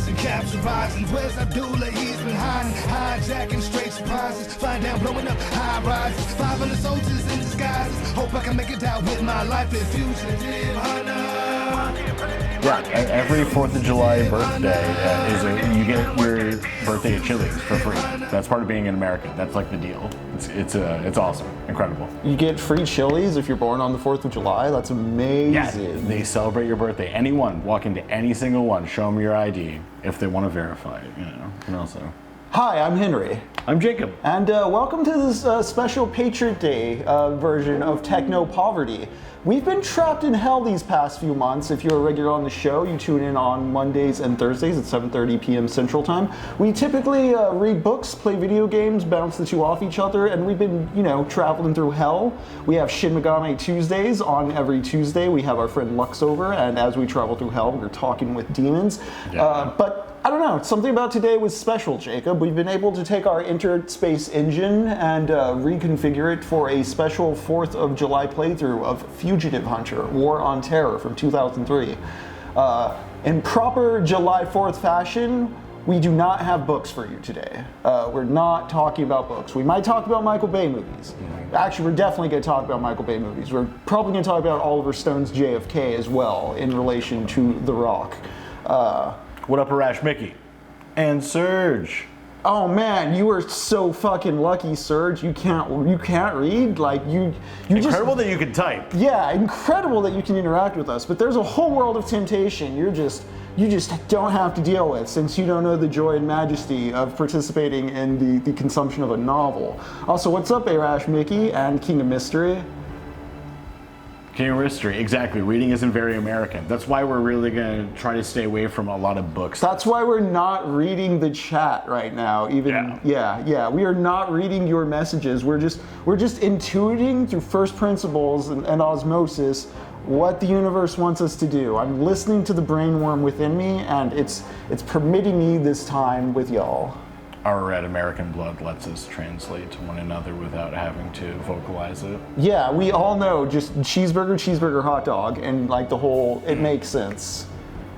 rising, capture rising. Where's Abdullah? He's been hiding, hijacking straight surprises. Flying down, blowing up high rises. 500 soldiers in disguises. Hope I can make it out with my life in Fugitive Hunter. Yeah, every 4th of July birthday you get your birthday at Chili's for free. That's part of being an American. That's like the deal. It's awesome, incredible. You get free Chili's if you're born on the 4th of July. That's amazing. Yeah, they celebrate your birthday. Anyone, walk into any single one, show them your ID if they want to verify it. You know, and also. Hi, I'm Henry. I'm Jacob. And welcome to this special Patriot Day version of Technopoverty. We've been trapped in hell these past few months. If you're a regular on the show, you tune in on Mondays and Thursdays at 7:30 p.m. Central Time. We typically read books, play video games, bounce the two off each other, and we've been, traveling through hell. We have Shin Megami Tuesdays on every Tuesday. We have our friend Lux over, and as we travel through hell, we're talking with demons. Yeah. But I don't know, something about today was special, Jacob. We've been able to take our interspace engine and reconfigure it for a special 4th of July playthrough of Fugitive Hunter, War on Terror from 2003. In proper July 4th fashion, we do not have books for you today. We're not talking about books. We might talk about Michael Bay movies. Actually, we're definitely going to talk about Michael Bay movies. We're probably going to talk about Oliver Stone's JFK as well in relation to The Rock. What up, Arash Mickey? And Serge. Oh man, you were so fucking lucky, Serge. You can't read. Like you Incredible that you can type. Yeah, incredible that you can interact with us. But there's a whole world of temptation you just don't have to deal with, since you don't know the joy and majesty of participating in the consumption of a novel. Also, what's up, Arash Mickey and King of Mystery? King of Mystery, exactly. Reading isn't very American. That's why we're really going to try to stay away from a lot of books. That's why we're not reading the chat right now. Yeah. We are not reading your messages. We're just intuiting through first principles and osmosis what the universe wants us to do. I'm listening to the brainworm within me, and it's permitting me this time with y'all. Our red American blood lets us translate to one another without having to vocalize it. Yeah, we all know just cheeseburger, hot dog, and like the whole, it makes sense.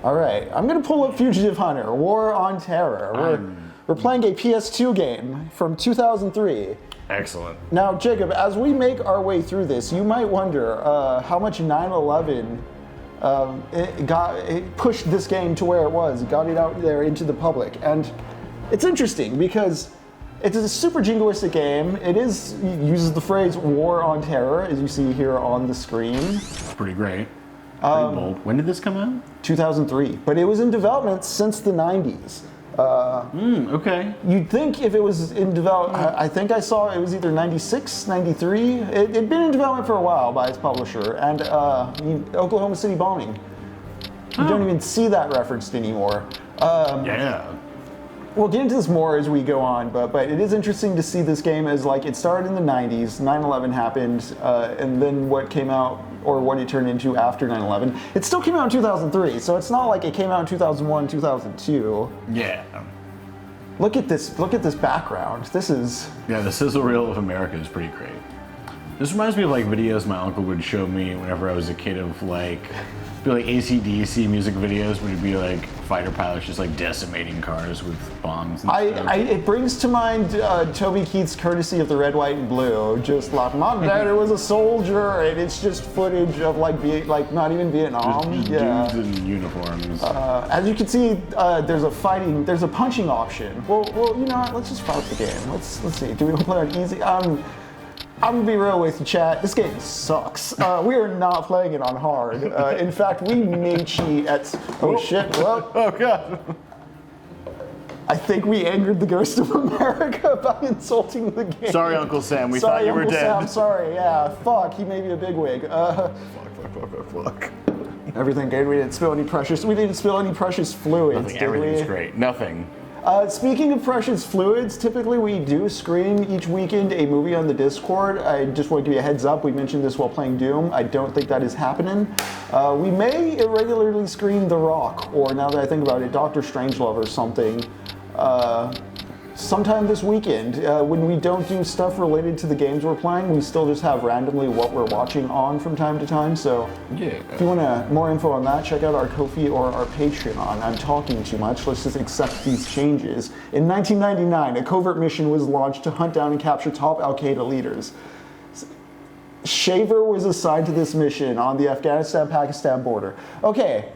All right, I'm gonna pull up Fugitive Hunter, War on Terror. We're playing a PS2 game from 2003. Excellent. Now, Jacob, as we make our way through this, you might wonder how much 9/11 it pushed this game to where it was. It got it out there into the public, and it's interesting because it's a super jingoistic game. It uses the phrase "War on Terror" as you see here on the screen. It's pretty great. Pretty bold. When did this come out? 2003, but it was in development since the 90s. Okay. You'd think if it was in development, I think I saw it was either 96, 93. It'd been in development for a while by its publisher, and Oklahoma City bombing. You don't even see that referenced anymore. Yeah. We'll get into this more as we go on, but it is interesting to see this game as like it started in the 90s, 9/11 happened, and then what came out, or what it turned into after 9/11. It still came out in 2003, so it's not like it came out in 2001, 2002. Yeah. Look at this background. This is... Yeah, the sizzle reel of America is pretty great. This reminds me of like videos my uncle would show me whenever I was a kid of like AC/DC music videos, but it'd be like fighter pilots just like decimating cars with bombs and stuff. It brings to mind Toby Keith's Courtesy of the Red, White, and Blue. Just like, my daddy was a soldier, and it's just footage of like not even Vietnam. Just dudes in uniforms. As you can see, there's a punching option. Well, you know what? Let's just fire up the game. Let's see. Do we want to play on easy? I'm gonna be real with you, chat. This game sucks. We are not playing it on hard. In fact, we may cheat at. Oh shit! Well, oh god. I think we angered the ghost of America by insulting the game. Sorry, Uncle Sam. We thought you were dead. Sam, sorry. Yeah. Fuck. He may be a bigwig. Fuck. Everything good. We didn't spill any precious fluids. Nothing. Everything's great. Nothing. Speaking of precious fluids, typically we do screen each weekend a movie on the Discord. I just want to give you a heads up. We mentioned this while playing Doom. I don't think that is happening. We may irregularly screen The Rock, or now that I think about it, Doctor Strangelove or something. sometime this weekend. When we don't do stuff related to the games we're playing, we still just have randomly what we're watching on from time to time. So if you want more info on that, check out our Ko-fi or our Patreon. I'm talking too much. Let's just accept these changes. In 1999, a covert mission was launched to hunt down and capture top Al-Qaeda leaders. Shaver was assigned to this mission on the Afghanistan-Pakistan border. Okay.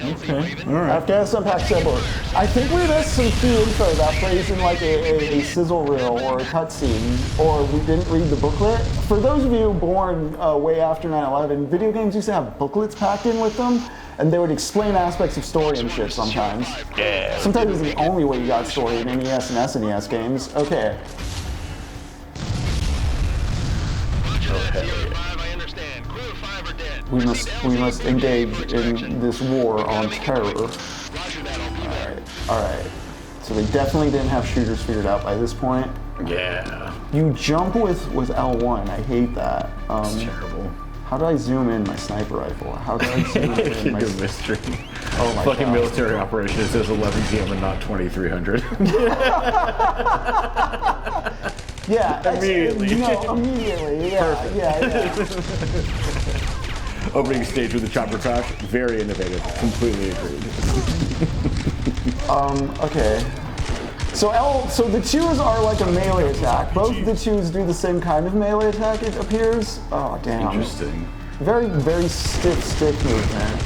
Okay, all right. Afghanistan-Pakistan border. I think we missed some key info that plays in like a sizzle reel or a cutscene, or we didn't read the booklet. For those of you born way after 9/11, video games used to have booklets packed in with them, and they would explain aspects of story and shit sometimes. Yeah. Sometimes it's the only way you got story in NES and SNES games. Okay. We must engage in this war on terror. All right. So they definitely didn't have shooters figured out by this point. Yeah. You jump with L1. I hate that. It's terrible. How do I zoom in my sniper rifle? How do I zoom in my Good mystery. Oh my Fucking God. military operation. It says 11 p.m. and not 2300. Yeah. Immediately. Immediately. Yeah. Opening stage with a chopper crash. Very innovative. Completely agreed. Okay. So the twos are like a melee attack. Both the twos do the same kind of melee attack, it appears. Oh, damn. Interesting. Very, very stiff stick movement.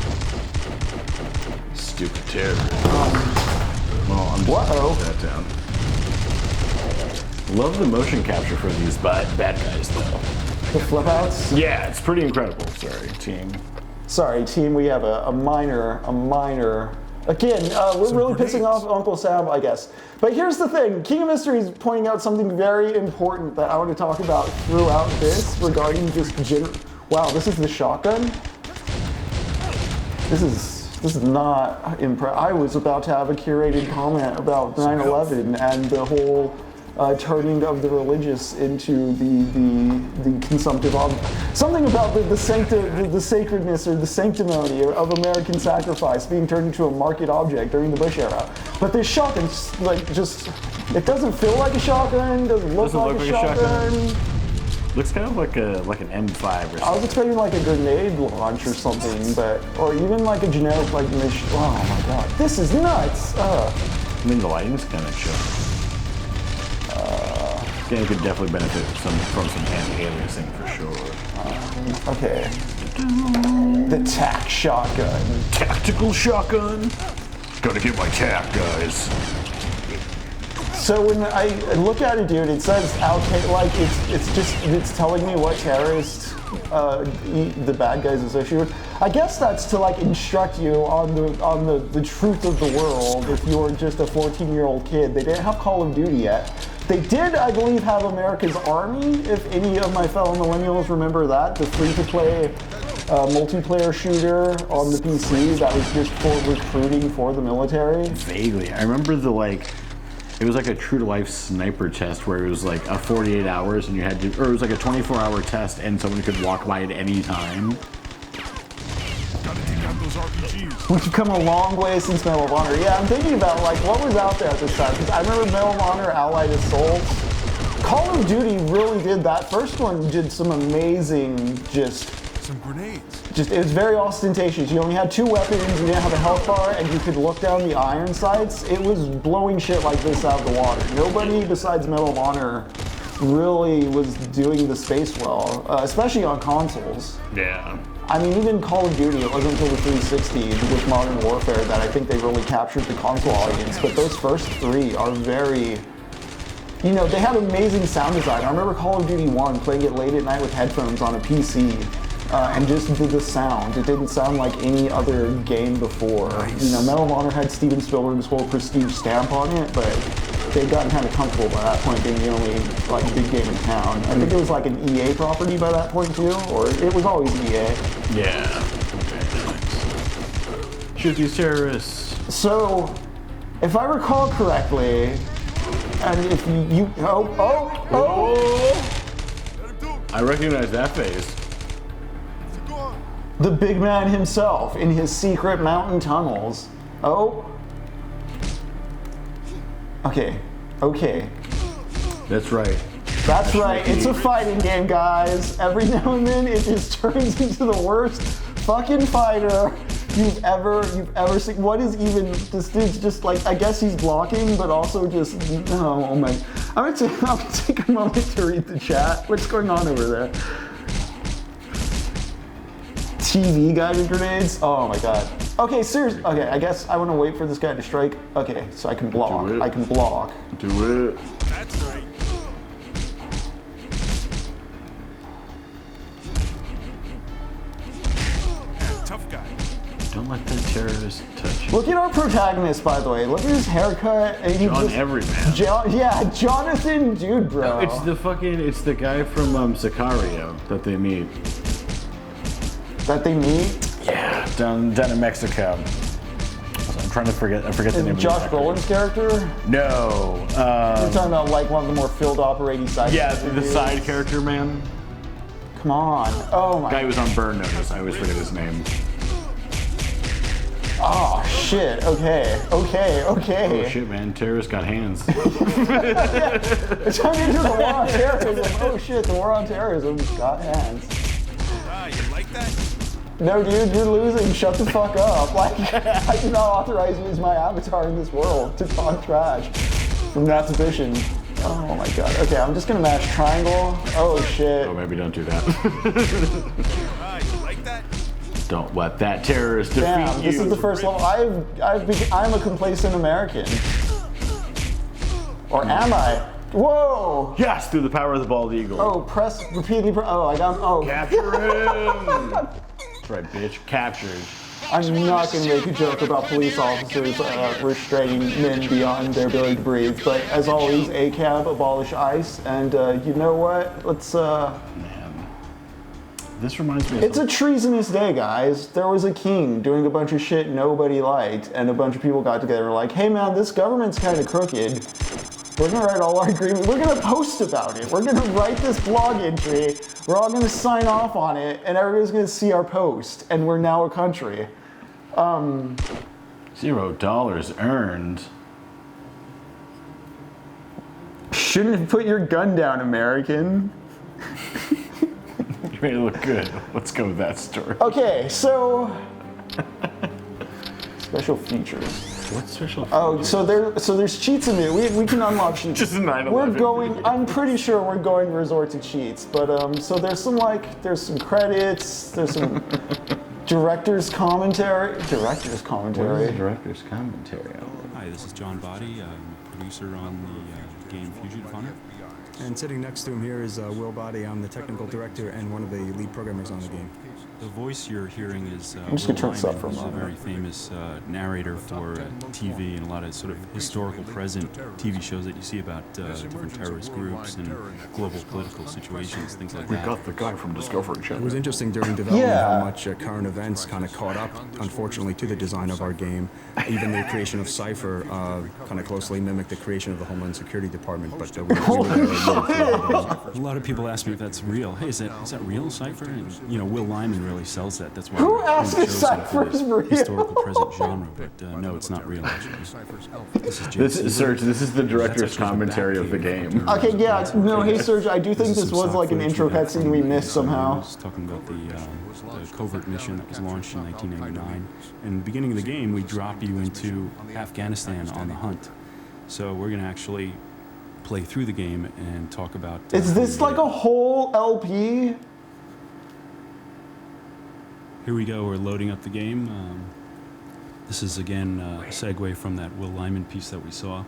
Stupid terrorist. Well, I'm just Uh-oh. putting that down. Love the motion capture for these bad guys, though. The flip outs? Yeah, it's pretty incredible. Sorry, team. We have a minor. Again, we're really pissing off Uncle Sam, I guess. But here's the thing. King of Mystery is pointing out something very important that I want to talk about throughout this regarding just wow, this is the shotgun? This is not impressive. I was about to have a curated comment about 9/11 and the whole turning of the religious into the consumptive object. Something about the sacredness or the sanctimony of American sacrifice being turned into a market object during the Bush era. But this shotgun, it doesn't feel like a shotgun, doesn't look like a shotgun. Looks kind of like an M5 or something. I was expecting like a grenade launch or something, or even like a generic oh my god, this is nuts. I mean, the lighting's kind of chill. Game could definitely benefit from some anti-aliasing for sure. Okay. The TAC shotgun. Tactical shotgun? Gotta get my tac, guys. So when I look at it, dude, it says like it's telling me what terrorists the bad guys associated with. I guess that's to like instruct you on the truth of the world if you're just a 14-year-old kid. They didn't have Call of Duty yet. They did, I believe, have America's Army, if any of my fellow millennials remember that, the free-to-play multiplayer shooter on the PC that was just for recruiting for the military. Vaguely. I remember it was like a true-to-life sniper test where it was like a 48 hours and you had to, or it was like a 24-hour test and someone could walk by at any time. We've come a long way since Medal of Honor. Yeah, I'm thinking about like what was out there at this time, because I remember Medal of Honor, Allied Assault. Call of Duty really did that. First one did some amazing, some grenades. It was very ostentatious. You only had 2 weapons, you didn't have a health bar, and you could look down the iron sights. It was blowing shit like this out of the water. Nobody besides Medal of Honor really was doing the space well, especially on consoles. Yeah. I mean, even Call of Duty, it wasn't until the 360 with Modern Warfare that I think they really captured the console audience. But those first 3 are very, they had amazing sound design. I remember Call of Duty 1 playing it late at night with headphones on a PC. And just the sound. It didn't sound like any other game before. Nice. Medal of Honor had Steven Spielberg's whole prestige stamp on it, but they'd gotten kind of comfortable by that point being the only big game in town. I think it was like an EA property by that point too, or it was always EA. Yeah. Okay, nice. Shoot these terrorists. So, if I recall correctly, and if I recognize that face. The big man himself in his secret mountain tunnels. Okay. Okay. That's right. That's right. It's a fighting game, guys. Every now and then, it just turns into the worst fucking fighter you've ever seen. What is even this dude's just like? I guess he's blocking, but also just oh my. I'm gonna take a moment to read the chat. What's going on over there? TV guided grenades. Oh my god. Okay, seriously. Okay, I guess I want to wait for this guy to strike. Okay, so I can block. I can block. Do it. That's right. Tough guy. Don't let that terrorist touch you. Look at our protagonist, by the way. Look at his haircut. And he John just, Everyman. yeah, Jonathan, dude, bro. It's the guy from Sicario that they meet. That they meet. Yeah, down in Mexico. I'm trying to forget. I forget the name. Josh of the Brolin's character. No. You're talking about like one of the more field operating side. Yeah, characters. the side character man. Come on. Oh my. Guy who was on Burn Notice. I always forget his name. Oh shit. Okay. Okay. Okay. Oh shit, man! Terrorists got hands. It's turned into the war on terrorism. Oh shit, the war on terrorism got hands. Ah, you like that? No, dude, you're losing. Shut the fuck up. Like, I do not authorize you as my avatar in this world to talk trash from that position. Oh my god. Okay, I'm just gonna mash triangle. Oh shit. Oh, maybe don't do that. Ah, you like that? Don't let that terrorist defeat Damn, you. this is the first level. I'm a complacent American. Or am I? Whoa! Yes, through the power of the bald eagle. Oh, press repeatedly. Oh, I got. Oh. Capture him! That's right, bitch. Captured. I'm not going to make a joke about police officers restraining men beyond their ability to breathe, but as always, ACAB, abolish ICE, and you know what? Let's. Man, this reminds me. It's a treasonous day, guys. There was a king doing a bunch of shit nobody liked, and a bunch of people got together and were like, "Hey, man, this government's kind of crooked. We're gonna write all our agreements. We're gonna post about it. We're gonna write this blog entry. We're all gonna sign off on it, and everybody's gonna see our post. And we're now a country." $0 earned. Shouldn't have put your gun down, American. You made it look good. Let's go with that story. Okay, so special features. What special? Oh, so there's cheats in it. We can unlock cheats. Just a 9/11 We're going. video. I'm pretty sure we're going to resort to cheats. But so there's some credits. There's some director's commentary. What is the director's commentary? Hi, this is John Body, producer on the game Fugitive Hunter. And sitting next to him here is Will Body. I'm the technical director and one of the lead programmers on the game. The voice you're hearing is I'm just gonna turn this up Lyman, for a who's moment. very famous narrator for TV and a lot of sort of historical present TV shows that you see about different terrorist groups and global political situations, things like that. Got the guy from Discovery It Channel. was interesting during development Yeah. how much current events kind of caught up, unfortunately, to the design of our game. Even the creation of Cypher kind of closely mimicked the creation of the Homeland Security Department. But we A lot of people ask me if that's real. Hey, is that real, Cypher? And you know, Will Lyman really sells that. That's why Who we asked chose if Cypher for this is real? historical present genre. But no, it's not real. Actually. This is This JC. is Serge. This is the director's That's actually commentary the of the back game. Okay, yeah. No, hey Serge, I do think This is this some was stock like an footage intro we got cutscene from we the missed somehow. news talking about the covert mission that was launched in 1999. In the beginning of the game, we drop you into Afghanistan on the hunt. So we're going to actually play through the game and talk about. Is this like a whole LP? Here we go. We're loading up the game. This is again a segue from that Will Lyman piece that we saw.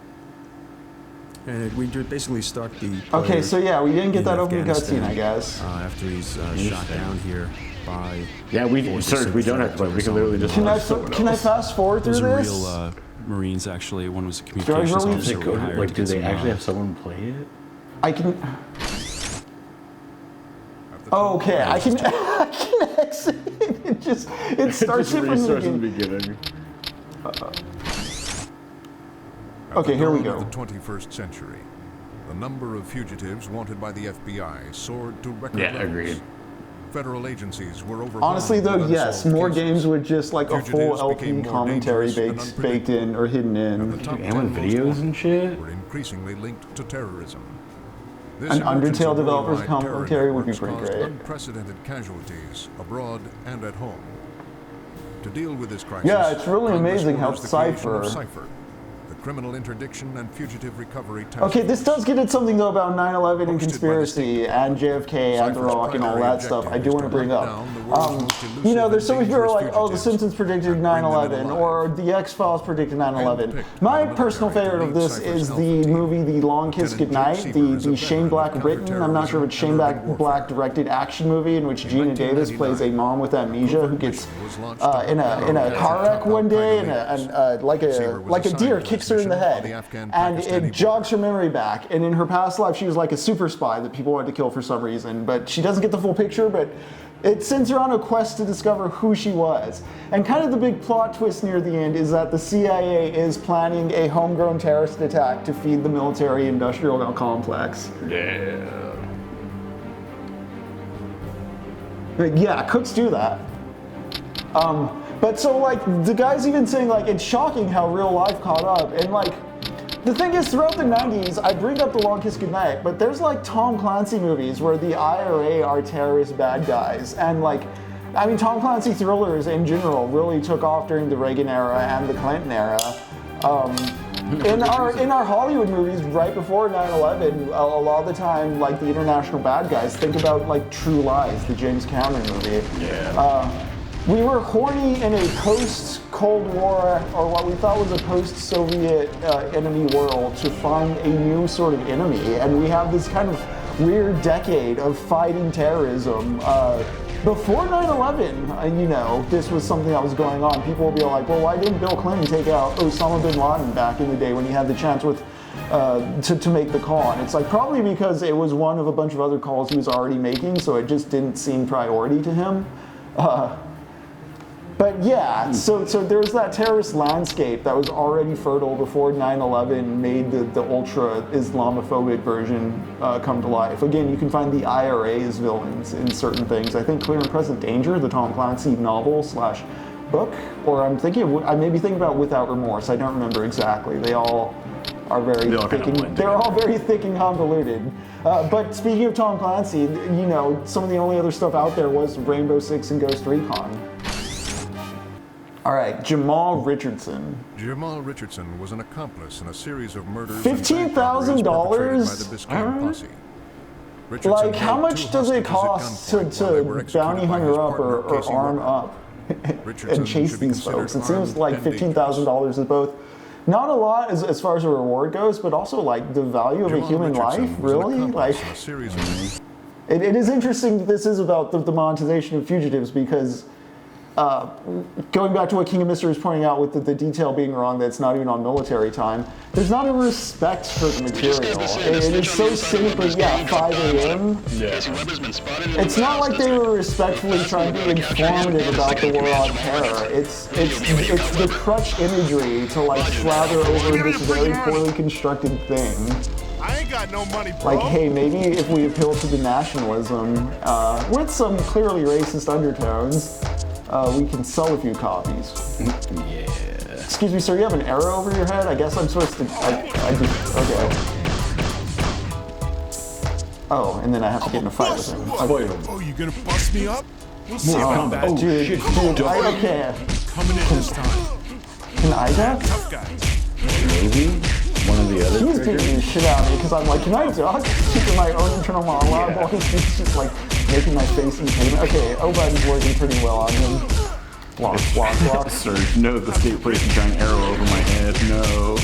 And we basically start the. Okay, player so yeah, we didn't get in that opening Afghanistan, cutscene, I guess. After he's shot down here by. Yeah, Serge, we don't have to play. We can literally just. Can I watch someone can I else. fast forward through Those are this? real Marines, actually. One was a George, communications are we- officer. They we go- hired Wait, to do get they some, actually have someone play it? I can. Oh, okay, I can. I can exit. It starts it from the Restarts in the beginning. beginning. Okay, here we At go. the 21st century, the number of fugitives wanted by the FBI soared to record Yeah, levels. agreed. federal agencies were overwhelmed. Honestly, though, with yes, unsolved more cases. games with just like a full Fugitives LP became more commentary dangerous and baked in or hidden And the in. top And 10 with most videos wanted and shit. were increasingly linked to terrorism. This An emergence Undertale of developer's worldwide terror commentary would be networks pretty caused great. unprecedented casualties abroad and at home. To deal with this crisis, Yeah, it's really Congress amazing how orders the creation of Cypher. Cypher, the criminal interdiction and fugitive recovery task Okay, this force. does get at something though about 9/11 and Hosted by the conspiracy and JFK and The Cypher's Rock and all primary that stuff. I objective do is want to to bring hunt up. down the world's most elusive You know, there's so many and people who are like, dangerous oh, The Simpsons predicted and bring them in 9/11 alive. or The X-Files predicted 9/11. Handpicked My by the personal military favorite to of lead this Cypher's is Alpha the team. movie The Long Kiss Lieutenant Goodnight, Jake Seaver is a the Shane veteran Black of written. I'm not sure if it's Shane counterterrorism and urban Black directed action movie in which Gina Davis plays a mom with amnesia who gets in a car wreck one day and like a deer kicks her in the head and it jogs her memory back. And in her past life, she was like a super spy that people wanted to kill for some reason, but she doesn't get the full picture, but it sends her on a quest to discover who she was. And kind of the big plot twist near the end is that the CIA is planning a homegrown terrorist attack to feed the military-industrial complex. Yeah. But yeah, cooks do that. But so like the guy's even saying like it's shocking how real life caught up, and like the thing is throughout the 90s I bring up The Long Kiss Goodnight, but there's like Tom Clancy movies where the IRA are terrorist bad guys, and like I mean Tom Clancy thrillers in general really took off during the Reagan era and the Clinton era. In our Hollywood movies right before 9/11, a lot of the time like the international bad guys, think about like True Lies, the James Cameron movie. Yeah. We were horny in a post-Cold War, or what we thought was a post-Soviet enemy world, to find a new sort of enemy. And we have this kind of weird decade of fighting terrorism. Before 9/11, you know, this was something that was going on. People will be like, well, why didn't Bill Clinton take out Osama bin Laden back in the day when he had the chance with to make the call? And it's like probably because it was one of a bunch of other calls he was already making, so it just didn't seem priority to him. But yeah, so there's that terrorist landscape that was already fertile before 9/11 made the ultra Islamophobic version come to life. Again, you can find the IRA as villains in certain things. I think Clear and Present Danger, the Tom Clancy novel / book, or I may be thinking about Without Remorse. I don't remember exactly. They all are very thick and they're all very thick and convoluted. But speaking of Tom Clancy, you know, some of the only other stuff out there was Rainbow Six and Ghost Recon. All right, Jamal Richardson. Jamal Richardson was an accomplice in a series of murders. $15,000? Like, how much does it cost to bounty hunter up or arm up and chase these folks? It seems like $15,000 is both not a lot as far as a reward goes, but also like the value of a human life, really? Like, it is interesting that this is about the monetization of fugitives, because going back to what King of Mystery is pointing out with the detail being wrong, that it's not even on military time, there's not a respect for the material. It is so cynically, 5 a.m. Yeah. It's not like they were respectfully trying to be informative about the war on terror. It's the crutch imagery to like slather over this very poorly constructed thing. I ain't got no money, bro. Like, hey, maybe if we appeal to the nationalism with some clearly racist undertones, we can sell a few copies. Yeah. Excuse me, sir, you have an arrow over your head? I guess I'm supposed to, okay. Oh, and then I have to get in a fight with him. Okay. Oh, you gonna bust me up? We'll see Oh, about that. dude, okay. Coming in this time. Can I duck? Tough guy. Maybe one of the other He's beating the shit out of me because I'm like, can I duck? Keeping my own internal monologue while he's just like making my face in pain. Okay, Obad's working pretty well on him. Block. Sir, no, the state placed a giant arrow over my head. No.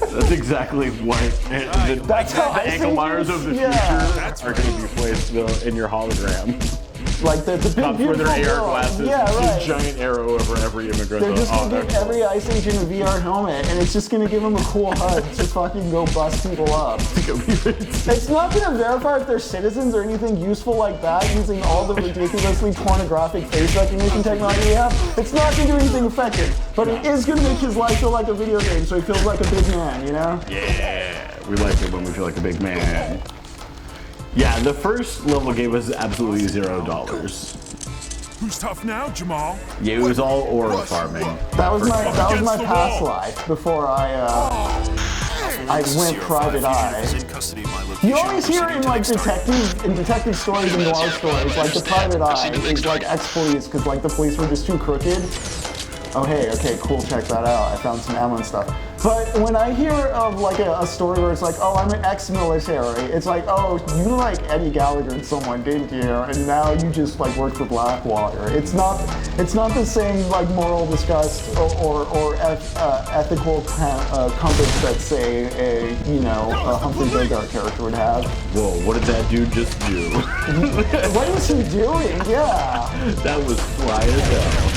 That's exactly what. That's how the ankle wires of the future are going to be placed in your hologram. Like the big Cops with their beautiful AR glasses, yeah, just right. a giant arrow over every immigrant. They're just gonna give that's every Ice Agent a VR helmet, and it's just gonna give them a cool HUD to fucking go bust people up. It's not gonna verify if they're citizens or anything useful like that using all the ridiculously pornographic face recognition technology we have. It's not gonna do anything effective, but it is gonna make his life feel like a video game, so he feels like a big man, you know? Yeah, we like it when we feel like a big man. Yeah, the first level gave us absolutely $0. Who's tough now, Jamal? Yeah, it was all aura farming. That was my Against the past wall. life before I went private eye. You always hear in like detective stories and noir stories, like the private eye is like ex-police because like the police were just too crooked. Oh hey, okay, cool, check that out. I found some ammo and stuff. But when I hear of like a story where it's like, oh, I'm an ex-military, it's like, oh, you like Eddie Gallagher and someone, didn't you? And now you just like work for Blackwater. It's not the same like moral disgust or ethical compass that say a Humphrey Bogart character would have. Whoa, what did that dude just do? What is he doing? Yeah. That was fly as hell.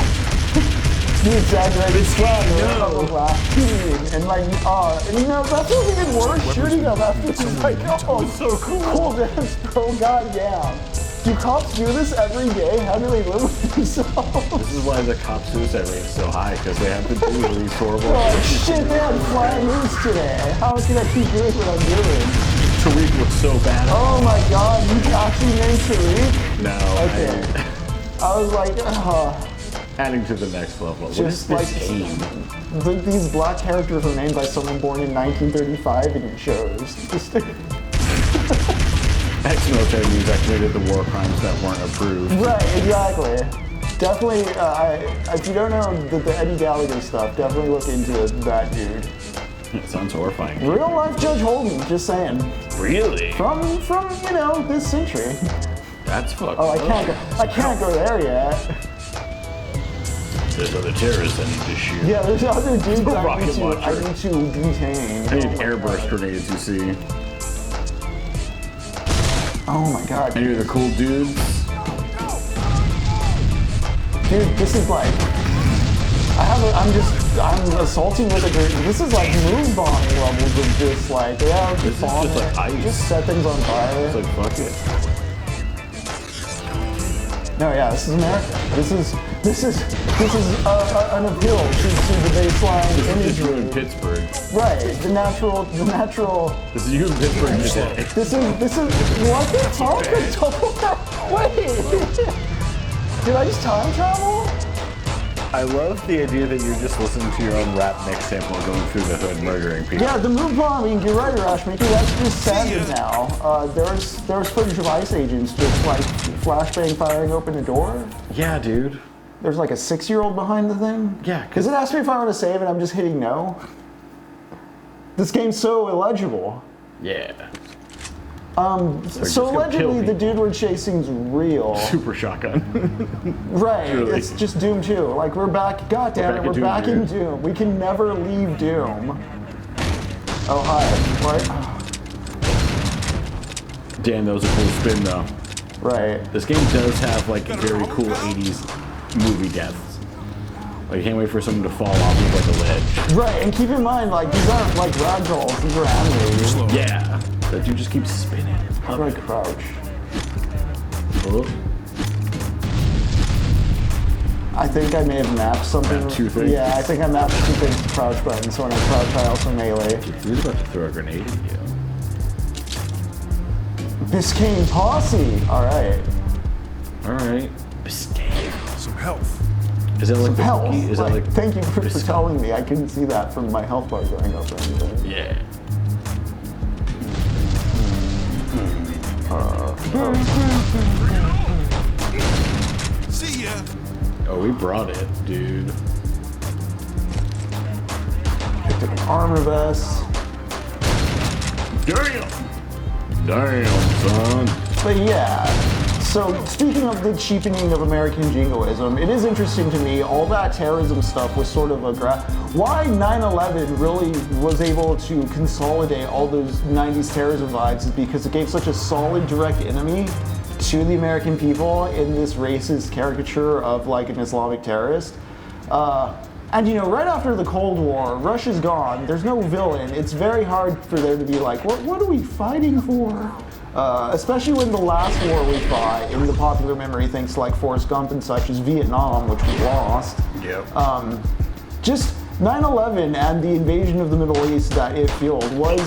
The exaggerated swagger of the last team, and like, that's what's even worse, shooting them after it's like, oh, so cool dance, bro, goddamn. Do cops do this every day? How do they live with themselves? This is why the cop suicide rate is so high, because they have to do these horrible Oh shit, man, flying loose today. How can I keep doing what I'm doing? Tariq looks so bad. Oh my god, you actually named Tariq? No. Okay. I was like, Adding to the next level. What is just like this aim? these black characters were named by someone born in 1935 and it shows. Just Ex-military means I committed the war crimes that weren't approved. right, exactly. Definitely, if you don't know the Eddie Gallagher stuff, definitely look into that dude. It sounds horrifying. Real life Judge Holden, just saying. Really? From this century. That's fucked Oh, up. I can't go there yet. There's other terrorists I need to shoot. Yeah, there's other dudes I rocket need launcher. to detain. I need airburst grenades, you see. Oh my god. Any of the cool dudes? Dude, this is like, I'm assaulting with a grenade. This is like move bombing levels of just like, yeah, This is bomb just it. like ice. Just set things on fire. It's like, fuck it. No, yeah, this is America. This is an appeal to the baseline This is you imagery. in Pittsburgh. Right, the natural. This is you in Pittsburgh today. This is what the fuck? Wait, did I just time travel? I love the idea that you're just listening to your own rap mix sample going through the hood murdering people. Yeah, the move bombing. You're right, Rashmaker. That's just standard now. There's footage of ICE agents just like flashbang firing open a door. Yeah, dude. There's like a 6-year-old behind the thing. Yeah, Because it asked me if I want to save and I'm just hitting no. This game's so illegible. Yeah. So allegedly the dude we're chasing's real. Super shotgun. Right, Truly. it's just Doom 2. Like we're back, god damn it, we're back in Doom. We can never leave Doom. Oh hi, what? Damn, that was a cool spin though. Right. This game does have like very cool 80s movie deaths. Like, I can't wait for someone to fall off of like a ledge. Right, and keep in mind, like, these aren't like ragdolls, these are animated. Yeah. That dude just keeps spinning. How do I crouch? Oh. I think I may have mapped something. Mapped two things? Yeah, I think I mapped 2 things to crouch buttons, so when I crouch, I also melee. He's about to throw a grenade at you. Biscayne Posse! Alright. Alright. Biscayne. Some health. Is that like the Health. cookie? Is that like Thank you for Biscayne? telling me. I couldn't see that from my health bar going up or anything. Yeah. See ya. Oh, we brought it, dude. Picked up an armor vest. Damn, son. But yeah, so speaking of the cheapening of American jingoism, it is interesting to me, all that terrorism stuff was sort of why 9/11 really was able to consolidate all those 90s terrorism vibes is because it gave such a solid direct enemy to the American people in this racist caricature of like an Islamic terrorist. And you know, right after the Cold War, Russia's gone, there's no villain. It's very hard for there to be like, what are we fighting for? Especially when the last war we fought in the popular memory, things like Forrest Gump and such, is Vietnam, which we lost. Yep. Just 9/11 and the invasion of the Middle East that it fueled was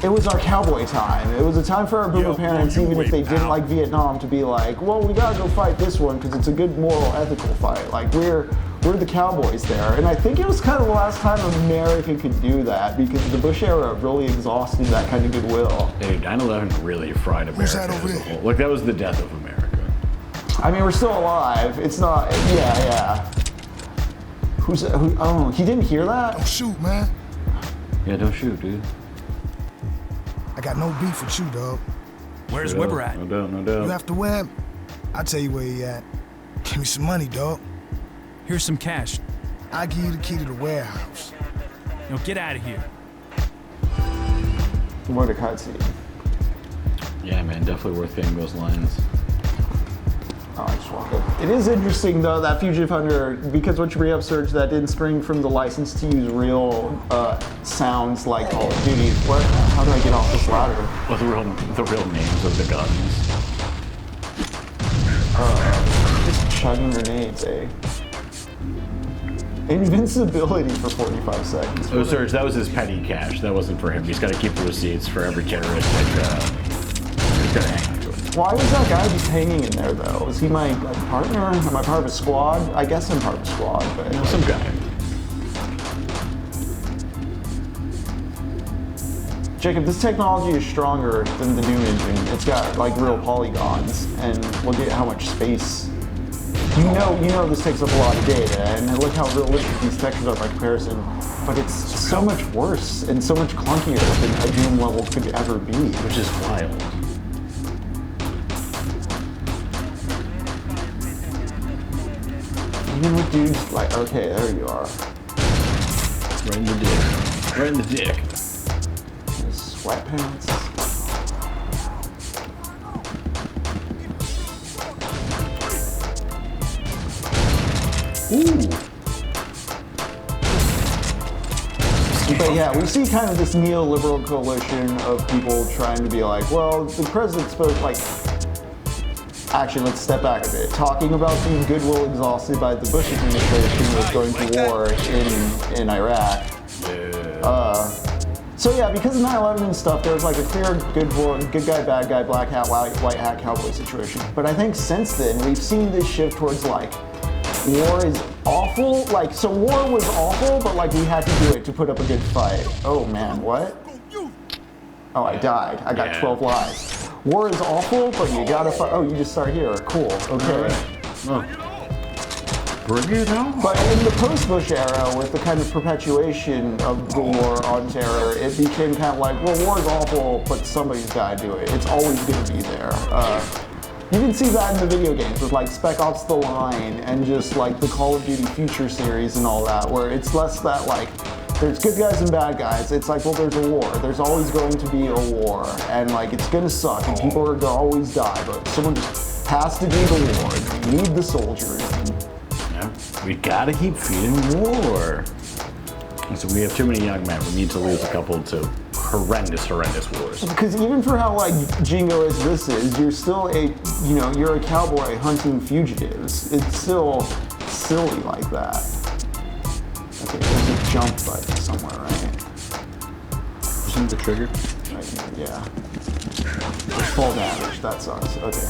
it was our cowboy time. It was a time for our boomer parents, you even if wait, they didn't pal. like Vietnam, to be like, well, we gotta go fight this one because it's a good moral, ethical fight. Like we're the cowboys there. And I think it was kind of the last time America could do that because the Bush era really exhausted that kind of goodwill. Dude, 9/11 really fried America Who's that over as a there? whole. Like that was the death of America. I mean, we're still alive. It's not, yeah. Oh, he didn't hear that? Don't shoot, man. Yeah, don't shoot, dude. I got no beef with you, dog. Where's Weber at? No doubt, no doubt. You after Webb? I'll tell you where he at. Give me some money, dog. Here's some cash. I'll give you the key to the warehouse. Now get out of here. What a cutscene. Yeah, man, definitely worth getting those lines. Oh, I just walked up. It is interesting though that Fugitive Hunter, because what you bring up, Serge, that didn't spring from the license to use real sounds like Call of Duty. What? How do I get off this ladder? Well, the real names of the guns. Just chugging grenades, eh? Invincibility for 45 seconds. Oh, Serge, that was his petty cash. That wasn't for him. He's got to keep the receipts for every terrorist that he's got to hang on to it. Why was that guy just hanging in there though? Is he my partner? Am I part of a squad? I guess I'm part of a squad, but Some guy. Jacob, this technology is stronger than the Doom engine. It's got like real polygons, and look at how much space. You know this takes up a lot of data, and look how realistic these textures are by comparison. But it's so much worse and so much clunkier than a Doom level could ever be. Which is wild. Even with dudes like, okay, there you are. Right in the dick. Right in the dick. Sweatpants. Ooh. But yeah, we see kind of this neoliberal coalition of people trying to be like, well, the president's supposed like. Actually, let's step back a bit. Talking about the goodwill exhausted by the Bush administration was going to war in Iraq. So yeah, because of 9/11 and stuff, there was like a clear good guy, bad guy, black hat, white hat cowboy situation. But I think since then, we've seen this shift towards like, war is awful. Like, so war was awful, but like we had to do it to put up a good fight. Oh man, what? Oh, I died. I got 12 lives. War is awful, but you gotta fight. Oh, you just start here. Cool. Okay. Bring it on. But in the post-Bush era, with the kind of perpetuation of the war on terror, it became kind of like, well, war is awful, but somebody's got to do it. It's always going to be there. You can see that in the video games with like Spec Ops: The Line and just like the Call of Duty Future series and all that, where it's less that like, there's good guys and bad guys. It's like, well, there's a war. There's always going to be a war. And like, it's going to suck and people are going to always die, but someone just has to do the war. You need the soldiers. We gotta keep feeding war. And so we have too many young men. We need to lose a couple to horrendous wars. Because even for how like jingoist this is, you're still you're a cowboy hunting fugitives. It's still silly like that. Okay, there's a jump button somewhere, right? Isn't the trigger? Right here, yeah. Full damage, that sucks. Okay.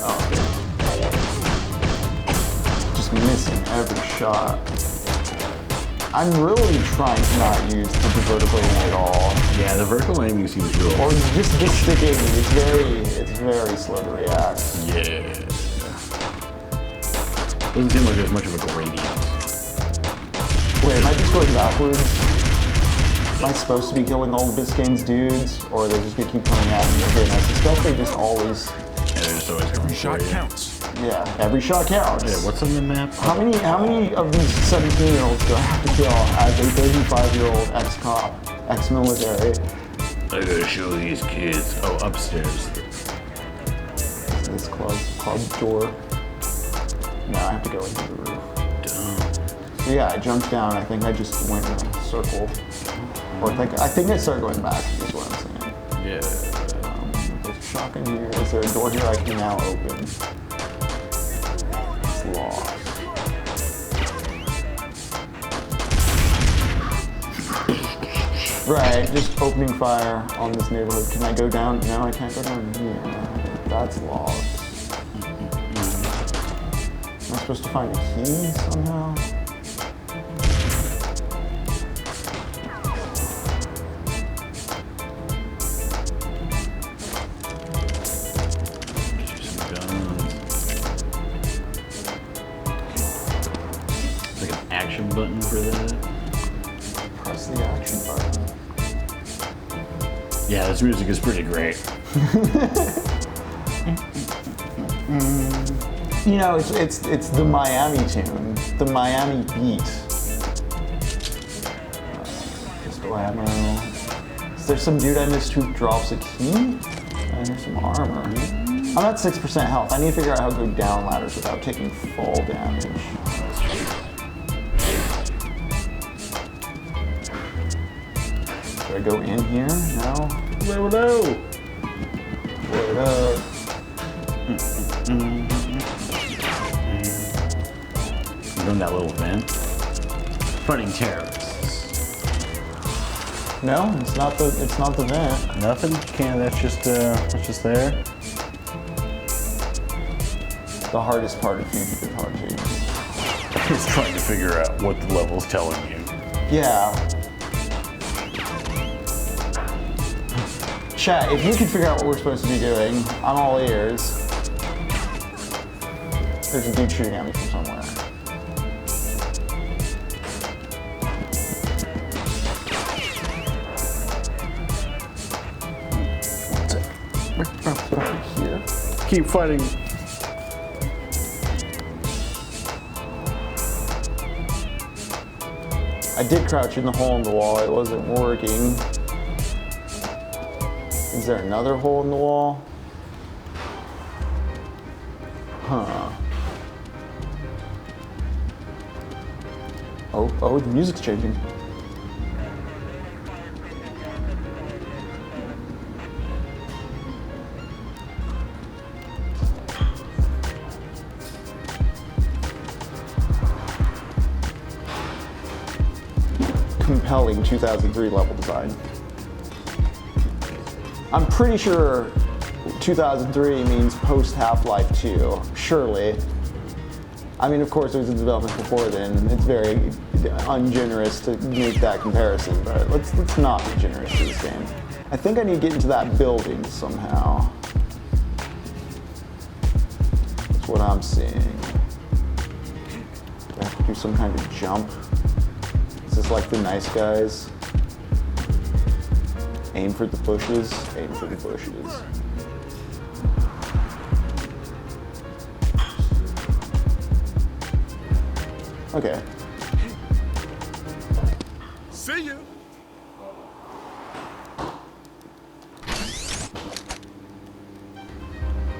Oh, okay. Missing every shot. I'm really trying to not use the vertical aiming at all. Yeah, the vertical aiming seems real. Or just sticking. It's very slow to react. Yeah. Doesn't seem like there's much of a gradient. Wait, am I just going backwards? Am I supposed to be killing all the Biscayne's dudes, or are they just gonna keep coming at me again? I suspect they just always. Yeah, they're just always coming Shot for you. counts. Yeah, every shot counts. Yeah, what's on the map? How many of these 17-year-olds do I have to kill as a 35-year-old ex-cop, ex-military? I gotta show these kids. Oh, upstairs. This club door. No, I have to go into the roof. Dumb. So yeah, I jumped down. I think I just went in a circle. Or I think I started going back, is what I'm saying. Yeah. There's a shotgun here. Is there a door here I can now open? It's locked. Right, just opening fire on this neighborhood. Can I go down? No, I can't go down here. That's locked. Am I supposed to find a key somehow? Some guns. Like an action button for that. Press the action button. Yeah, this music is pretty great. You know, it's the Miami tune, the Miami beat. Pistol ammo. Is there some dude I missed who drops a key? And there's some armor. I'm at 6% health. I need to figure out how to go down ladders without taking full damage. Do I go in here? No? Hello. What up? Go in that little vent. Fighting terrorists. No, it's not the vent. Nothing? That's just there. The hardest part of Fugitive Hunter. Just trying to figure out what the level's telling you. Yeah. Chat, if you can figure out what we're supposed to be doing, I'm all ears. There's a dude shooting at me from somewhere. Here. Keep fighting. I did crouch in the hole in the wall. It wasn't working. Is there another hole in the wall? Huh. Oh, the music's changing. Compelling 2003 level design. I'm pretty sure 2003 means post Half-Life 2, surely. I mean, of course, it was in development before then, and it's very ungenerous to make that comparison, but let's not be generous to this game. I think I need to get into that building somehow. That's what I'm seeing. Do I have to do some kind of jump? Is this like the Nice Guys? Aim for the bushes, aim for the bushes. Okay. See ya.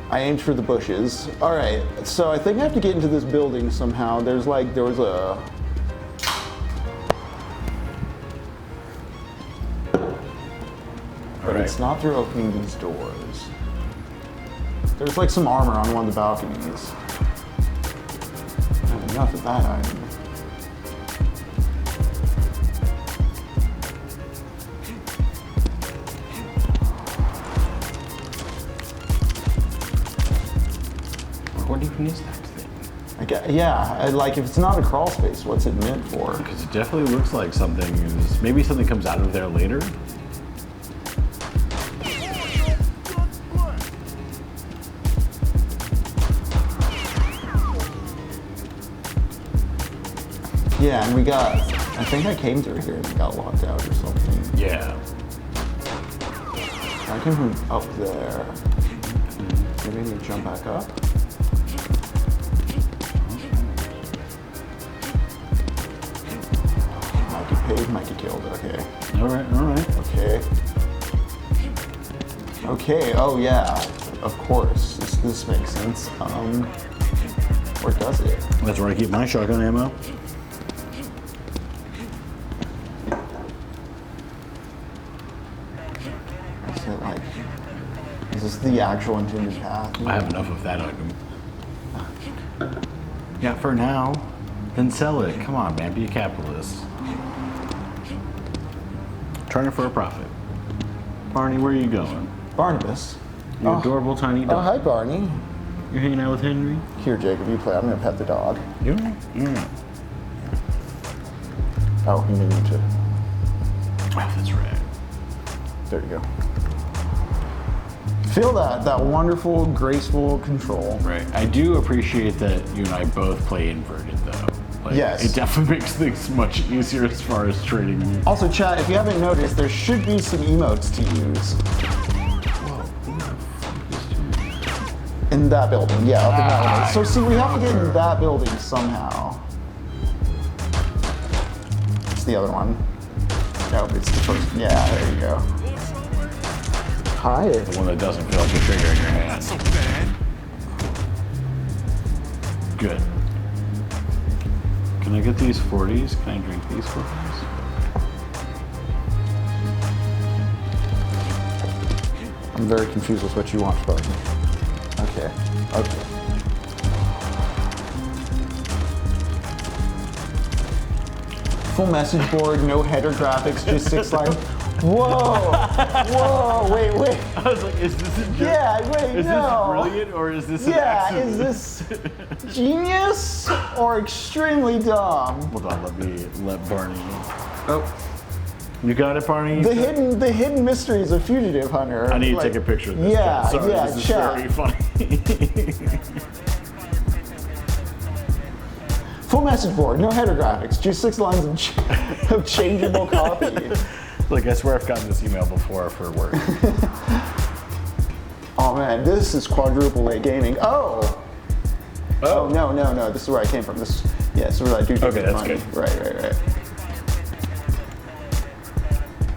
I aimed for the bushes. All right, so I think I have to get into this building somehow. There was a... But it's not through opening these doors. There's like some armor on one of the balconies. I have enough of that item. What even is that thing? Like if it's not a crawl space, what's it meant for? Because it definitely looks like something is, maybe something comes out of there later. Yeah, and I think I came through here and we got locked out or something. Yeah. I came from up there. Maybe I need to jump back up. Might get paid, might get killed, okay. Alright. Okay, oh yeah, of course. This makes sense. Where does it? That's where I keep my shotgun ammo. Is this the actual intended path? I have enough of that item. Yeah, for now. Then sell it. Come on, man. Be a capitalist. Turning for a profit. Barney, where are you going? Barnabas. You adorable tiny dog. Oh, hi, Barney. You're hanging out with Henry? Here, Jacob, you play. I'm gonna pet the dog. You're Oh, you need to. Oh, that's right. There you go. Feel that wonderful, graceful control. Right. I do appreciate that you and I both play inverted, though. Like, Yes. It definitely makes things much easier as far as trading. Also, chat, if you haven't noticed, there should be some emotes to use. In that building, yeah, up in that building. So see, we have to get in that building somehow. It's the other one. No, it's the first. Yeah, there you go. Hi. The one that doesn't feel like a trigger in your hand. Not so bad. Good. Can I get these 40s? Can I drink these 40s? I'm very confused with what you want, Sparky. Okay. Okay. Full message board, no header graphics, just 6 lines. Whoa! Whoa! Wait! I was like, is this a joke? Yeah, wait, Is no. this brilliant or is this an Yeah, accident? is this genius or extremely dumb? Hold on, let Barney. Oh. You got it, Barney? The hidden mysteries of Fugitive Hunter. I need to take a picture of this. Yeah, Sorry, yeah, this is chat. very funny. Full message board, no header graphics, just 6 lines of changeable copy. Like, I swear I've gotten this email before for work. Oh man, this is quadruple A gaming. Oh, no, this is where I came from. This is where I do Okay, that's money. good. Right.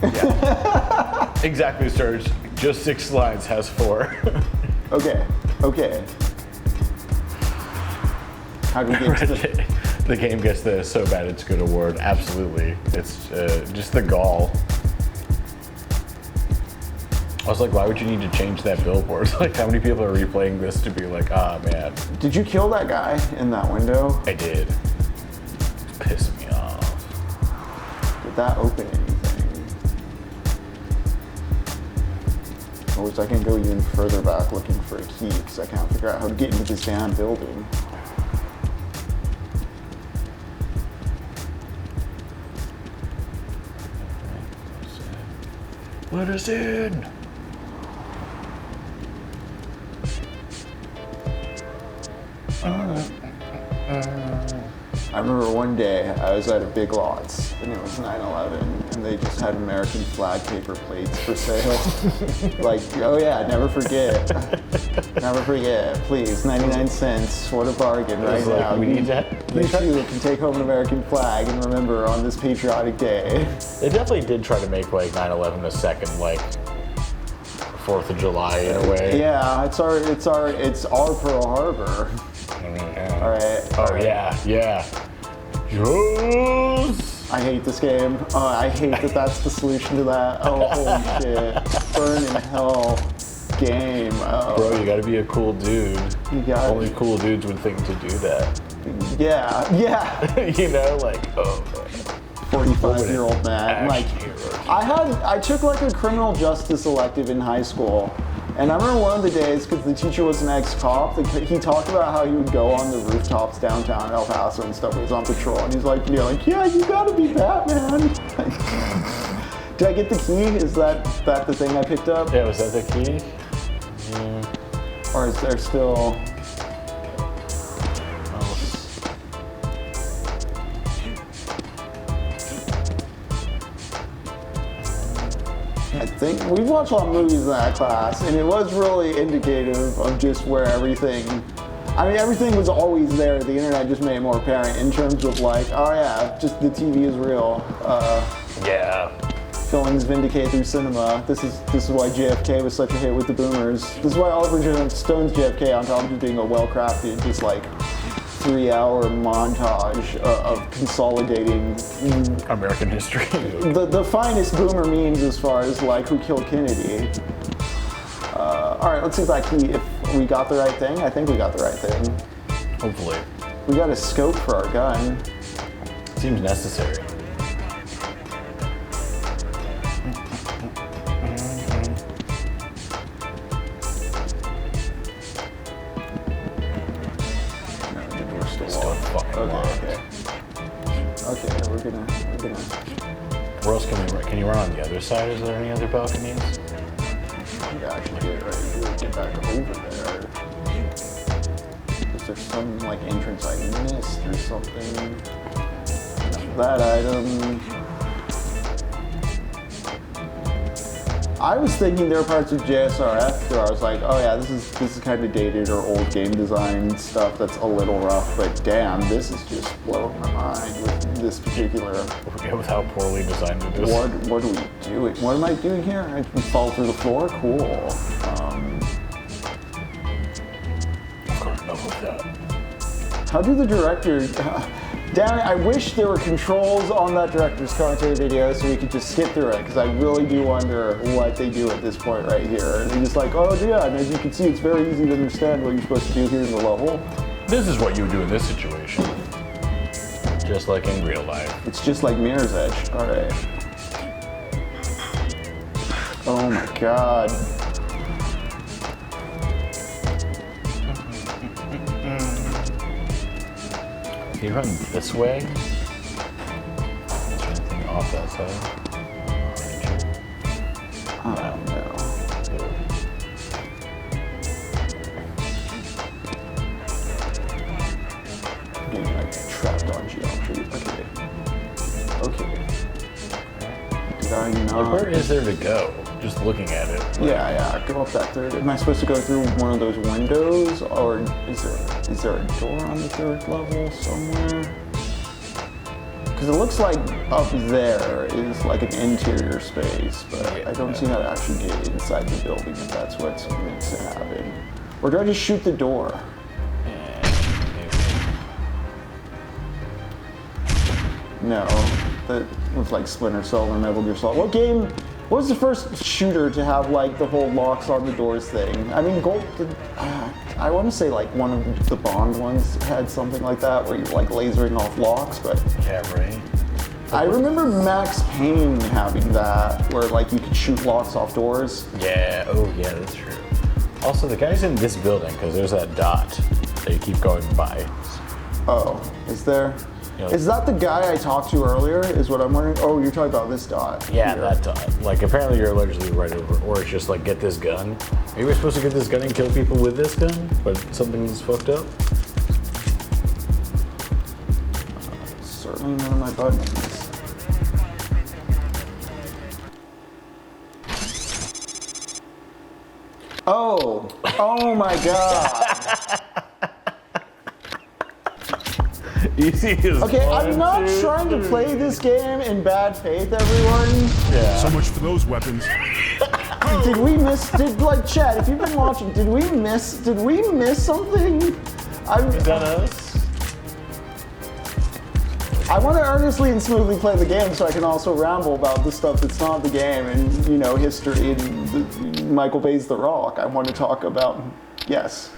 Yeah. Exactly, Serge. Just 6 slides has 4. Okay. How do we get to the... The game gets the so bad it's good award. Absolutely. It's just the gall. I was like, why would you need to change that billboard? Like, how many people are replaying this to be like, ah, man. Did you kill that guy in that window? I did. It's pissing me off. Did that open anything? Or wish I can go even further back looking for a key because I can't figure out how to get into this damn building. Let us in. I remember one day I was at a Big Lots and it was 9/11 and they just had American flag paper plates for sale. Like, oh yeah, never forget. Never forget, please, 99 cents, what a bargain right like, now. we need that. You too can take home an American flag and remember on this patriotic day. They definitely did try to make like 9/11 a second, like 4th of July in a way. Yeah, it's our Pearl Harbor. All right. Oh yeah. Yes. I hate this game. I hate that that's the solution to that. Oh, holy shit. Burn in hell game. Oh. Bro, you gotta be a cool dude. You got Only cool dudes would think to do that. Yeah. You know, like, oh, 45-year-old man. Like, I took like a criminal justice elective in high school. And I remember one of the days, because the teacher was an ex-cop, he talked about how he would go on the rooftops downtown El Paso and stuff when he was on patrol. And he's like, yeah, you gotta be Batman. Did I get the key? Is that the thing I picked up? Yeah, was that the key? Yeah. Or is there still... I think we've watched a lot of movies in that class, and it was really indicative of just where everything was always there. The internet just made it more apparent in terms of like, oh yeah, just the TV is real. Yeah. Feelings vindicate through cinema. This is why JFK was such a hit with the boomers. This is why Oliver Stone's JFK, on top of just being a well-crafted, just like 3-hour montage of consolidating American history. The finest boomer memes as far as like who killed Kennedy. All right, let's see if we got the right thing. I think we got the right thing. Hopefully. We got a scope for our gun. Seems necessary. walking along. Okay, we're gonna. Where else can we run? Can you run on the other side? Is there any other balconies? Yeah, I can do it right here. Get back over there. Is there some like entrance I missed or something? That item. I was thinking there were parts of JSRF where I was like, oh yeah, this is kind of dated or old game design stuff that's a little rough, but damn, this is just blowing my mind with this particular. Forget with how poorly designed it is. What are we doing? What am I doing here? I can fall through the floor? Cool. How do the director... Damn it, I wish there were controls on that director's commentary video so we could just skip through it, because I really do wonder what they do at this point right here. And they're just like, oh yeah, and as you can see, it's very easy to understand what you're supposed to do here in the level. This is what you would do in this situation. Just like in real life. It's just like Mirror's Edge. Alright. Oh my god. Can you run this way? Is there anything off that side? I don't know. Getting like trapped on geometry. Okay. Did I not? Like, where is there to go? Just looking at it. Yeah. Go up that third. Am I supposed to go through one of those windows, or is there a door on the third level somewhere? Because it looks like up there is like an interior space, but I don't see how to actually get inside the building if that's what's meant to happen. Or do I just shoot the door? No, that looks like Splinter Cell or Metal Gear Solid. What was the first shooter to have like the whole locks on the doors thing? I mean, I want to say like one of the Bond ones had something like that where you're like lasering off locks, but yeah, right. I remember Max Payne having that where like you could shoot locks off doors. Yeah, oh yeah, that's true. Also, the guy's in this building because there's that dot that you keep going by. Oh, is there? You know, is that the guy I talked to earlier, is what I'm wondering? Oh, you're talking about this dot. Yeah, here. that dot. Like, apparently you're allegedly right over, or it's just like, get this gun. Maybe we're supposed to get this gun and kill people with this gun, but something's fucked up? Certainly none of my buttons. Oh my god. Easy as Okay, I'm not trying to play this game in bad faith, everyone. Yeah. So much for those weapons. Did we miss, like, Chad, if you've been watching, did we miss something? Is that us? I want to earnestly and smoothly play the game so I can also ramble about the stuff that's not the game and, you know, history and Michael Bay's The Rock. I want to talk about, yes.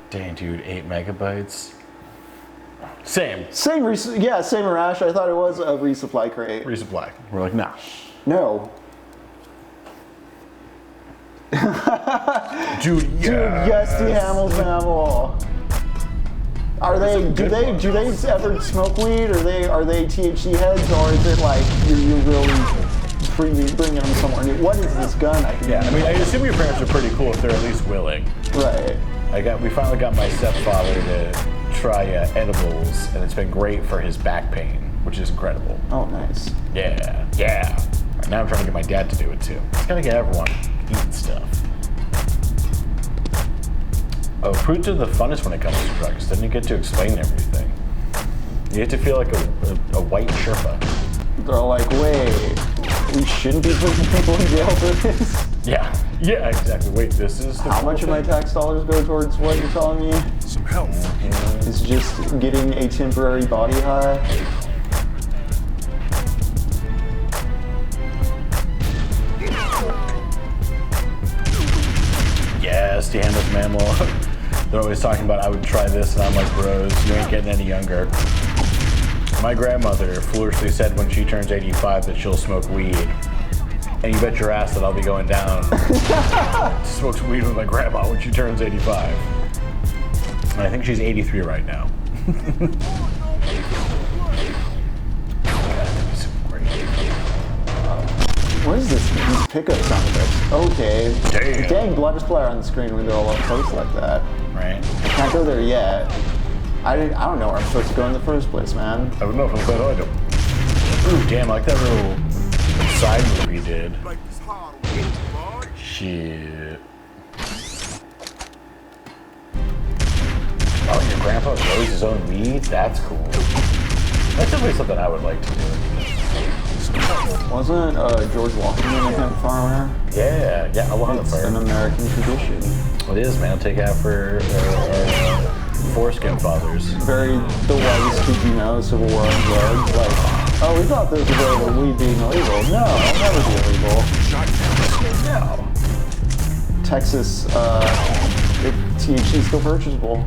Dang, dude, 8 megabytes. Same Rash. I thought it was a resupply crate. Resupply. We're like, nah. No. Dude, yes, the Hamill's mammal. Do they ever smoke weed? Are they THC heads, or is it like you're really bringing them somewhere new? What is this gun? I mean, I assume your parents are pretty cool if they're at least willing. Right. We finally got my stepfather to try edibles, and it's been great for his back pain, which is incredible. Oh, nice. Yeah. Right, now I'm trying to get my dad to do it too. It's gotta get everyone eating stuff. Oh, fruits are the funnest when it comes to drugs. Then you get to explain everything. You get to feel like a white Sherpa. They're like, wait, we shouldn't be putting people in jail for this? Yeah, exactly. Wait, this is the How much of my tax dollars go towards what you're telling me? Some health. It's just getting a temporary body high. Yes, Deanna's mammal. They're always talking about, I would try this, and I'm like, bros, you ain't getting any younger. My grandmother foolishly said when she turns 85 that she'll smoke weed. And you bet your ass that I'll be going down to smoke some weed with my grandma when she turns 85. And I think she's 83 right now. What is this? These pickup sound effects. Okay. Damn. Dang, blood is player on the screen when they're all up close like that. Right. I can't go there yet. I don't know where I'm supposed to go in the first place, man. I don't know if I'm glad I don't. Ooh, damn, I like that little side move you did. Shit. Oh, your grandpa grows his own meat? That's cool. That's definitely something I would like to do. Wasn't George Washington a hemp farmer? Yeah, I love It's it. an American tradition. It is, man. Take after our foreskin fathers. Very the whitest did you know Civil War on drugs. Like, oh, we thought this was a way of weed being illegal. No, it'll never be illegal. No. Texas, THC is still purchasable.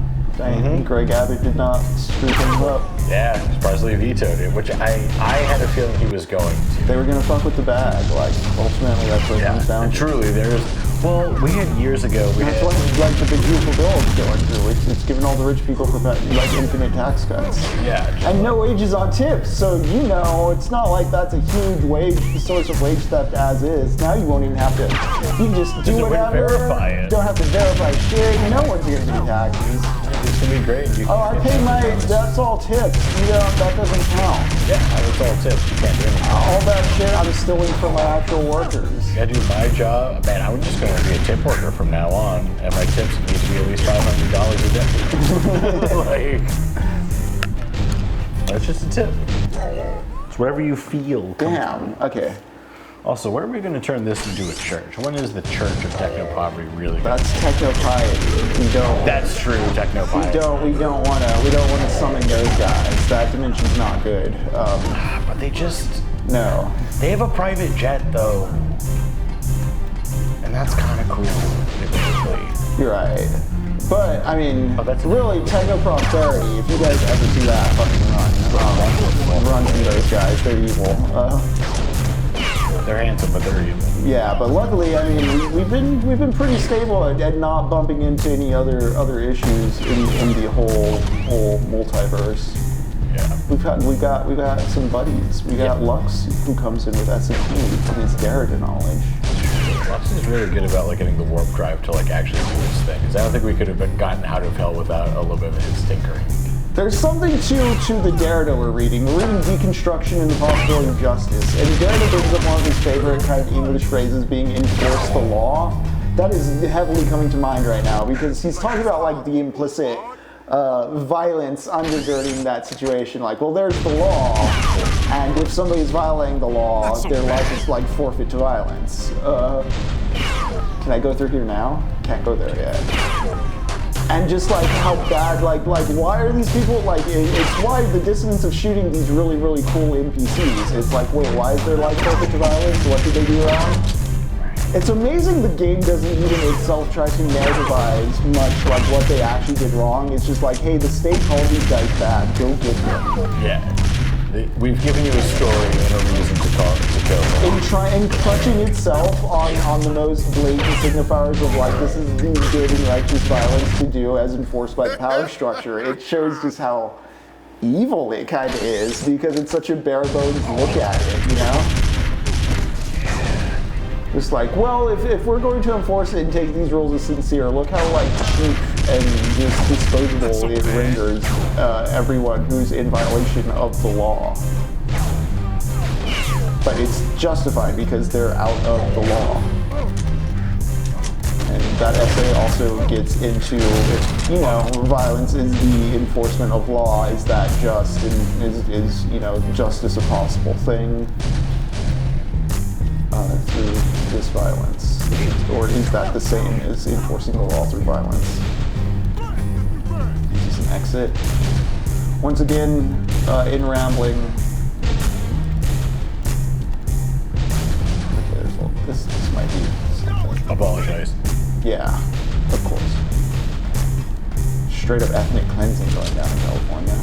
Greg Abbott did not screw things up. Yeah, surprisingly vetoed it, which I had a feeling he was going to. They were gonna fuck with the bag. Like, ultimately, that's what it comes down and to. truly, well, we had years ago, That's what like the big beautiful bill is going through. It's giving all the rich people like infinite tax cuts. Yeah. And no wages on tips, so it's not like that's a huge source of wage theft as is. Now you won't even have to. You can just do whatever. Verify it. Don't have to verify shit. No one's gonna do taxes. It's gonna be great. I paid that's all tips. That doesn't count. Yeah, that's all tips. You can't do anything. All that shit I'm stealing from my actual workers. I do my job. Man, I'm just going to be a tip worker from now on, and my tips need to be at least $500 a day. That's just a tip. It's whatever you feel. Damn. Okay. Also, where are we going to turn this into a church? When is the Church of Technopoverty really? That's Technopiety. We don't. That's true, Technopiety. We don't want to summon those guys. That dimension's not good. But they just. No. They have a private jet, though. And that's kind of cool, admittedly. You're right. But, I mean, that's really, Technopoverty, if you guys ever see that, fucking run from those guys. They're evil. They're handsome, but they're evil. Yeah, but luckily, I mean, we've been pretty stable at not bumping into any other issues in the whole multiverse. Yeah. We got some buddies. We got Lux, who comes in with S&P and his Derrida knowledge. Lux is really good about getting the warp drive to actually do its thing. Because I don't think we could have gotten out of hell without a little bit of his tinkering. There's something to the Derrida we're reading. We're reading Deconstruction and the Possibility of Justice. And Derrida brings up one of his favorite kind of English phrases, being enforce the law. That is heavily coming to mind right now because he's talking about the implicit violence undergirding that situation. Well, there's the law, and if somebody's violating the law, their life is forfeit to violence. Can I go through here now? Can't go there yet. And just how bad, why are these people, it's why the dissonance of shooting these really, really cool NPCs. It's wait, why is their life perfect to violence? What did they do wrong? It's amazing the game doesn't even itself try to narrativize much what they actually did wrong. It's just hey, the state called these guys bad, go get them. Yeah. We've given you a story and a reason to kill them. And clutching itself on the most blatant signifiers of this is the good and righteous violence to do as enforced by the power structure. It shows just how evil it kind of is because it's such a bare bones look at it, Just well, if we're going to enforce it and take these rules as sincere, look how cheap and just disposable it renders everyone who's in violation of the law. But it's justified because they're out of the law. And that essay also gets into if, violence is the enforcement of law, is that just, and is justice a possible thing? Through this violence? Or is that the same as enforcing the law through violence? Is this an exit? Once again, in rambling. Okay, this might be something. Apologize. Yeah, of course. Straight up ethnic cleansing going down in California.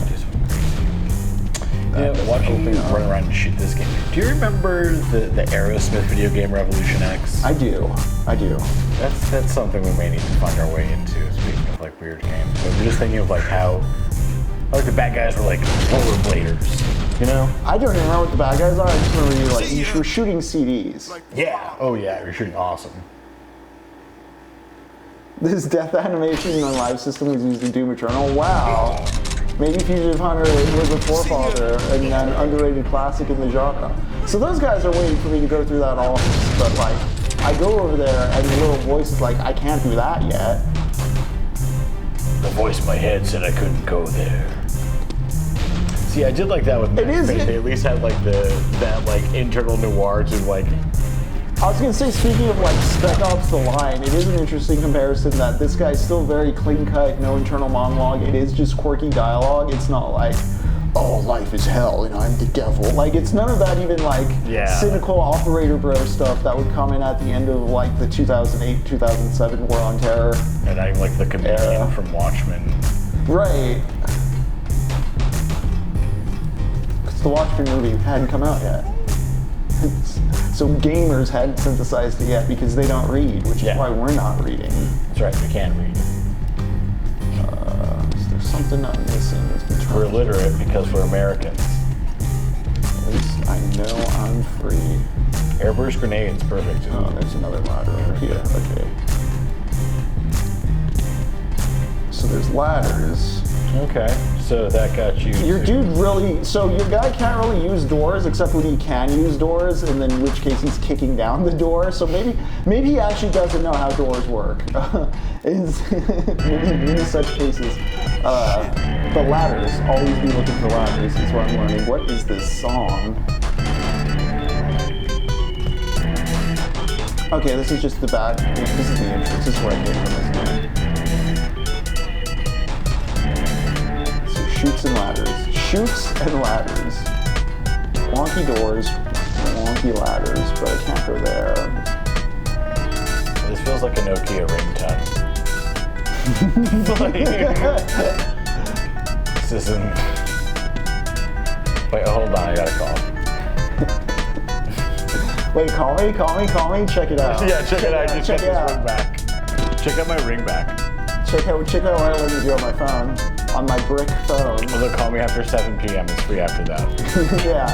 Yeah, watching you run around and shoot this game. Do you remember the Aerosmith video game Revolution X? I do. That's something we may need to find our way into, speaking of weird games. But we're just thinking of how the bad guys were rollerbladers. You know? I don't even know what the bad guys are. I just remember you like you were shooting CDs. Yeah. Oh yeah, you're shooting awesome. This death animation in the live system was used in Doom Eternal. Wow. Maybe Fugitive Hunter was a forefather and an underrated classic in the genre. So those guys are waiting for me to go through that office, but like, I go over there and the little voice is like, I can't do that yet. The voice in my head said I couldn't go there. See, I did like that with Max Payne. They at least had like that like internal noir to like. I was gonna say, speaking of like Spec Ops: The Line, it is an interesting comparison that this guy's still very clean cut, no internal monologue. It is just quirky dialogue. It's not like, oh, life is hell and I'm the devil. Like, it's none of that even like cynical operator bro stuff that would come in at the end of like the 2008-2007 War on Terror. And I'm like the comedian from Watchmen. Right. Because the Watchmen movie hadn't come out yet. So gamers hadn't synthesized it yet because they don't read, which is why we're not reading. That's right, we can't read. Is there something I'm missing? We're illiterate because we're Americans. At least I know I'm free. Airburst grenades, perfect. Oh, there's another ladder over here. Okay. So there's ladders. Okay, so that got you. Your dude really, so your guy can't really use doors except when he can use doors, and then in which case he's kicking down the door. So maybe he actually doesn't know how doors work. Maybe in such cases. But ladders, always be looking for ladders is what I'm learning. What is this song? Okay, this is just the back. This is the entrance. This is where I came from, isn't it? Shoots and ladders. Shoots and ladders. Wonky doors, wonky ladders, but I can't go there. This feels like a Nokia ringtone. This isn't. Wait, hold on, I gotta call. Wait, call me, check it out. Yeah, check it out, just check get this ring back. Check out my ring back. Check out what I let you do on my phone. On my brick phone. Well, they'll call me after 7 p.m. It's free after that. Yeah.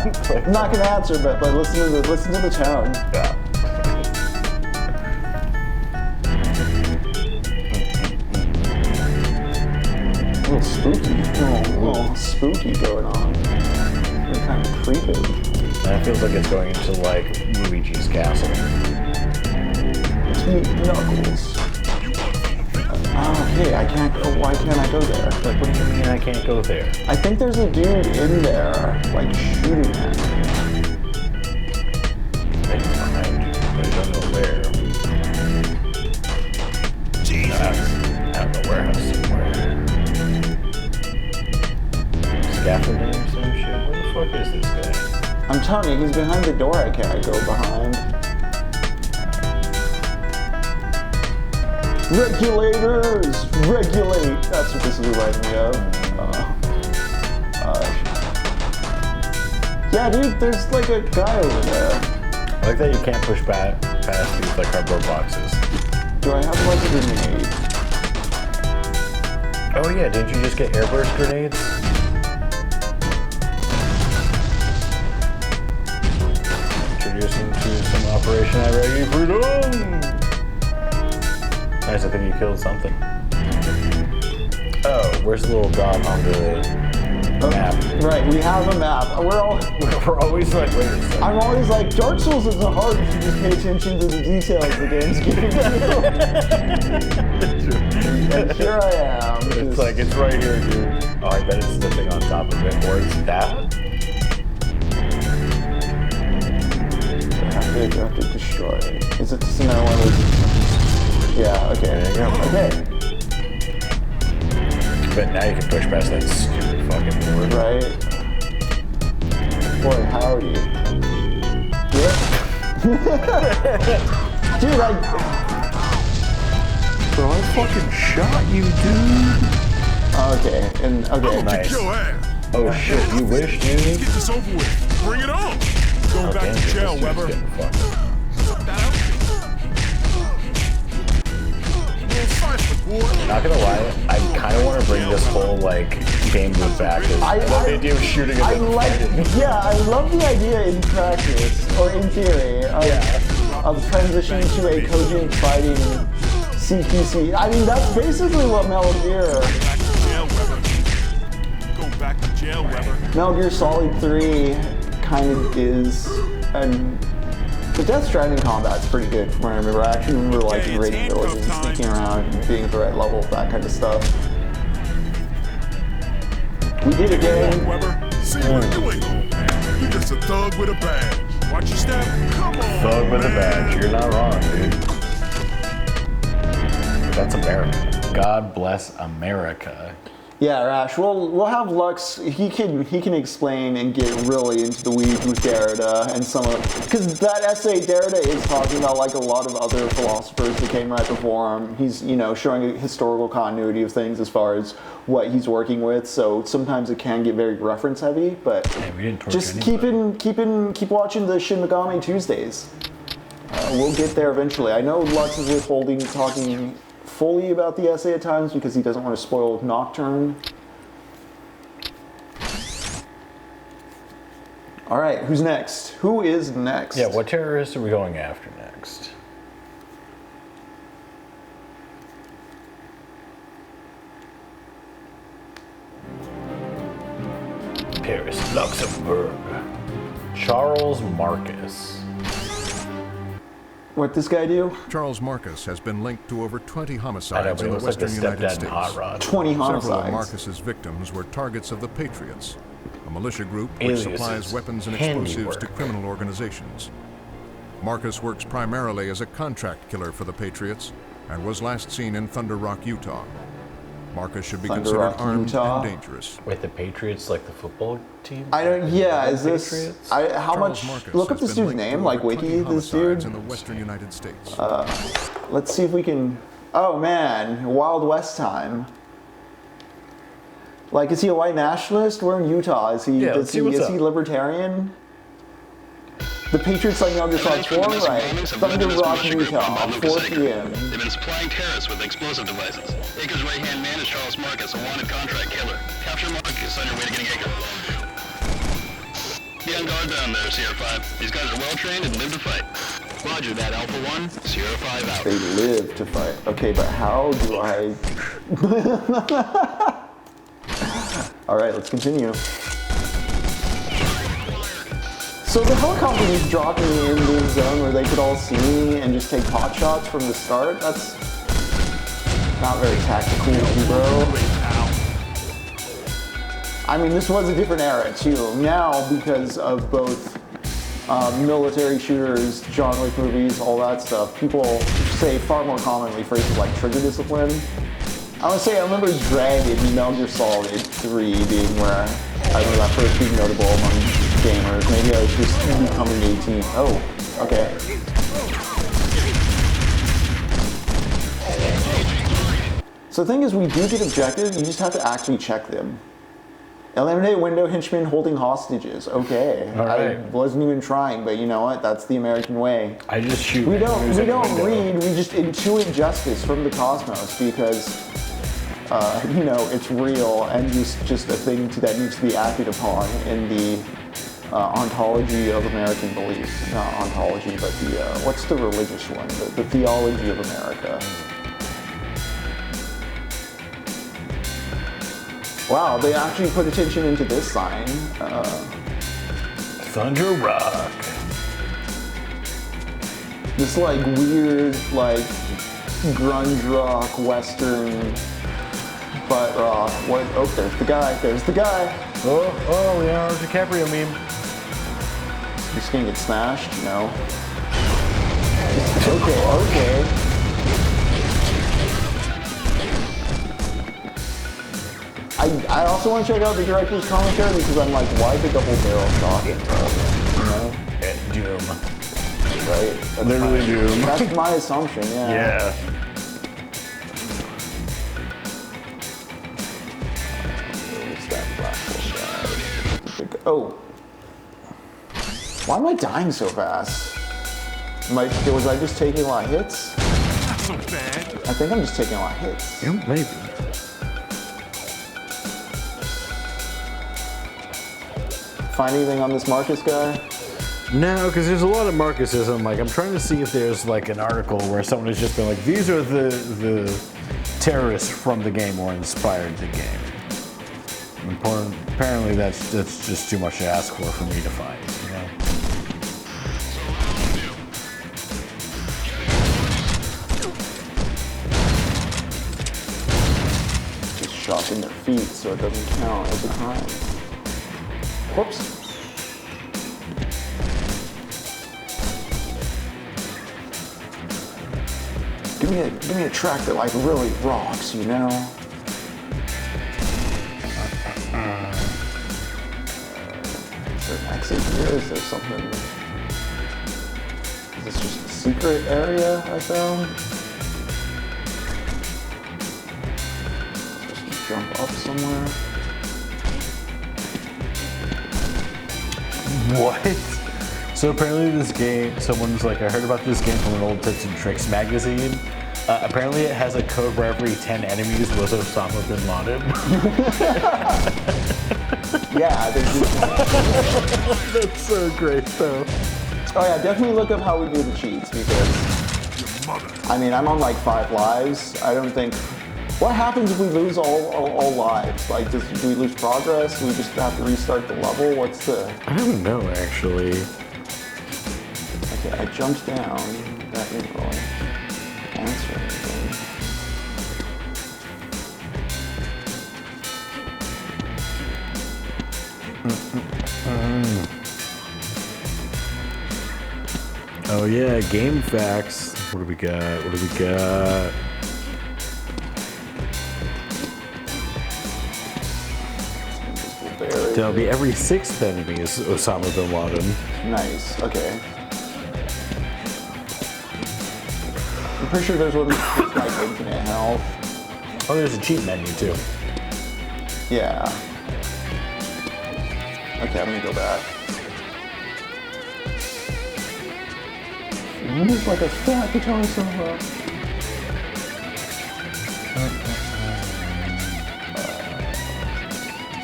I'm not gonna answer, but listen to the tone. Yeah. A little spooky. A little spooky going on. They're kind of creepy. And it feels like it's going into like Luigi's castle. Let's meet Knuckles. Okay, I can't go. Why can't I go there? Like, what do you mean I can't go there? I think there's a dude in there, like, shooting at me. It's behind, but I don't know where. Jesus. Out in the warehouse somewhere. Scaffolding or some shit? Where the fuck is this guy? I'm telling you, he's behind the door I can't go behind. Regulators! Regulate! That's what this is reminding me of. Yeah, dude, there's like a guy over there. I like that you can't push past these like cardboard boxes. Do I have like a grenade? Oh yeah, didn't you just get airburst grenades? Introducing to some Operation I Ready Freedom! Nice, I think you killed something. Oh, where's the little dot on the map? Right, we have a map. We're always like, wait a second. I'm always like, Dark Souls isn't hard if you just pay attention to the details the game's giving you. And here I am. It's like, it's right here, dude. Oh, I bet it's the thing on top of it. Or it's that? I have to destroy. Is it just another one of those? Yeah, okay. There you go. Okay. But now you can push past that stupid fucking board. Right. Boy, howdy. Yeah. Dude, Bro, I fucking shot you, dude. Okay, and okay. Nice. Kill ass. Oh shit, you wish, dude? Get this over with. Bring it on. Going back to jail, Weber. Not gonna lie, I kind of want to bring this whole like games with back. I love the idea of shooting I love the idea in practice, or in theory, of transitioning to a cogent fighting CQC. I mean, that's basically what Metal Gear... Back to jail, Weber. Metal Gear Solid 3 kind of is, and the Death Stranding combat's pretty good from what I remember. I actually remember like raiding villages and sneaking around and being at the right level, that kind of stuff. We did it, gang. Weber, see what you're doing. You're just a thug with a badge. Watch your step. Come on. Thug with a badge. You're not wrong, dude. That's America. God bless America. Yeah, Rash. We'll have Lux. He can explain and get really into the weeds with Derrida and some of, because that essay Derrida is talking about like a lot of other philosophers that came right before him. He's showing a historical continuity of things as far as what he's working with. So sometimes it can get very reference heavy, but just keep watching the Shin Megami Tuesdays. We'll get there eventually. I know Lux is withholding talking fully about the essay at times because he doesn't want to spoil Nocturne. All right, who's next? Who is next? Yeah, what terrorists are we going after next? Paris, Luxembourg. Charles Marcus. What this guy do? Charles Marcus has been linked to over 20 homicides in the western like United stepdad States. in Hot Rod. 20 homicides. Several of Marcus's victims were targets of the Patriots, a militia group which Aliases. supplies weapons and explosives to criminal organizations. Marcus works primarily as a contract killer for the Patriots and was last seen in Thunder Rock, Utah. Marcus should be Thunder considered Rock, armed Utah. and dangerous. Wait, the Patriots, like the football team? I don't. Yeah, is this? Patriots? How Charles much? Marcus Look up has this been dude's linked to name, like over 20 wiki. This homicides dude. in the western United States. Let's see if we can. Oh man, Wild West time. Like, is he a white nationalist? We're in Utah. Is he? Yeah, let's see what's is up. he libertarian? The Patriots like Metal Gear Solid 4, right? Thunder Rock, Utah, 4 p.m. They've been supplying terrorists with explosive devices. Yager's right-hand man is Charles Marcus, a wanted contract killer. Capture Marcus on your way to getting Yager. Be on guard down there, Sierra 5. These guys are well-trained and live to fight. Roger that, Alpha 1. Sierra 5 out. They live to fight. Okay, but how do I... Alright, let's continue. So the helicopter just dropped me in the zone where they could all see me and just take pot shots from the start. That's not very tactical, bro. I mean, this was a different era too. Now, because of both military shooters, John Wick movies, all that stuff, people say far more commonly phrases like trigger discipline. I would say I remember Dread in Metal Gear Solid 3 being where I remember that first being notable among gamers. Maybe I was just becoming 18. Oh, okay. So the thing is, we do get objectives, you just have to actually check them. Eliminate window henchmen holding hostages. Okay. All right. I wasn't even trying, but you know what? That's the American way. I just shoot. We don't window. read, we just intuit justice from the cosmos because you know, it's real and just a thing that needs to be acted upon in the ontology of American beliefs. Not ontology, but the, what's the religious one? The theology of America. Wow, they actually put attention into this sign. Thunder Rock. This like weird, like grunge rock, western butt rock. What? Oh, there's the guy. There's the guy. Oh, Leonardo DiCaprio meme. He's gonna get smashed? No. Okay. I also want to check out the director's commentary because I'm like, why the double barrel shot? You know? Doom. Right? That's Literally Doom. That's my assumption, yeah. Yeah. Oh. Why am I dying so fast? Was I just taking a lot of hits? Not so bad. I think I'm just taking a lot of hits. Yeah, maybe. find anything on this Marcus guy? No, because there's a lot of Marcusism. Like, I'm trying to see if there's like an article where someone has just been like, these are the terrorists from the game or inspired the game. Apparently, that's just too much to ask for me to find. You know? Just shocking their feet so it doesn't count as a crime. Whoops. Give me a track that like really rocks, you know? Is there an exit here? Is there something? Is this just a secret area I found? Just jump up somewhere. What? So apparently this game, someone's like, I heard about this game from an old Tips and Tricks magazine. Apparently it has a code where every 10 enemies was Osama bin Laden. Yeah, That's so great though. oh yeah, definitely look up how we do the cheats because, I mean, I'm on like 5 lives. I don't think, what happens if we lose all lives? Like, do we lose progress? Do we just have to restart the level? What's the... I don't know actually. Okay, I jumped down. That didn't really answer anything. Oh yeah, game facts. What do we got? What do we got? That'll be every 6th enemy is Osama bin Laden. Nice, okay. I'm pretty sure there's one that's like infinite health. Oh, there's a cheat menu too. Yeah. Okay, I'm gonna go back. Move like a fat guitar solo.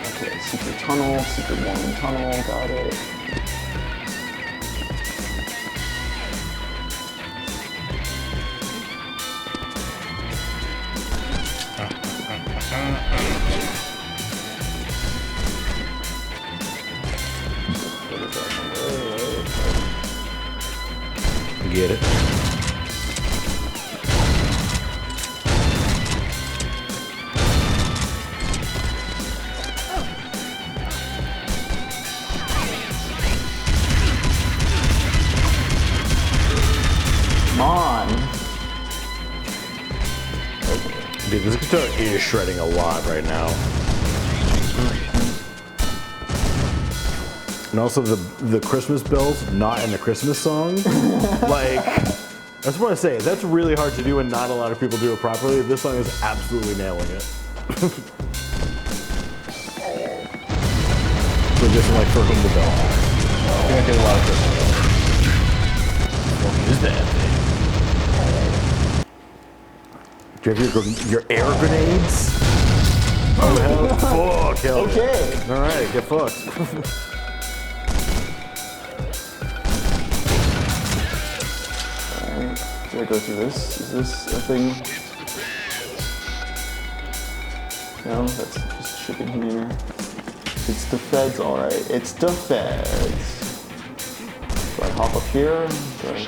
Okay, secret tunnel, secret warning tunnel, got it. Get it. Come on. Dude, this guitar is shredding a lot right now. And also the Christmas bells, not in the Christmas song. Like, that's what I say. That's really hard to do and not a lot of people do it properly. This song is absolutely nailing it. So just like for whom the bell. You're gonna get a lot of Christmas bells. What is that thing? Do you have your air grenades? Oh, hell, fuck, hell. Okay. All right, get fucked. Do I go through this? Is this a thing? No, that's just shipping container. It's the feds, alright. It's the feds. Do I hop up here? Do I...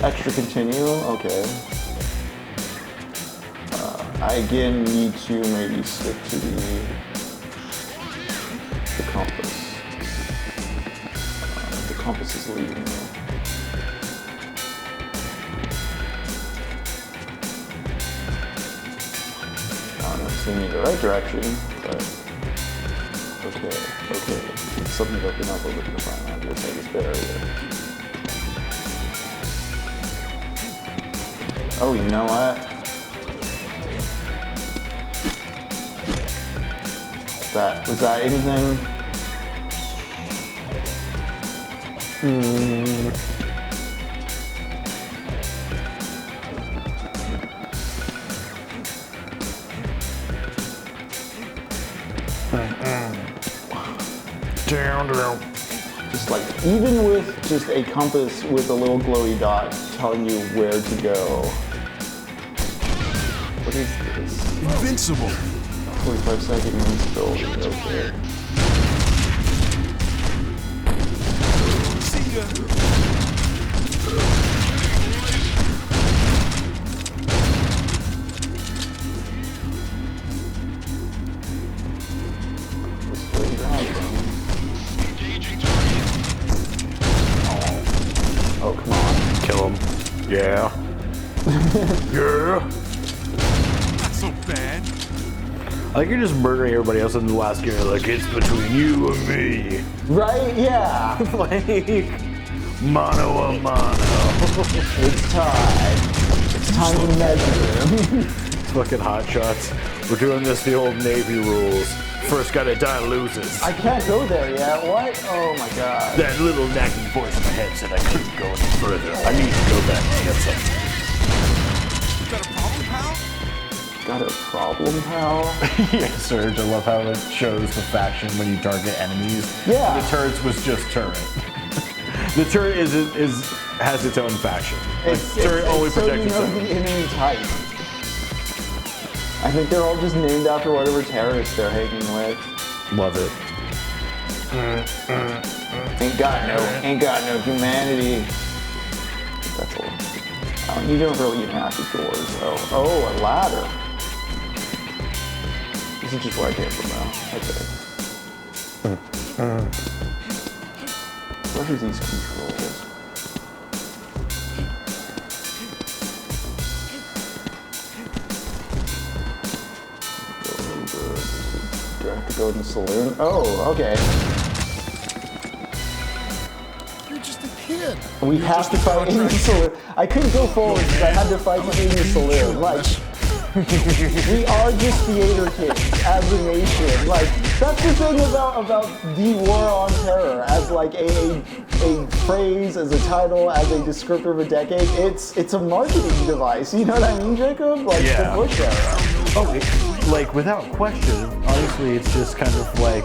Extra continue, okay. I again need to maybe stick to the compass. The compass is leading me. I don't know, it's leading me in the right direction, but okay. It's something to open up over to the front. I'm just like this barrier. Oh, you know what? Was that anything? Down. Just like, even with just a compass with a little glowy dot telling you where to go. What is this? Invincible. 45-second invincibility, okay. See ya. Oh, come on. Kill him. Yeah. Yeah. Not so bad. I like you're just murdering everybody else in the last game. Like, it's between you and me. Right? Yeah. Like, mano a mano. It's time. It's time to measure him. Fucking hot shots. We're doing this the old Navy rules. First gotta die loses. I can't go there yet. What? Oh my god. That little nagging voice in my head said I couldn't go any further. I need to go back and get something. Got a problem, pal? Got a problem, pal? Yeah, Serge, I love how it shows the faction when you target enemies. Yeah. The turrets was just turret. The turret has its own faction. Turret only so protects you know itself. the enemy type. I think they're all just named after whatever terrorists they're hanging with. Love it. Ain't got no humanity. That's all. Oh, you don't really even have to doors though. Oh, a ladder. This is just where I came from now. Okay. What are these controls? Do I have to go in the saloon? Oh, okay. You're just a kid. We have to fight in the saloon. I couldn't go forward because I had to fight in the saloon. Like, we are just theater kids as a nation. Like, that's the thing about the war on terror as like a phrase, as a title, as a descriptor of a decade. It's a marketing device. You know what I mean, Jacob? Like Yeah. the Bush era. Oh, like without question, honestly, it's just kind of like,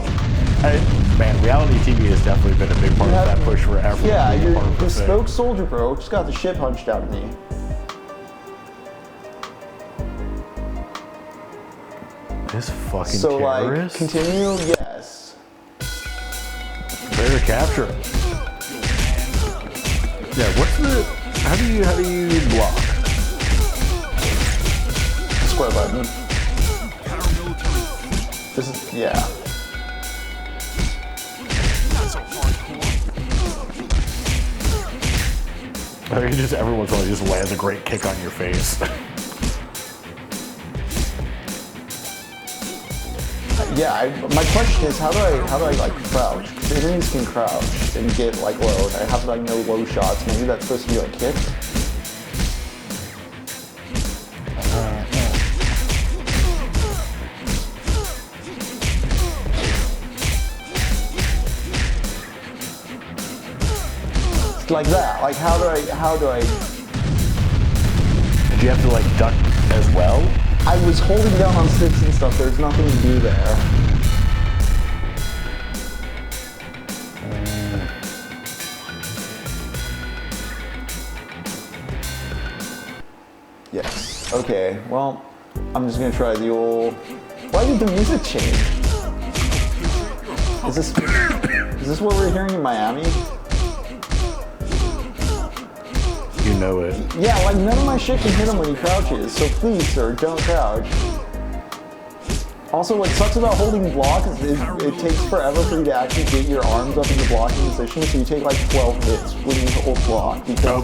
man, reality TV has definitely been a big part of that push forever. Yeah, Being you're part of the thing. bespoke soldier bro just got the shit punched out of me. This fucking So terrorist. like, continue, yes. Better capture him. Yeah, what's the? How do you block? Square button. This is, yeah. I think just every once in a while just lands a great kick on your face. Yeah, my question is, how do I like crouch? Because enemies can crouch and get like low, and I have like no low shots. Maybe that's supposed to be like kick. Like that. Like how do I? Do you have to like duck as well? I was holding down on sticks and stuff. There's nothing to do there. Yes. Okay. Well, I'm just gonna try the old. Why did the music change? Is this what we're hearing in Miami? You know it. Yeah, like none of my shit can hit him when he crouches, so please, sir, don't crouch. Also, what sucks about holding block is it takes forever for you to actually get your arms up into blocking position, so you take like 12 hits when you hold block. Because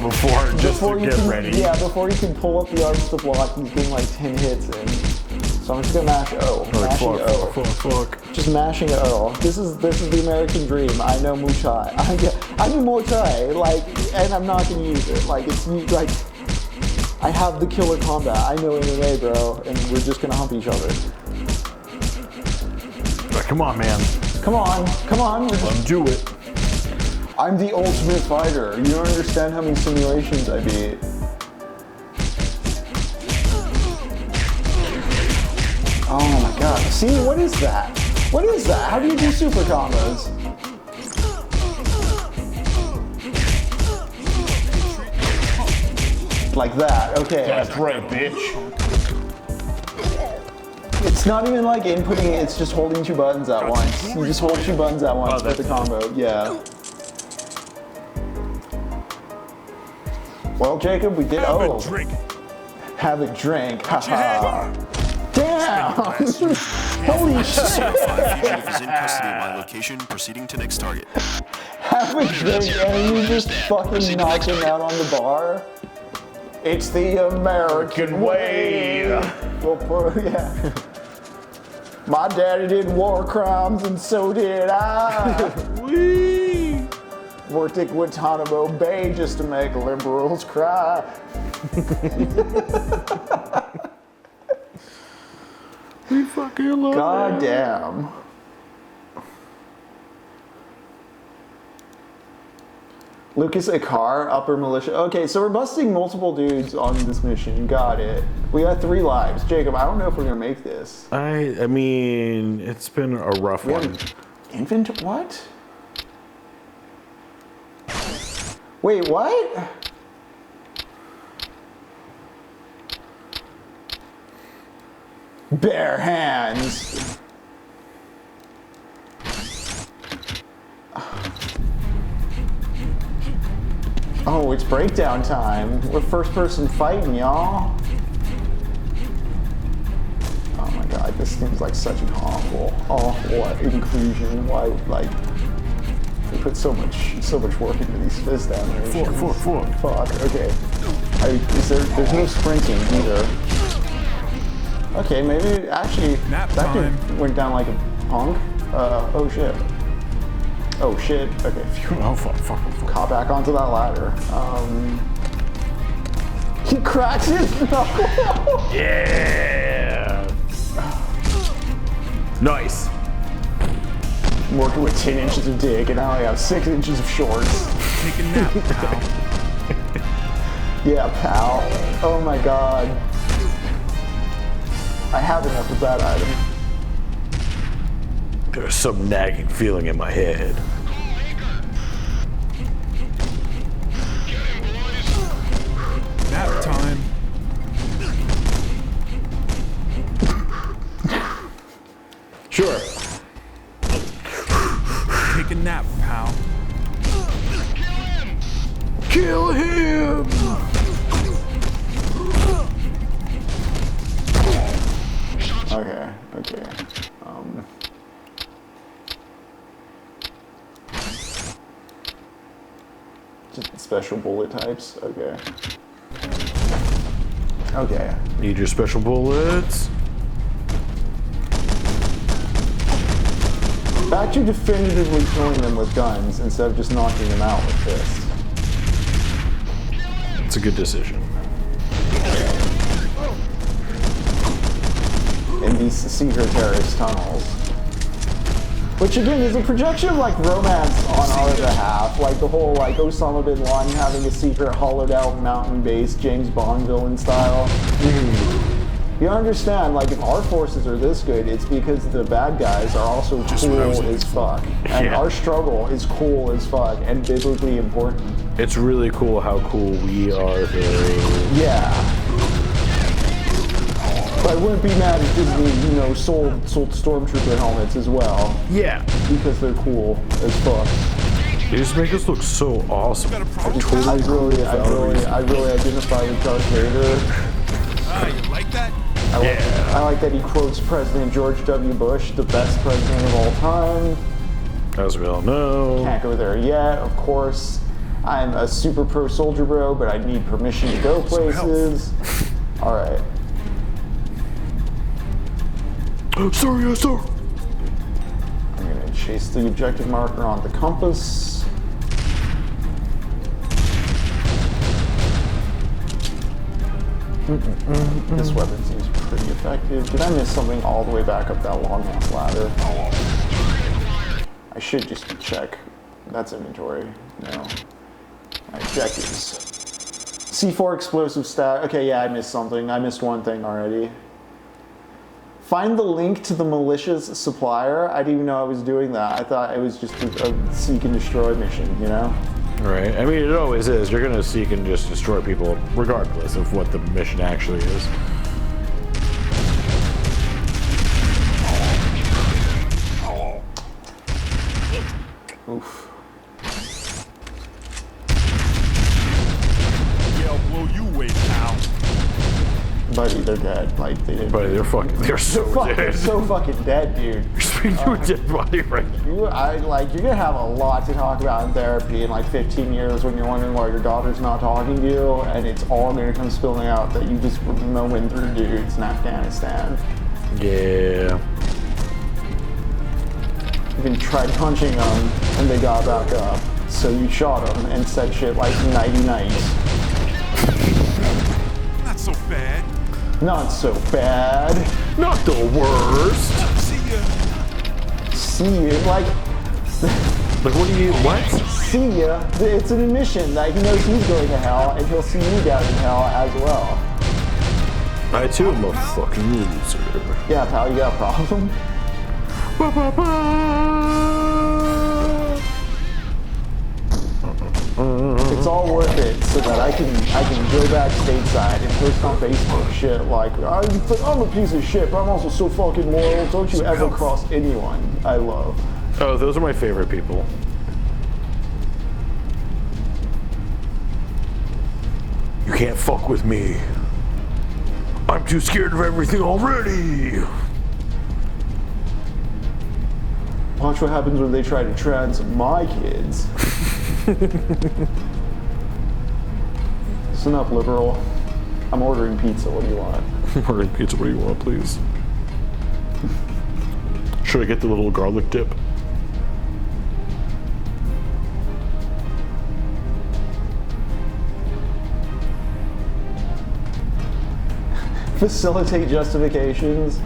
before you can, ready. Yeah, before you can pull up the arms to block, he's getting like 10 hits in. So I'm just gonna mash O. Mashing O. Fuck. Just mashing O. This is the American dream. I know Muay Thai. I know Muay Thai, like, and I'm not gonna use it. Like, it's like, I have the killer combat. I know MMA, bro, and we're just gonna hump each other. Come on, man. Come on, come on. Let's do it. I'm the ultimate fighter. You don't understand how many simulations I beat. Oh my god. See, what is that? What is that? How do you do super combos? Like that, okay. That's right, bitch. It's not even like inputting, it's just holding 2 buttons at once. You just hold 2 buttons at once with the combo, yeah. Well, Jacob, we did, Have a drink. Have a drink, haha. Damn! Holy shit! Fugitive is in custody at my location, proceeding to next target. Have a drink and you just fucking knock him out on the bar? It's the American way. Yeah. My daddy did war crimes and so did I. Wee! Worked at Guantanamo Bay just to make liberals cry. We fucking love God it. damn. Lucas Icar, upper militia. Okay, so we're busting multiple dudes on this mission. Got it. We got 3 lives. Jacob, I don't know if we're gonna make this. I mean, it's been a rough one. Infant? What? Wait, what? Bare hands. Oh, it's breakdown time. We're first person fighting, y'all. Oh my god, this seems like such an awful inclusion. Why, like, they put so much work into these fist animations. Fork. Fuck, okay. There's no sprinting either. Okay, maybe, actually, Nap that time. dude went down like a punk. Oh shit. Oh shit, okay. Oh, fuck. Caught back onto that ladder. He cracks his knuckle. Yeah. Nice. I'm working with 10 inches of dick and I only have 6 inches of shorts. Take a nap, pal. Yeah, pal. Oh my god. I have enough of that item. There's some nagging feeling in my head. Nap time. Sure. Take a nap, pal. Kill him! Okay. Just special bullet types? Okay. Need your special bullets. Back to definitively killing them with guns instead of just knocking them out with fists. It's a good decision. In these secret terrorist tunnels. Which again is a projection of like romance on our behalf. Like the whole like Osama bin Laden having a secret hollowed out mountain base, James Bond villain style. You understand, like if our forces are this good, it's because the bad guys are also cool as fuck. And Yeah. our struggle is cool as fuck and biblically important. It's really cool how cool we are though. Yeah. But I wouldn't be mad if Disney, sold Stormtrooper helmets as well. Yeah. Because they're cool as fuck. They just make us look so awesome. I really identify with Darth Vader. You like that? I like that he quotes President George W. Bush, the best president of all time. As we all know. Can't go there yet, of course. I'm a super pro soldier bro, but I need permission to go places. All right. Sorry, yes, sir. I'm gonna chase the objective marker on the compass. This weapon seems pretty effective. Did I miss something all the way back up that long ass ladder? I should just check. That's inventory. No. Objectives. C4 explosive stack. Okay, yeah, I missed something. I missed one thing already. Find the link to the malicious supplier. I didn't even know I was doing that. I thought it was just a seek and destroy mission, you know? Right. I mean, it always is. You're gonna seek and just destroy people regardless of what the mission actually is. Oof. Yeah, I'll blow you away, pal. Buddy, they're dead. Like, they didn't. Buddy, they're so dead. They're so fucking dead, dude. You're speaking to a dead body right now. You're gonna have a lot to talk about in therapy in like 15 years when you're wondering why your daughter's not talking to you, and it's all gonna come spilling out that you just were mowing through dudes in Afghanistan. Yeah. You even tried punching them, and they got back up. So you shot them and said shit like nighty nights. Not so bad. Not so bad. Not the worst. See ya. See you, like. Like, what? See ya. It's an admission that he knows he's going to hell, and he'll see you down in hell as well. I too am a fucking loser. Yeah, pal, you got a problem? It's all worth it so that I can go back stateside and post on Facebook shit like I'm a piece of shit, but I'm also so fucking moral. Don't you ever cross anyone I love. Oh, those are my favorite people. You can't fuck with me. I'm too scared of everything already. Watch what happens when they try to trans my kids. Listen up, liberal. I'm ordering pizza. What do you want? I'm ordering pizza. What do you want, please? Should I get the little garlic dip? Facilitate justifications.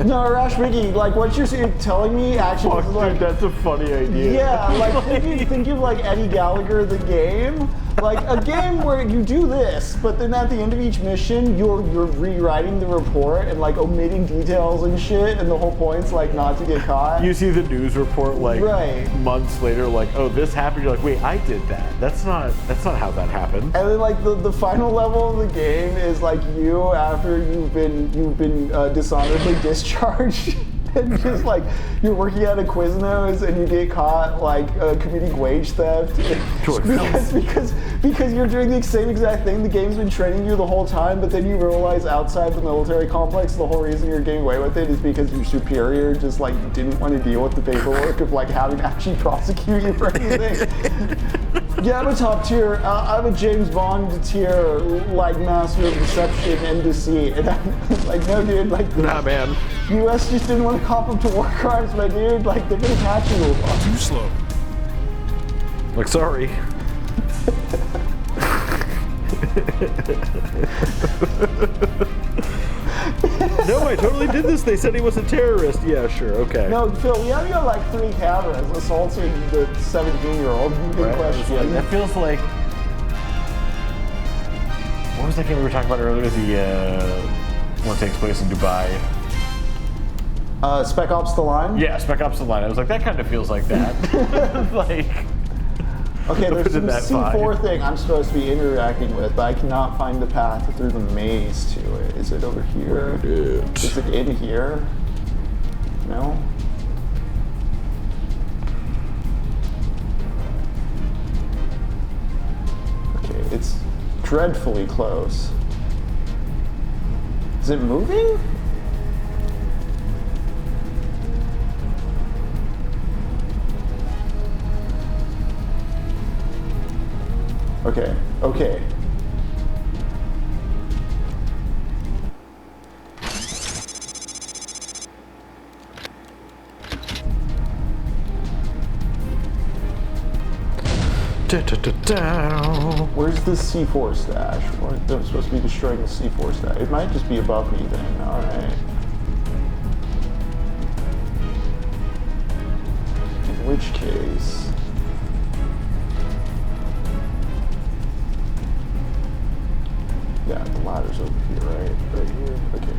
No, Rash Mickey, like what you're telling me actually is like, dude, that's a funny idea. Yeah, like think of like Eddie Gallagher the game. Like a game where you do this, but then at the end of each mission you're rewriting the report and like omitting details and shit, and the whole point's like not to get caught. You see the news report like right. months later, like, oh, this happened. You're like, wait, I did that. That's not how that happened. And then like the final level of the game is like you after you've been dishonorably discharged. And just like you're working at a Quiznos and you get caught like committing wage theft because you're doing the same exact thing the game's been training you the whole time, but then you realize outside the military complex the whole reason you're getting away with it is because your superior just like didn't want to deal with the paperwork of like having to actually prosecute you for anything. Yeah, I'm a top tier. I'm a James Bond tier like master of deception and deceit, and I'm like, no dude, like nah man. US just didn't want to cop up to war crimes, my dude. Like, they're gonna catch you. Too slow. Like, sorry. No, I totally did this. They said he was a terrorist. Yeah, sure, okay. No, Phil, we have like 3 cameras assaulting the 17-year-old in question. Like, that feels like... What was that game we were talking about earlier? The one that takes place in Dubai. Spec Ops The Line? Yeah, Spec Ops The Line. I was like, that kind of feels like that. Like... Okay, there's some C4 thing I'm supposed to be interacting with, but I cannot find the path through the maze to it. Is it over here? Is it in here? No? Okay, it's dreadfully close. Is it moving? Okay, okay. Where's the C4 stash? I'm supposed to be destroying the C4 stash. It might just be above me then, alright. which case... Yeah, the ladder's over here, right? Right here? Okay.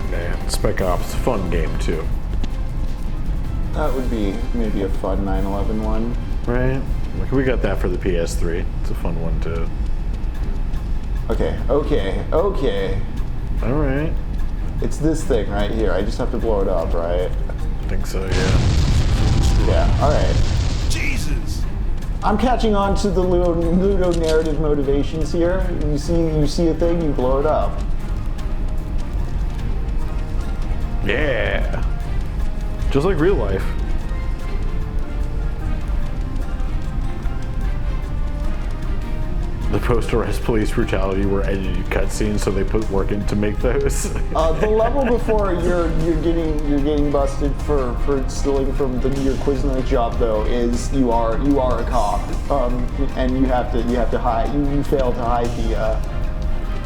Man, Spec Ops, fun game too. That would be maybe a fun 9/11 one. Right? Like, we got that for the PS3. It's a fun one too. Okay. Alright. It's this thing right here. I just have to blow it up, right? I think so, yeah. Yeah, alright. Jesus! I'm catching on to the Ludo narrative motivations here. You see a thing, you blow it up. Yeah. Just like real life. The post-arrest police brutality were edited cutscenes, so they put work in to make those. The level before you're getting busted for stealing from your Quiznos job though is you are a cop, and you have to hide. You fail to hide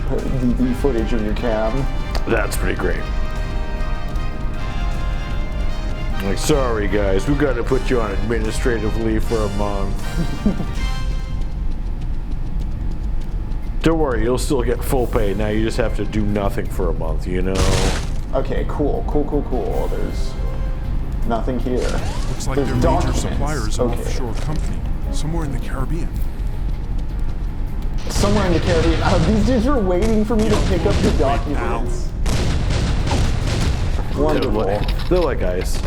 the footage of your cam. That's pretty great. Like, sorry guys, we got to put you on administrative leave for a month. Don't worry, you'll still get full pay. Now you just have to do nothing for a month, you know? Okay, cool. There's nothing here. Looks like There's their major documents. supplier is an Okay. offshore company, somewhere in the Caribbean. Somewhere in the Caribbean. These dudes were waiting for me to pick up the documents. Wonderful. They're like ice.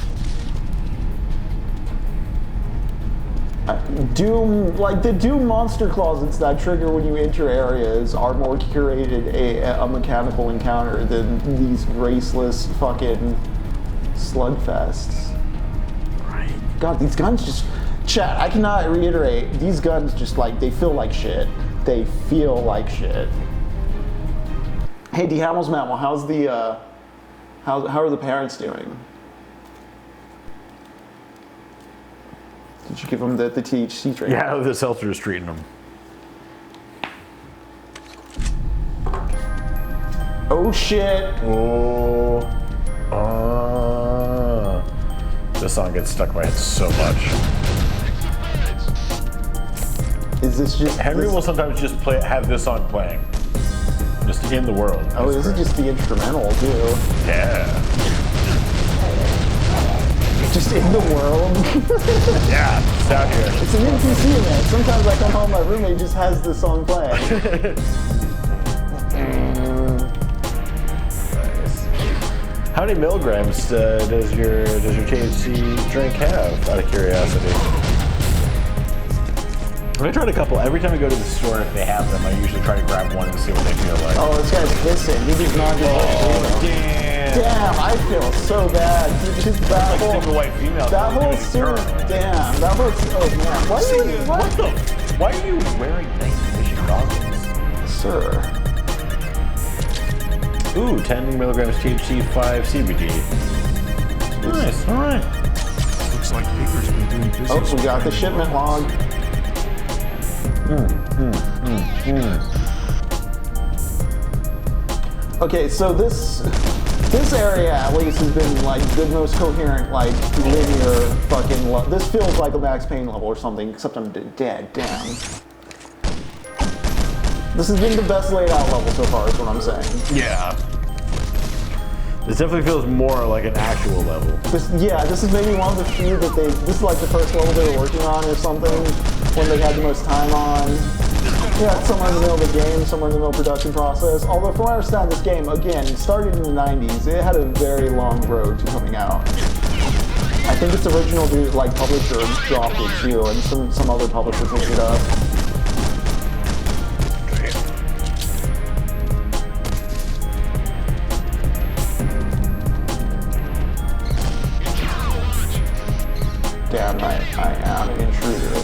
Doom, like the Doom monster closets that trigger when you enter areas are more curated a mechanical encounter than these graceless fucking slugfests. Right. God, these guns just... Chat, I cannot reiterate, these guns just like, they feel like shit. They feel like shit. Hey, D. Hamels Mammal, how's the, how are the parents doing? Did you give them the THC treatment? Yeah, the seltzer is treating them. Oh shit! This song gets stuck by it so much. Is this just... Henry will sometimes just have this song playing. Just in the world. Oh, this is just the instrumental too. Yeah. Just in the world. Yeah, it's out here. It's an NPC event. Sometimes I come home, my roommate just has the song playing. Nice. How many milligrams does your THC drink have, out of curiosity? I tried a couple. Every time I go to the store, if they have them, I usually try to grab one and see what they feel like. Oh, this guy's pissing. He does not get Damn, I feel so bad. Just that whole white female. That whole suit. Damn, that whole. Oh man, why are you wearing night vision goggles, sir? Ooh, 10 milligrams THC, 5 CBD. Nice. All right. Looks like Baker's been doing business. Oh, we got the shipment log. Okay, so this area at least has been like the most coherent, like linear fucking. This feels like a Max Payne level or something, except I'm dead. Damn. This has been the best laid out level so far, is what I'm saying. Yeah. This definitely feels more like an actual level. This is maybe one of the few that this is like the first level they were working on or something, when they had the most time on. Yeah, it's somewhere in the middle of the game, somewhere in the middle of the production process. Although from what I understand, this game, again, started in the 90s. It had a very long road to coming out. I think its original publisher dropped it too, and some other publisher picked it up. Damn right, I am an intruder.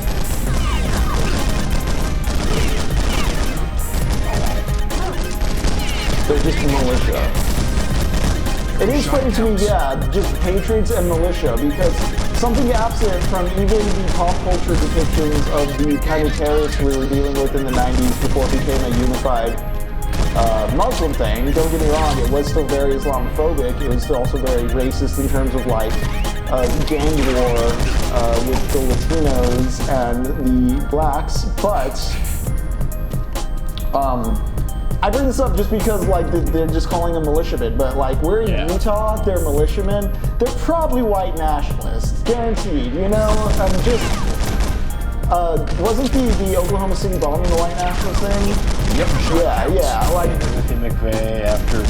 They're just militia. It is funny to me, yeah, just patriots and militia, because something absent from even the pop culture depictions of the kind of terrorists we were dealing with in the 90s before it became a unified Muslim thing. Don't get me wrong, it was still very Islamophobic. It was still also very racist in terms of like gang war with the Latinos and the blacks. But I bring this up just because like they're just calling them militiamen. But like we're in Utah, they're militiamen. They're probably white nationalists, guaranteed. You know, wasn't the Oklahoma City bombing the white nationalist thing? Yep. Yeah, like Timothy McVeigh after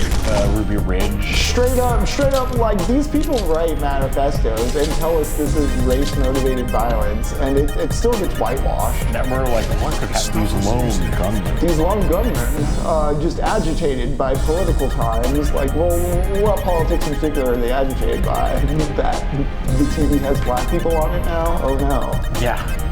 Ruby Ridge. Straight up, like these people write manifestos and tell us this is race-motivated violence, and it still gets whitewashed. That we're like, what could have these lone gunmen? These lone gunmen, just agitated by political times. Like, well, what politics in particular are they agitated by? That the TV has black people on it now? Oh no. Yeah.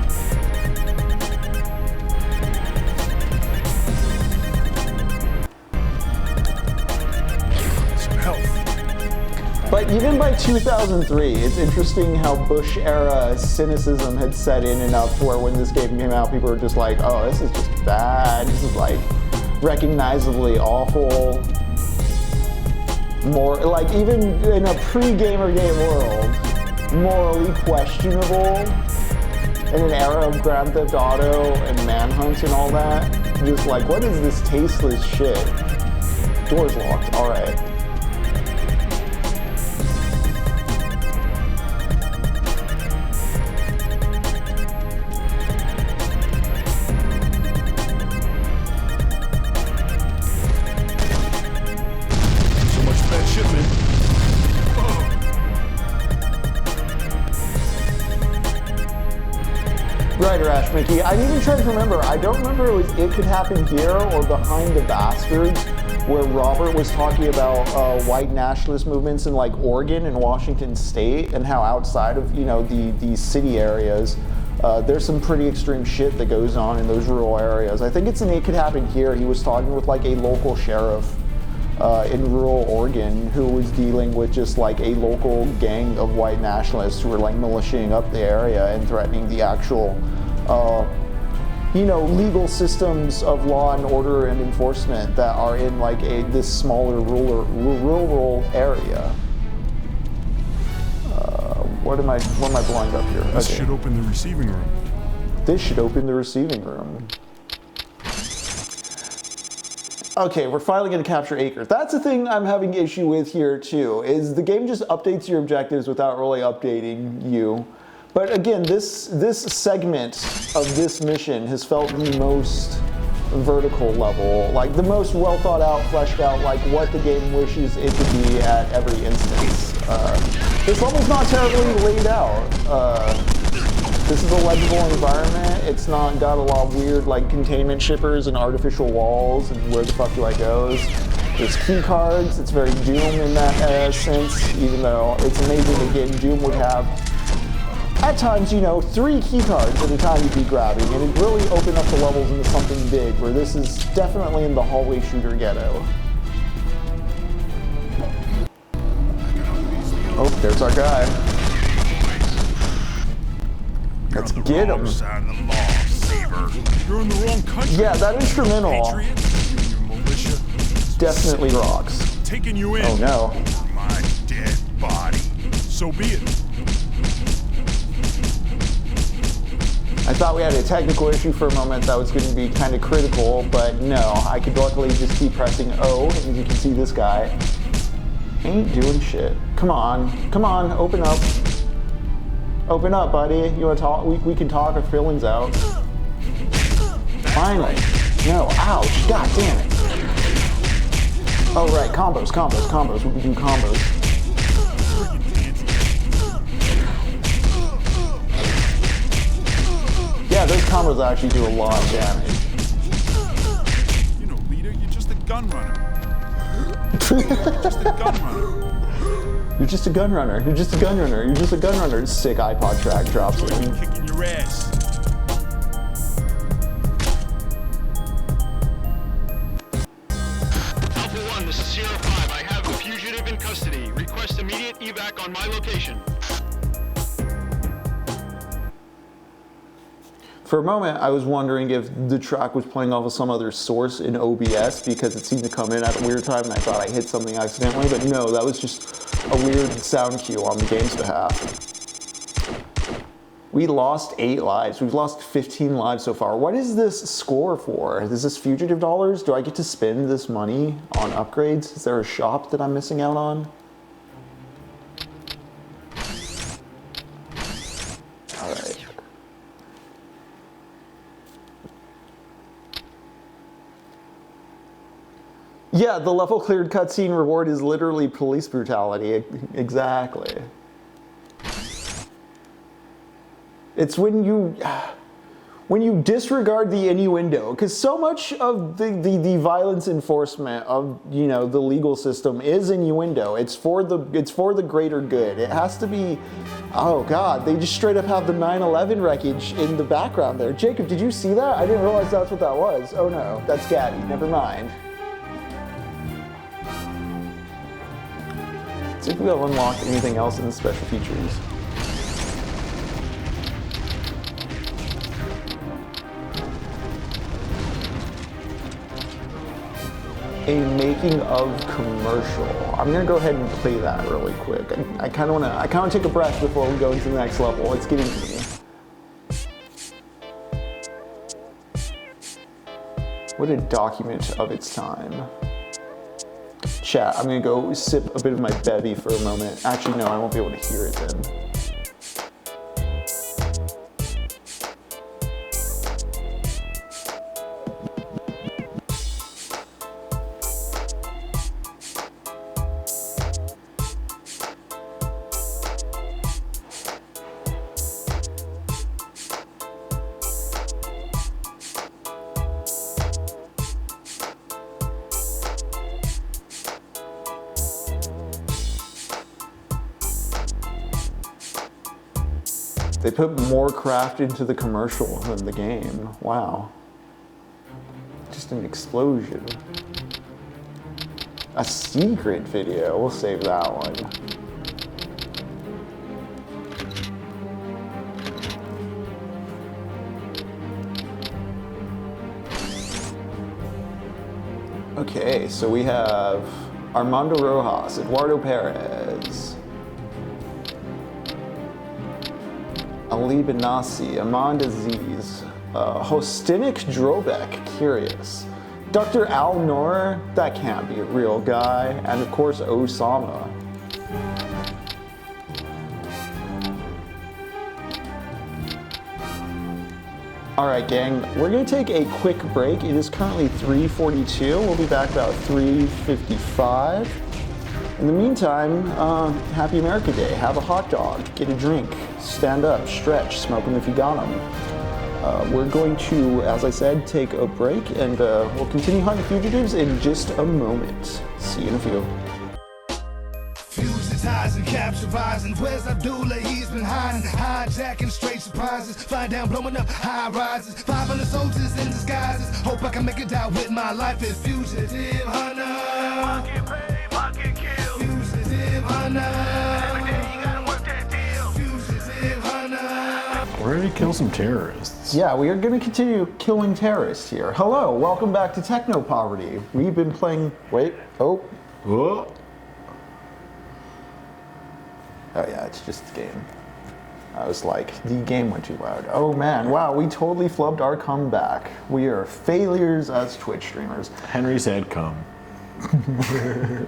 But even by 2003, it's interesting how Bush-era cynicism had set in enough where when this game came out, people were just like, oh, this is just bad. This is like recognizably awful. More, like even in a pre-Gamergate world, morally questionable in an era of Grand Theft Auto and Manhunt and all that. Just like, what is this tasteless shit? Door's locked, all right. Mickey. I'm even trying to remember. I don't remember It Could Happen Here or Behind the Bastards, where Robert was talking about white nationalist movements in like Oregon and Washington State, and how outside of the city areas, there's some pretty extreme shit that goes on in those rural areas. I think it's in It Could Happen Here. He was talking with like a local sheriff in rural Oregon who was dealing with just like a local gang of white nationalists who were like militiaing up the area and threatening the actual legal systems of law and order and enforcement that are in like this smaller rural area. What am I blowing up here? This should open the receiving room. This should open the receiving room. Okay, we're finally going to capture Acre. That's the thing I'm having issue with here too, is the game just updates your objectives without really updating you. But again, this segment of this mission has felt the most vertical level, like the most well thought out, fleshed out, like what the game wishes it to be at every instance. This level's not terribly laid out. This is a legible environment. It's not got a lot of weird like containment shippers and artificial walls and where the fuck do I go? There's key cards. It's very Doom in that sense, even though it's amazing again, Doom would have at times, 3 key cards at a time you'd be grabbing, and it really opened up the levels into something big, where this is definitely in the hallway shooter ghetto. Oh, there's our guy. Let's get him. You're in the wrong country. Yeah, that instrumental definitely rocks. Taking you in. Oh no. My dead body. So be it. I thought we had a technical issue for a moment that was going to be kind of critical, but no, I could luckily just keep pressing O, and you can see this guy ain't doing shit. Come on, open up. Open up, buddy. You want to talk? We can talk our feelings out. Finally. No, ouch, god damn it. Oh right, combos, we can do combos. Yeah, those combos actually do a lot of damage. Leader, you're just a gun runner. You're just a gun runner. Sick iPod track drops in. Kicking your ass. Alpha 1, this is Sierra 5. I have a fugitive in custody. Request immediate evac on my location. For a moment, I was wondering if the track was playing off of some other source in OBS because it seemed to come in at a weird time and I thought I hit something accidentally, but no, that was just a weird sound cue on the game's behalf. We lost 8 lives. We've lost 15 lives so far. What is this score for? Is this fugitive dollars? Do I get to spend this money on upgrades? Is there a shop that I'm missing out on? All right. Yeah, the level cleared cutscene reward is literally police brutality. Exactly. It's when you disregard the innuendo, because so much of the violence enforcement of, you know, the legal system is innuendo. It's for the greater good. It has to be. Oh God, they just straight up have the 9/11 wreckage in the background there. Jacob, did you see that? I didn't realize that's what that was. Oh no, that's Gabby. Never mind. Let's see if we'll unlock anything else in the special features. A making of commercial. I'm gonna go ahead and play that really quick. I kind of wanna take a breath before we go into the next level. It's getting to me. What a document of its time. Chat, I'm gonna go sip a bit of my bevy for a moment. Actually, no, I won't be able to hear it then. They put more craft into the commercial than the game. Wow. Just an explosion. A secret video. We'll save that one. Okay, so we have Armando Rojas, Eduardo Perez, Ali Benassi, Amand Aziz, Hostinik Drobek, curious. Dr. Al Noor, that can't be a real guy, and of course Osama. Alright gang, we're gonna take a quick break. It is currently 3:42, we'll be back about 3:55. In the meantime, Happy America Day. Have a hot dog, get a drink, stand up, stretch, smoke them if you got them. We're going to, as I said, take a break and we'll continue hunting fugitives in just a moment. See you in a few. Fugitives and capture rising. Where's Abdullah? He's been hiding, hijacking straight surprises. Fly down, blowing up high rises. 500 soldiers in disguises. Hope I can make it out with my life as Fugitive Hunter. We're gonna kill some terrorists. Yeah, we are gonna continue killing terrorists here. Hello, welcome back to Technopoverty. We've been playing, oh yeah, it's just the game. I was like, the game went too loud. Oh man, wow, we totally flubbed our comeback. We are failures as Twitch streamers. Henry said come. Hi,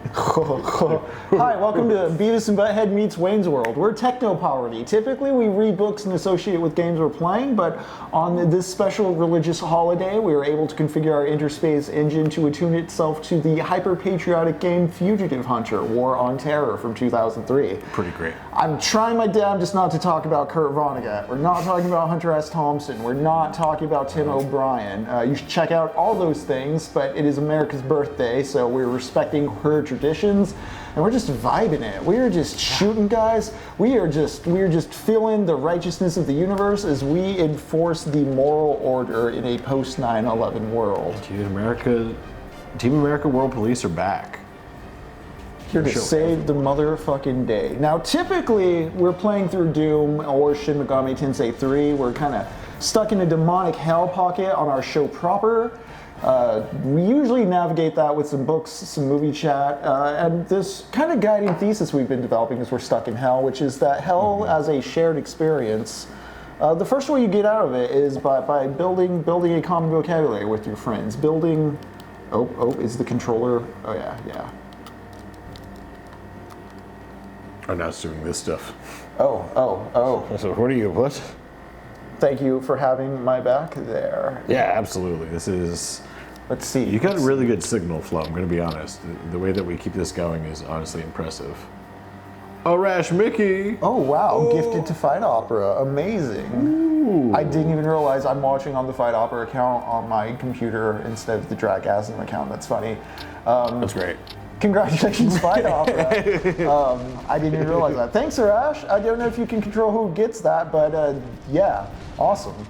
welcome to Beavis and Butthead meets Wayne's World. We're Technopoverty. Typically, we read books and associate with games we're playing, but on this special religious holiday, we were able to configure our interspace engine to attune itself to the hyper-patriotic game Fugitive Hunter, War on Terror from 2003. Pretty great. I'm trying my damnedest not to talk about Kurt Vonnegut. We're not talking about Hunter S. Thompson. We're not talking about Tim O'Brien. You should check out all those things, but it is America's birthday, so we're respecting her traditions, and we're just vibing it. We are just shooting, guys. We are just feeling the righteousness of the universe as we enforce the moral order in a post 9/11 world. Dude, Team America World Police are back. Here to save the motherfucking day. Now, typically, we're playing through Doom or Shin Megami Tensei 3. We're kind of stuck in a demonic hell pocket on our show proper. We usually navigate that with some books, some movie chat, and this kind of guiding thesis we've been developing as we're stuck in hell, which is that hell as a shared experience. The first way you get out of it is by building a common vocabulary with your friends. Building. Oh, is the controller? Oh yeah. I'm not doing this stuff. Oh. So what are you? What? Thank you for having my back there. Yeah, absolutely. This is. Let's see. You got a really good signal flow. I'm going to be honest. The way that we keep this going is honestly impressive. Oh, Rash Mickey. Oh wow, gifted to Fight Opera. Amazing. Ooh. I didn't even realize I'm watching on the Fight Opera account on my computer instead of the Dragasm account. That's funny. That's great. Congratulations, Fight Opera. I didn't even realize that. Thanks, Arash. I don't know if you can control who gets that, but yeah, awesome.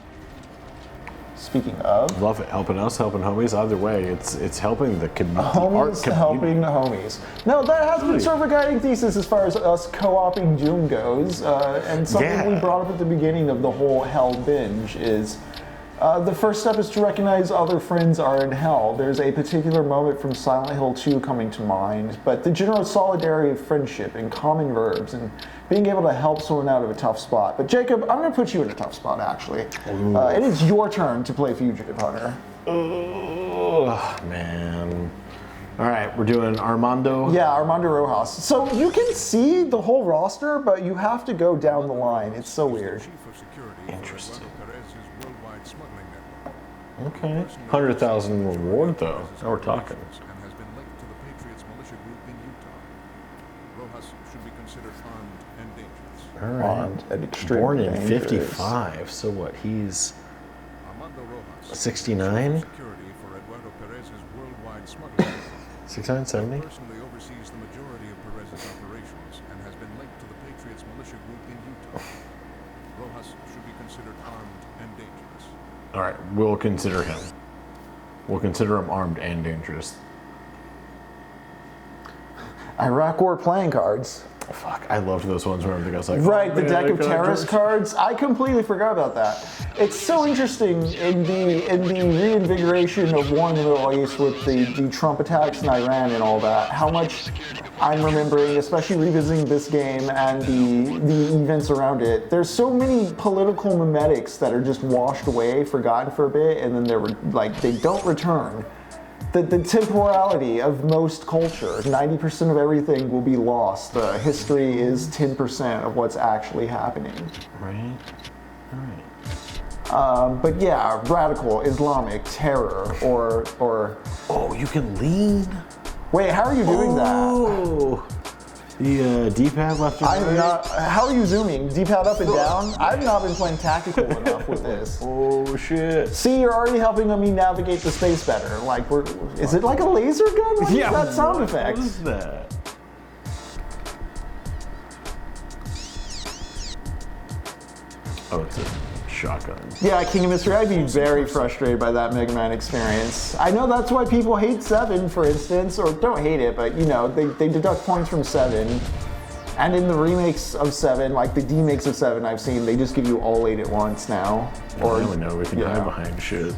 Speaking of, love it. Helping us, helping homies. Either way, it's helping the community. Homies helping the homies. No, that has been sort of a guiding thesis as far as us co-oping Doom goes, and something we brought up at the beginning of the whole hell binge is the first step is to recognize other friends are in hell. There's a particular moment from Silent Hill 2 coming to mind, but the general solidarity of friendship and common verbs and being able to help someone out of a tough spot. But Jacob, I'm going to put you in a tough spot, actually. It is your turn to play Fugitive Hunter. Oh, man. All right, we're doing Armando. Yeah, Armando Rojas. So you can see the whole roster, but you have to go down the line. It's so weird. Interesting. Okay. 100,000 reward, though. Now we're talking. And has been linked to the Patriots militia group in Utah. Rojas should be considered armed and dangerous. All right. Armed and extremely Born in dangerous. 55. So what? He's Armando Rojas, 69? security for Eduardo Perez's worldwide smuggling. 69, 70? Personally oversees the majority of Perez's operations and has been linked to the Patriots militia group in Utah. Rojas should be considered armed and dangerous. All right, we'll consider him. We'll consider him armed and dangerous. Iraq War playing cards. Fuck, I loved those ones where everything was like, Right, oh, the man, deck I of got terrorist George. cards. I completely forgot about that. It's so interesting in the reinvigoration of war in the Middle East with the Trump attacks in Iran and all that, how much I'm remembering, especially revisiting this game and the events around it. There's so many political memetics that are just washed away, forgotten for a bit, and then they don't return. The temporality of most culture, 90% of everything will be lost. History is 10% of what's actually happening. Right. All right. But yeah, radical Islamic terror or. Oh, you can lean. Wait, how are you doing that? Oh. The D-pad left and I'm right. not. How are you zooming? D-pad up and down? I've not been playing tactical enough with this. Oh shit. See, you're already helping me navigate the space better. Like, is it like a laser gun? What is that sound effect? What is that? Oh, it's a shotgun. Yeah, King of Mystery, I'd be very frustrated by that Mega Man experience. I know that's why people hate 7, for instance, or don't hate it, but you know, they deduct points from 7. And in the remakes of 7, like the D-makes of 7 I've seen, they just give you all 8 at once now. Or now we know we can hide behind shit.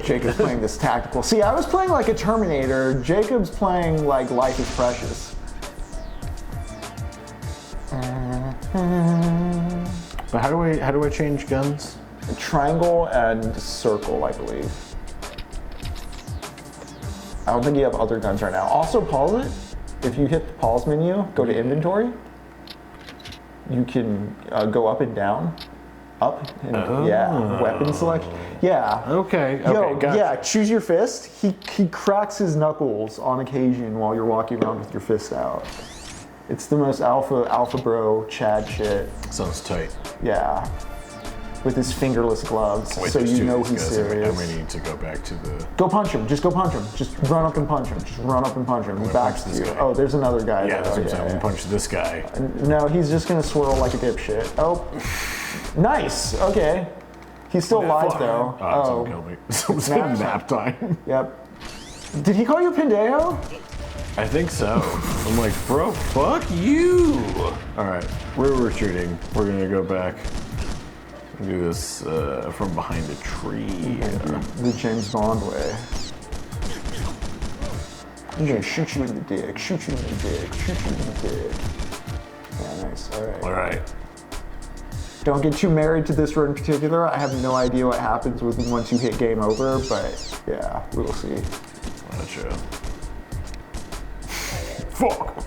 Jacob's playing this tactical. See, I was playing like a Terminator. Jacob's playing like Life is Precious. But how do I change guns? Triangle and circle, I believe. I don't think you have other guns right now. Also, pause it. If you hit the pause menu, go to inventory. You can go up and down. Up and yeah, weapon select. Yeah. Okay. Yo, gotcha. yeah. Choose your fist. He cracks his knuckles on occasion while you're walking around with your fist out. It's the most alpha bro Chad shit. Sounds tight. Yeah. With his fingerless gloves, Wait, so there's you two know of these he's guys. serious. I may need to go back to the. Go punch him. Just go punch him. Just run up and punch him. Just run up and punch him. He backs to you. guy. Oh, there's another guy. Yeah, that's there. what I'm saying. I'm gonna punch this guy. No, he's just gonna swirl like a dipshit. Oh, nice. Okay. He's still alive though. Someone killed me. Someone's Nap nap time. Yep. Did he call you Pendejo? I think so. I'm like, bro, fuck you. All right, we're retreating. We're gonna go back. Do this from behind a tree. The James Bond way. I'm gonna shoot you in the dick, shoot you in the dick, shoot you in the dick. Yeah, nice. All right. Don't get too married to this run in particular. I have no idea what happens once you hit game over, but yeah, we'll see. Gotcha. Fuck!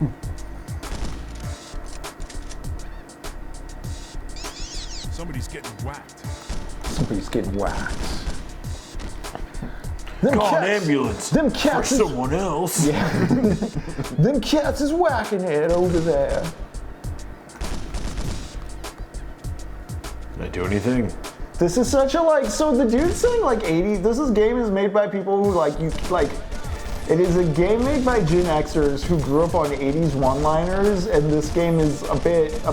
Somebody's getting whacked. Somebody's getting whacked. Call an ambulance Them cats for someone else. Yeah. Them cats is whacking it over there. Did I do anything? This is such a so the dude's saying 80s. Game is made by people who it is a game made by Gen Xers who grew up on 80s one-liners, and this game is a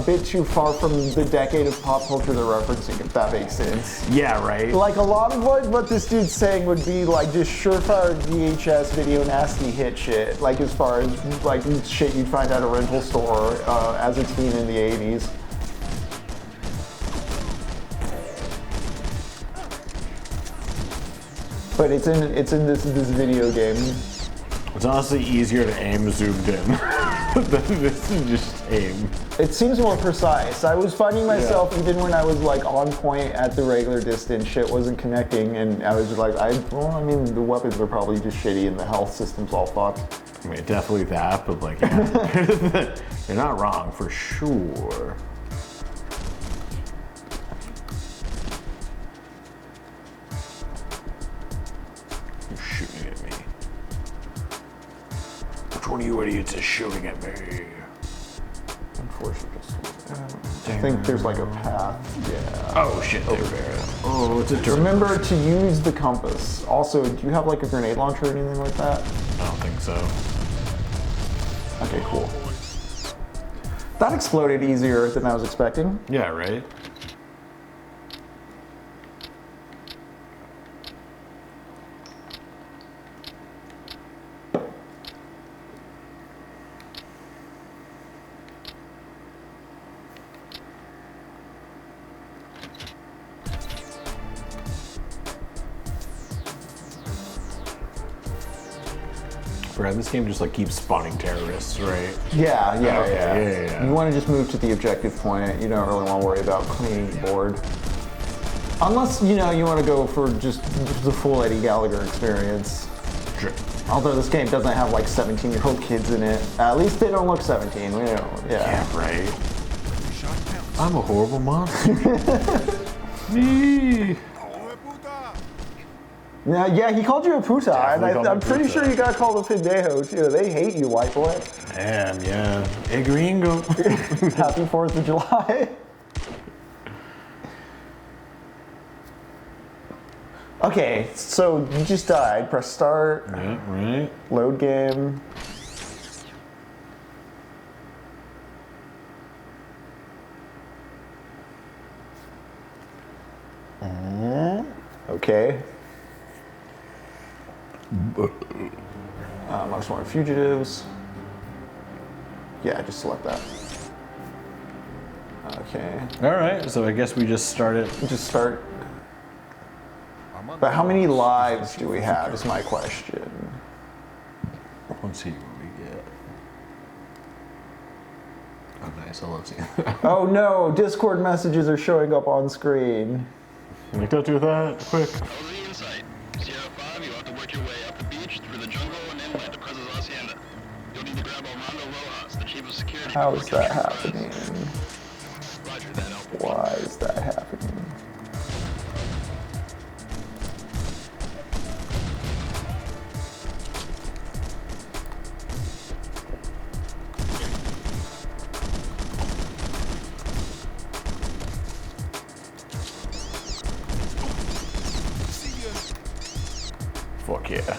bit too far from the decade of pop culture they're referencing, if that makes sense. Yeah, right. A lot of what this dude's saying would be just surefire VHS video nasty hit shit, as far as shit you'd find at a rental store as a teen in the 80s. But it's in this video game. It's honestly easier to aim zoomed in than this is just aim. It seems more precise. I was finding myself, even when I was on point at the regular distance, shit wasn't connecting, and I was the weapons are probably just shitty and the health system's all fucked. I mean, definitely that, but yeah. You're not wrong for sure. You're shooting at me. Which one of you idiots is shooting at me? Unfortunately, I think there's a path. Yeah. Oh shit, there. Oh, it's a turn. Remember to use the compass. Also, do you have a grenade launcher or anything like that? I don't think so. Okay, cool. That exploded easier than I was expecting. Yeah, right? This game just keeps spawning terrorists, right? Yeah. Yeah. You want to just move to the objective point. You don't really want to worry about cleaning the board. Unless, you want to go for just the full Eddie Gallagher experience. Sure. Although this game doesn't have 17-year-old kids in it. At least they don't look 17. We know. Yeah, right. I'm a horrible monster. Me. Yeah, he called you a puta, Definitely, and I'm pretty sure you got called a pendejo too. They hate you, white boy. Damn, yeah. Hey, gringo. Happy 4th of July. Okay, so you just died. Press start. Yeah, right. Load game. Okay. Most wanted fugitives. Yeah, just select that. Okay. All right, so I guess we just started. Just start. But how many lives do we have is my question. Let's see what we get. Oh, nice. I love seeing that. Oh no, Discord messages are showing up on screen. Like, don't do that. Quick. How is that happening? Why is that happening? Fuck yeah.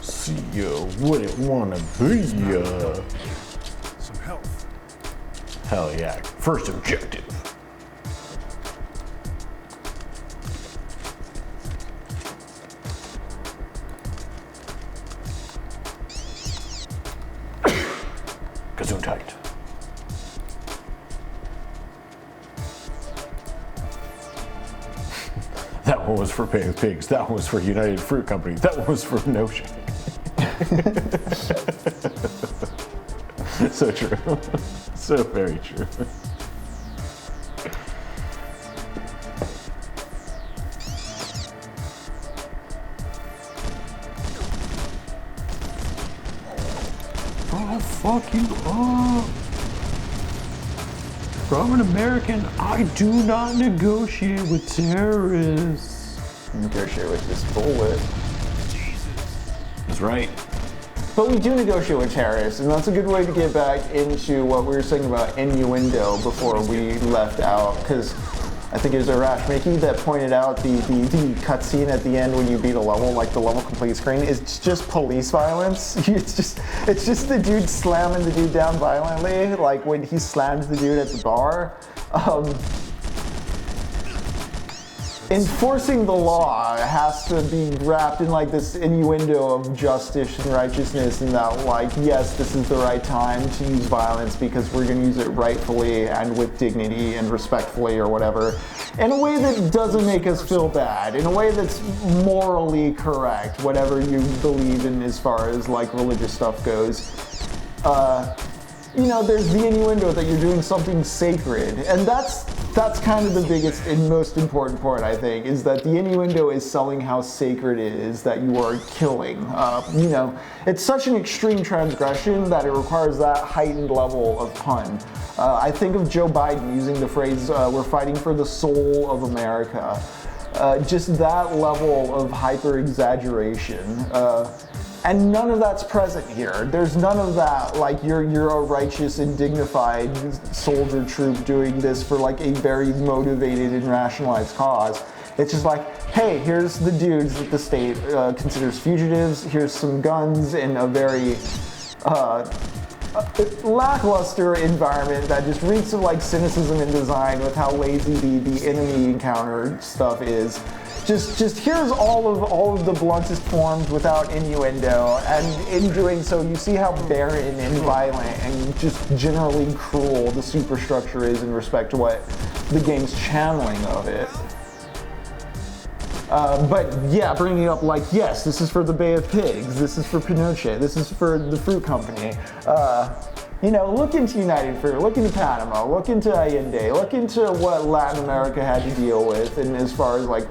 See ya, wouldn't wanna be ya. Some health. Hell yeah. First objective. Gesundheit. That one was for Pay with Pigs. That one was for United Fruit Company. That one was for Notion. So true. So very true. I'll fuck you up. From an American, I do not negotiate with terrorists. Negotiate with this bullet. That's right. But we do negotiate with terrorists, and that's a good way to get back into what we were saying about innuendo before we left out, because I think it was Arash Mickey that pointed out the cutscene at the end when you beat a level, like the level complete screen, is just police violence. It's just the dude slamming the dude down violently, like when he slams the dude at the bar. Enforcing the law has to be wrapped in like this innuendo of justice and righteousness, and that like, yes, this is the right time to use violence because we're going to use it rightfully and with dignity and respectfully or whatever, in a way that doesn't make us feel bad, in a way that's morally correct, whatever you believe in as far as like religious stuff goes. You know, there's the innuendo that you're doing something sacred, and that's kind of the biggest and most important part, I think, is that the innuendo is selling how sacred it is that you are killing. You know, it's such an extreme transgression that it requires that heightened level of pun. I think of Joe Biden using the phrase, we're fighting for the soul of America. Just that level of hyper-exaggeration. And none of that's present here. There's none of that, like you're a righteous and dignified soldier troop doing this for like a very motivated and rationalized cause. It's just like, hey, here's the dudes that the state considers fugitives, here's some guns in a very lackluster environment that just reeks of like cynicism in design with how lazy the enemy encounter stuff is. Just here's all of the bluntest forms without innuendo, and in doing so, you see how barren and violent and just generally cruel the superstructure is in respect to what the game's channeling of it. But yeah, bringing up like, yes, this is for the Bay of Pigs, this is for Pinochet, this is for the Fruit Company. You know, look into United Fruit, look into Panama, look into Allende, look into what Latin America had to deal with, and as far as like,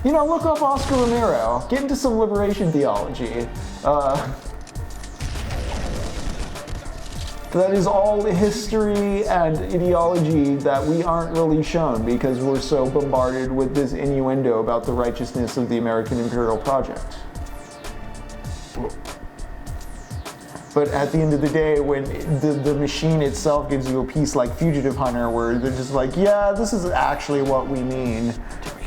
you know, look up Oscar Romero, get into some liberation theology. That is all history and ideology that we aren't really shown because we're so bombarded with this innuendo about the righteousness of the American imperial project. But at the end of the day, when the machine itself gives you a piece like Fugitive Hunter, where they're just like, yeah, this is actually what we mean.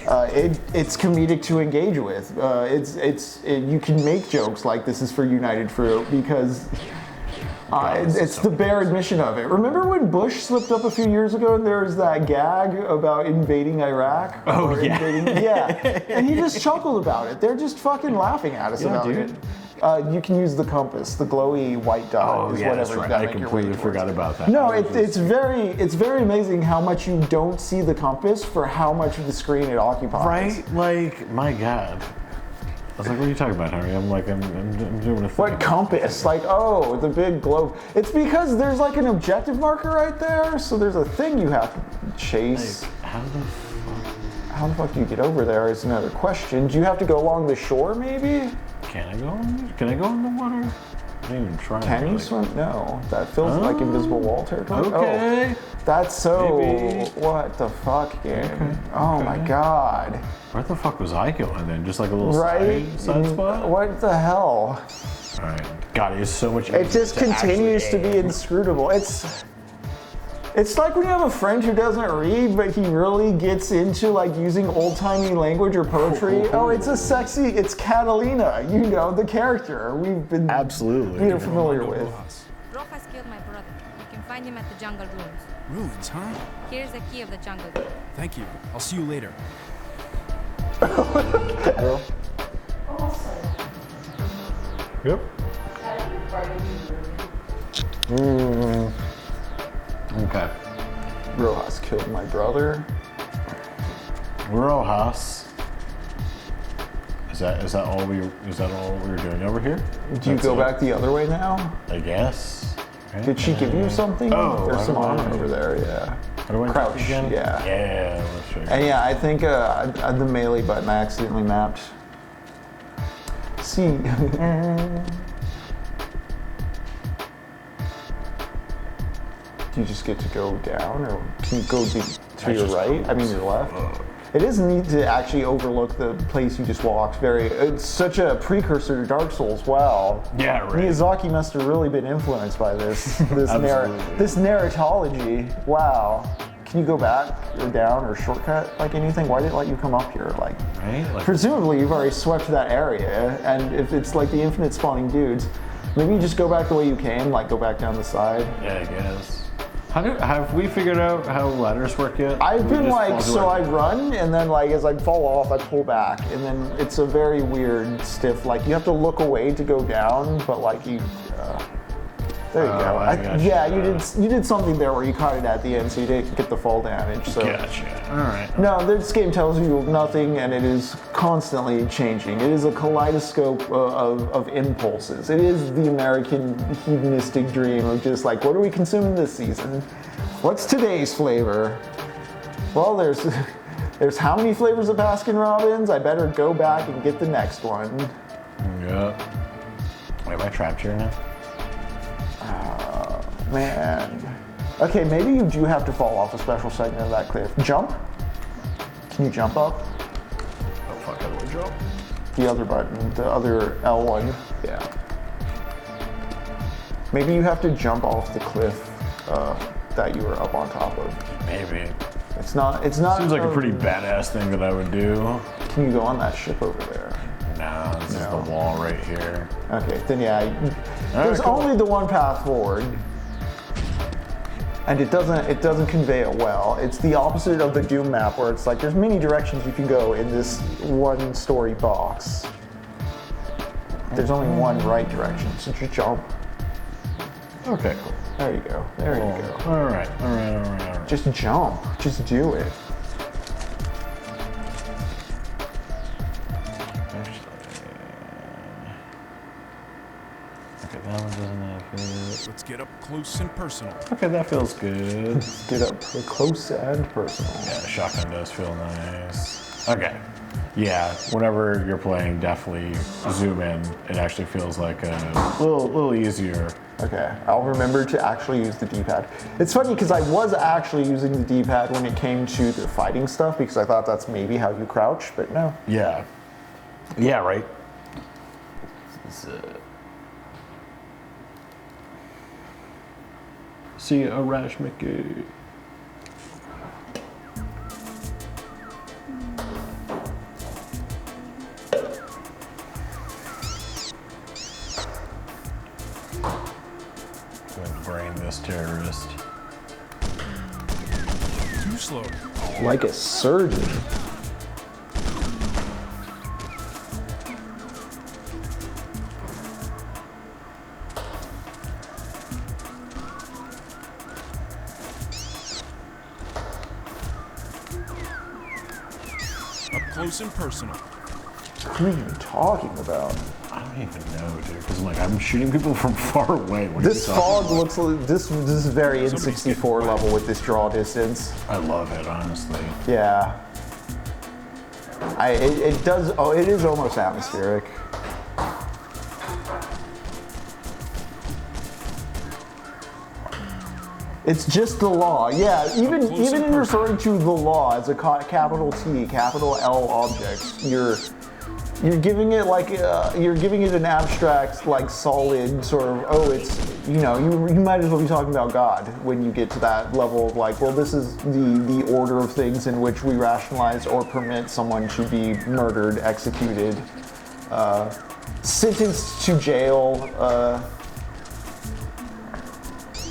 It's comedic to engage with. You can make jokes like this is for United Fruit because it's the bare admission of it. Remember when Bush slipped up a few years ago and there was that gag about invading Iraq? Oh, yeah. Yeah. And he just chuckled about it. They're just fucking laughing at us about it. You can use the compass, the glowy white dot is whatever. Right. I completely forgot about that. No, it's very amazing how much you don't see the compass for how much of the screen it occupies. Right? Like, my God. I was like, what are you talking about, Harry? I'm doing a thing. What compass? Like, oh, the big globe. It's because there's like an objective marker right there, so there's a thing you have to chase. Like, how the fuck do you get over there is another question. Do you have to go along the shore, maybe? Can I go in the water? I didn't even try. Can you swim? No. That feels like invisible wall territory. Okay. Oh, that's so... Maybe. What the fuck, game? Okay. Oh my God. Where the fuck was I going then? Just like a little side spot? What the hell? Alright. God, it is so much easier. It just continues to be inscrutable. It's like when you have a friend who doesn't read, but he really gets into like using old-timey language or poetry. Oh, it's Catalina, you know, the character we've been familiar with. Rojas killed my brother. You can find him at the jungle ruins. Ruins, huh? Here's the key of the jungle. Thank you. I'll see you later. Yep. Okay. Rojas killed my brother. Rojas Is that all we were doing over here? Do you go back the other way now? I guess. Right? Did she give you something? Oh, there's some armor over there. Yeah. How do I crouch? again? Yeah. Yeah. Let's show you. And yeah, I think the melee button I accidentally mapped. See. Do you just get to go down, or can you go to your right? I mean your left. It is neat to actually overlook the place you just walked. It's such a precursor to Dark Souls. Wow. Yeah, right. Miyazaki must have really been influenced by this narratology. Wow. Can you go back or down or shortcut like anything? Why did it let you come up here? Like, right? Presumably you've already swept that area, and if it's like the infinite spawning dudes, maybe you just go back the way you came, like go back down the side. Yeah, I guess. Have we figured out how ladders work yet? I've been like, so I run, and then like as I fall off, I pull back, and then it's a very weird, stiff, like you have to look away to go down, but like you, there you go. Yeah, you did something there where you caught it at the end, so you didn't get the fall damage. So. Gotcha. All right. No, this game tells you nothing, and it is constantly changing. It is a kaleidoscope of impulses. It is the American hedonistic dream of just like, what are we consuming this season? What's today's flavor? Well, there's how many flavors of Baskin Robbins? I better go back and get the next one. Yeah. Wait, am I trapped here now? Man. Okay, maybe you do have to fall off a special segment of that cliff. Jump? Can you jump up? Oh fuck, how do I jump? The other button, the other L1. Yeah. Maybe you have to jump off the cliff that you were up on top of. Maybe. It's not. Seems like a pretty badass thing that I would do. Can you go on that ship over there? No, this is the wall right here. Okay, then yeah. There's only the one path forward. And it doesn't convey it well. It's the opposite of the Doom map where it's like there's many directions you can go in this one story box. There's only one right direction, so just jump. Okay, cool. There you go. There you go. All right. Just jump. Just do it. Okay, that one doesn't have it. Let's get up close and personal. Okay, that feels good. Get up close and personal. Yeah, shotgun does feel nice. Okay. Yeah, whenever you're playing, definitely zoom in. It actually feels like a little easier. Okay, I'll remember to actually use the D-pad. It's funny because I was actually using the D-pad when it came to the fighting stuff because I thought that's maybe how you crouch, but no. Yeah. Yeah, right. See a Rash Mickey. Brain this terrorist. Too slow. Like a surgeon. Up close and personal. What are you talking about? I don't even know, dude. Because I'm shooting people from far away. This fog looks like this is very N64 level with this draw distance. I love it, honestly. Yeah. It does. Oh, it is almost atmospheric. It's just the law. Yeah, even in referring to the law as a capital T, capital L object, you're giving it like you're giving it an abstract, like solid sort of. It's you might as well be talking about God when you get to that level of like, well, this is the order of things in which we rationalize or permit someone to be murdered, executed, sentenced to jail.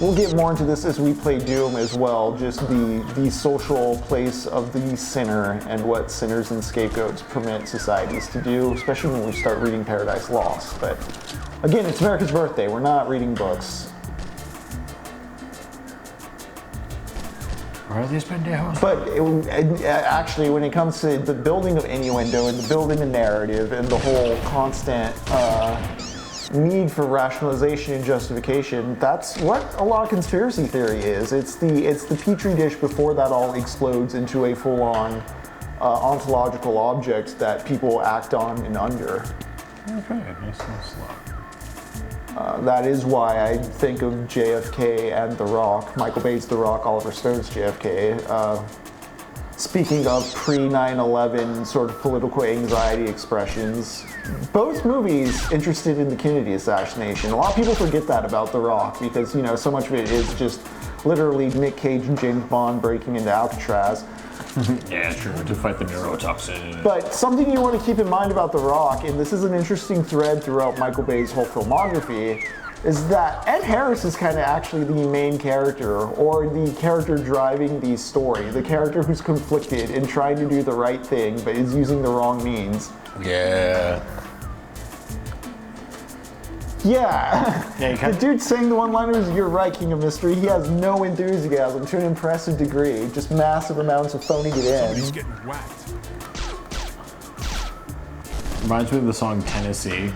We'll get more into this as we play Doom as well, just the social place of the sinner and what sinners and scapegoats permit societies to do, especially when we start reading Paradise Lost. But again, it's America's birthday, we're not reading books. Are these pendejos? But actually, when it comes to the building of innuendo and the building of narrative and the whole constant need for rationalization and justification, that's what a lot of conspiracy theory is. It's the petri dish before that all explodes into a full-on ontological object that people act on and under. Okay, nice and slow. That is why I think of JFK and The Rock, Michael Bay's The Rock, Oliver Stone's JFK. Speaking of pre-9/11 sort of political anxiety expressions, both movies interested in the Kennedy assassination. A lot of people forget that about The Rock because, you know, so much of it is just literally Nick Cage and James Bond breaking into Alcatraz. Yeah, true, to fight the neurotoxin. But something you want to keep in mind about The Rock, and this is an interesting thread throughout Michael Bay's whole filmography, is that Ed Harris is kind of actually the main character, or the character driving the story, the character who's conflicted and trying to do the right thing, but is using the wrong means. Yeah. Yeah. Yeah, The dude saying the one-liners, "You're right, King of Mystery." He has no enthusiasm to an impressive degree, just massive amounts of phoning it in. Somebody's getting whacked. Reminds me of the song Tennessee.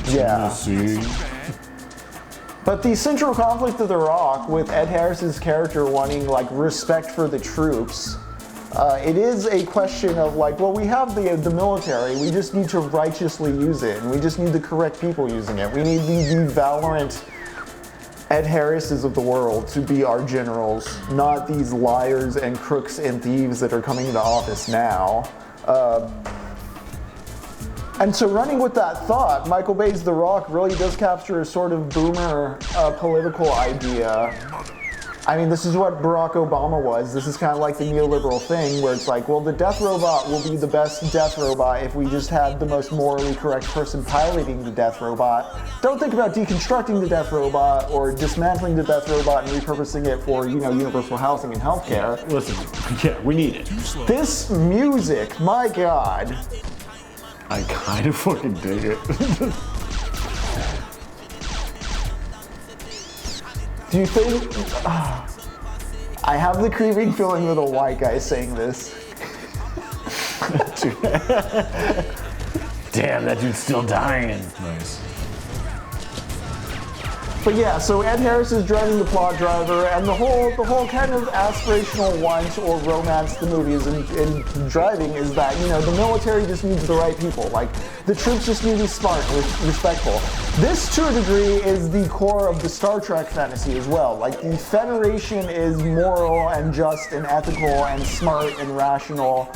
Yeah. Tennessee. But the central conflict of The Rock, with Ed Harris's character wanting like respect for the troops, it is a question of like, well, we have the military, we just need to righteously use it, and we just need the correct people using it. We need the valiant Ed Harrises of the world to be our generals, not these liars and crooks and thieves that are coming into office now. And so running with that thought, Michael Bay's The Rock really does capture a sort of boomer political idea. I mean, this is what Barack Obama was. This is kind of like the neoliberal thing where it's like, well, the death robot will be the best death robot if we just had the most morally correct person piloting the death robot. Don't think about deconstructing the death robot or dismantling the death robot and repurposing it for, you know, universal housing and healthcare. Yeah, listen, yeah, we need it. This music, my God. I kind of fucking dig it. Do you think... I have the creeping feeling that a white guy saying this. Damn, that dude's still dying. Nice. But yeah, so Ed Harris is driving the plot driver, and the whole kind of aspirational want or romance the movie is in driving is that, you know, the military just needs the right people. Like, the troops just need to be smart and respectful. This, to a degree, is the core of the Star Trek fantasy as well. Like, the Federation is moral and just and ethical and smart and rational.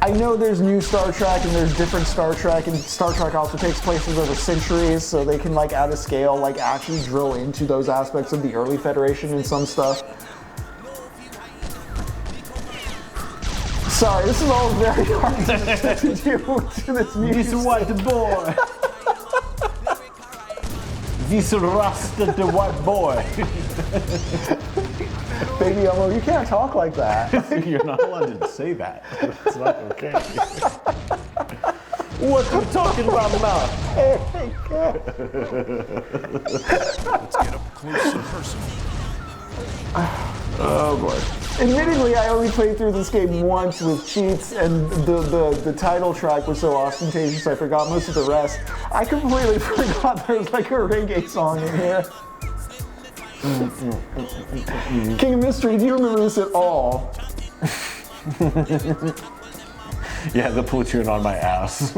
I know there's new Star Trek and there's different Star Trek, and Star Trek also takes place over centuries, so they can, like, at a scale, like, actually drill into those aspects of the early Federation and some stuff. Sorry, this is all very hard to do to this music. This white boy. This rusted white boy. Baby Elmo, you can't talk like that. You're not allowed to say that. It's not okay. What are you talking about now? Oh my God. Let's get up close and personal. Oh boy. Admittedly, I only played through this game once with cheats, and the title track was so ostentatious I forgot most of the rest. I completely forgot there was like a reggae song in here. King of Mystery, do you remember this at all? Yeah, the platoon on my ass.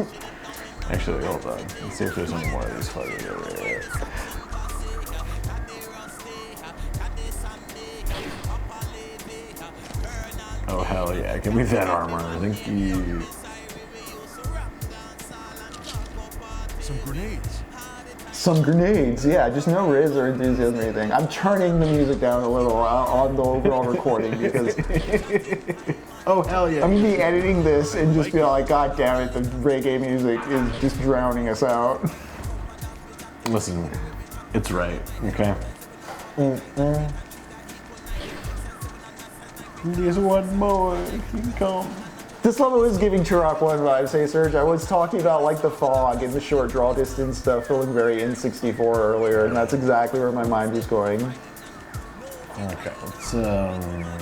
Actually, hold on. Let's see if there's any more of these photos over here. Oh, hell yeah. Give me that armor. Thank you. Some grenades. Some grenades, yeah, just no riz or enthusiasm or anything. I'm turning the music down a little on the overall recording because oh, hell yeah. I'm gonna be editing this and just be like, God damn it, the reggae music is just drowning us out. Listen, it's right, okay? This one boy can come. This level is giving Turok 1 vibes, hey Serge. I was talking about like the fog and the short draw distance stuff feeling very N64 earlier, and that's exactly where my mind was going. Okay, let's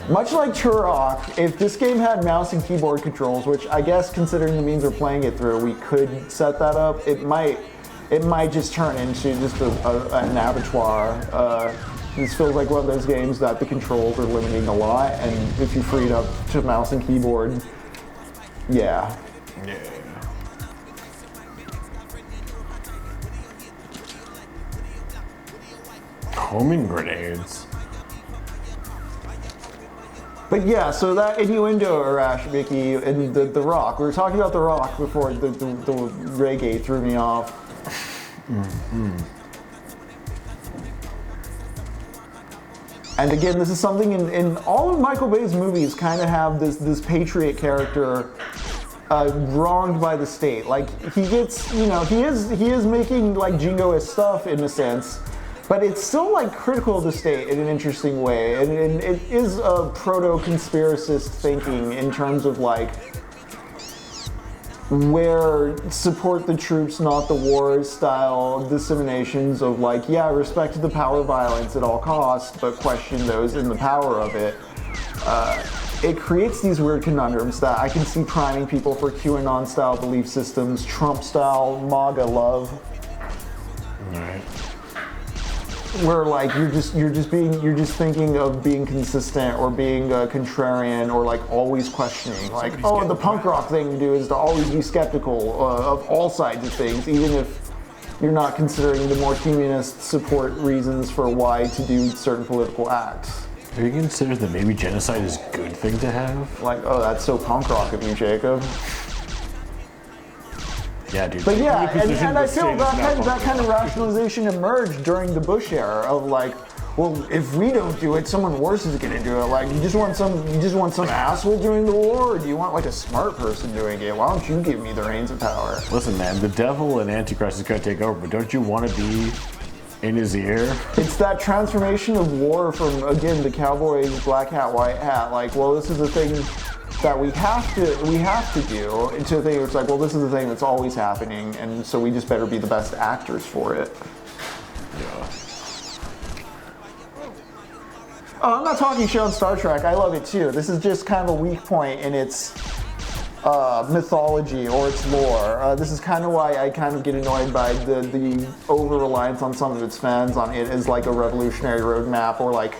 Much like Turok, if this game had mouse and keyboard controls, which I guess considering the means we're playing it through, we could set that up. It might just turn into just an abattoir. This feels like one of those games that the controls are limiting a lot, and if you free it up to mouse and keyboard, yeah. Yeah. Homing grenades. But yeah, so that innuendo, Arash, Mickey, and the Rock. We were talking about the Rock before the reggae threw me off. Mm-hmm. And again, this is something in all of Michael Bay's movies kind of have this patriot character wronged by the state. Like he gets, he is making like jingoist stuff in a sense, but it's still like critical of the state in an interesting way, and it is a proto-conspiracist thinking in terms of like where support the troops, not the wars style disseminations of like, yeah, respect the power violence at all costs, but question those in the power of it. It creates these weird conundrums that I can see priming people for QAnon style belief systems, Trump style MAGA love. Alright. Where like you're just thinking of being consistent or being contrarian or like always questioning, like, oh, the punk rock thing to do is to always be skeptical of all sides of things, even if you're not considering the more humanist support reasons for why to do certain political acts. Do you consider that maybe genocide is a good thing to have? Like, oh, that's so punk rock of you, Jacob. Yeah, dude. But yeah, and I feel that kind of rationalization emerged during the Bush era of like, well, if we don't do it, someone worse is gonna do it. Like, you just want some asshole doing the war, or do you want like a smart person doing it? Why don't you give me the reins of power? Listen, man, the devil and Antichrist is gonna take over, but don't you want to be in his ear? It's that transformation of war from, again, the cowboy's black hat, white hat. Like, well, this is a thing that we have to do, into a thing where it's like, well, this is the thing that's always happening, and so we just better be the best actors for it. Yeah. Oh, I'm not talking shit on Star Trek. I love it too. This is just kind of a weak point in its mythology or its lore. This is kind of why I kind of get annoyed by the over-reliance on some of its fans on it as like a revolutionary roadmap, or like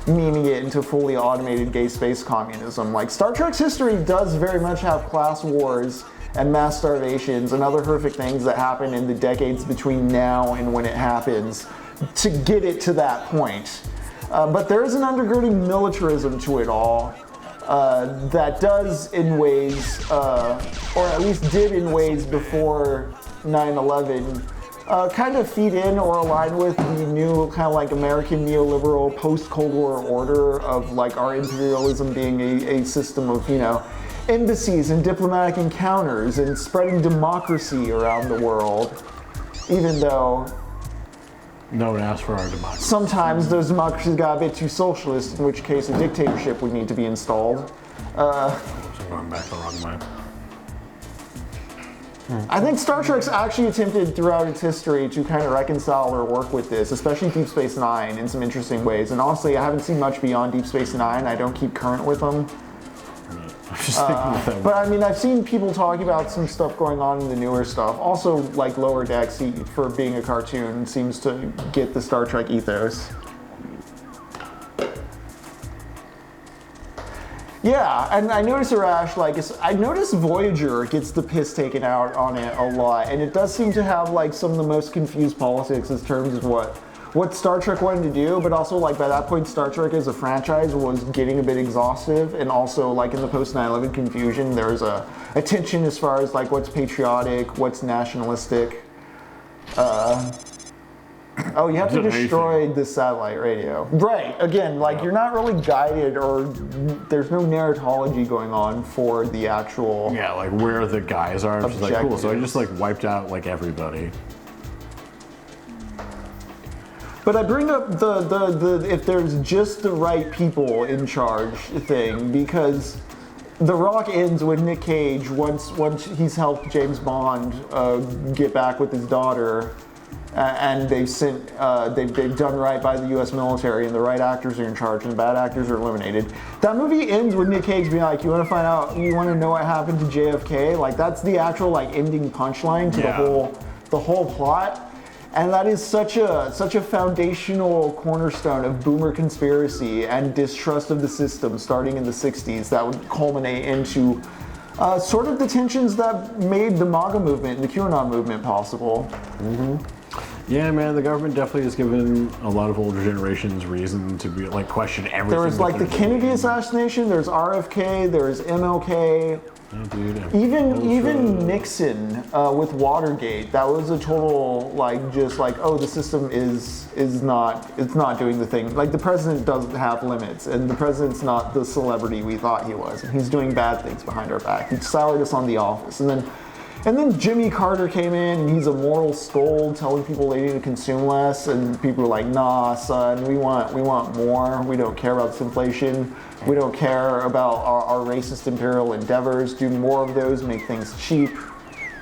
memeing it into fully automated gay space communism. Like, Star Trek's history does very much have class wars and mass starvations and other horrific things that happen in the decades between now and when it happens to get it to that point. But there is an undergirding militarism to it all that does in ways, or at least did in ways before 9/11, kind of feed in or align with the new kind of like American neoliberal post-Cold War order of like our imperialism being a system of, embassies and diplomatic encounters and spreading democracy around the world, even though no one asked for our democracy. Sometimes those democracies got a bit too socialist, in which case a dictatorship would need to be installed. So going back the wrong way. I think Star Trek's actually attempted throughout its history to kind of reconcile or work with this, especially Deep Space Nine, in some interesting ways. And honestly, I haven't seen much beyond Deep Space Nine. I don't keep current with them. But I mean, I've seen people talking about some stuff going on in the newer stuff. Also, like Lower Decks, for being a cartoon, seems to get the Star Trek ethos. Yeah, and I notice Arash, I notice Voyager gets the piss taken out on it a lot, and it does seem to have like some of the most confused politics in terms of what Star Trek wanted to do, but also like by that point Star Trek as a franchise was getting a bit exhaustive, and also like in the post 9/11 confusion there's a tension as far as like what's patriotic, what's nationalistic. Oh, you have to destroy the satellite radio. Right, again, like you're not really guided, or there's no narratology going on for the actual yeah, like where the guys are. It's like, cool, so I just like wiped out like everybody. But I bring up the if there's just the right people in charge thing, because The Rock ends with Nick Cage, once he's helped James Bond get back with his daughter, And they've sent, they've done right by the U.S. military, and the right actors are in charge, and the bad actors are eliminated. That movie ends with Nick Cage being like, "You want to find out? You want to know what happened to JFK?" Like that's the actual like ending punchline to the whole plot. And that is such a foundational cornerstone of boomer conspiracy and distrust of the system starting in the 60s that would culminate into sort of the tensions that made the MAGA movement and the QAnon movement possible. Yeah, man, the government definitely has given a lot of older generations reason to be like question everything. There was like the Kennedy assassination, there's RFK, there's MLK. Yeah, dude. Even Nixon with Watergate, that was a total like just like, oh, the system is not doing the thing. Like the president doesn't have limits, and the president's not the celebrity we thought he was, and he's doing bad things behind our back. He soured us on The Office, and then Jimmy Carter came in, and he's a moral scold, telling people they need to consume less, and people are like, nah, son, we want more. We don't care about this inflation. We don't care about our racist imperial endeavors. Do more of those, make things cheap.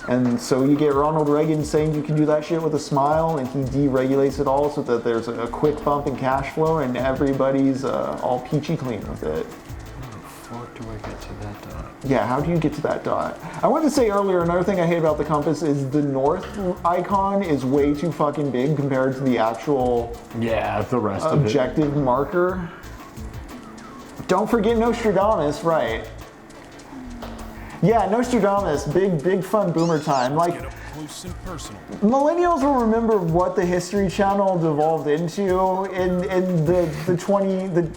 And so you get Ronald Reagan saying you can do that shit with a smile, and he deregulates it all so that there's a quick bump in cash flow, and everybody's all peachy clean with it. How do I get to that dot? Yeah, how do you get to that dot? I wanted to say earlier, another thing I hate about the compass is the north icon is way too fucking big compared to the actual the rest of objective marker. Don't forget Nostradamus, right? Yeah, Nostradamus, big fun boomer time. Like, millennials will remember what the History Channel devolved into in the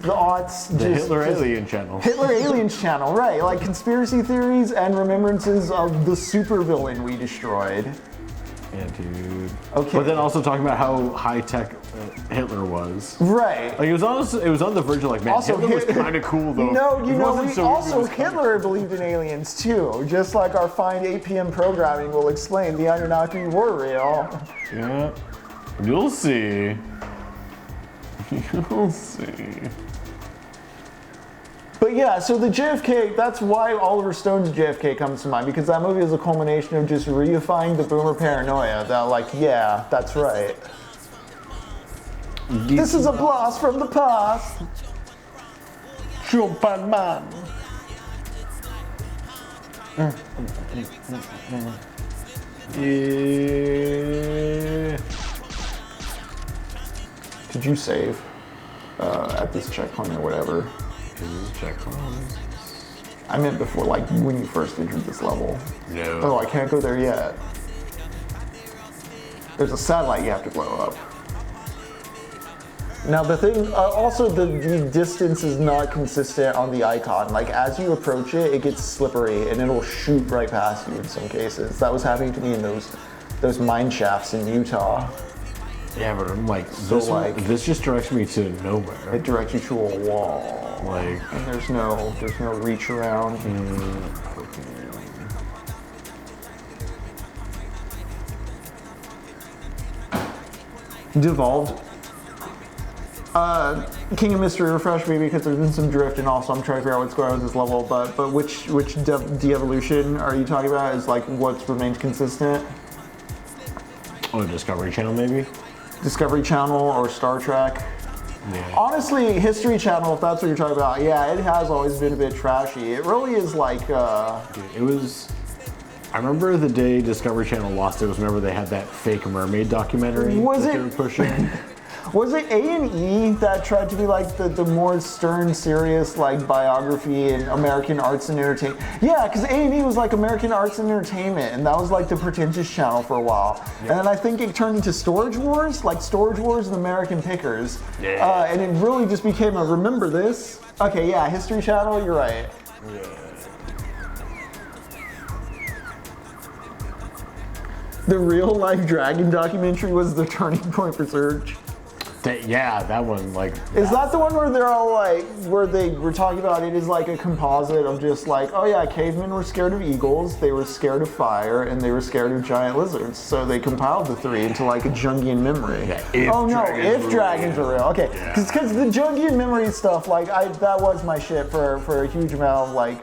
aughts. The Hitler Alien Channel. Hitler Aliens Channel, right? Like conspiracy theories and remembrances of the supervillain we destroyed. Yeah, dude. Okay. But then also talking about how high tech Hitler was. Right. Like it was on the verge of like, man, also, Hitler was kind of cool though. No, you know, so Hitler believed in aliens too. Just like our fine 8 p.m. programming will explain, the Anunnaki were real. Yeah. You'll see. You'll see. But yeah, so the JFK, that's why Oliver Stone's JFK comes to mind, because that movie is a culmination of just reifying the boomer paranoia that like, yeah, that's right. This is a blast from the past. Man. Yeah. Did you save at this checkpoint or whatever? I meant before, like when you first entered this level. No. Oh, I can't go there yet. There's a satellite you have to blow up. Now the thing, also the distance is not consistent on the icon. Like as you approach it, it gets slippery and it'll shoot right past you in some cases. That was happening to me in those mine shafts in Utah. Yeah, but I'm like, So this just directs me to nowhere. It directs you to a wall. Like, and there's no reach around. Devolved. King of Mystery, refresh me because there's been some drift, and also I'm trying to figure out what's going on with this level. But which de-evolution are you talking about? Is like what's remained consistent? Oh, Discovery Channel maybe. Discovery Channel or Star Trek. Yeah. Honestly, History Channel, if that's what you're talking about, yeah, it has always been a bit trashy. It really is like. Dude, it was. I remember the day Discovery Channel lost it was whenever they had that fake mermaid documentary they were pushing. Was it A&E that tried to be like the more stern, serious like biography in American arts and entertainment? Yeah, because A&E was like American arts and entertainment, and that was like the pretentious channel for a while. Yep. And then I think it turned into Storage Wars, like Storage Wars and American Pickers. Yeah. And it really just became a remember this. Okay, yeah, History Channel, you're right. Yeah. The real life dragon documentary was the turning point for Surge. That one, like. Is that the one where they're all like, where they were talking about it is like a composite of just like, oh yeah, cavemen were scared of eagles, they were scared of fire, and they were scared of giant lizards. So they compiled the three into like a Jungian memory. Yeah, if dragons are real. Okay, because the Jungian memory stuff, like that was my shit for a huge amount of like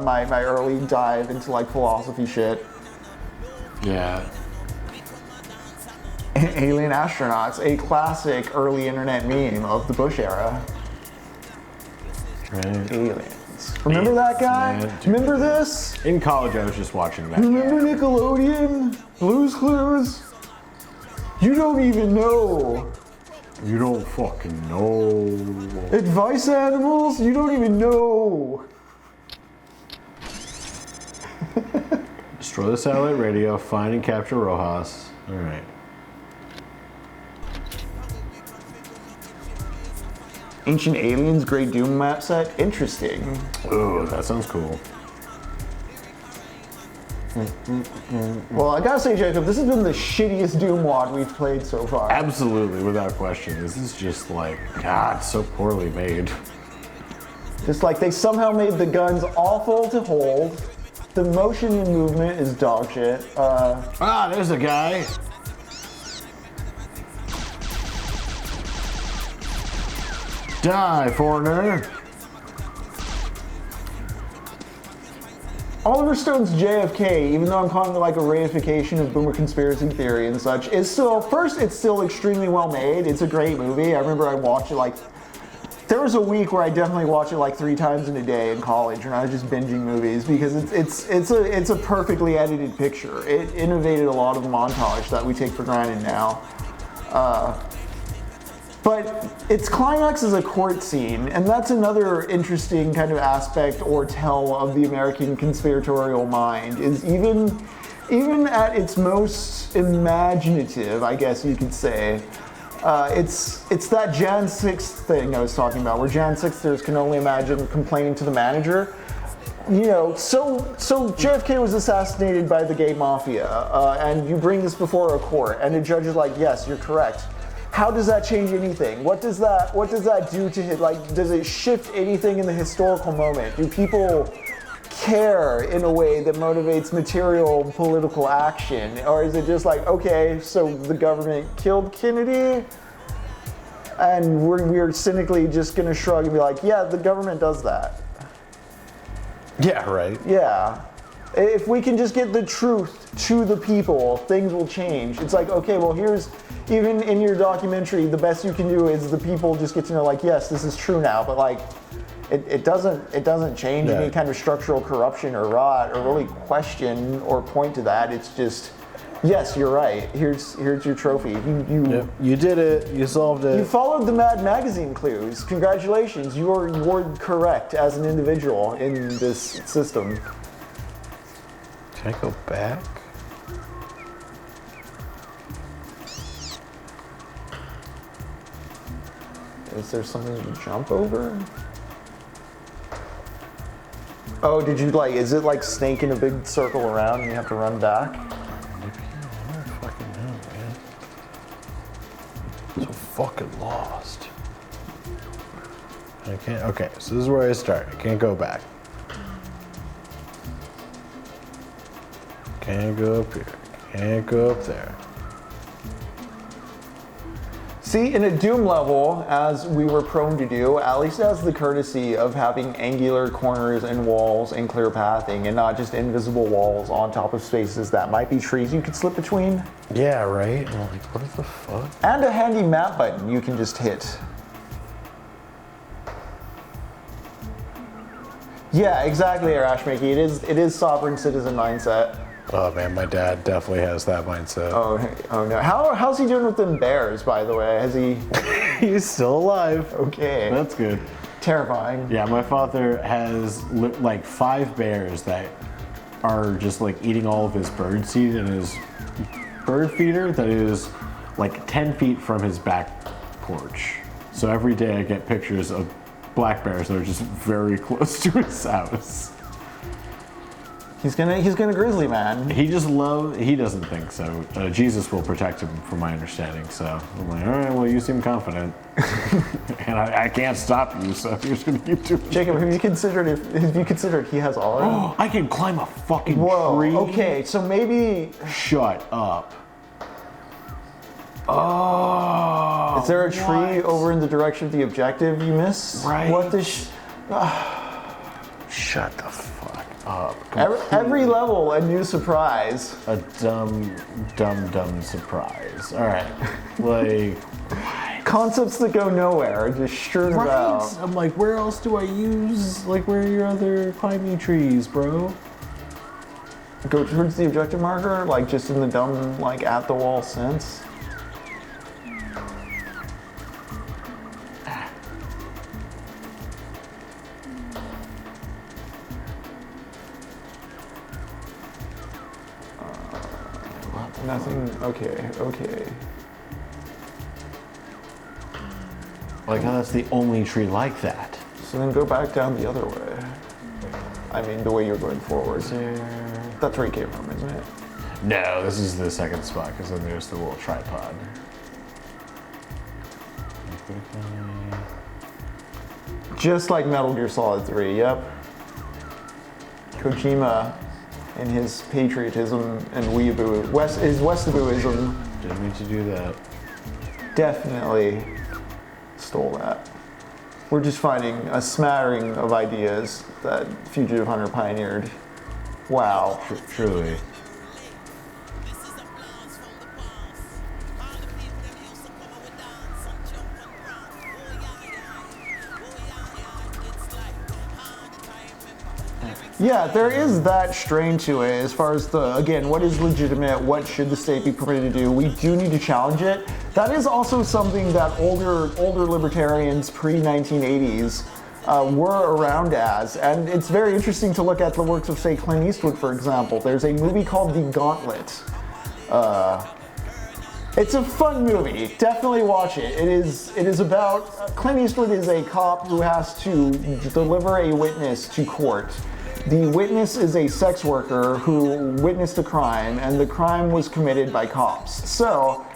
my early dive into like philosophy shit. Yeah. Alien astronauts, a classic early internet meme of the Bush era. Right. Aliens. Remember that guy? Yeah. Remember this? In college, I was just watching that. Remember Nickelodeon? Blue's Clues? You don't even know. You don't fucking know. Advice Animals? You don't even know. Destroy the satellite radio, find and capture Rojas. All right. Ancient Aliens, Great Doom map set? Interesting. Ooh, that sounds cool. Well, I gotta say, Jacob, this has been the shittiest Doom wad we've played so far. Absolutely, without question. This is just like, God, so poorly made. Just like they somehow made the guns awful to hold. The motion and movement is dog shit. There's a guy. Die, foreigner. Oliver Stone's JFK, even though I'm calling it like a reification of boomer conspiracy theory and such, is still, first, it's still extremely well made. It's a great movie. I remember I watched it like, there was a week where I definitely watched it like 3 times in a day in college when I was just binging movies because it's a perfectly edited picture. It innovated a lot of the montage that we take for granted now. But its climax is a court scene, and that's another interesting kind of aspect or tell of the American conspiratorial mind, is even at its most imaginative, I guess you could say, it's that Jan 6th thing I was talking about, where Jan 6thers can only imagine complaining to the manager. You know, so JFK was assassinated by the gay mafia, and you bring this before a court, and the judge is like, yes, you're correct. How does that change anything? What does that do to it? Like, does it shift anything in the historical moment? Do people care in a way that motivates material political action? Or is it just like, okay, so the government killed Kennedy, and we're cynically just gonna shrug and be like, yeah, the government does that. Yeah, right. Yeah. If we can just get the truth to the people, things will change. It's like, okay, well, here's, even in your documentary, the best you can do is the people just get to know, like, yes, this is true now, but like, it doesn't change any kind of structural corruption or rot or really question or point to that. It's just, yes, you're right. Here's your trophy. You did it. You solved it. You followed the Mad Magazine clues. Congratulations. You're correct as an individual in this system. Can I go back? Is there something to jump over? Oh, did you like, is it like snake in a big circle around and you have to run back? I don't fucking know, man. I'm so fucking lost. I can't, okay, so this is where I start. I can't go back. Can't go up here. Can't go up there. See, in a Doom level, as we were prone to do, at least it has the courtesy of having angular corners and walls and clear pathing, and not just invisible walls on top of spaces that might be trees you could slip between. Yeah, right? I'm like, what the fuck? And a handy map button you can just hit. Yeah, exactly, Arashmaki. It is sovereign citizen mindset. Oh man, my dad definitely has that mindset. Oh no. How's he doing with them bears, by the way? Has he? He's still alive. Okay. That's good. Terrifying. Yeah, my father has like 5 bears that are just like eating all of his bird seed in his bird feeder that is like 10 feet from his back porch. So every day I get pictures of black bears that are just very close to his house. He's gonna grizzly man. He doesn't think so. Jesus will protect him from my understanding, so I'm like, all right, well, you seem confident. And I can't stop you, so you're just gonna keep doing it. Jacob, have you considered he has aura? Oh, I can climb a fucking tree. Okay, so maybe... Shut up. Oh. Is there a tree over in the direction of the objective you missed? Right. What the Shut the fuck up. Every level, a new surprise. A dumb surprise. All right, like concepts that go nowhere, just strewn about. I'm like, where else do I use? Like, where are your other climbing trees, bro? Go towards the objective marker, like just in the dumb, like at the wall sense. Nothing. Okay. Like how that's the only tree like that. So then go back down the other way. I mean, the way you're going forward. That's where you came from, isn't it? No, this is the second spot because then there's the little tripod. Just like Metal Gear Solid 3, yep. Kojima and his patriotism and weeaboo, his Westabooism. Didn't mean to do that. Definitely stole that. We're just finding a smattering of ideas that Fugitive Hunter pioneered. Wow. Truly. Yeah, there is that strain to it as far as what is legitimate, what should the state be permitted to do. We do need to challenge it. That is also something that older libertarians pre-1980s were around as, and it's very interesting to look at the works of, say, Clint Eastwood, for example. There's a movie called The Gauntlet. It's a fun movie. Definitely watch it. It is about Clint Eastwood is a cop who has to deliver a witness to court. The witness is a sex worker who witnessed a crime, and the crime was committed by cops. So,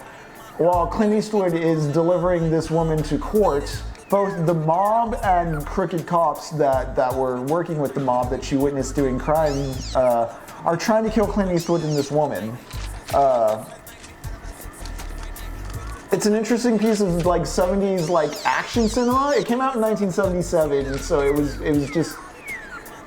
while Clint Eastwood is delivering this woman to court, both the mob and crooked cops that were working with the mob that she witnessed doing crime are trying to kill Clint Eastwood and this woman. It's an interesting piece of like 70s like action cinema. It came out in 1977, so it was just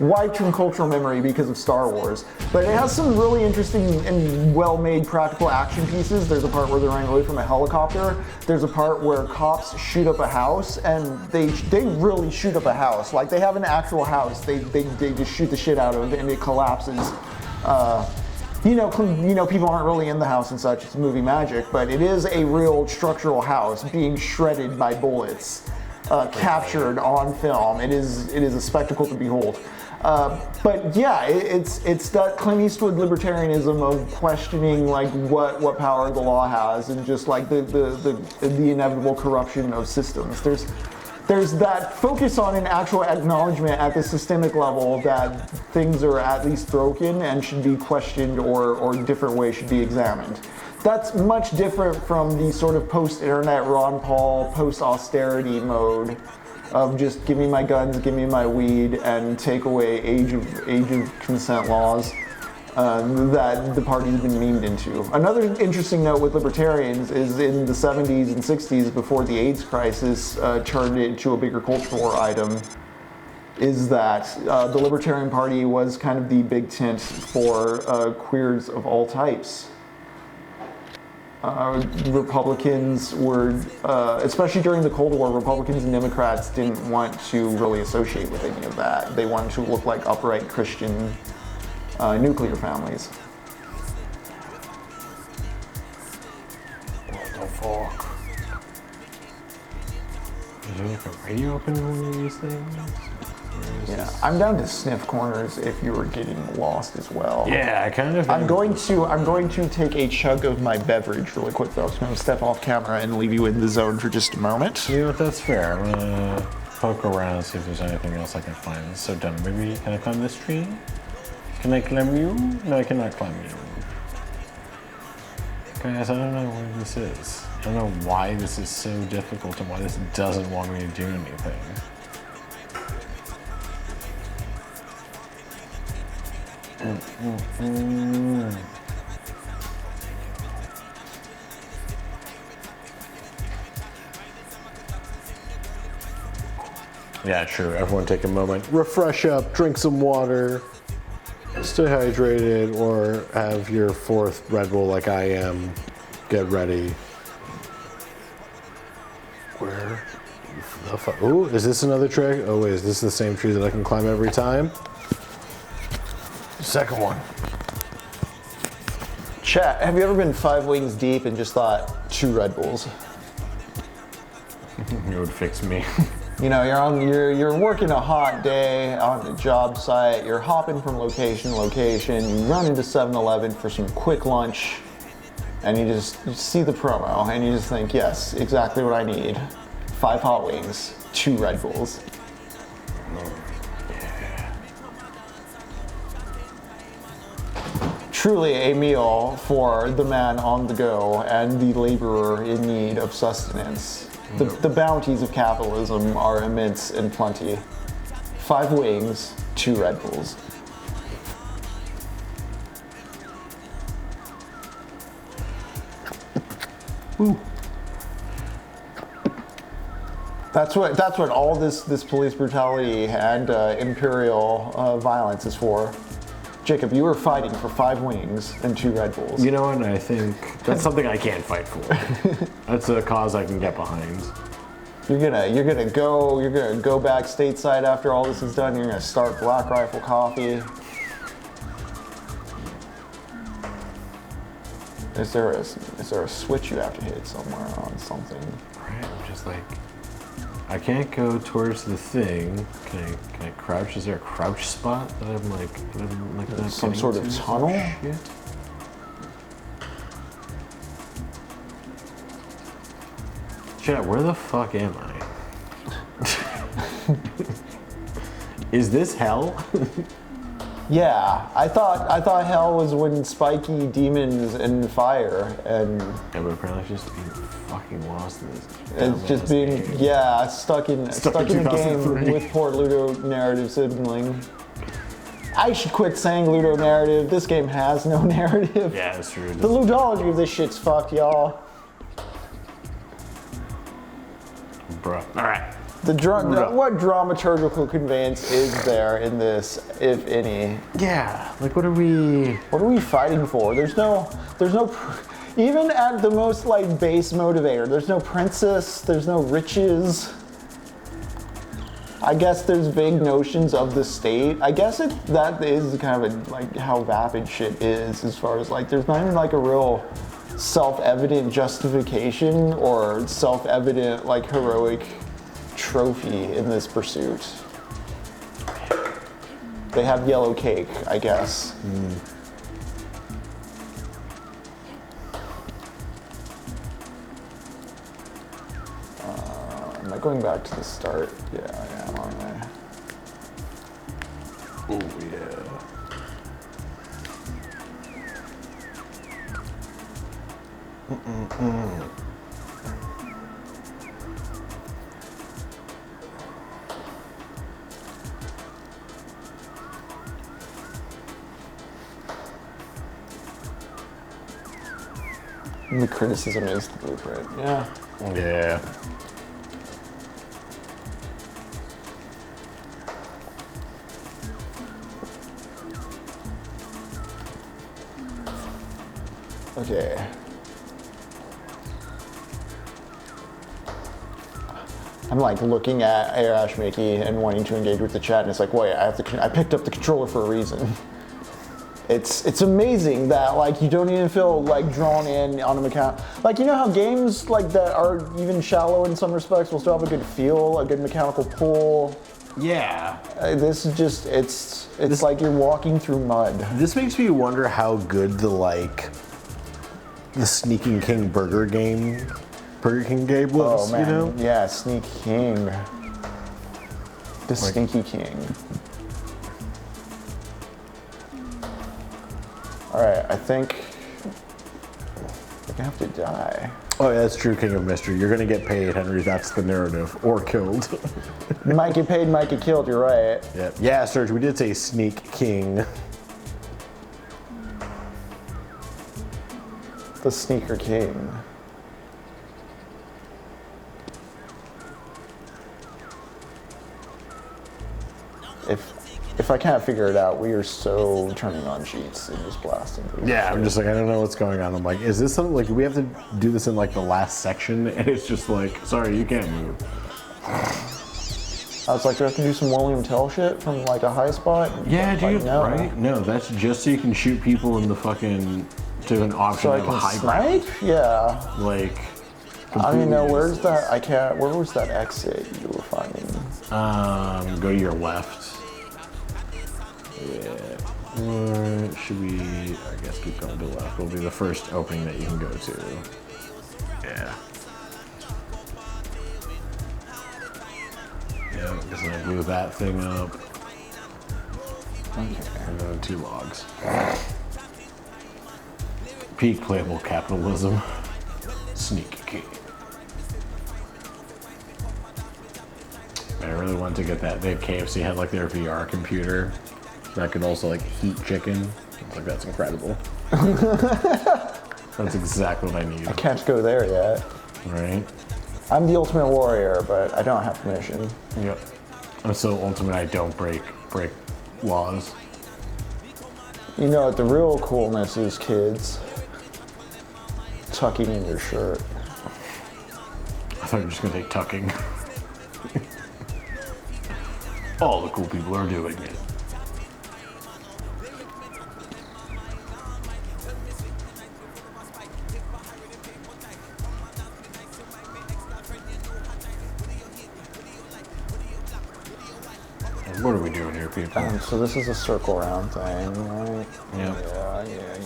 wiped from cultural memory because of Star Wars. But it has some really interesting and well-made practical action pieces. There's a part where they're running away from a helicopter. There's a part where cops shoot up a house, and they really shoot up a house. Like they have an actual house. They just shoot the shit out of it, and it collapses. You know, people aren't really in the house and such. It's movie magic, but it is a real structural house being shredded by bullets, captured on film. It is a spectacle to behold. But yeah, it's that Clint Eastwood libertarianism of questioning like what power the law has, and just like the inevitable corruption of systems. There's that focus on an actual acknowledgement at the systemic level that things are at least broken and should be questioned or different ways should be examined. That's much different from the sort of post-internet Ron Paul, post-austerity mode of just give me my guns, give me my weed, and take away age of consent laws that the party's been memed into. Another interesting note with libertarians is in the 70s and 60s, before the AIDS crisis turned into a bigger cultural war item, is that the Libertarian Party was kind of the big tent for queers of all types. Republicans were, especially during the Cold War, Republicans and Democrats didn't want to really associate with any of that. They wanted to look like upright Christian nuclear families. What the fuck? Is there like a radio up in one of these things? Yeah, I'm down to sniff corners if you were getting lost as well. Yeah, I kind of. I'm going to take a chug of my beverage really quick though. So I'm going to step off camera and leave you in the zone for just a moment. You know what? That's fair. I'm gonna poke around and see if there's anything else I can find. It's so done. Maybe can I climb this tree? Can I climb you? No, I cannot climb you. Guys, I don't know where this is. I don't know why this is so difficult and why this doesn't want me to do anything. Yeah, true. Everyone take a moment. Refresh up, drink some water. Stay hydrated or have your 4th Red Bull like I am. Get ready. Where the fuck? Ooh, is this another trick? Oh wait, is this the same tree that I can climb every time? Second one. Chat, have you ever been 5 wings deep and just thought 2 Red Bulls? It would fix me. You know, you're working a hot day on the job site, you're hopping from location to location, you run into 7-Eleven for some quick lunch, and you see the promo, and you just think, yes, exactly what I need. 5 hot wings, 2 Red Bulls. Truly a meal for the man on the go and the laborer in need of sustenance. The bounties of capitalism are immense and plenty. 5 wings, 2 Red Bulls. Ooh. That's what all this police brutality and imperial violence is for. Jacob, you were fighting for 5 wings and 2 Red Bulls. You know what? I think that's something I can't fight for. That's a cause I can get behind. You're gonna go back stateside after all this is done. You're gonna start Black Rifle Coffee. Is there a switch you have to hit somewhere on something? Right. I'm just like, I can't go towards the thing. Can I crouch? Is there a crouch spot that I'm like that? Some sort of tunnel? Shit? Chat, where the fuck am I? Is this hell? Yeah, I thought hell was when spiky demons and fire and. Yeah, but apparently it's just being fucking lost in this. It's just being stuck in a game with poor Ludo narrative sibling. I should quit saying Ludo narrative. This game has no narrative. Yeah, that's true. The ludology of this shit's fucked, y'all. Bruh. All right. What dramaturgical conveyance is there in this, if any? Yeah, like what are we fighting for? There's no even at the most like base motivator, there's no princess, there's no riches. I guess there's vague notions of the state. I guess that is kind of like how vapid shit is, as far as like there's not even like a real self-evident justification or self-evident like heroic trophy in this pursuit. They have yellow cake, I guess. Am I going back to the start? Yeah, I am, aren't I? Oh yeah. The criticism is the blueprint. Yeah. Yeah. Okay. I'm like looking at Arash Mickey and wanting to engage with the chat, and it's like, wait, I picked up the controller for a reason. It's amazing that like you don't even feel like drawn in on a mechanic. Like, you know how games like that are even shallow in some respects will still have a good feel, a good mechanical pull. Yeah. This is just it's like you're walking through mud. This makes me wonder how good the Sneaking King Burger King game was. Oh man, you know? yeah, Sneak King, the Sneaky King. All right, I think I have to die. Oh yeah, that's true, King of Mystery. You're gonna get paid, Henry. That's the narrative, or killed. Might get paid, might get killed. You're right. Yeah, Serge. We did say Sneak King. The Sneaker King. if I can't figure it out, we are so turning on cheats and just blasting through. Yeah, I'm just like, I don't know what's going on. I'm like, is this something, like, do we have to do this in, like, the last section? And it's just like, sorry, you can't move. I was like, do I have to do some William Tell shit from, like, a high spot? Yeah, Like, dude, no. right? No, that's just so you can shoot people in the fucking, to an option So I of a can high ground. snipe? Yeah. Like, I mean, no, where's useless. that? I can't. Where was that exit you were finding? Go to your left. Yeah. Or should we, I guess, keep going to the left. Will be the first opening that you can go to. Yeah. Yeah, just gonna glue that thing up. Okay. And then 2 logs. Peak playable capitalism. Sneaky king. I really wanted to get that. They KFC had like their VR computer that could also like heat chicken. I was like, that's incredible. That's exactly what I need. I can't go there yet. Right? I'm the ultimate warrior, but I don't have permission. Yep. I'm so ultimate I don't break laws. You know what the real coolness is, kids? Tucking in your shirt. I thought you were just gonna say tucking. All the cool people are doing it. What are we doing here, people? So this is a circle round thing, right? Yep.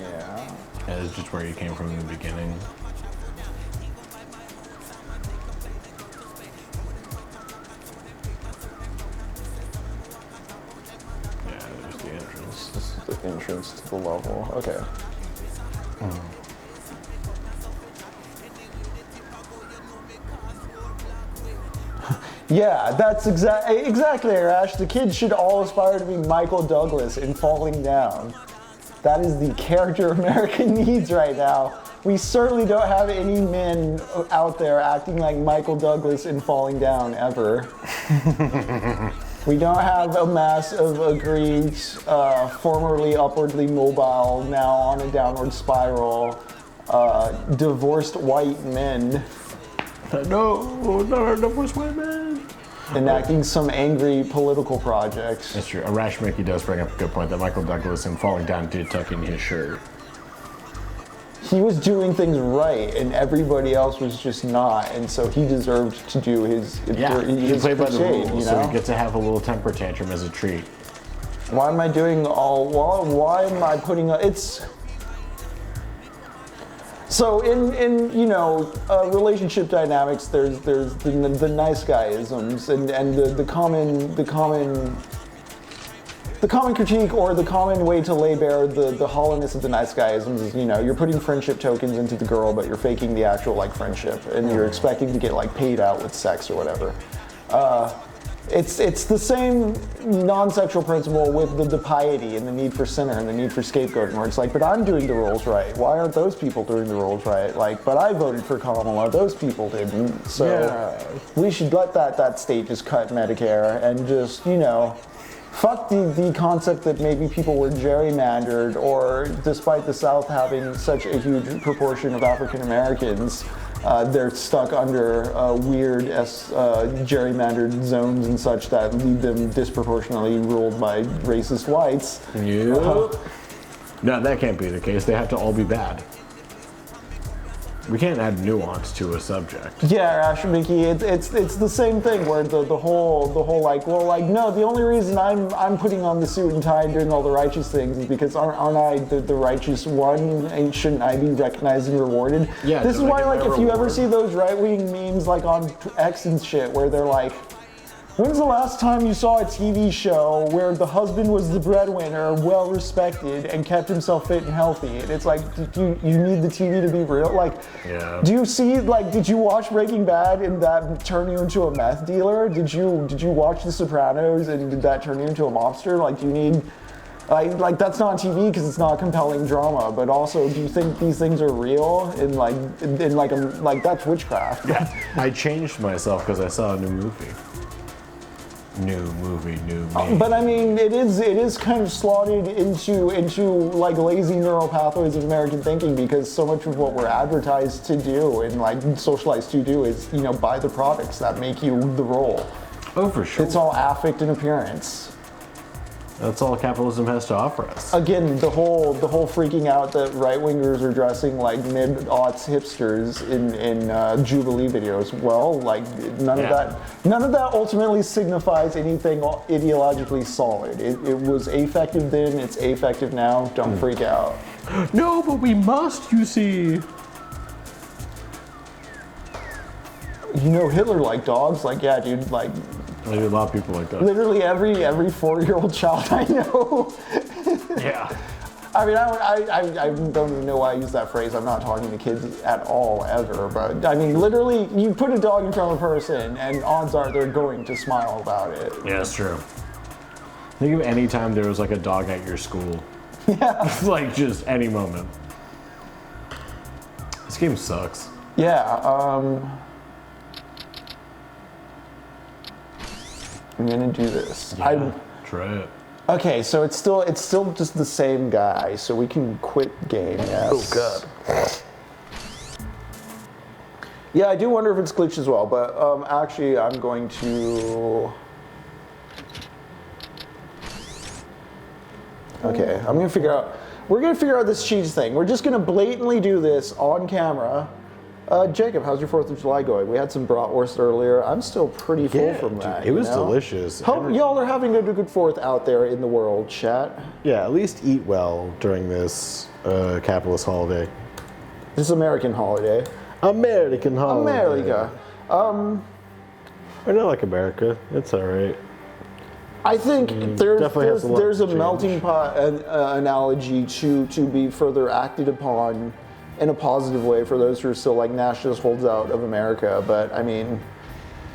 Yeah. That is just where you came from in the beginning. Yeah, there's the entrance. This is the entrance to the level. Okay. Yeah, that's exactly, Arash. The kids should all aspire to be Michael Douglas in Falling Down. That is the character America needs right now. We certainly don't have any men out there acting like Michael Douglas in Falling Down ever. We don't have a mass of agreed, formerly upwardly mobile, now on a downward spiral, divorced white men. No, not divorced white men. Enacting some angry political projects. That's true. Arash Mickey does bring up a good point that Michael Douglas in Falling Down did tuck in his shirt. He was doing things right, and everybody else was just not, and so he deserved to do his He played by the crusade, rules, you so know? he gets to have a little temper tantrum as a treat. Why am I doing all? Why am I putting? It's so in relationship dynamics. There's the nice guyisms and the common critique or the common way to lay bare the hollowness of the nice guyisms is, you're putting friendship tokens into the girl, but you're faking the actual like friendship, and you're expecting to get like paid out with sex or whatever. It's the same non-sexual principle with the piety and the need for sinner and the need for scapegoating, where it's like, but I'm doing the rules right. Why aren't those people doing the rules right? Like, but I voted for Kamala, those people didn't. So we should let that state just cut Medicare and just, fuck the concept that maybe people were gerrymandered, or despite the South having such a huge proportion of African Americans, they're stuck under weird gerrymandered zones and such that leave them disproportionately ruled by racist whites. Yep. No, that can't be the case. They have to all be bad. We can't add nuance to a subject. Yeah, Ash Mickey, it's the same thing where the whole no, the only reason I'm putting on the suit and tie and doing all the righteous things is because aren't I the righteous one, and shouldn't I be recognized and rewarded? Yeah. This is why, like, if you ever see those right-wing memes like on X and shit where they're like, when's the last time you saw a TV show where the husband was the breadwinner, well respected, and kept himself fit and healthy? And it's like, you need the TV to be real? Like, do you see, like, did you watch Breaking Bad and that turn you into a meth dealer? Did you watch The Sopranos and did that turn you into a mobster? Like, do you need, like that's not on TV because it's not compelling drama, but also, do you think these things are real? Like that's witchcraft. Yeah. I changed myself because I saw a new movie. New movie, new me. But I mean, it is kind of slotted into like lazy neural pathways of American thinking, because so much of what we're advertised to do and like socialized to do is, you know, buy the products that make you the role. Oh, for sure. It's all affect and appearance. That's all capitalism has to offer us. Again, the whole freaking out that right-wingers are dressing like mid-aughts hipsters in Jubilee videos. Well, like none of that ultimately signifies anything ideologically solid. It was affective then, it's affective now. Don't freak out. No, but we must, you see. You know, Hitler liked dogs. Like, yeah, dude, like. Maybe a lot of people like that. Literally every 4-year-old child I know. Yeah. I mean, I don't even know why I use that phrase. I'm not talking to kids at all, ever. But I mean, literally, you put a dog in front of a person, and odds are they're going to smile about it. Yeah, that's true. Think of any time there was like a dog at your school. Yeah. Like just any moment. This game sucks. Yeah. I'm gonna do this. Yeah, try it. Okay, so it's still just the same guy, so we can quit game. Yes. Oh god. Yeah, I do wonder if it's glitched as well, but actually I'm going to. Okay, I'm gonna figure out. We're gonna figure out this cheese thing. We're just gonna blatantly do this on camera. Jacob, how's your 4th of July going? We had some bratwurst earlier. I'm still pretty full from that. Dude, it was delicious. Hope y'all are having a good 4th out there in the world, chat. Yeah, at least eat well during this capitalist holiday. This American holiday. American holiday. America. I don't like America. It's all right. I think there's a change. melting pot analogy to be further acted upon in a positive way for those who are still like nationalist holdout of America. But I mean,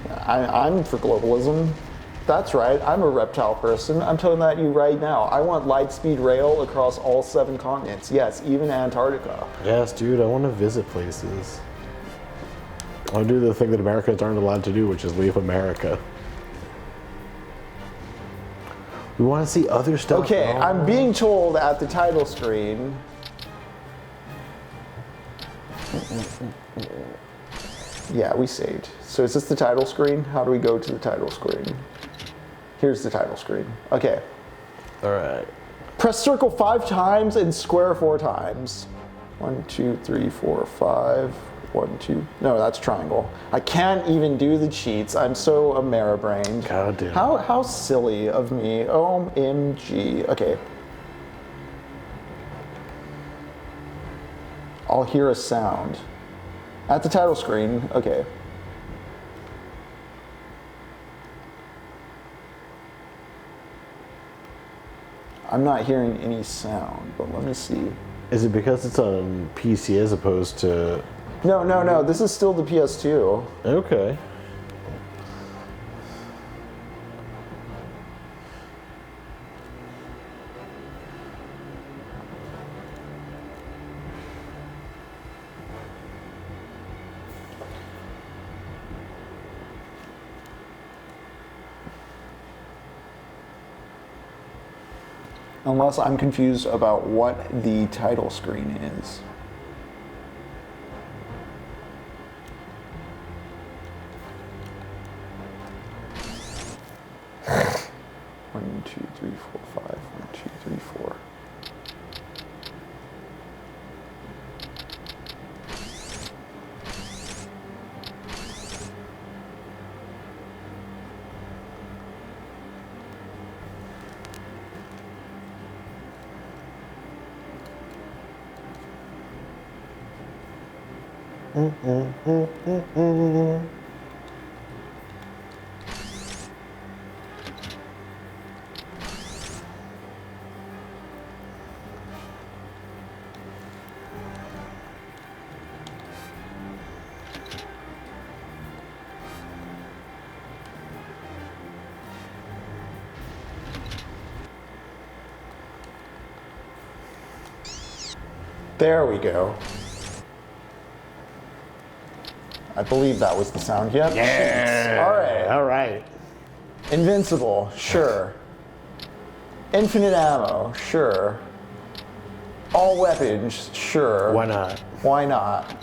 I'm for globalism. That's right, I'm a reptile person. I'm telling that you right now. I want light speed rail across all 7 continents. Yes, even Antarctica. Yes, dude, I want to visit places. I want to do the thing that Americans aren't allowed to do, which is leave America. We want to see other stuff. Okay, I'm being told at the title screen. Yeah, we saved. So is this the title screen? How do we go to the title screen? Here's the title screen. Okay. All right. Press circle 5 times and square 4 times. 1, 2, 3, 4, 5. 1, 2. No, that's triangle. I can't even do the cheats. I'm so Ameribrained. God damn. How silly of me. OMG. Okay. I'll hear a sound. At the title screen, okay. I'm not hearing any sound, but let me see. Is it because it's on PC as opposed to... No, this is still the PS2. Okay. Unless I'm confused about what the title screen is. One, 2, 3, 4, 5. 1, 2, 3, 4. There we go. I believe that was the sound. Yep. Yeah. All right. All right. Invincible, sure. Infinite ammo, sure. All weapons, sure. Why not? Why not?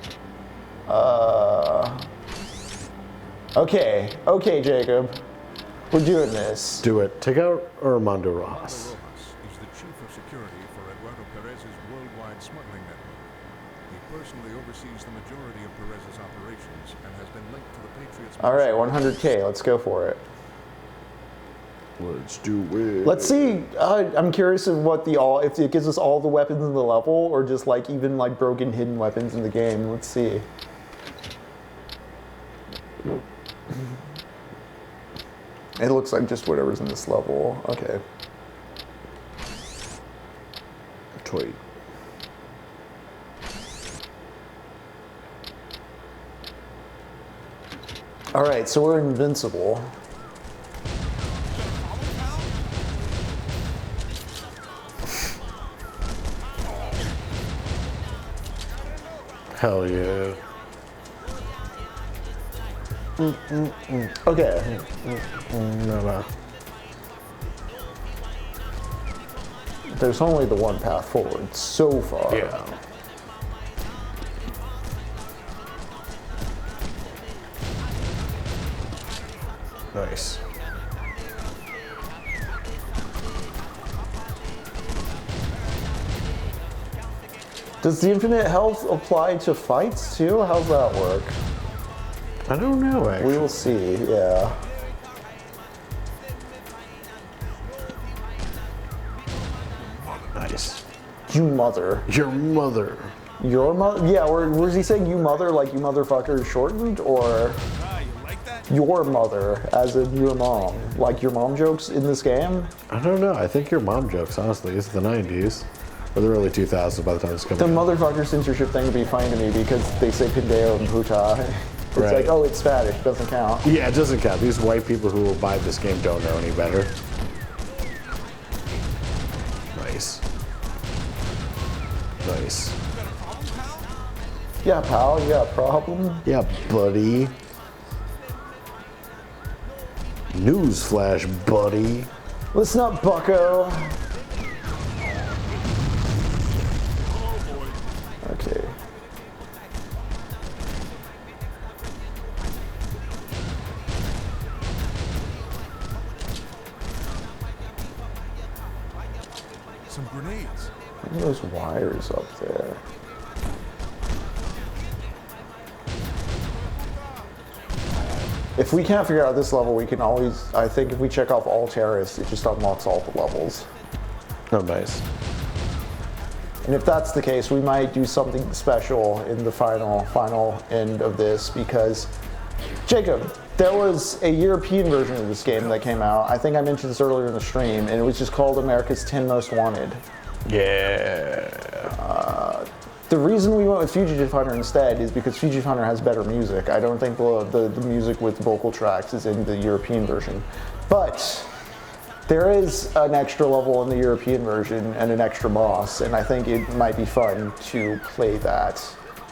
Okay, Jacob. We're doing this. Do it. Take out Armando Rojas. Is the chief of security for Eduardo Perez's worldwide smuggling network. He personally oversees the majority of Perez's operations and has been linked to the Patriots. All right, 100K. Let's go for it. Let's do it. Let's see. I'm curious of what if it gives us all the weapons in the level, or just like even like broken hidden weapons in the game. Let's see. It looks like just whatever's in this level. Okay. Tweet. All right, so we're invincible. Hell yeah. Okay. No. There's only the one path forward so far. Yeah. Nice. Does the infinite health apply to fights too? How's that work? I don't know, actually. We will see, yeah. Nice. You mother. Your mother. Your mother? Yeah, was he saying you mother like you motherfucker shortened, or your mother as in your mom? Like your mom jokes in this game? I don't know. I think your mom jokes, honestly. It's the 90s. Or the early 2000s by the time it's coming The out. motherfucker censorship thing would be funny to me because they say Pindeo and Puta. It's Right. like, oh, it's Spanish, doesn't count. Yeah, it doesn't count. These white people who will buy this game don't know any better. Nice. Nice. Yeah, pal, you got a problem? Yeah, buddy. Newsflash, buddy. Listen up, bucko. Okay. Some grenades. Look at those wires up there. If we can't figure out this level, we can always, I think if we check off all terrorists, it just unlocks all the levels. Oh, nice. And if that's the case, we might do something special in the final end of this, because, Jacob, there was a European version of this game that came out. I think I mentioned this earlier in the stream, and it was just called America's 10 Most Wanted. Yeah. The reason we went with Fugitive Hunter instead is because Fugitive Hunter has better music. I don't think the music with vocal tracks is in the European version. But there is an extra level in the European version and an extra boss, and I think it might be fun to play that.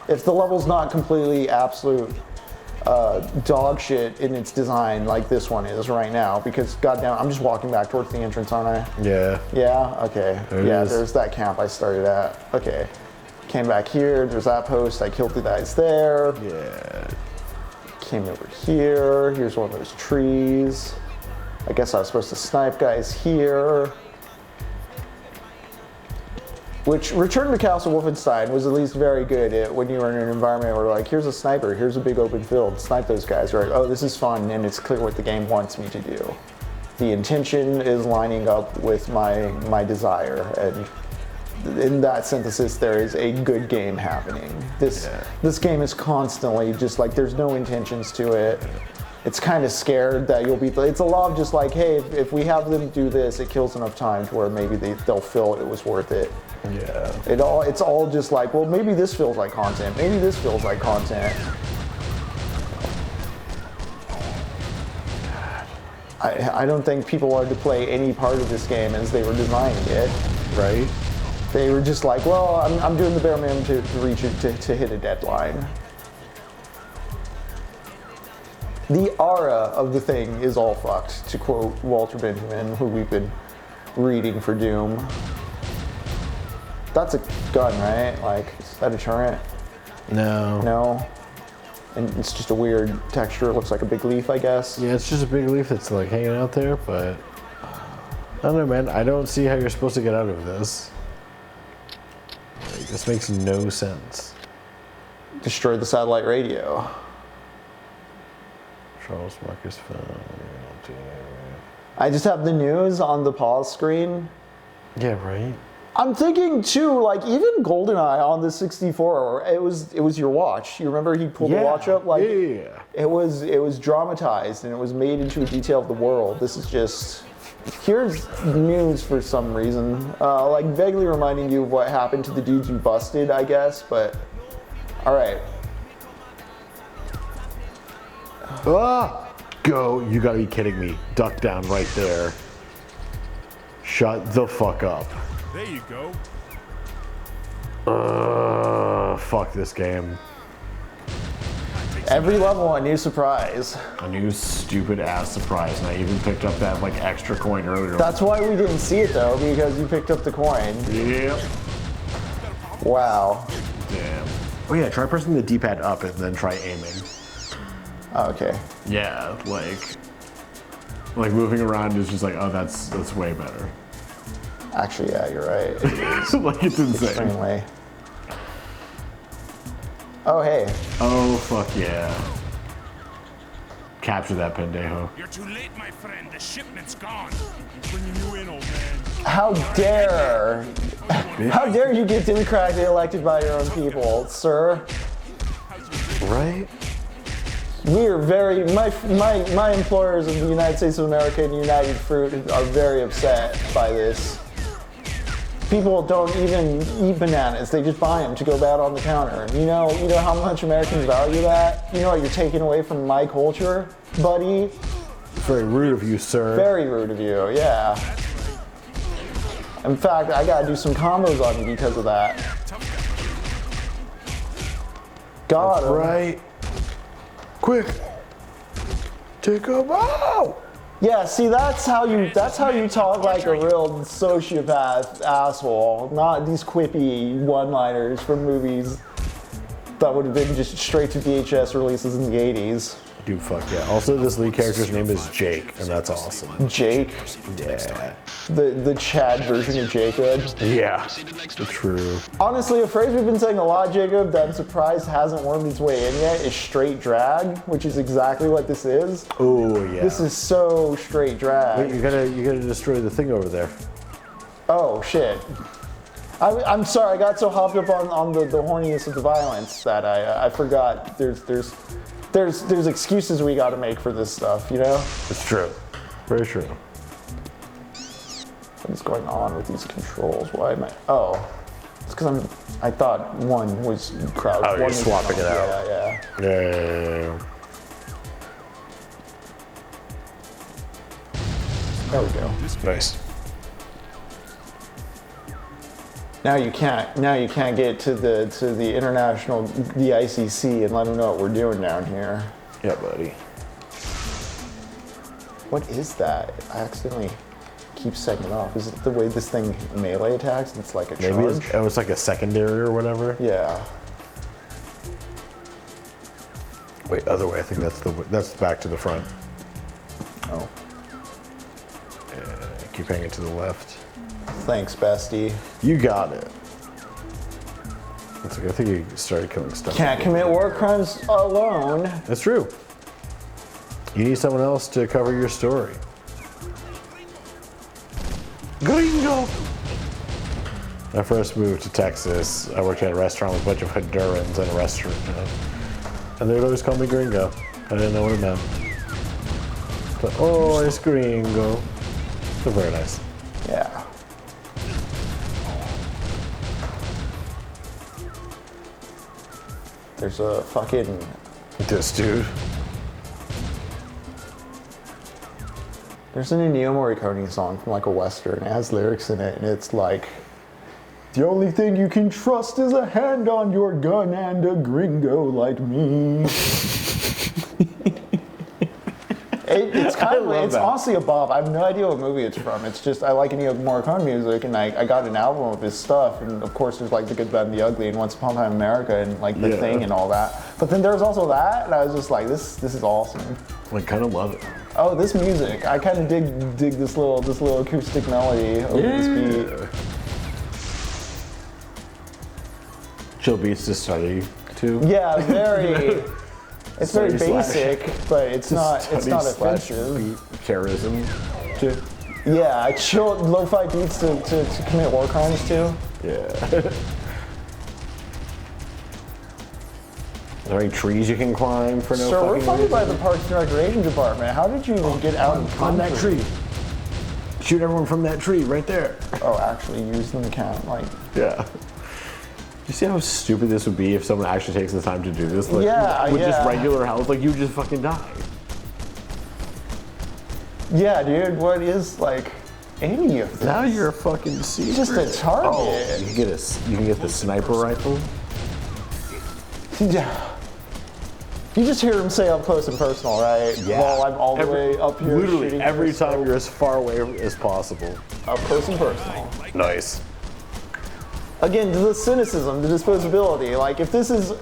If the level's not completely absolute dog shit in its design like this one is right now, because goddamn, I'm just walking back towards the entrance, aren't I? Yeah. Yeah? Okay. There it is. There's that camp I started at. Okay. Came back here, there's that post, I killed the guys there. Yeah. Came over here, here's one of those trees. I guess I was supposed to snipe guys here. Which, Return to Castle Wolfenstein was at least very good at when you were in an environment where like, here's a sniper, here's a big open field, snipe those guys. You're like, oh, this is fun, and it's clear what the game wants me to do. The intention is lining up with my desire, and in that synthesis, there is a good game happening. This game is constantly just like, there's no intentions to it. It's kind of scared that you'll be, it's a lot of just like, hey, if we have them do this, it kills enough time to where maybe they'll feel it was worth it. Yeah. It's all just like, well, maybe this feels like content. Maybe this feels like content. I don't think people wanted to play any part of this game as they were designing it. Right? They were just like, well, I'm doing the bare minimum to reach it, to hit a deadline. The aura of the thing is all fucked, to quote Walter Benjamin, who we've been reading for Doom. That's a gun, right? Like, is that a turret? No. No? And it's just a weird texture. It looks like a big leaf, I guess. Yeah, it's just a big leaf that's like hanging out there, but I don't know, man. I don't see how you're supposed to get out of this. Like, this makes no sense. Destroy the satellite radio. Charles Marcus found. I just have the news on the pause screen. Yeah, right. I'm thinking too, like even GoldenEye on the 64, it was your watch. You remember he pulled the watch up? Like yeah. It was dramatized and it was made into a detail of the world. This is just, here's news for some reason. Like vaguely reminding you of what happened to the dudes you busted, I guess, but all right. Ah! Go, you gotta be kidding me. Duck down right there. Shut the fuck up. There you go. Fuck this game. Every level a new surprise. A new stupid ass surprise, and I even picked up that like extra coin earlier. That's why we didn't see it though, because you picked up the coin. Yep. Wow. Damn. Oh yeah, try pressing the D-pad up and then try aiming. Oh, okay. Yeah, like moving around is just like, oh, that's way better. Actually, yeah, you're right. It is Like it's insane. extremely. Oh, hey. Oh, fuck yeah. Capture that pendejo. You're too late, my friend. The shipment's gone. Bringing you in, old man. How dare you get democratically elected by your own people, sir? Right? We are very, my employers in the United States of America and United Fruit are very upset by this. People don't even eat bananas, they just buy them to go bad on the counter. You know how much Americans value that? You know what you're taking away from my culture, buddy? Very rude of you, sir. Very rude of you, yeah. In fact, I gotta do some combos on you because of that. Got That's him. right. Quick. Take him out. Yeah, see, that's how you talk like a real sociopath asshole, not these quippy one-liners from movies that would have been just straight to VHS releases in the 80s. Dude, fuck yeah. Also, this lead character's name is Jake, and that's awesome. Jake? Yeah. The Chad version of Jacob? Yeah. True. Honestly, a phrase we've been saying a lot, Jacob, that I'm surprised hasn't wormed its way in yet is straight drag, which is exactly what this is. Oh, yeah. This is so straight drag. Wait, you gotta destroy the thing over there. Oh, shit. I'm sorry, I got so hopped up on the horniness of the violence that I forgot there's excuses we gotta make for this stuff, you know? It's true. Very true. What is going on with these controls? Why am I? Oh, it's because I thought one was crouched. Oh, you're swapping it out. Yeah. Yeah. There we go. Nice. Now you can't get to the international, the ICC and let them know what we're doing down here. Yeah, buddy. What is that? I accidentally keep setting it off. Is it the way this thing melee attacks? It's like a charge? Maybe it was like a secondary or whatever. Yeah. Wait, other way. I think that's back to the front. Oh. Keep hanging to the left. Thanks, bestie. You got it. That's okay. I think you started killing stuff. Can't commit war crimes alone. That's true. You need someone else to cover your story. Gringo! When I first moved to Texas, I worked at a restaurant with a bunch of Hondurans in a restaurant. And they would always call me Gringo. I didn't know what it meant. But, oh, it's Gringo. They're very nice. Yeah. There's a fucking... This dude. There's a new Neo Morricone song from like a Western. It has lyrics in it and it's like, the only thing you can trust is a hand on your gun and a gringo like me. kind of, love it's that. honestly a bop. I have no idea what movie it's from. It's just, I like Ennio Morricone music, and I got an album of his stuff, and of course there's like The Good, Bad, and the Ugly, and Once Upon a Time in America, and like The Thing and all that. But then there's also that, and I was just like, this is awesome. I kind of love it. Oh, this music. I kind of dig this little acoustic melody over this beat. Chill beats to study too. Yeah, very. It's very Study basic, but it's not offensive. Beat charism too. Yeah, chill lo-fi beats to commit war crimes too. Yeah. Are there any trees you can climb for no Sir, we're fucking funded reason? by the Parks and Recreation Department. How did you even get out of the Climb that country? tree. Shoot everyone from that tree right there. Oh, actually use them count, like. Yeah. You see how stupid this would be if someone actually takes the time to do this? Like, Yeah, with just yeah. regular health, like you would just fucking die. Yeah, dude, what is like any of this? Now you're a fucking secret. Just a target. Oh, you can get the sniper rifle. Yeah. You just hear him say up close and personal, right? Yeah. While I'm all the way up here. Literally shooting every this time you're as far away as possible. up close and personal. Nice. Again, the cynicism, the disposability. Like, if this is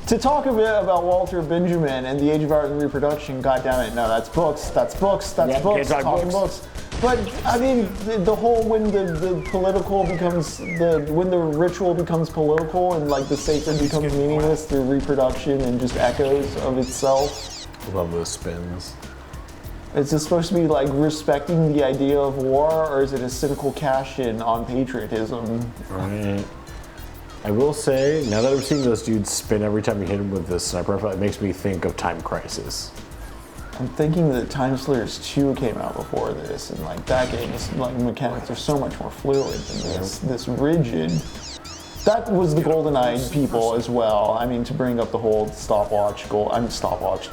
to talk a bit about Walter Benjamin and the Age of Art and Reproduction, goddammit, no, that's books, that's books, that's Yeah, books, can't talk talking books. But I mean, the whole when the political becomes when the ritual becomes political and like the sacred becomes meaningless through reproduction and just echoes of itself. Love those spins. Is this supposed to be like respecting the idea of war, or is it a cynical cash-in on patriotism? Right. I will say, now that I'm seeing those dudes spin every time you hit them with the sniper rifle, it makes me think of Time Crisis. I'm thinking that Time Slayers 2 came out before this, and like that game's like mechanics are so much more fluid than this rigid. That was the GoldenEye people as well. I mean, to bring up the whole stopwatch,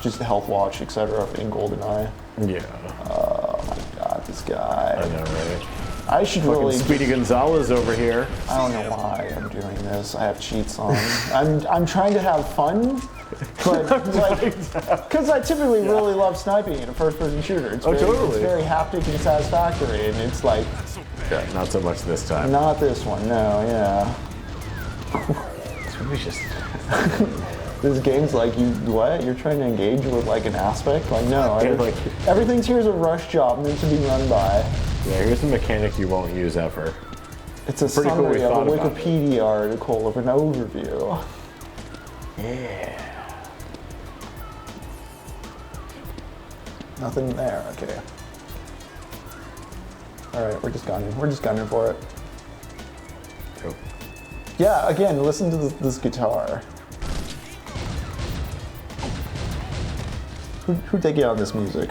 just the health watch, etc. in GoldenEye. Yeah. Oh my god, this guy. I know, right? I should Fucking really. Speedy Gonzalez over here. I don't know why I'm doing this. I have cheats on. I'm trying to have fun, but like, because I typically really love sniping in a first-person shooter. It's totally. It's very haptic and satisfactory, and it's like. Yeah, not so much this time. Not this one, no, yeah. It's just. This game's like, what? You're trying to engage with like an aspect? Like, no. like- Everything's here's a rush job meant to be run by. Yeah, here's a mechanic you won't use ever. It's a Pretty cool summary we of a thought about Wikipedia article of an overview. Yeah. Nothing there, okay. Alright, we're just gunning for it. Cool. Yeah, again, listen to this guitar. Who'd they get on this music?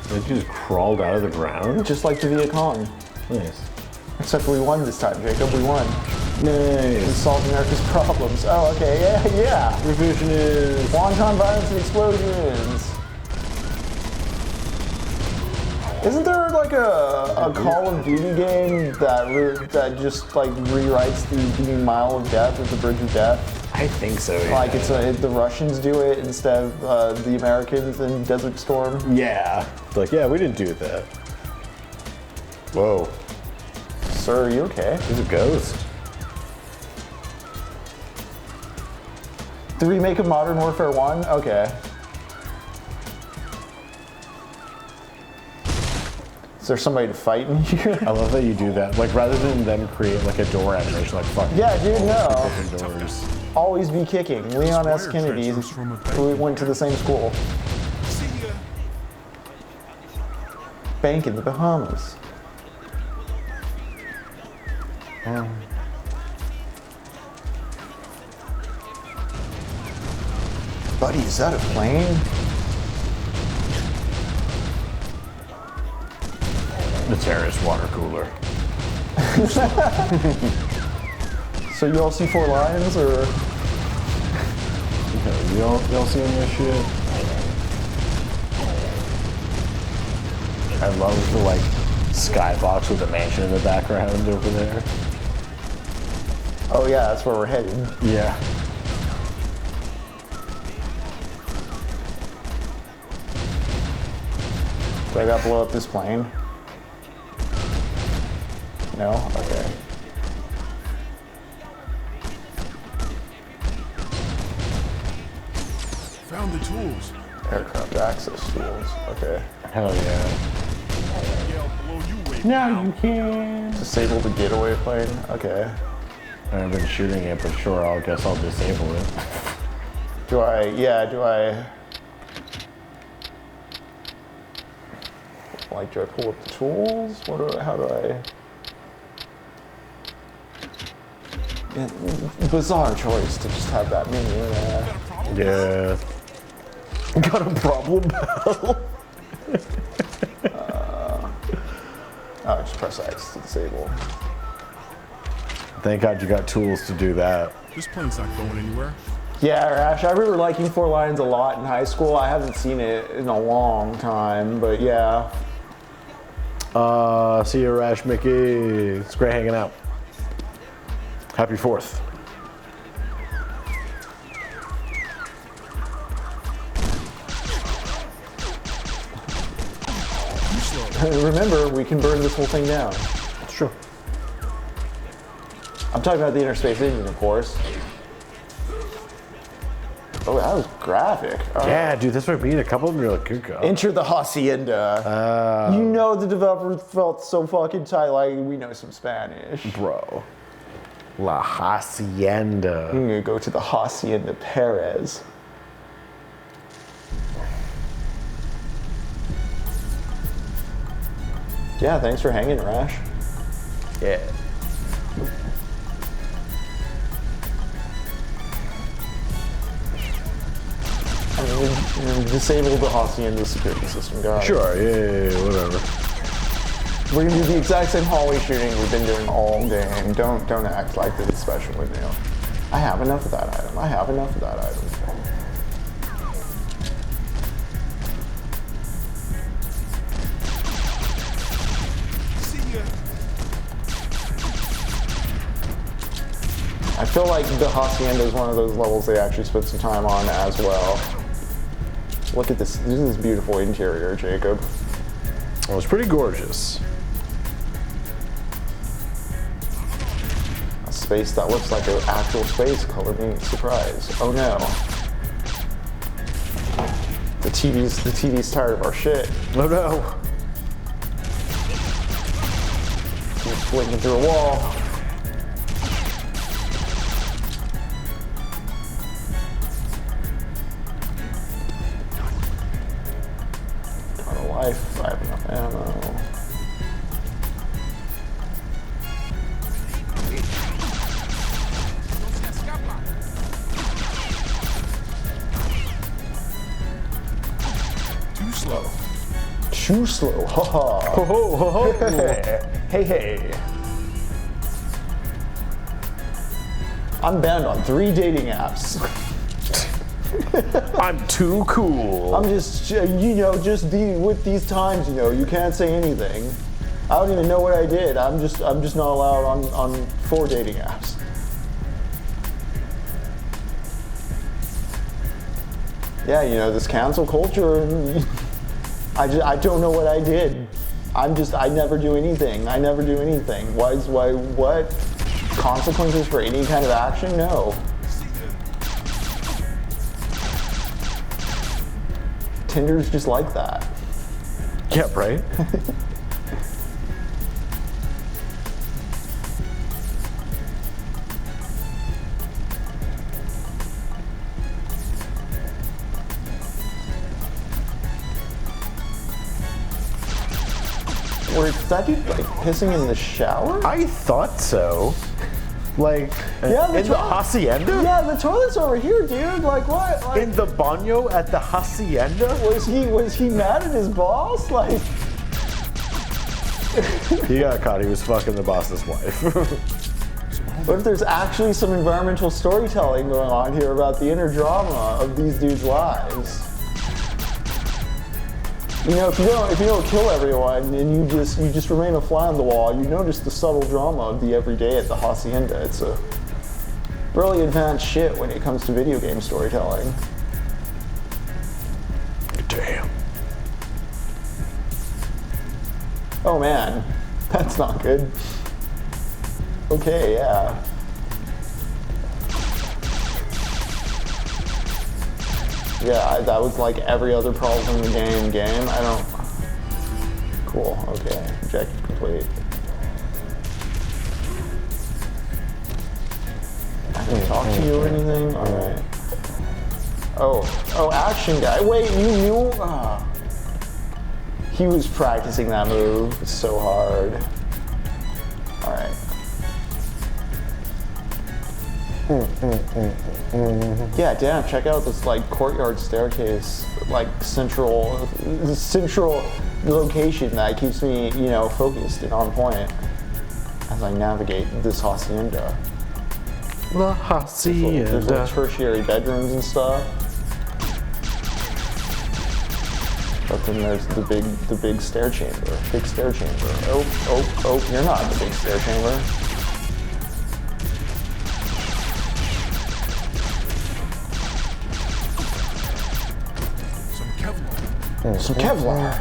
They just crawled out of the ground? Just like the Viet Cong. Nice. Except we won this time, Jacob, we won. We Nice. solved America's problems. Oh, okay, yeah. Revisionist. Wanton violence and explosions. Isn't there like a Call of Duty game that just like rewrites the Mile of Death or the Bridge of Death? I think so, yeah. Like the Russians do it instead of the Americans in Desert Storm? Yeah. It's like, yeah, we didn't do that. Whoa. Sir, are you okay? He's a ghost. The remake of Modern Warfare 1? Okay. Is there somebody to fight in here? I love that you do that. Like, rather than them create like a door animation, like, fuck. Yeah, dude, no. Open doors. Always be kicking. Leon S. Kennedy, who went to the same school. Bank in the Bahamas. Buddy, is that a plane? The terrorist water cooler. So you all see 4 lions, or? Y'all see any of this shit? I love the like skybox with the mansion in the background over there. Oh yeah, that's where we're headed. Yeah. Do I gotta blow up this plane? No? Okay. Found the tools. Aircraft access tools. Okay. Hell yeah. Now you can. Disable the getaway plane. Okay. I've been shooting it, but sure, I guess I'll disable it. Do I? Like, do I pull up the tools? How do I? Yeah, bizarre choice to just have that menu there. Yeah. Got a problem, pal? Oh, just press X to disable. Thank God you got tools to do that. This plane's not going anywhere. Yeah, Rash, I remember liking Four Lions a lot in high school. I haven't seen it in a long time, but yeah. See you, Rash Mickey. It's great hanging out. Happy 4th. Remember, we can burn this whole thing down. It's true. I'm talking about the Interspace Engine, of course. Oh, that was graphic. Yeah, dude, that's what I mean. A couple of them are like, good go. Enter the Hacienda. You know the developer felt so fucking tight, like we know some Spanish. Bro. La Hacienda. I'm gonna go to the Hacienda Perez. Yeah, thanks for hanging, Rash. Yeah. I mean, we disabled the Hacienda security system, guys. Sure, yeah, whatever. We're gonna do the exact same hallway shooting we've been doing all game. Don't act like this is special with you. I have enough of that item. I have enough of that item. I feel like the Hacienda is one of those levels they actually spent some time on as well. Look at this. This is beautiful interior, Jacob. Well, it's pretty gorgeous. A space that looks like an actual space. Color me surprised. Oh no. The TV's tired of our shit. Oh no. Keeps blinking through a wall. Life, I have enough ammo. Too slow. Too slow, haha. Ho ho ho ho. Hey hey. I'm banned on 3 dating apps. I'm too cool. I'm just, with these times, you can't say anything. I don't even know what I did. I'm just not allowed on 4 dating apps. Yeah, this cancel culture. I don't know what I did. I never do anything. I never do anything. What? Consequences for any kind of action? No. Tinder's just like that. Yeah, right? Is that dude like pissing in the shower? I thought so. Like, yeah, in the Hacienda? Yeah, the toilet's over here, dude. Like, what? Like, in the baño at the Hacienda? Was he mad at his boss? Like, he got caught. He was fucking the boss's wife. What if there's actually some environmental storytelling going on here about the inner drama of these dudes' lives? If you don't kill everyone and you just remain a fly on the wall, you notice the subtle drama of the everyday at the Hacienda. really advanced shit when it comes to video game storytelling. Damn. Oh man, that's not good. Okay, yeah. Yeah, that was like every other problem in the game. I don't... Cool, okay. Objective complete. I didn't talk to you or anything? Alright. Oh, action guy. Wait, you knew? He was practicing that move. It's so hard. Alright. Yeah, damn, check out this like courtyard staircase, like central location that keeps me, you know, focused and on point as I navigate this hacienda. The hacienda. There's little tertiary bedrooms and stuff. But then there's the big stair chamber. Big stair chamber. Oh, you're not in the big stair chamber. Some Kevlar.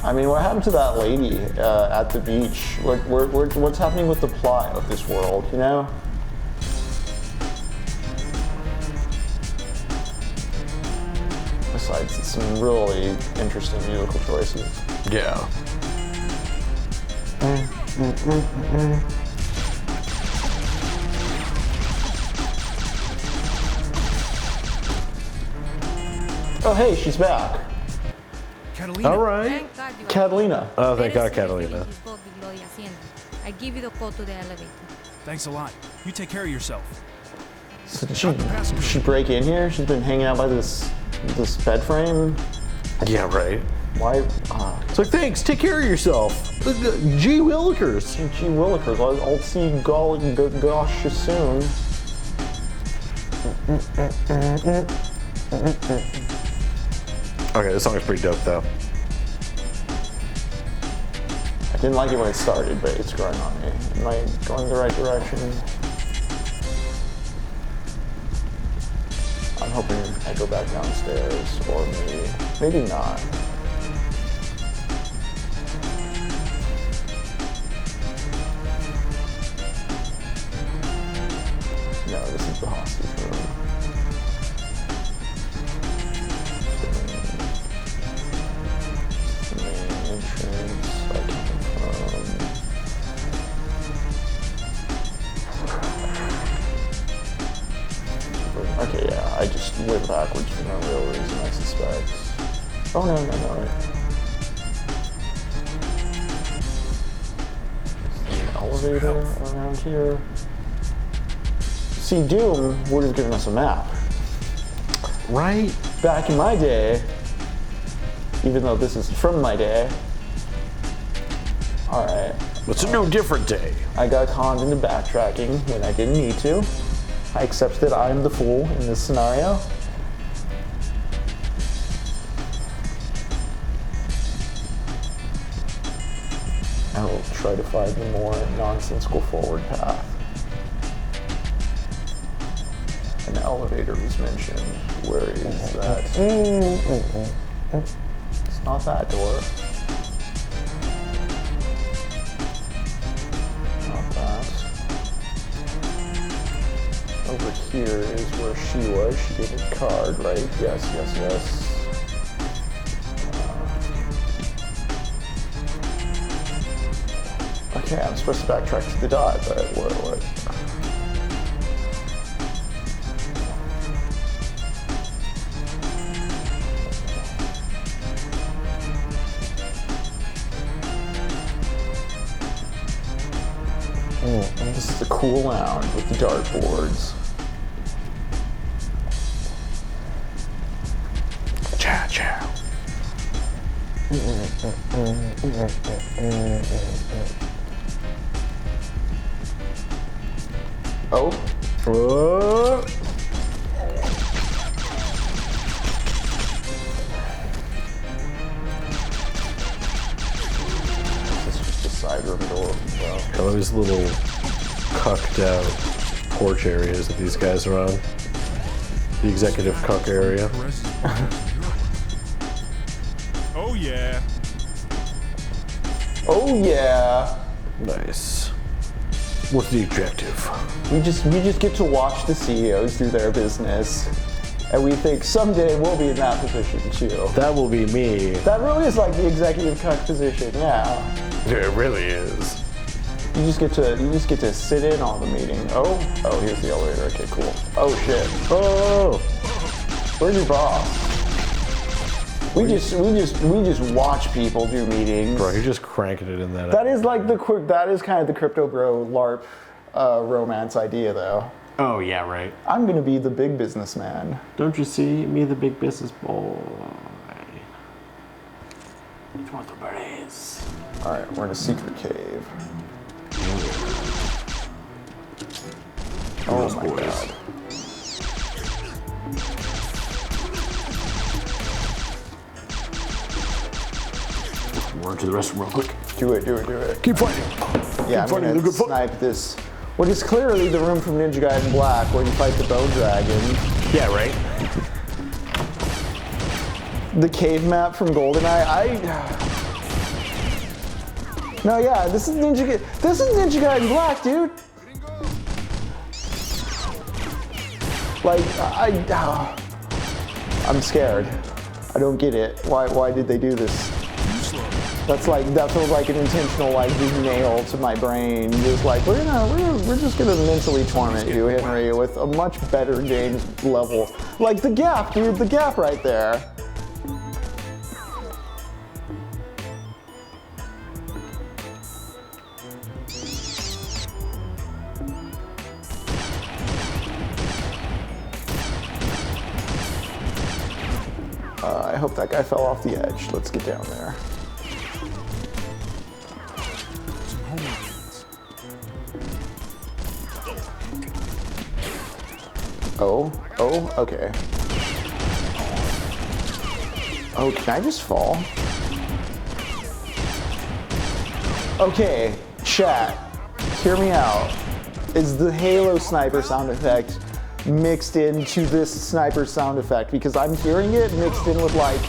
I mean, what happened to that lady at the beach? What's happening with the plot of this world, you know? Besides some really interesting musical choices. Yeah. Oh, hey, she's back. Catalina. All right. Catalina. Oh, thank God, Catalina. I give you the code to the elevator. Thanks a lot. You take care of yourself. So did she break in here? She's been hanging out by this bed frame. Yeah, right. Why? It's like, thanks, take care of yourself. Gee Willikers. Gee Willikers. I'll see you gosh soon. Okay, this song is pretty dope though. I didn't like it when it started, but it's growing on me. Am I going the right direction? I'm hoping I go back downstairs, or maybe not. No, this is the hostage room. The main entrance I came from. Okay, yeah, I just went backwards for no real reason, I suspect. Oh, no. There's an elevator around here. See, Doom would have given us a map. Right? Back in my day, even though this is from my day. Alright. It's a new different day. I got conned into backtracking when I didn't need to. I accept that I am the fool in this scenario. I will try to find the more nonsensical forward path. An elevator was mentioned. Where is that? It's not that door. Not that. Over here is where she was. She gave me a card, right? Yes. Okay, I'm supposed to backtrack to the dot, but what? This is a cool lounge with the dartboards. Chow. Oh. This is just a side room door. I love these little cucked out porch areas that these guys are on. The executive cuck area. Oh yeah. Oh yeah. Nice. What's the objective? We just get to watch the CEOs do their business. And we think someday we'll be in that position too. That will be me. That really is like the executive cuck position, yeah. It really is. You just get to sit in on the meeting. Oh, here's the elevator. Okay, cool. Oh shit. Oh, Where's your boss? We just watch people do meetings. bro, you're just cranking it in that. That is like that is kind of the crypto bro LARP romance idea though. Oh yeah, right. I'm gonna be the big businessman. Don't you see me, the big business boy? Which one's the berries? All right, we're in a secret cave. Oh my god. Run to the restroom real quick. Do it. Keep fighting. Yeah, I'm fighting, gonna look at snipe this. What is clearly the room from Ninja Gaiden Black where you fight the bone dragon. Yeah, right. The cave map from GoldenEye. No, yeah, this is Ninja Gaiden Black, dude. Like, I'm scared. I don't get it. Why did they do this? That feels like an intentional just nail to my brain. Just like we're just gonna mentally torment you, Henry, with a much better game level. Like the gap, dude, the gap right there. I hope that guy fell off the edge. Let's get down there. Oh, okay. Oh, can I just fall? Okay, chat, hear me out. Is the Halo sniper sound effect mixed into this sniper sound effect? Because I'm hearing it mixed in with like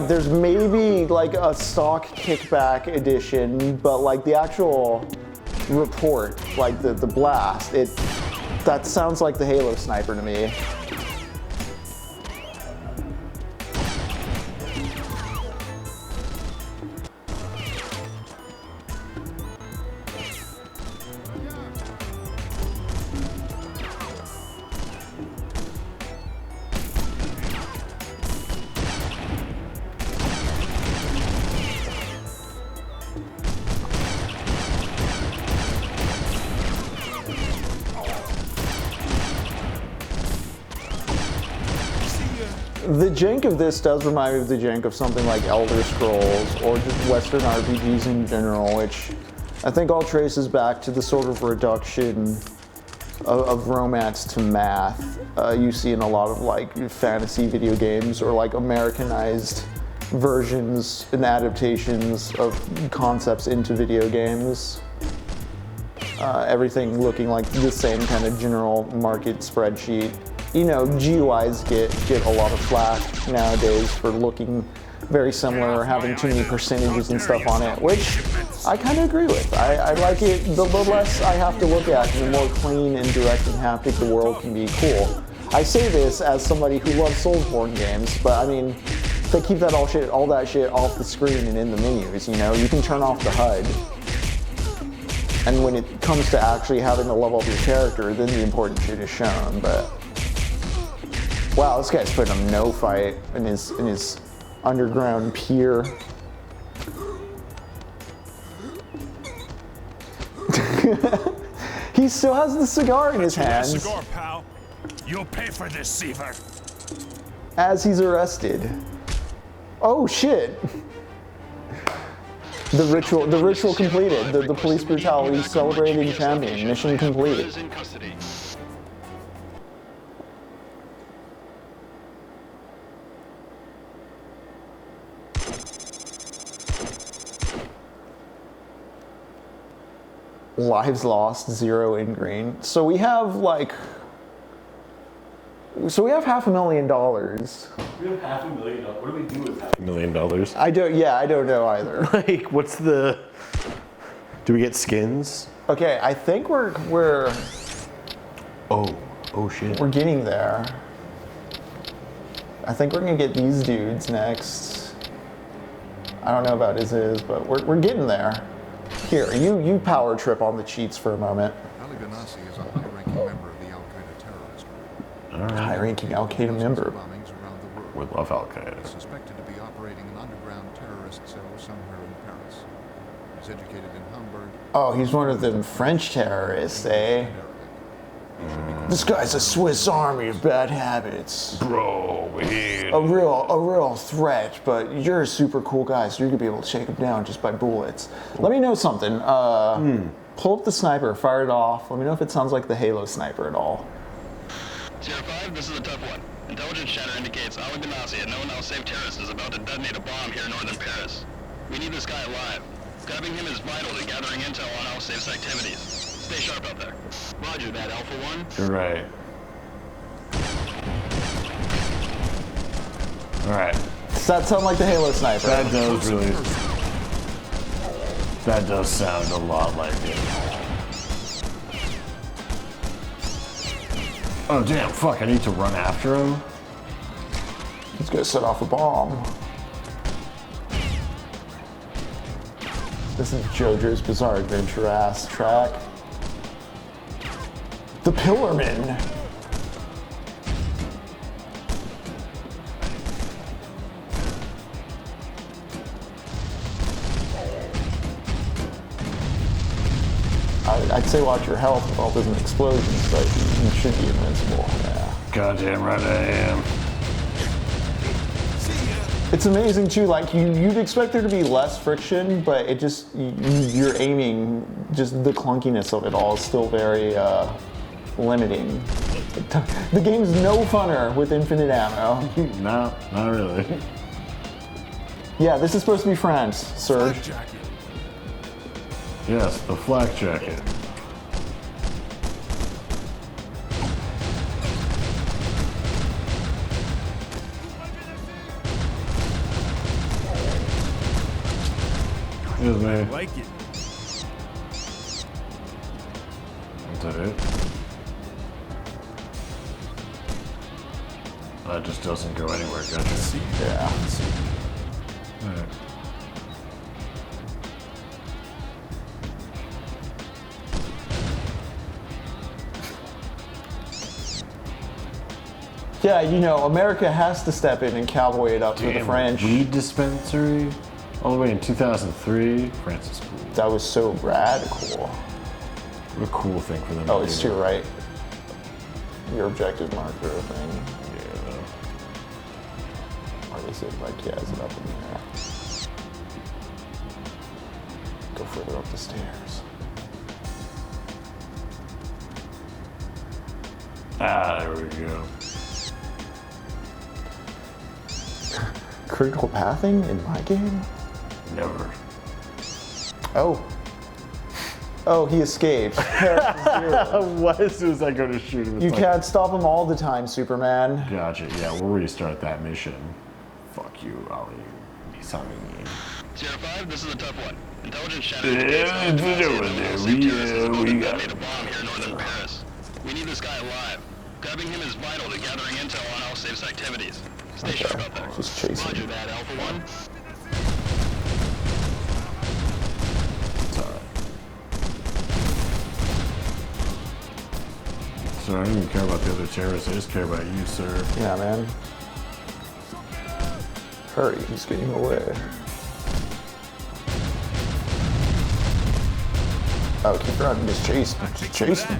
there's maybe like a stock kickback edition, but like the actual report, like the blast, that sounds like the Halo sniper to me. The jank of this does remind me of the jank of something like Elder Scrolls or just Western RPGs in general, which I think all traces back to the sort of reduction of romance to math you see in a lot of like fantasy video games or like Americanized versions and adaptations of concepts into video games. Everything looking like the same kind of general market spreadsheet. You know, GUIs get a lot of flack nowadays for looking very similar or having too many percentages and stuff on it, which I kind of agree with. I like it, the less I have to look at, the more clean and direct and haptic the world can be. Cool. I say this as somebody who loves Soulsborne games, but I mean, they keep all that shit off the screen and in the menus, you know? You can turn off the HUD. And when it comes to actually having to level up your character, then the important shit is shown, but wow, this guy's putting a no fight in his underground pier. He still has the cigar in his hands. Cigar, pal. You'll pay for this, Seaver. As he's arrested. Oh shit. The ritual completed. The police brutality celebrating champion. Mission complete. Lives lost, 0 in green. So we have like... So we have $500,000. We have $500,000. What do we do with $500,000? I don't know either. Like, what's the... Do we get skins? Okay, I think we're Oh shit. we're getting there. I think we're gonna get these dudes next. I don't know about his, but we're getting there. Here, you power trip on the cheats for a moment. Ali Ganassi is a high-ranking member of the Al-Qaeda terrorist group. High-ranking Al-Qaeda member. Bombings around the world. We love Al-Qaeda. He's suspected to be operating an underground terrorist cell somewhere in Paris. He's educated in Hamburg. Oh, he's one of them French terrorists, eh? This guy's a Swiss Army of bad habits. Bro, weird. A real threat, but you're a super cool guy, so you're gonna be able to shake him down just by bullets. Let me know something. Pull up the sniper, fire it off. Let me know if it sounds like the Halo sniper at all. Sierra 5, this is a tough one. Intelligence chatter indicates Ali Ganassi, a known now-safe terrorist, is about to detonate a bomb here in northern Paris. We need this guy alive. Grabbing him is vital to gathering intel on Al-Safe's activities. Stay sharp out there. Roger that, Alpha 1. You're right. Alright. Does that sound like the Halo sniper? That does really... That does sound a lot like it. Oh damn, fuck, I need to run after him? He's gonna set off a bomb. This is JoJo's Bizarre Adventure ass track. The Pillarman. I'd say watch your health with all those explosions, but you should be invincible. Yeah. Goddamn right I am. It's amazing too, like you'd expect there to be less friction, but it just, you're aiming, just the clunkiness of it all is still very limiting. The game's no funner with infinite ammo. No, not really. Yeah, this is supposed to be France, Serge. Yes, the flak jacket. Excuse me. Like it. Is that it? That just doesn't go anywhere, gotcha. Yeah. Alright. Yeah, you know, America has to step in and cowboy it up for the French. Weed dispensary? All the way in 2003? France is cool. That was so radical. What a cool thing for them Oh, to it's do. to your right. Your objective marker thing. Yeah. Or is it like, yeah, is it up in there? Go further up the stairs. Ah, there we go. Critical pathing in my game? Never. Oh. Oh, he escaped. What as soon as I go to shoot him? You can't stop him all the time, Superman. Gotcha, yeah, we'll restart that mission. Fuck you, Ali. Sierra 5, this is a tough one. Intelligence chatter We got a bomb here in northern Paris. We need this guy alive. Grabbing him is vital to gathering intel on Al-Safe's activities. Stay sharp out there. Just chasing. Roger that, Alpha 1. It's alright. So I don't even care about the other terrorists, I just care about you, sir. Yeah, man. Hurry, he's getting away. Oh, keep running, just chase me. Just chase me.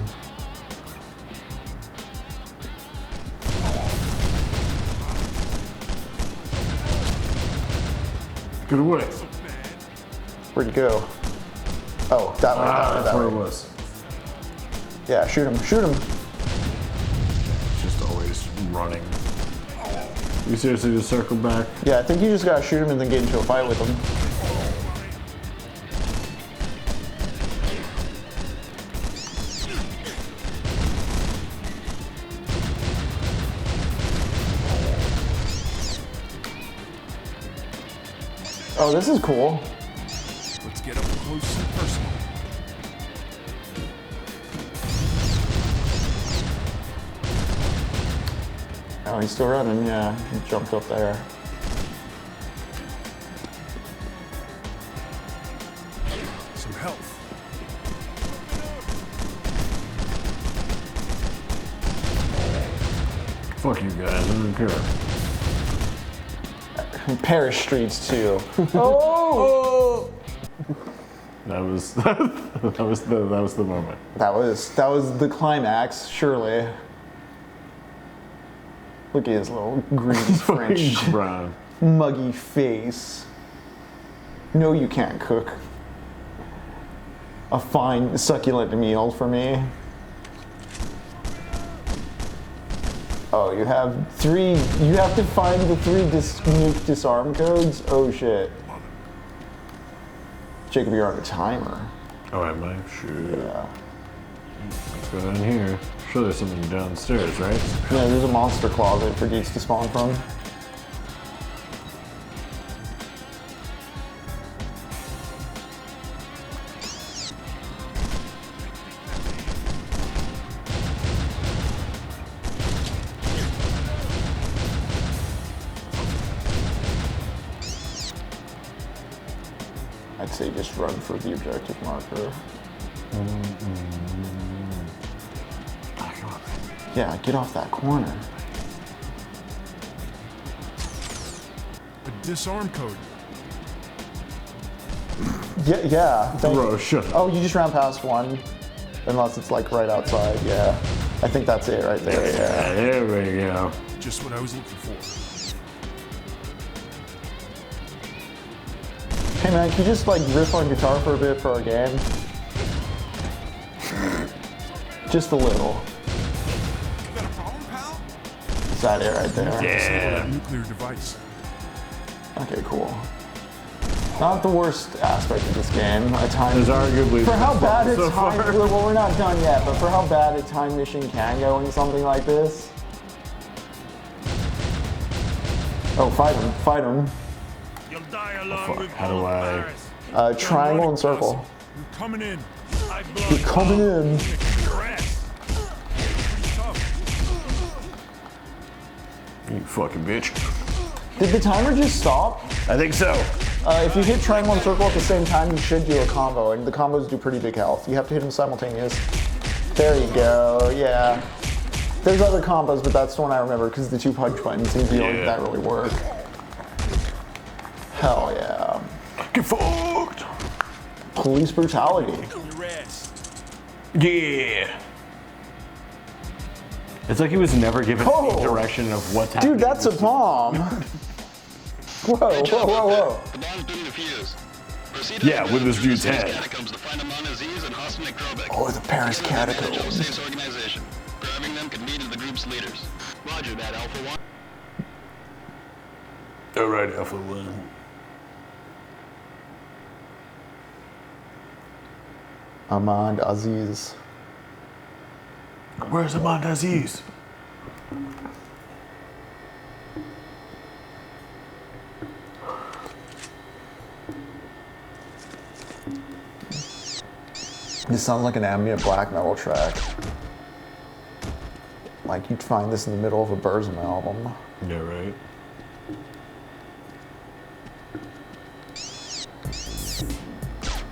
Get away. Where'd you go? Oh, that way, That's where it way. was. Yeah, shoot him, shoot him. Just always running. You seriously just circle back? Yeah, I think you just gotta shoot him and then get into a fight with him. Oh, this is cool. Let's get up close and personal. Oh, he's still running, yeah. He jumped up there. Some health. Fuck you guys, I don't care. Paris streets too. Oh! That was that was the moment. That was the climax, surely. Look at his little green French Brown. muggy face. No, you can't cook a fine, succulent meal for me. Oh, you have three. You have to find the three unique disarm codes. Oh shit. Jacob, you're on a timer. Oh, am I? Sure. Yeah. Let's go down here. Sure, there's something downstairs, right? Yeah, there's a monster closet for geeks to spawn from. I'd say just run for the objective marker. Yeah, get off that corner. A disarm code. Yeah. Bro, shut up. Oh, you just ran past one. Unless it's like right outside, yeah. I think that's it right there, yeah. There we go. Just what I was looking for. Hey man, can you just like riff on guitar for a bit for our game? Just a little. Is that it right there? Yeah. Nuclear device. Okay, cool. Not the worst aspect of this game. A time. It's arguably for how bad a so time. far. Well, we're not done yet, but for how bad a time mission can go in something like this. Oh, fight him! Fight him! You'll die along with How do I? Triangle and circle. You're coming in. You're coming in. You fucking bitch. Did the timer just stop? I think so. If you hit triangle and circle at the same time, you should do a combo, and the combos do pretty big health. You have to hit them simultaneous. There you go, yeah. There's other combos, but that's the one I remember because the 2 punch buttons seem to be like that really work. Hell yeah. Get fucked. Police brutality. Yeah. It's like he was never given any direction of what's happening. Dude, that's a bomb. Whoa, whoa, whoa, whoa. The bomb's been defused. Proceed Yeah, with this dude's head. Catacombs to find Amon Aziz and Hassan Akrobek. Oh, the Paris catacombs. Safe organization. Grabbing them could lead to the group's leaders. Roger that, Alpha 1. Alright, Alpha 1. Ahmad Aziz. Where's Ahmad Aziz? This sounds like an ambient black metal track. Like you'd find this in the middle of a Burzum album. Yeah, right.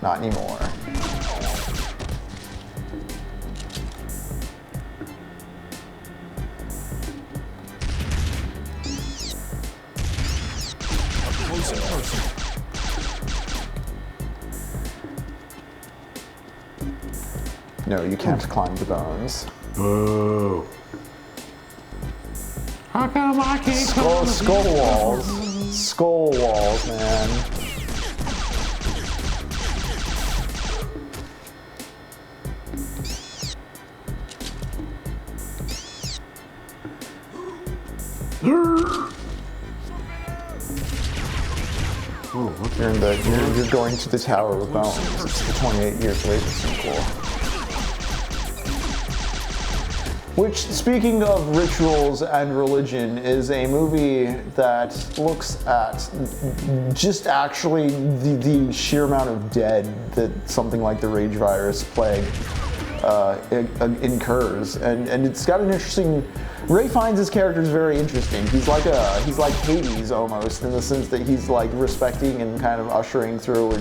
Not anymore. No, you can't climb the bones. Oh. How come I can't Skull walls. Skull walls, man. You're going to the Tower of Bones. It's the 28 years later sequel. Which, speaking of rituals and religion, is a movie that looks at just actually the sheer amount of dead that something like the Rage virus plague incurs, and it's got an interesting. Ray finds his characters very interesting. He's like Hades almost, in the sense that he's like respecting and kind of ushering through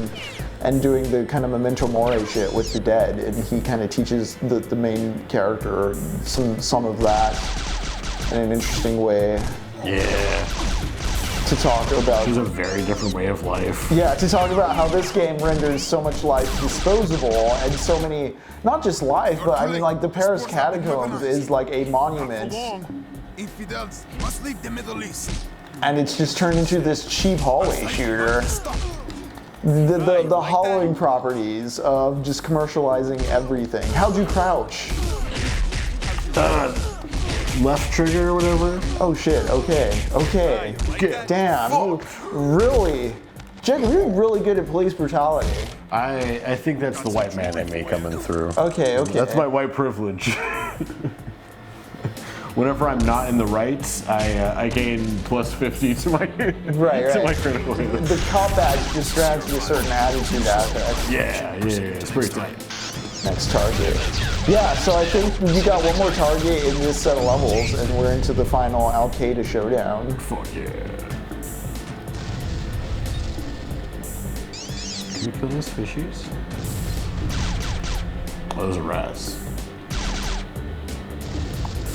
and doing the kind of memento mori shit with the dead, and he kind of teaches the main character some of that in an interesting way. Yeah. To talk about. It's a very different way of life. Yeah, to talk about how this game renders so much life disposable and so many, not just life, but I mean like the Paris catacombs is like a monument. Infidels must leave the Middle East. And it's just turned into this cheap hallway shooter. The hollowing properties of just commercializing everything. How'd you crouch? Left trigger or whatever. Oh shit, okay. Damn, you really, Jacob, you're really good at police brutality. I think that's the white man in me coming through. Okay. That's my white privilege. Whenever I'm not in the rights, I gain plus 50 to my to my critical hit. The cop badge just grants you a certain attitude aspect. Yeah, it's pretty tight. Next target. Yeah, so I think you got one more target in this set of levels, and we're into the final Al-Qaeda showdown. Fuck yeah. Can we kill those fishies? Oh, those are rats.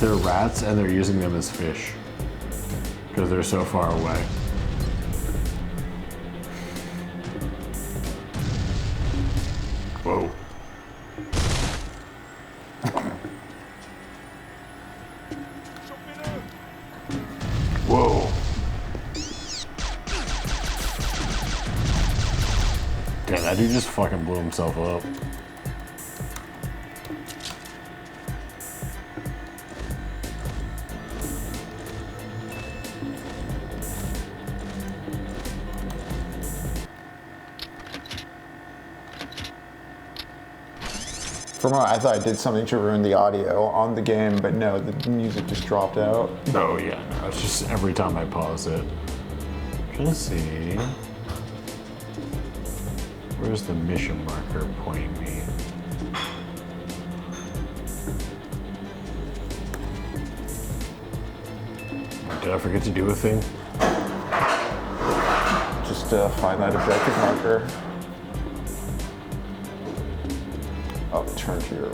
They're rats, and they're using them as fish. Because they're so far away. Whoa. Whoa. Damn, that dude just fucking blew himself up. I thought I did something to ruin the audio on the game, but no, the music just dropped out. Oh yeah, no, it's just every time I pause it. I'm trying to see. Where's the mission marker pointing me? Did I forget to do a thing? Just find that objective marker. Oh, turn to your...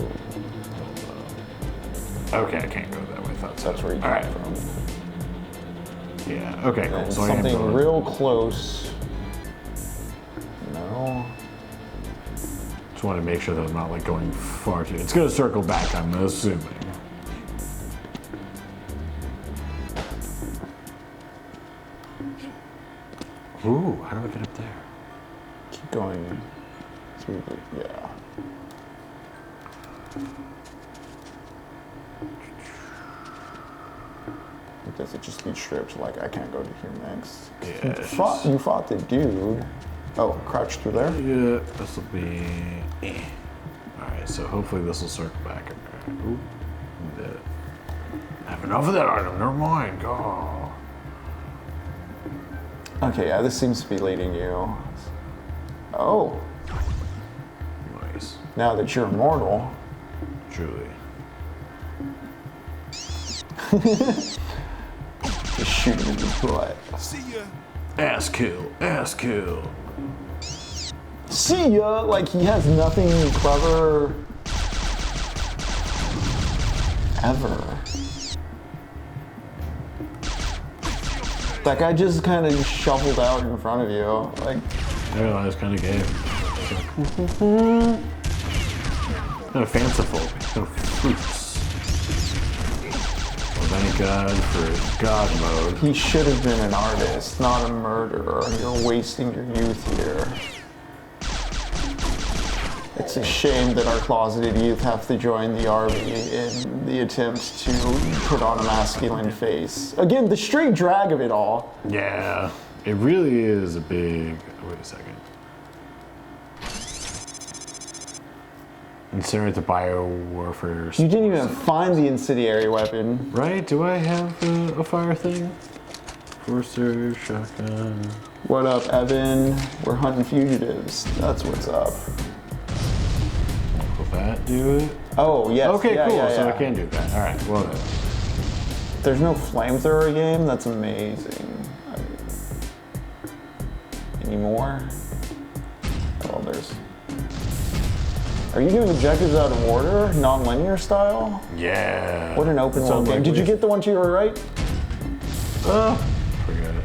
Okay, I can't go that way. I thought that's where you came from. Yeah, okay, cool. And So something real close. No. Just want to make sure that I'm not like going far too. It's gonna circle back, I'm assuming. Ooh, how do I get up there? Keep going smoothly, yeah. Does it just lead straight up to like, I can't go to here next? Yeah. You fought the dude. Oh, crouch through there? Yeah, this will be... Alright, so hopefully this will circle back. Ooh, I'm dead. I have enough of that item, never mind, go. Okay, yeah, this seems to be leading you. Oh. Nice. Now that you're immortal. Truly. Just shoot him in the butt. See ya. Ass kill, ass kill. See ya! Like, he has nothing clever ever. That guy just kind of shuffled out in front of you. Like, I realize kind of gay. Kind of fanciful. Kind of fruits. Thank God for God mode. He should have been an artist, not a murderer. You're wasting your youth here. It's a shame that our closeted youth have to join the army in the attempt to put on a masculine face. Again, the straight drag of it all. Yeah, it really is a big... Wait a second. Incinerate the biowarfare. You didn't even find the incendiary weapon. Right? Do I have a fire thing? Forcer, shotgun. What up, Evan? We're hunting fugitives. That's what's up. Will that do it? Oh, yes. Okay, yeah, cool. Yeah, So yeah. I can do that. All right. Well then. There's no flamethrower game? That's amazing. Any more? Oh, there's... Are you doing objectives out of order? Non-linear style? Yeah. What an open world game. Did you get the one to your right? Forget it.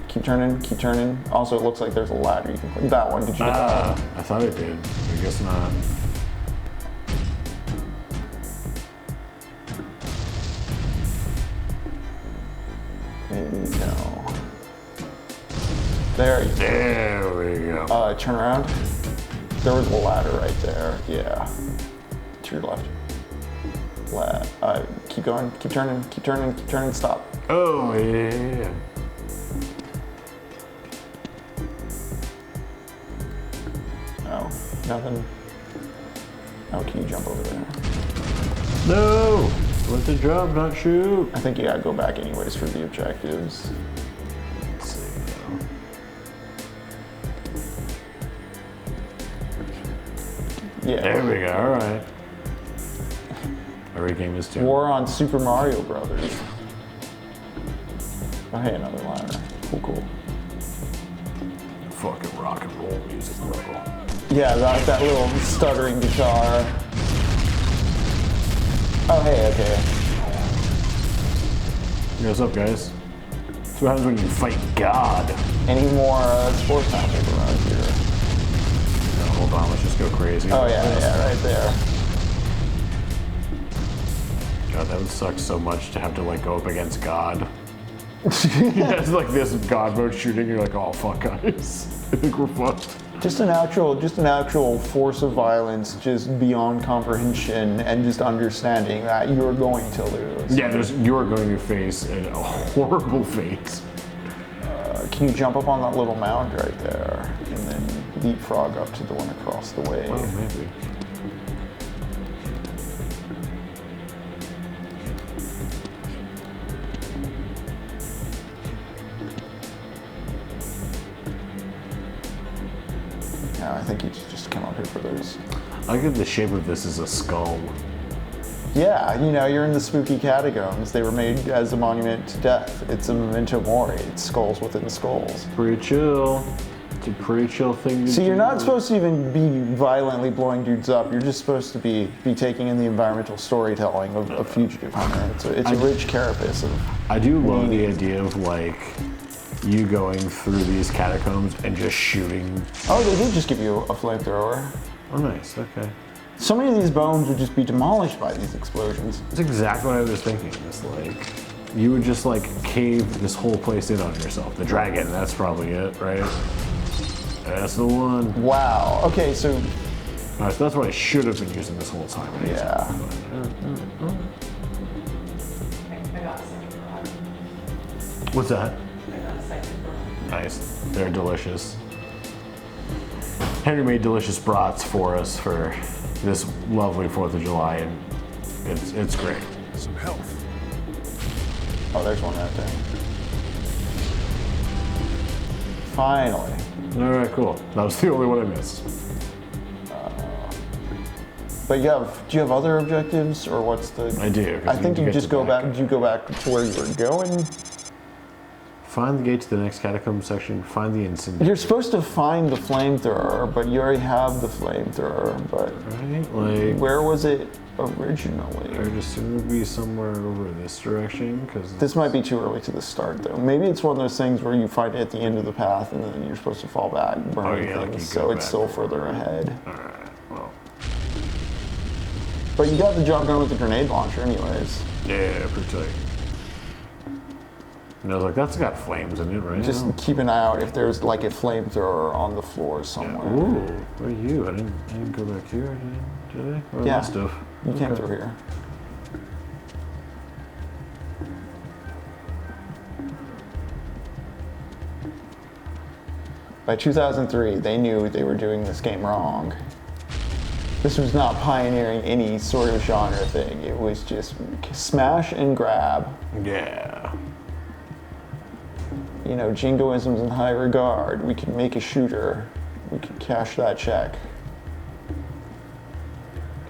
Keep turning, keep turning. Also, it looks like there's a ladder you can click. That one, did you get that one? I thought I did. I guess not. Maybe no. There we go. Turn around. There was a ladder right there. Yeah. To your left. Keep going. Keep turning. Keep turning. Keep turning. Stop. Oh yeah. Oh, nothing. Oh, can you jump over there? No. Let the jump, not shoot. I think you gotta go back anyways for the objectives. Let's see. Yeah. There we go. All right. Every game is too. War on Super Mario Brothers. Oh, hey, another ladder. Cool, cool. Fucking rock and roll music, bro. Yeah, that little stuttering guitar. Oh, hey, okay. What's up, guys? That's what happens when you fight God. Any more sports matches around here? No, hold on, let's just go crazy. Oh, yeah, right there. God, that would suck so much to have to like go up against God. Yeah, it's like this God mode shooting. You're like, oh fuck, guys, I think we're fucked. Just an actual force of violence, just beyond comprehension, and just understanding that you're going to lose. Yeah, you're going to face a horrible fate. Can you jump up on that little mound right there, and then leapfrog up to the one across the way? Oh, maybe. Yeah, I think you just come up here for those. I get the shape of this as a skull. Yeah, you know, you're in the spooky catacombs. They were made as a monument to death. It's a memento mori. It's skulls within skulls. Pretty chill. It's a pretty chill thing to do. See, you're not supposed to even be violently blowing dudes up. You're just supposed to be taking in the environmental storytelling of Fugitive Hunter. It's a rich carapace of... I do love the idea of, like, you going through these catacombs and just shooting. Oh, they did just give you a flamethrower. Oh, nice. Okay. So many of these bones would just be demolished by these explosions. That's exactly what I was thinking. It's like, you would just, like, cave this whole place in on yourself. The dragon, that's probably it, right? That's the one. Wow. Okay, so... All right, so that's what I should have been using this whole time. Yeah. What's that? Nice. They're delicious. Henry made delicious brats for us for this lovely 4th of July, and it's great. Some health. Oh, there's one right there. Finally. All right, cool. That was the only one I missed. But do you have other objectives, or what's the... I do. I think you just go back. Did you go back to where you were going? Find the gate to the next catacomb section. Find the incendiary. You're supposed to find the flamethrower, but you already have the flamethrower. But right, like, where was it originally? I would assume it would be somewhere over this direction, because this might be too early to the start, though. Maybe it's one of those things where you find it at the end of the path, and then you're supposed to fall back, burn things, so it's still further ahead. All right. Well. But you got the job done with the grenade launcher, anyways. Yeah, pretty tight. And I was like, that's got flames in it, right? Just keep an eye out if there's like a flamethrower on the floor somewhere. Yeah. Ooh, where are you? I didn't go back here, did I? Or yeah, must have. You came through here. By 2003, they knew they were doing this game wrong. This was not pioneering any sort of genre thing. It was just smash and grab. Yeah. You know, jingoisms in high regard. We can make a shooter. We can cash that check.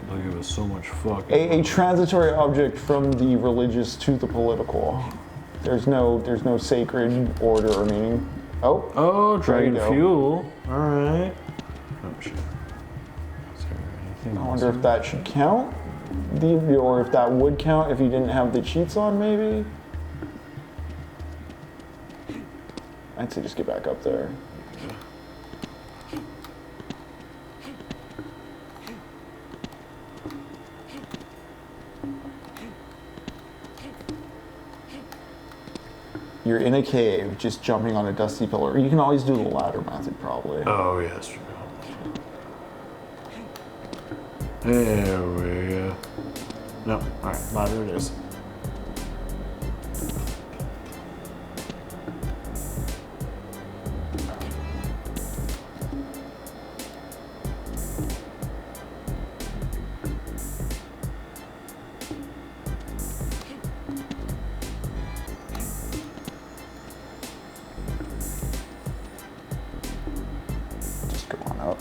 They'll give us so much fucking. A transitory object from the religious to the political. There's no sacred order or meaning. Oh, dragon there you go. fuel. All right. Oh shit. I wonder if that should count, or if that would count if you didn't have the cheats on, maybe? I'd say just get back up there. You're in a cave, just jumping on a dusty pillar. You can always do the ladder method, probably. Oh, yes. There we go. No, alright, ladder it is. Just go on up.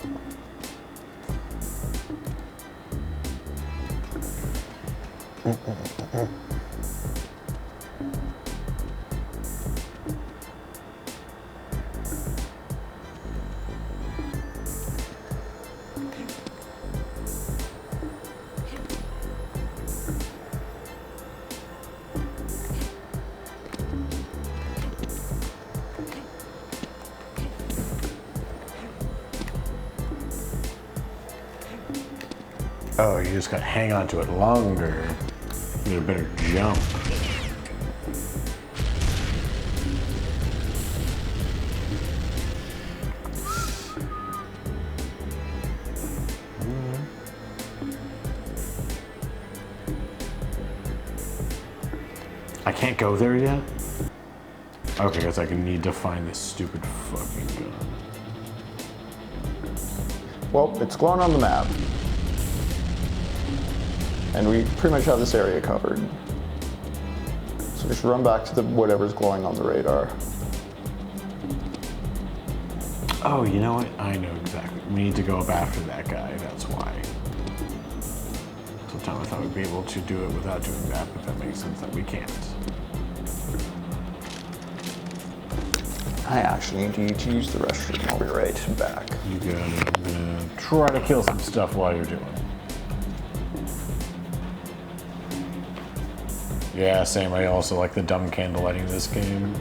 Oh, you just gotta hang on to it longer. You need a better jump. I can't go there yet? Okay, because I need to find this stupid fucking gun. Well, it's glowing on the map. And we pretty much have this area covered. So just run back to whatever's glowing on the radar. Oh, you know what? I know exactly. We need to go up after that guy, that's why. Sometime I thought we'd be able to do it without doing that, but that makes sense that we can't. I actually need to use the restroom. I'll be right back. You gotta try to kill some stuff while you're doing it. Yeah, same. I also like the dumb candle lighting in this game.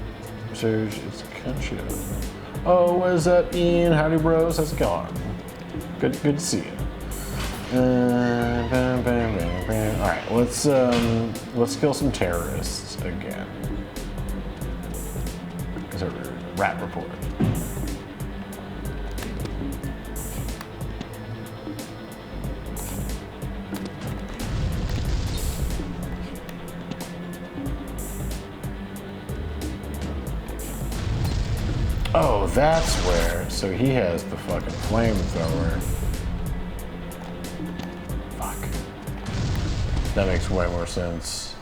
Serge, it's kind of. Oh, what is up, Ian? Howdy, bros. How's it going? Good to see you. All right, let's kill some terrorists again. Is there a rat report? Oh, that's where. So he has the fucking flamethrower. Fuck. That makes way more sense.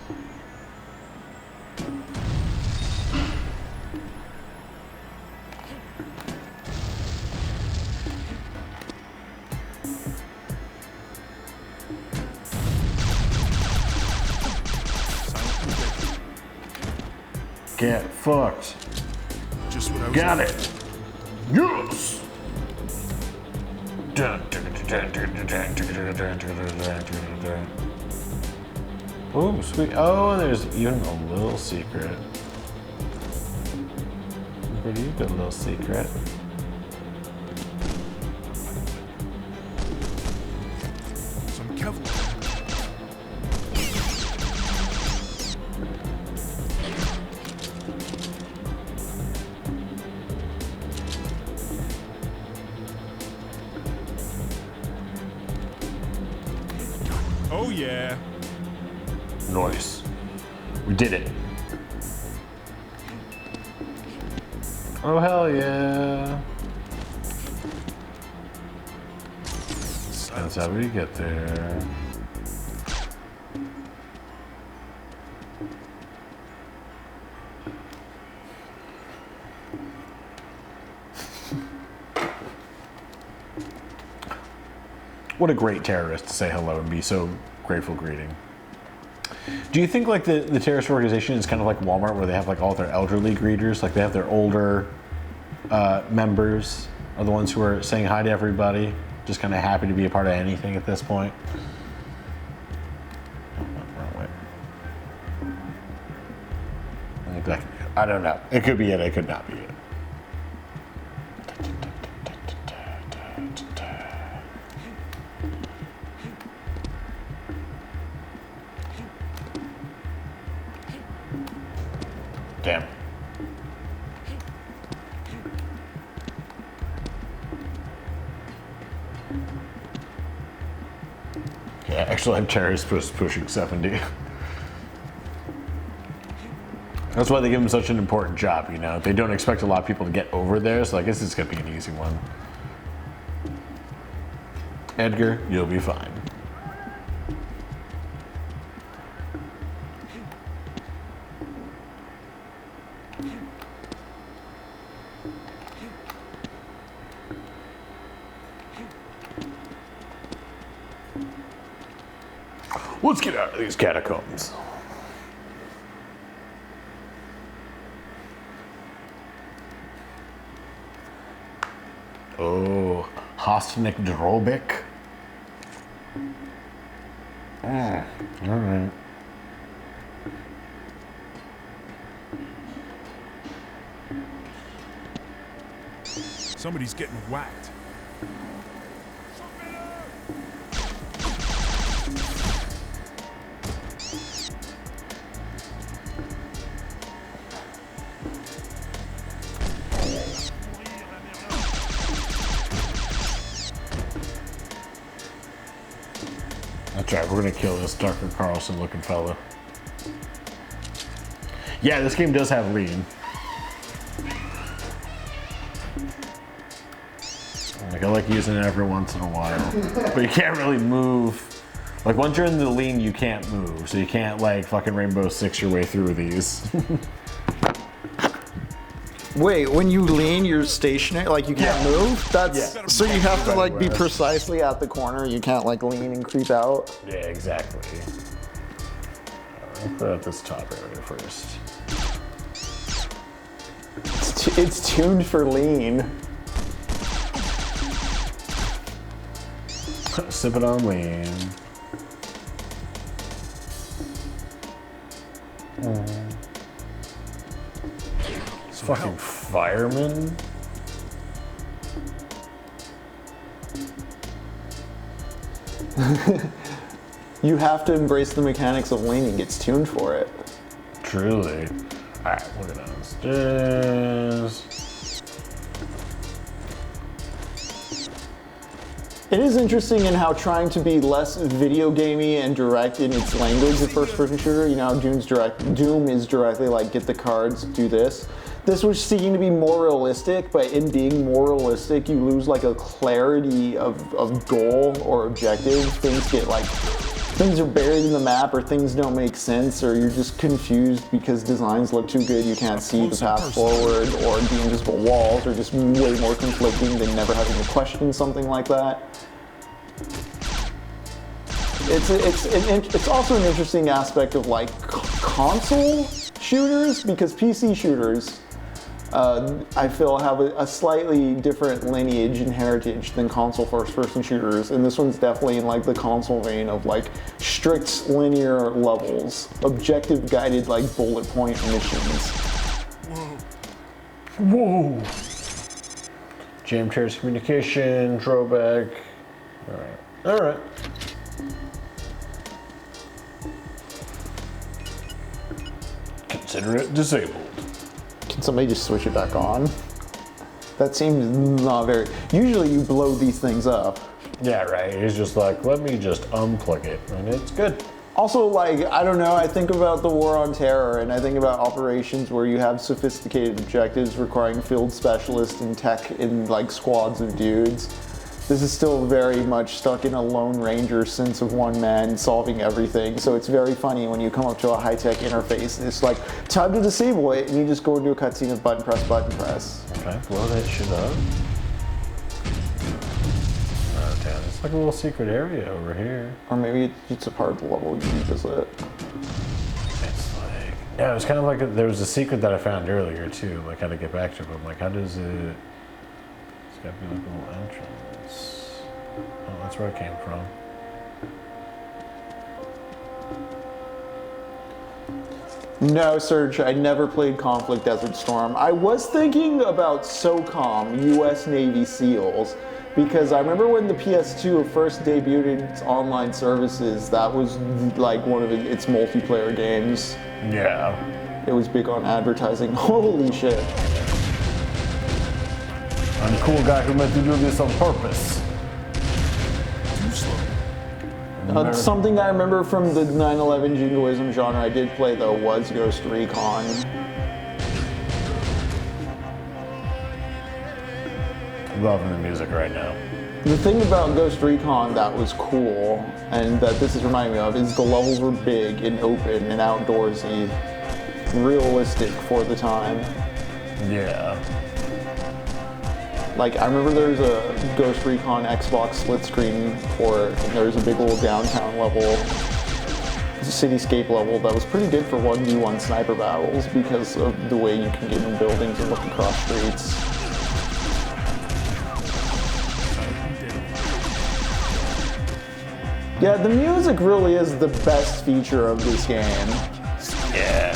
Get fucked. Just what I was Got it. Yes. Oh, sweet. Oh, there's even a little secret. Where do you go, little secret? Some Kevlar. Oh yeah. Nice. We did it. Oh, hell yeah. That's how we get there. What a great terrorist to say hello and be so grateful greeting. Do you think like the terrorist organization is kind of like Walmart where they have like all their elderly greeters? Like they have their older members are the ones who are saying hi to everybody, just kind of happy to be a part of anything at this point? Wrong way. I don't know. It could be it, it could not be it. Damn. Yeah, actually, terrorists pushing 70. That's why they give them such an important job, you know? They don't expect a lot of people to get over there, so I guess it's gonna be an easy one. Edgar, you'll be fine. Let's get out of these catacombs. Oh, Hostnik Drobik. All right. Somebody's getting whacked. That's right, we're gonna kill this Tucker Carlson looking fella. Yeah, this game does have lean. Like, I like using it every once in a while. But you can't really move. Like, once you're in the lean, you can't move. So you can't, like, fucking Rainbow Six your way through these. Wait, when you lean, you're stationary? Like, you can't move? That's so you have to, like, be precisely at the corner. You can't, like, lean and creep out? Yeah, exactly. I'll put out this top area first. It's tuned for lean. Sip it on lean. Fucking fireman. You have to embrace the mechanics of leaning. It's tuned for it. Truly. Alright, we'll go downstairs. It is interesting in how trying to be less video gamey and direct in its language of first-person shooter, you know how Doom is directly like, get the cards, do this. This was seeking to be more realistic, but in being more realistic, you lose like a clarity of goal or objective. Things are buried in the map, or things don't make sense, or you're just confused because designs look too good, you can't see the path forward, or the invisible walls are just way more conflicting than never having to question something like that. It's also an interesting aspect of like console shooters, because PC shooters, I feel, have a slightly different lineage and heritage than console first-person shooters, and this one's definitely in like the console vein of like strict linear levels, objective-guided like bullet point missions. Whoa! Jam terrorist communication, throwback. All right. Consider it disabled. Can somebody just switch it back on? That seems not very... Usually you blow these things up. Yeah, right. He's just like, let me just unplug it, and it's good. Also, like, I don't know, I think about the War on Terror, and I think about operations where you have sophisticated objectives requiring field specialists and tech in, like, squads of dudes. This is still very much stuck in a Lone Ranger sense of one man solving everything. So it's very funny when you come up to a high-tech interface and it's like, time to disable it, and you just go into a cutscene of button press, button press. Okay, blow that shit up. Oh damn, it's like a little secret area over here. Or maybe it's a part of the level you revisit. It's like, yeah, it was kind of like, there was a secret that I found earlier too, like how to get back to it, but I'm like, how does it, it's gotta be like a little entrance. Oh, that's where I came from. No, Serge, I never played Conflict Desert Storm. I was thinking about SOCOM, US Navy SEALs, because I remember when the PS2 first debuted its online services, that was like one of its multiplayer games. Yeah. It was big on advertising. Holy shit. I'm a cool guy who meant to do this on purpose. Something I remember from the 9/11 jingoism genre I did play though was Ghost Recon. Loving the music right now. The thing about Ghost Recon that was cool, and that this is reminding me of, is the levels were big and open and outdoorsy, realistic for the time. Yeah. Like, I remember there was a Ghost Recon Xbox split screen port, and there was a big old downtown level, cityscape level that was pretty good for 1v1 sniper battles because of the way you can get in buildings and look across streets. Yeah, the music really is the best feature of this game. Yeah.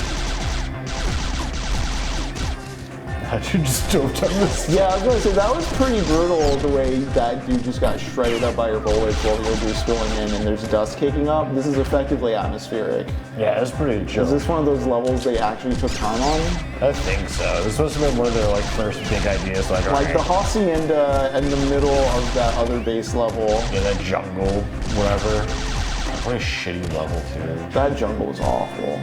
You just dove down this. Yeah, I was gonna say, that was pretty brutal the way that dude just got shredded up by your bullets while the other is spilling in and there's dust kicking up. This is effectively atmospheric. Yeah, it's pretty chill. Is this one of those levels they actually took time on? I think so. This was supposed to be one of their like first big ideas, like the hacienda in the middle of that other base level. Yeah, that jungle, whatever. What a shitty level too. That jungle was awful.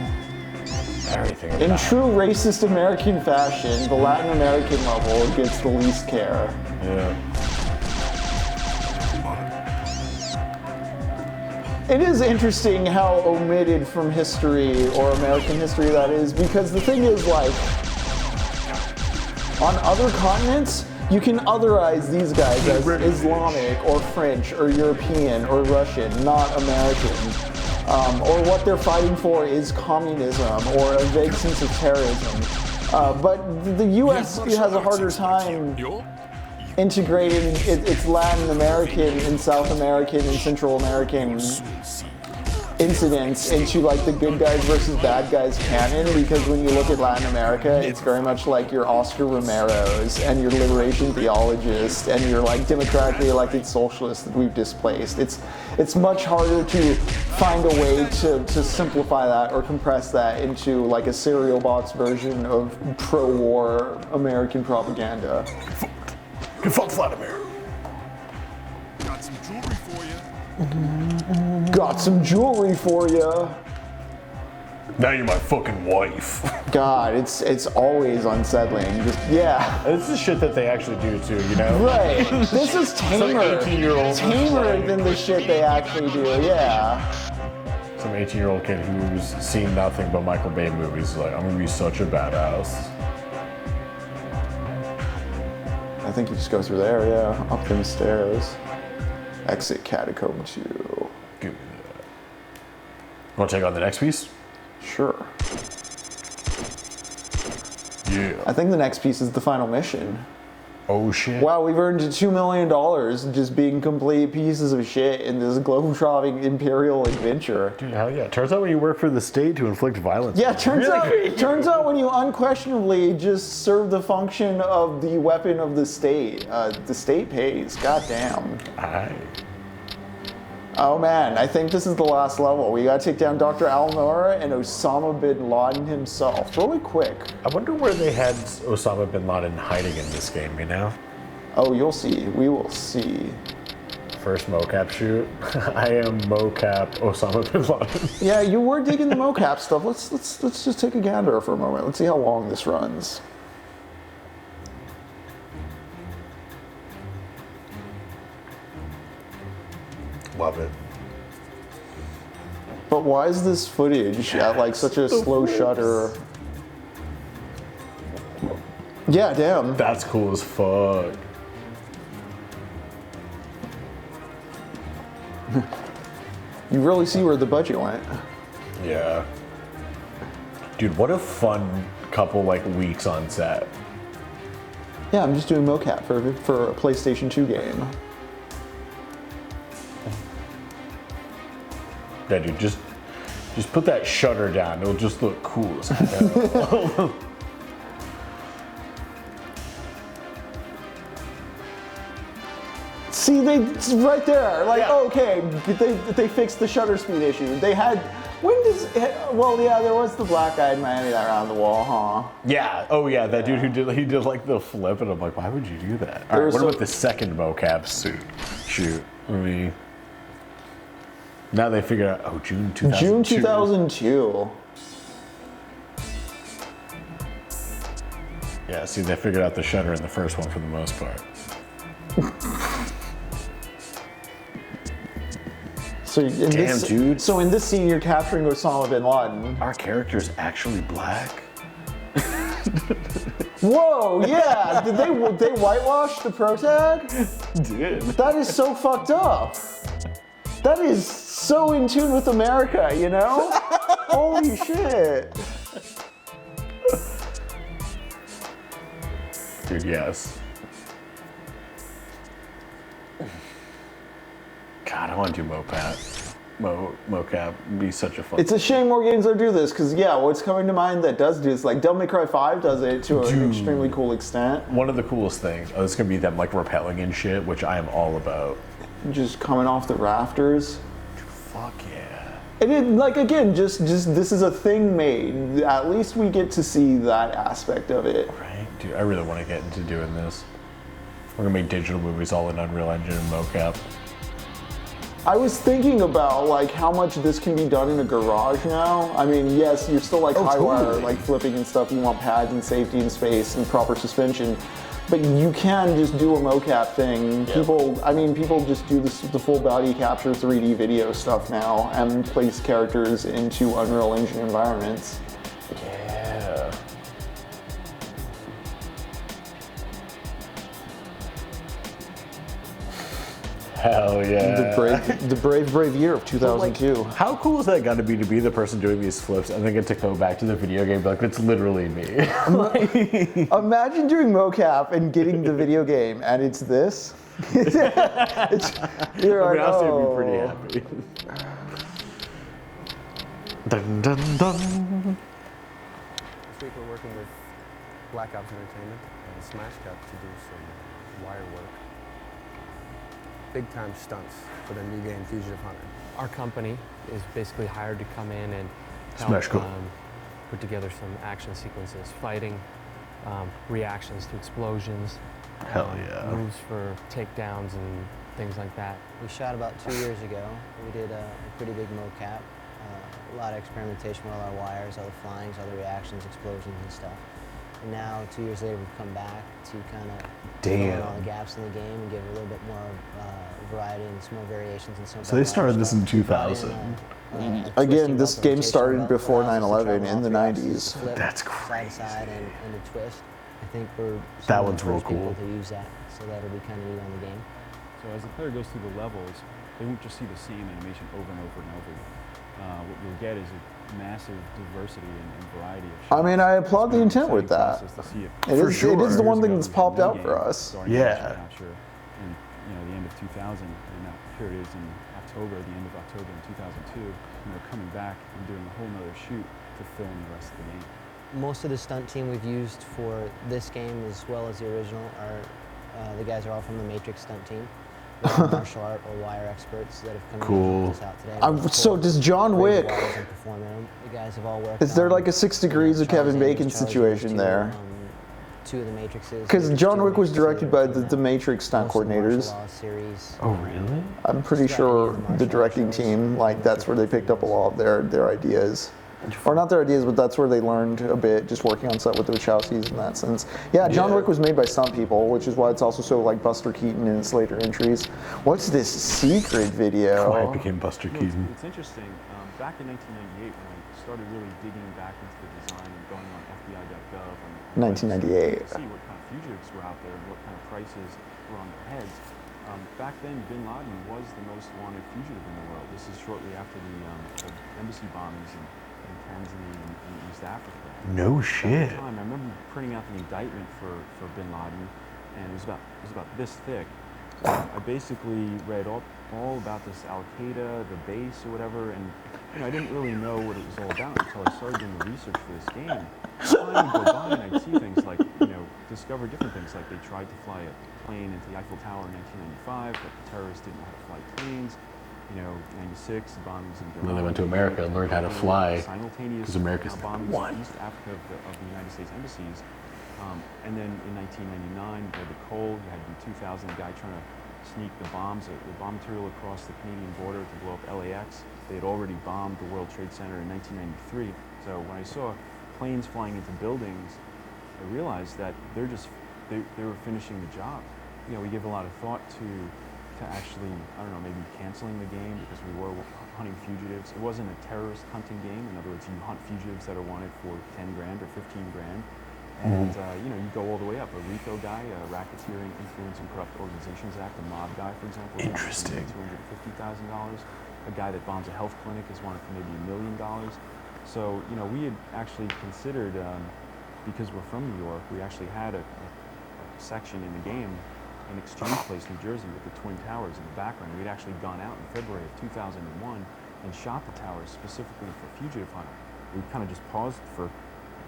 Everything. In true racist American fashion, the Latin American level gets the least care. Yeah. It is interesting how omitted from history, or American history that is, because the thing is, like, on other continents, you can otherize these guys as Islamic or French or European or Russian, not American. Or what they're fighting for is communism or a vague sense of terrorism. But the U.S. has a harder time integrating its Latin American and South American and Central American incidents into like the good guys versus bad guys canon, because when you look at Latin America, it's very much like your Oscar Romeros and your liberation theologists and your like democratically elected socialists that we've displaced. It's much harder to find a way to simplify that or compress that into like a cereal box version of pro-war American propaganda. Fuck Vladimir. Got some jewelry for you. Got some jewelry for you. Now you're my fucking wife. God, it's always unsettling. Just, yeah. This is shit that they actually do too, you know? Right. This is tamer. Some 18-year-old tamer than the shit they actually do, yeah. Some 18-year-old kid who's seen nothing but Michael Bay movies is like, I'm gonna be such a badass. I think you just go through there, yeah. Up them stairs. Exit Catacomb 2. Give me that. Want to take on the next piece? Sure. Yeah. I think the next piece is the final mission. Oh shit. Wow, we've earned $2 million just being complete pieces of shit in this globe-trotting imperial adventure. Dude, hell yeah. Turns out when you work for the state to inflict violence. Yeah, turns out when you unquestionably just serve the function of the weapon of the state pays. Goddamn. Aye. Oh man, I think this is the last level. We gotta take down Dr. Al-Noor and Osama bin Laden himself. Really quick. I wonder where they had Osama bin Laden hiding in this game, you know? Oh, you'll see. We will see. First mocap shoot. I am mocap Osama bin Laden. Yeah, you were digging the mocap stuff. Let's just take a gander for a moment. Let's see how long this runs. Love it. But why is this footage at like such a slow shutter? Yeah, damn. That's cool as fuck. You really see where the budget went. Yeah. Dude, what a fun couple like weeks on set. Yeah, I'm just doing mocap for a PlayStation 2 game. Yeah, dude, just put that shutter down. It'll just look cool as hell. See, it's right there. Like, okay, they fixed the shutter speed issue. They had, well, yeah, there was the black guy in Miami that around the wall, huh? Yeah. Oh, yeah. That dude he did like the flip, and I'm like, why would you do that? All right, what about the second mocap shoot? I mean, now they figured out. Oh, June 2002. June 2002. Yeah. See, they figured out the shutter in the first one for the most part. So dude. So in this scene, you're capturing Osama bin Laden. Our character's actually black. Whoa, yeah. Did they whitewash the pro tag? Dude. That is so fucked up. That is so in tune with America, you know? Holy shit. Dude, yes. God, I want to do mocap. It'd be such a fun. It's a shame more games don't do this, because yeah, what's coming to mind that does do this, like Devil May Cry 5 does it to an extremely cool extent. One of the coolest things, it's gonna be them like rappelling and shit, which I am all about. Just coming off the rafters. Dude, fuck yeah. And it, like, again, just this is a thing made. At least we get to see that aspect of it. Right, dude, I really want to get into doing this. We're gonna make digital movies all in Unreal Engine and mocap. I was thinking about like how much this can be done in a garage now. I mean, yes, you're still like high wire, like flipping and stuff. You want pads and safety and space and proper suspension, but you can just do a mocap thing. Yep. People just do the full body capture 3D video stuff now and place characters into Unreal Engine environments. Yeah. Hell yeah. The brave year of 2002. Like, how cool is that got to be the person doing these flips and then get to go back to the video game and be like, it's literally me. Imagine doing mocap and getting the video game and it's this. You're like, I'd be pretty happy. Dun, dun, dun. This week we're working with Black Ops Entertainment and Smash Cut to do some wire work. Big-time stunts for the new game, Fugitive Hunter. Our company is basically hired to come in and help put together some action sequences, fighting, reactions to explosions, moves for takedowns and things like that. We shot about 2 years ago. We did a pretty big mocap, a lot of experimentation with all our wires, all the flyings, all the reactions, explosions and stuff. And now, 2 years later, we've come back to kind of fill in all the gaps in the game and give a little bit more variety and some more variations and some. So they started this in 2000. Again, this game started before 9/11 in the 90s. That's crazy. Side to side and a twist. I think we're that one's real cool. To use that, so that'll be kind of neat on the game. So as the player goes through the levels, they won't just see the same animation over and over and over. What you'll get is a massive diversity and variety of shots. I mean, I applaud the intent with that. It is the one thing that's popped out for us. Yeah. And the end of 2000, and now here it is in October, the end of October in 2002, and we're coming back and doing a whole nother shoot to fill in the rest of the game. Most of the stunt team we've used for this game, as well as the original, are the guys are all from the Matrix stunt team. Martial art or wire experts that have come in and helped us out today. So does John Wick? The guys have all worked. Is there like a 6 degrees of Kevin Bacon situation there? 2 of the Matrixes. Because John Wick was directed by the Matrix stunt coordinators. Oh really? I'm pretty sure the directing team, like that's where they picked up a lot of their ideas. Or not their ideas, but that's where they learned a bit, just working on set with the Wachowskis in that sense. Yeah, John Wick was made by some people, which is why it's also so like Buster Keaton in its later entries. What's this secret video? I became Buster Keaton. It's interesting. Back in 1998, when I started really digging back into the design and going on FBI.gov and 1998. to see what kind of fugitives were out there and what kind of prices were on their heads. Back then, Bin Laden was the most wanted fugitive in the world. This is shortly after the embassy bombings in Tanzania and East Africa. No shit. At the time, I remember printing out the indictment for Bin Laden, and it was about this thick. I basically read all about this Al Qaeda, the base or whatever, and I didn't really know what it was all about until I started doing the research for this game. I would go by and I'd see things like, discover different things, like they tried to fly a plane into the Eiffel Tower in 1995, but the terrorists didn't know how to fly planes. 96, the bombings in And then they went to America and learned how to fly, because America's bombings one. in East Africa of the United States embassies. And then in 1999, the cold, you had in 2000, a guy trying to sneak the bomb material across the Canadian border to blow up LAX. They had already bombed the World Trade Center in 1993. So when I saw planes flying into buildings, I realized that they were finishing the job. We give a lot of thought to actually, I don't know, maybe canceling the game because we were hunting fugitives. It wasn't a terrorist hunting game. In other words, you hunt fugitives that are wanted for 10 grand or 15 grand. And, you go all the way up. A RICO guy, a Racketeering, Influence, and Corrupt Organizations Act, a mob guy, for example. Interesting. $250,000. A guy that bombs a health clinic is wanted for maybe $1 million. So, we had actually considered, because we're from New York, we actually had a section in the game in Exchange Place, New Jersey, with the Twin Towers in the background. We'd actually gone out in February of 2001 and shot the towers specifically for Fugitive Hunter. We kind of just paused for a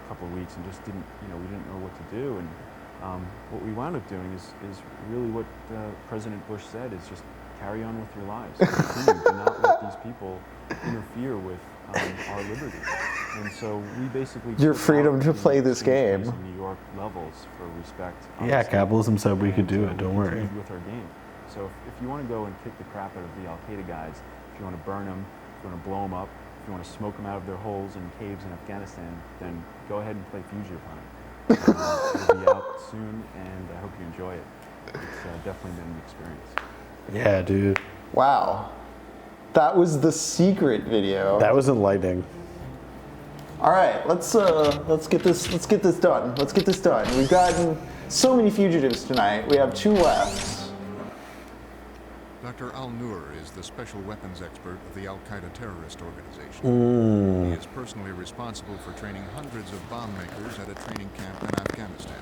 couple of weeks and just didn't, we didn't know what to do. And what we wound up doing is really what President Bush said, is just carry on with your lives. Continue. Do not let these people interfere with our liberty. And so we basically your freedom to play this game. New York levels for respect. Yeah, capitalism said we could do it. Don't worry. With our game. So if you want to go and kick the crap out of the Al Qaeda guys, if you want to burn them, if you want to blow them up, if you want to smoke them out of their holes and caves in Afghanistan, then go ahead and play Fugitive Hunter. It'll be out soon, and I hope you enjoy it. It's definitely been an experience. Yeah, dude. Wow. That was the secret video. That was enlightening. All right, let's get this done. Let's get this done. We've gotten so many fugitives tonight. We have 2 left. Dr. Al-Nur is the special weapons expert of the Al-Qaeda terrorist organization. He is personally responsible for training hundreds of bomb makers at a training camp in Afghanistan.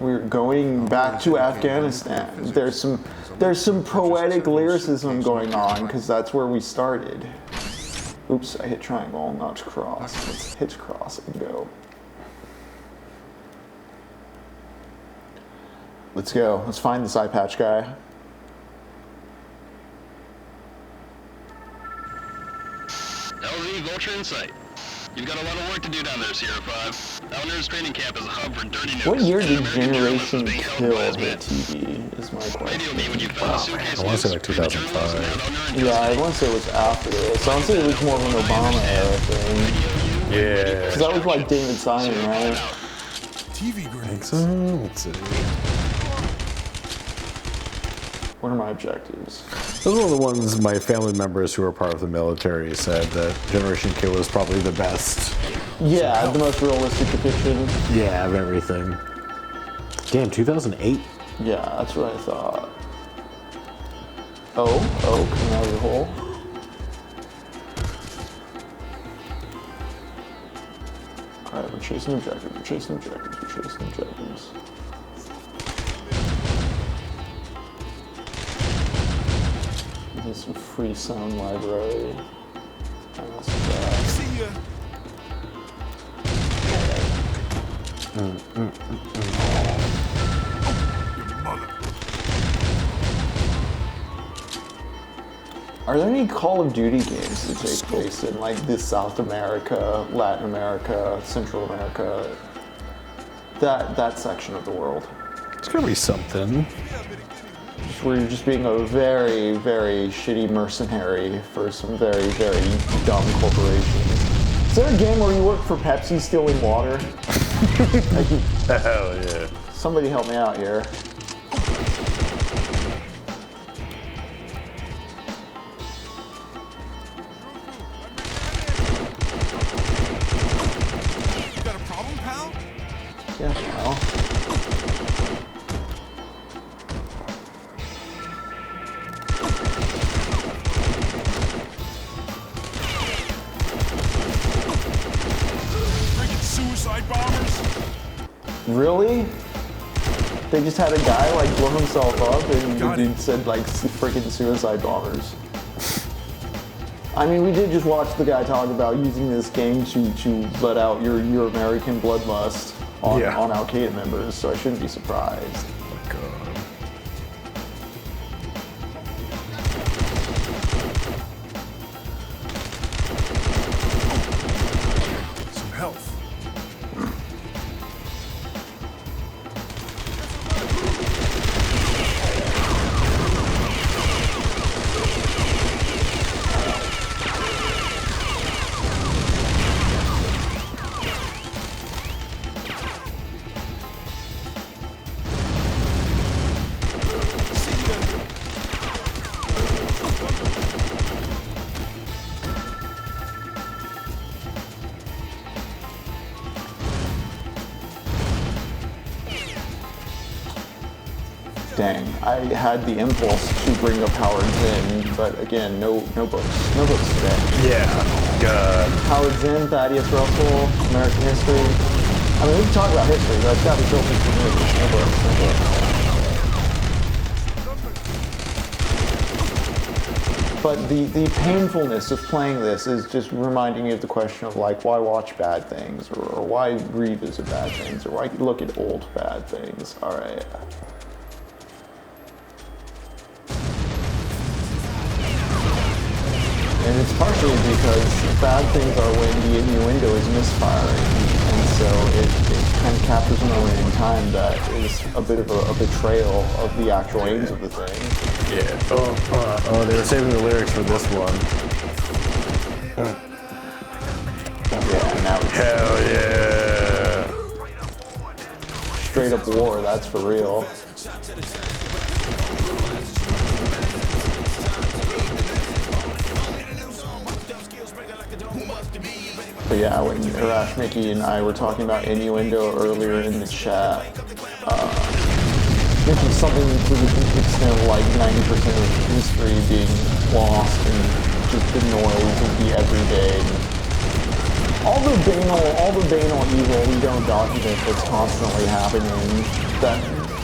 We're going back to Afghanistan. There's some poetic lyricism going on because that's where we started. Oops, I hit triangle, not cross. Let's hit cross and go. Let's go. Let's find this eye patch guy. LZ Vulture in sight. You've got a lot of work to do down there, Sierra 5. Al-Nur's training camp is a hub for dirty nukes. What year did Generation Kill hit TV, is my question. I want to say like 2005. Yeah, I want to say it was after this. I want to say it was more of an Obama era thing. Yeah. Because that was like David Simon, right? TV grenades. Let's see. What are my objectives? Those are the ones my family members who are part of the military said that Generation Kill was probably the best. Yeah, the most realistic depiction. Yeah, of everything. Damn, 2008? Yeah, that's what I thought. Oh, coming out of the hole. Alright, we're chasing objectives, we're chasing objectives, we're chasing objectives. There's some free sound library. See ya. Are there any Call of Duty games that take place in like this South America, Latin America, Central America, that section of the world? It's gonna be something. Where you're just being a very, very shitty mercenary for some very, very dumb corporations. Is there a game where you work for Pepsi stealing water? Hell yeah. Somebody help me out here. You got a problem, pal? Yeah, pal. Suicide bombers? Really? They just had a guy like blow himself up and the dude said like freaking suicide bombers. I mean, we did just watch the guy talk about using this game to let out your American bloodlust on Al-Qaeda members, so I shouldn't be surprised. Oh god. Some health. Dang, I had the impulse to bring up Howard Zinn, but again, no books today. Yeah, God. Howard Zinn, Thaddeus Russell, American history. I mean, we can talk about history, but it's got to be filtered through movies. No books. But the painfulness of playing this is just reminding me of the question of like, why watch bad things, or why revisit bad things, or why look at old bad things. All right. And it's partially because bad things are when the innuendo is misfiring, and so it kind of captures a moment in time that is a bit of a betrayal of the actual aims of the thing. Yeah. Oh, they were saving the lyrics for this one. Yeah, now it's hell yeah. Straight up war, that's for real. But yeah, when Irash, Mickey, and I were talking about innuendo earlier in the chat, mentioned something to the extent of like 90% of history being lost and just the noise of the everyday. All the banal evil we don't document that's constantly happening that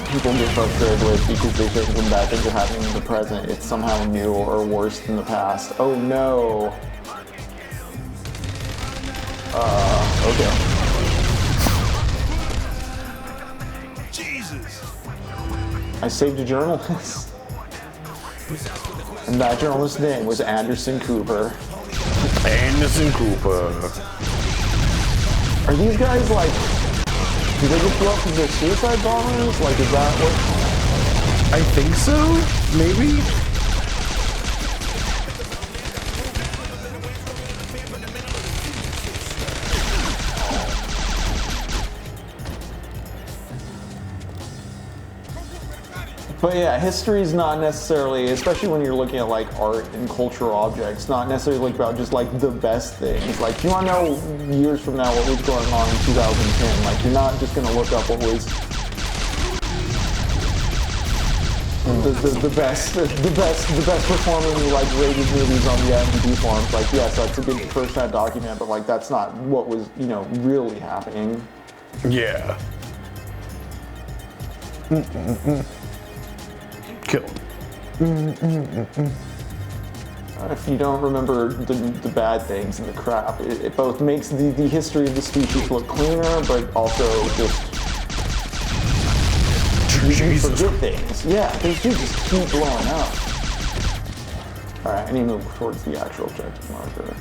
people get frustrated with because they think when bad things are happening in the present, it's somehow new or worse than the past. Oh no. Okay. Jesus. I saved a journalist. And that journalist's name was Anderson Cooper. Anderson Cooper. Are these guys like, do they get blew up because they're suicide bombers? Like, is that what? I think so, maybe? But yeah, history is not necessarily, especially when you're looking at like art and cultural objects, not necessarily like about just like the best things. Like, you want to know years from now what was going on in 2010. Like, you're not just going to look up what was the best performing like rated movies on the IMDb forums. Like, yes, that's a good first-hand document, but like that's not what was, you know, really happening. Yeah. Kill. If you don't remember the bad things and the crap, it both makes the history of the species look cleaner, but also just you forget things. Yeah, they do just keep blowing up. All right, I need to move towards the actual objective marker.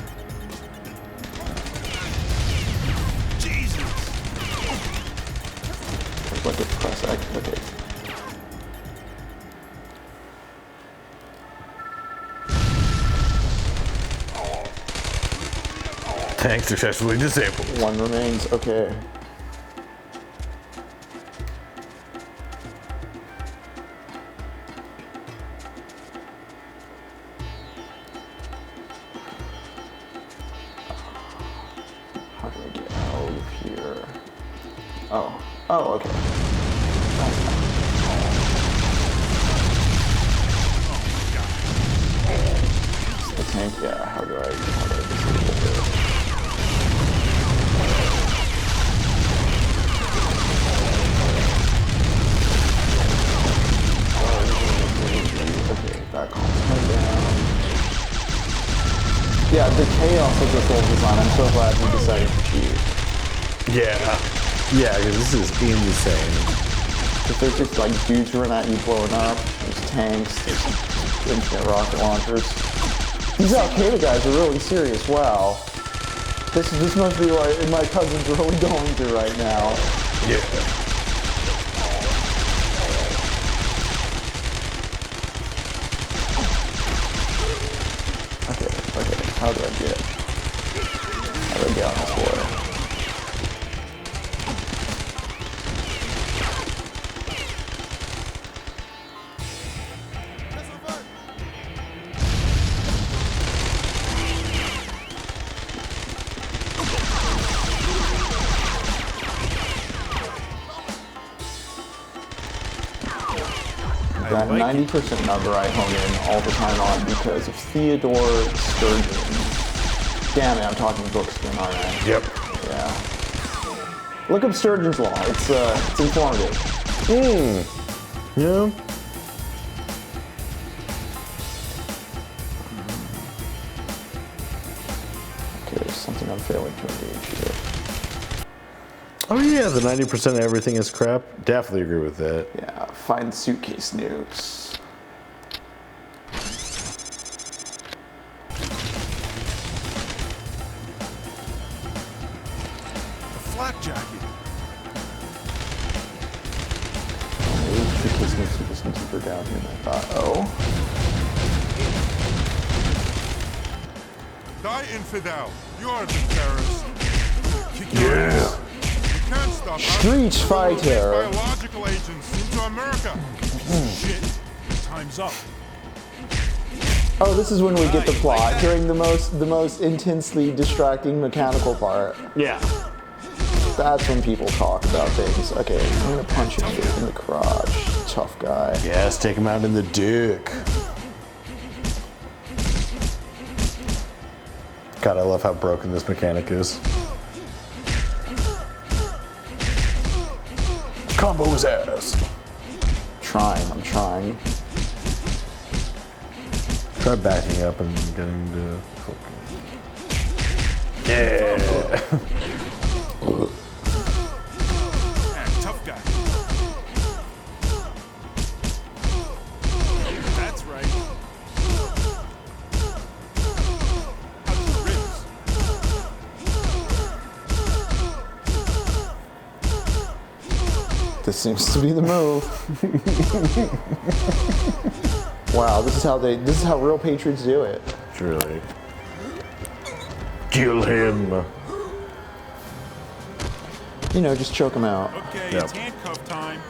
Look at press X. Okay. Tank successfully disabled. One remains. Okay. How do I get out of here? Oh. Oh, okay. The tank, yeah, how do I disable it? Okay, that calms me down. Yeah, the chaos of this old design, I'm so glad we decided to cheat. Yeah. Yeah, because this is insane. If there's just like dudes running at you blowing up, there's tanks, there's infinite rocket launchers. These Al-Qaeda guys are really serious, wow. This must be what my cousin's really going through right now. Yeah. Okay, how do I get on this board? That 90% number I hone in all the time on because of Theodore Sturgeon. Damn it, I'm talking books again, aren't I? Yep. Yeah. Look up Sturgeon's Law. It's informative. Yeah. Okay, there's something I'm failing to engage here. Oh yeah, the 90% of everything is crap. Definitely agree with that. Yeah, find suitcase nukes. Flak jacket. Maybe suitcase nukes are just deeper down here than I thought. Oh. Die, infidel. You are the terrorist. Kick your ass. You can't stop us. Street Fighter. Biological agents into America. Shit. Time's up. Oh, this is when we get the plot during the most intensely distracting mechanical part. Yeah. That's when people talk about things. Okay, I'm gonna punch him in the crotch. Tough guy. Yes, take him out in the dick. God, I love how broken this mechanic is. Combo his ass. I'm trying. Try backing up and getting the yeah. Tough guy. That's right. This seems to be the move. Wow, this is how real patriots do it. Truly. Kill him. You know, just choke him out. Okay, it's handcuff time.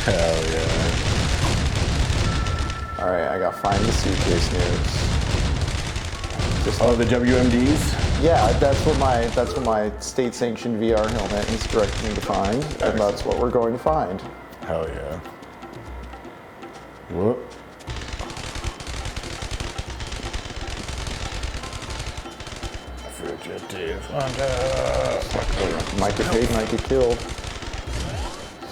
Hell yeah. Alright, I gotta find the suitcase nukes. The WMDs? Yeah, that's what my state-sanctioned VR helmet is directing me to find, and that's what we're going to find. Hell yeah. Whoop. Fugitive Hunter. Might get paid, might get killed.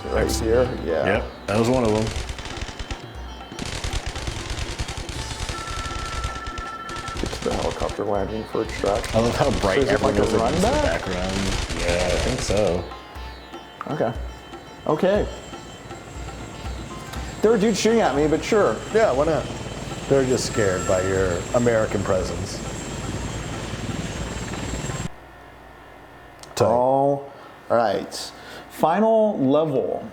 So right here, yeah. Yep, that was one of them. Get to the helicopter landing for extraction. I love how bright So is it like everything a is in run the back? background. Yeah, I think so. Okay. Okay. There were dudes shooting at me, but sure. Yeah, why not? They're just scared by your American presence. All right. Final level.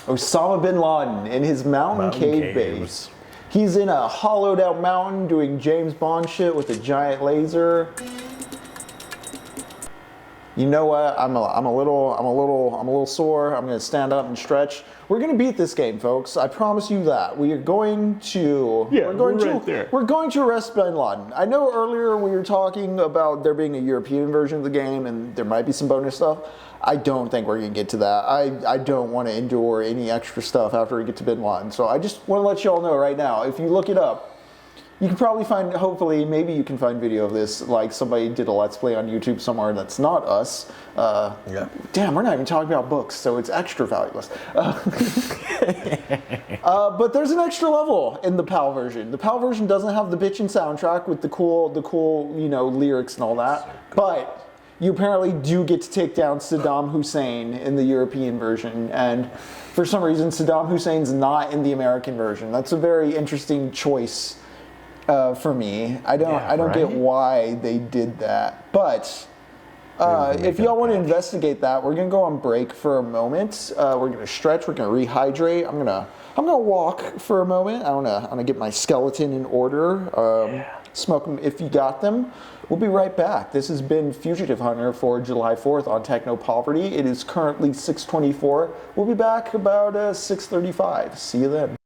Osama bin Laden in his mountain cave base. He's in a hollowed out mountain doing James Bond shit with a giant laser. You know what? I'm a little sore. I'm gonna stand up and stretch. We're gonna beat this game, folks. I promise you that. We are going to. Yeah, we're going to arrest bin Laden. I know earlier we were talking about there being a European version of the game and there might be some bonus stuff. I don't think we're gonna get to that. I don't want to endure any extra stuff after we get to bin Laden. So I just want to let you all know right now. If you look it up, you can probably find, hopefully, maybe you can find video of this, like somebody did a Let's Play on YouTube somewhere that's not us. Damn, we're not even talking about books, so it's extra valueless. But there's an extra level in the PAL version. The PAL version doesn't have the bitchin' soundtrack with the cool, lyrics and all that. But you apparently do get to take down Saddam Hussein in the European version. And for some reason, Saddam Hussein's not in the American version. That's a very interesting choice. For me, I don't get why they did that, but if y'all want to investigate that, we're gonna go on break for a moment. We're gonna stretch. We're gonna rehydrate. I'm gonna walk for a moment. I'm gonna get my skeleton in order. Smoke them if you got them. We'll be right back. This has been Fugitive Hunter for July 4th on Technopoverty. It is currently 6:24. We'll be back about 6:35. See you then.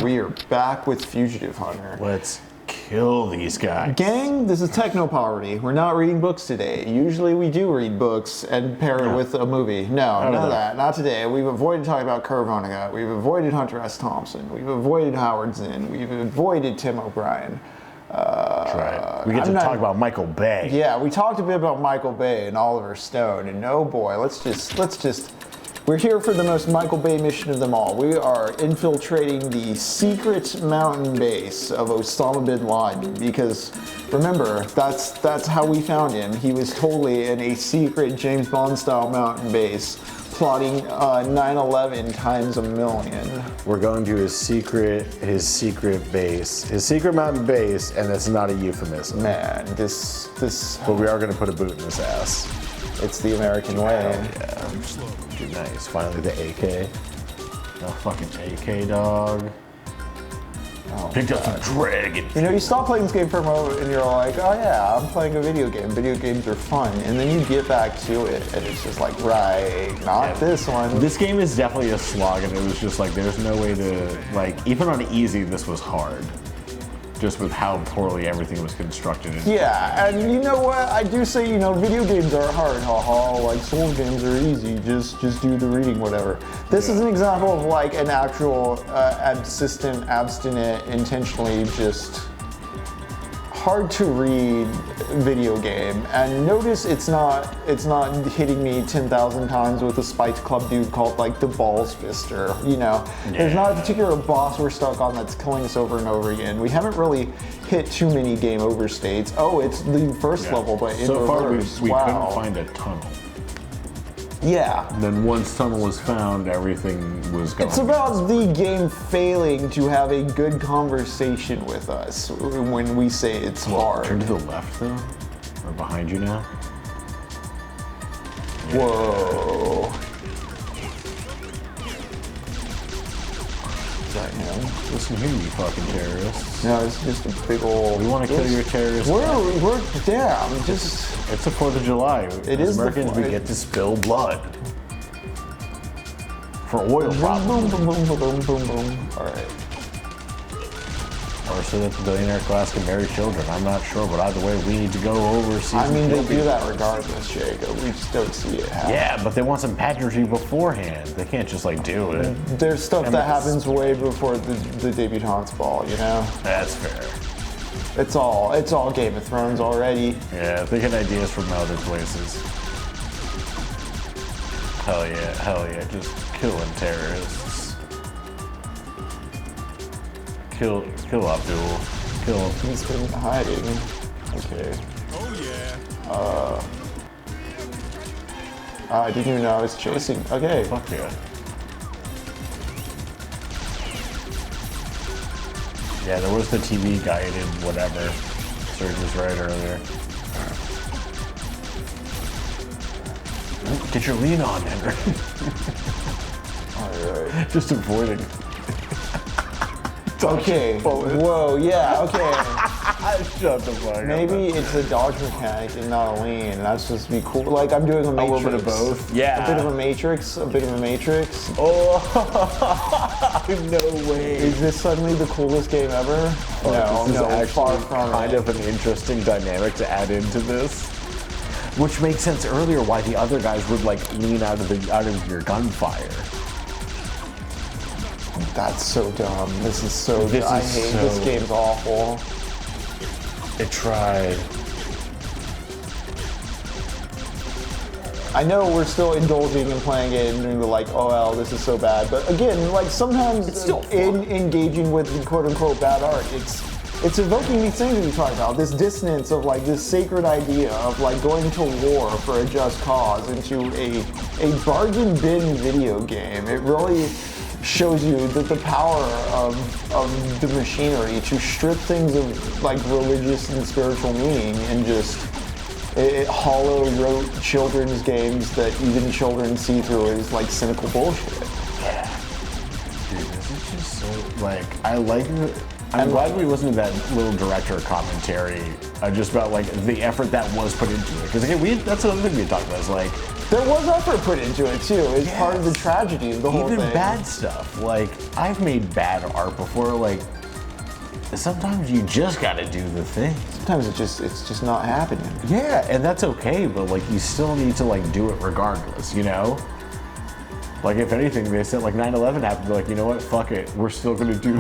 We are back with Fugitive Hunter. Let's kill these guys. Gang, this is Technopoverty. We're not reading books today. Usually we do read books and pair it with a movie. No, none of that. Not today. We've avoided talking about Vonnegut. We've avoided Hunter S. Thompson. We've avoided Howard Zinn. We've avoided Tim O'Brien. That's right. We get to talk about Michael Bay. Yeah, we talked a bit about Michael Bay and Oliver Stone, and oh boy, let's just we're here for the most Michael Bay mission of them all. We are infiltrating the secret mountain base of Osama bin Laden because, remember, that's how we found him. He was totally in a secret James Bond-style mountain base, plotting 9/11 times a million. We're going to his secret base, his secret mountain base, and it's not a euphemism. Man, this. But we are going to put a boot in his ass. It's the American way. Yeah. Nice. Finally, the AK. No fucking AK, dog. Oh, picked up some dragon. You know, you stop playing this game for a moment and you're like, oh yeah, I'm playing a video game. Video games are fun. And then you get back to it and it's just like, right, not this one. This game is definitely a slog, and it was just like, there's no way to, like, even on easy, this was hard. Just with how poorly everything was constructed. Yeah, and you know what? I do say, you know, video games are hard, haha. Like Souls games are easy. Just do the reading, whatever. This is an example of like an actual abstinent, intentionally just hard to read video game. And notice it's not hitting me 10,000 times with a Spiked Club dude called like the Balls Fister. You know, there's not a particular boss we're stuck on that's killing us over and over again. We haven't really hit too many game over states. Oh, it's the first level, but in so far reverse. we couldn't find a tunnel. Yeah. And then once tunnel was found, everything was gone. It's about the game failing to have a good conversation with us when we say it's hard. Turn to the left though, or behind you now. Whoa. Is that him? Listen here, you fucking terrorists. No, it's just a big old... We want to kill your terrorists. We're damn, just... It's the 4th of July. It is Americans, we get to spill blood. For oil problems. Boom, boom, boom, boom, boom, boom. All right. Or so that the billionaire class can marry children. I'm not sure, but either way, we need to go overseas. I mean, they do that regardless, Jacob. We just don't see it happen. Yeah, but they want some pageantry beforehand. They can't just like do it. There's stuff that happens way before the debutante's ball, you know? That's fair. It's all Game of Thrones already. Yeah, they get ideas from other places. Hell yeah, just killing terrorists. Kill Abdul. Kill him. He's been hiding. Okay. Oh yeah. I didn't even know I was chasing. Okay. Fuck yeah. Yeah, there was the TV guided whatever. Serge was right earlier. Get your lean on, Henry. Alright. Just avoiding. Okay. Whoa, yeah, okay. Shut the fuck up. Maybe it's a dodge mechanic and not a lean. That's just be cool. Like I'm doing a Matrix. A little bit of both. Yeah. A bit of a Matrix. A bit of a Matrix. Oh, no way. Is this suddenly the coolest game ever? No, no, actually far from kind it. of an interesting dynamic to add into this. Which makes sense earlier why the other guys would like lean out of your gunfire. That's so dumb. This is so This I is hate so- this game's awful. It tried. I know we're still indulging in playing it and doing the like, oh well, this is so bad. But again, like sometimes It's still in engaging with quote unquote bad art, it's evoking these things that we talk about, this dissonance of like this sacred idea of like going to war for a just cause into a bargain bin video game. It really shows you that the power of the machinery to strip things of like religious and spiritual meaning and just it hollow wrote children's games that even children see through as like cynical bullshit. Yeah. Dude, this is just so like I like it. I'm glad we listened to that little director commentary just about like the effort that was put into it. Because again, that's another thing we talked about is like there was effort put into it too. It's part of the tragedy of the whole thing. Even bad stuff. Like I've made bad art before. Like sometimes you just got to do the thing. Sometimes it's just not happening. Yeah, and that's okay. But like you still need to like do it regardless. You know. Like if anything, they said like 9/11 happened. They're like, you know what? Fuck it. We're still gonna do.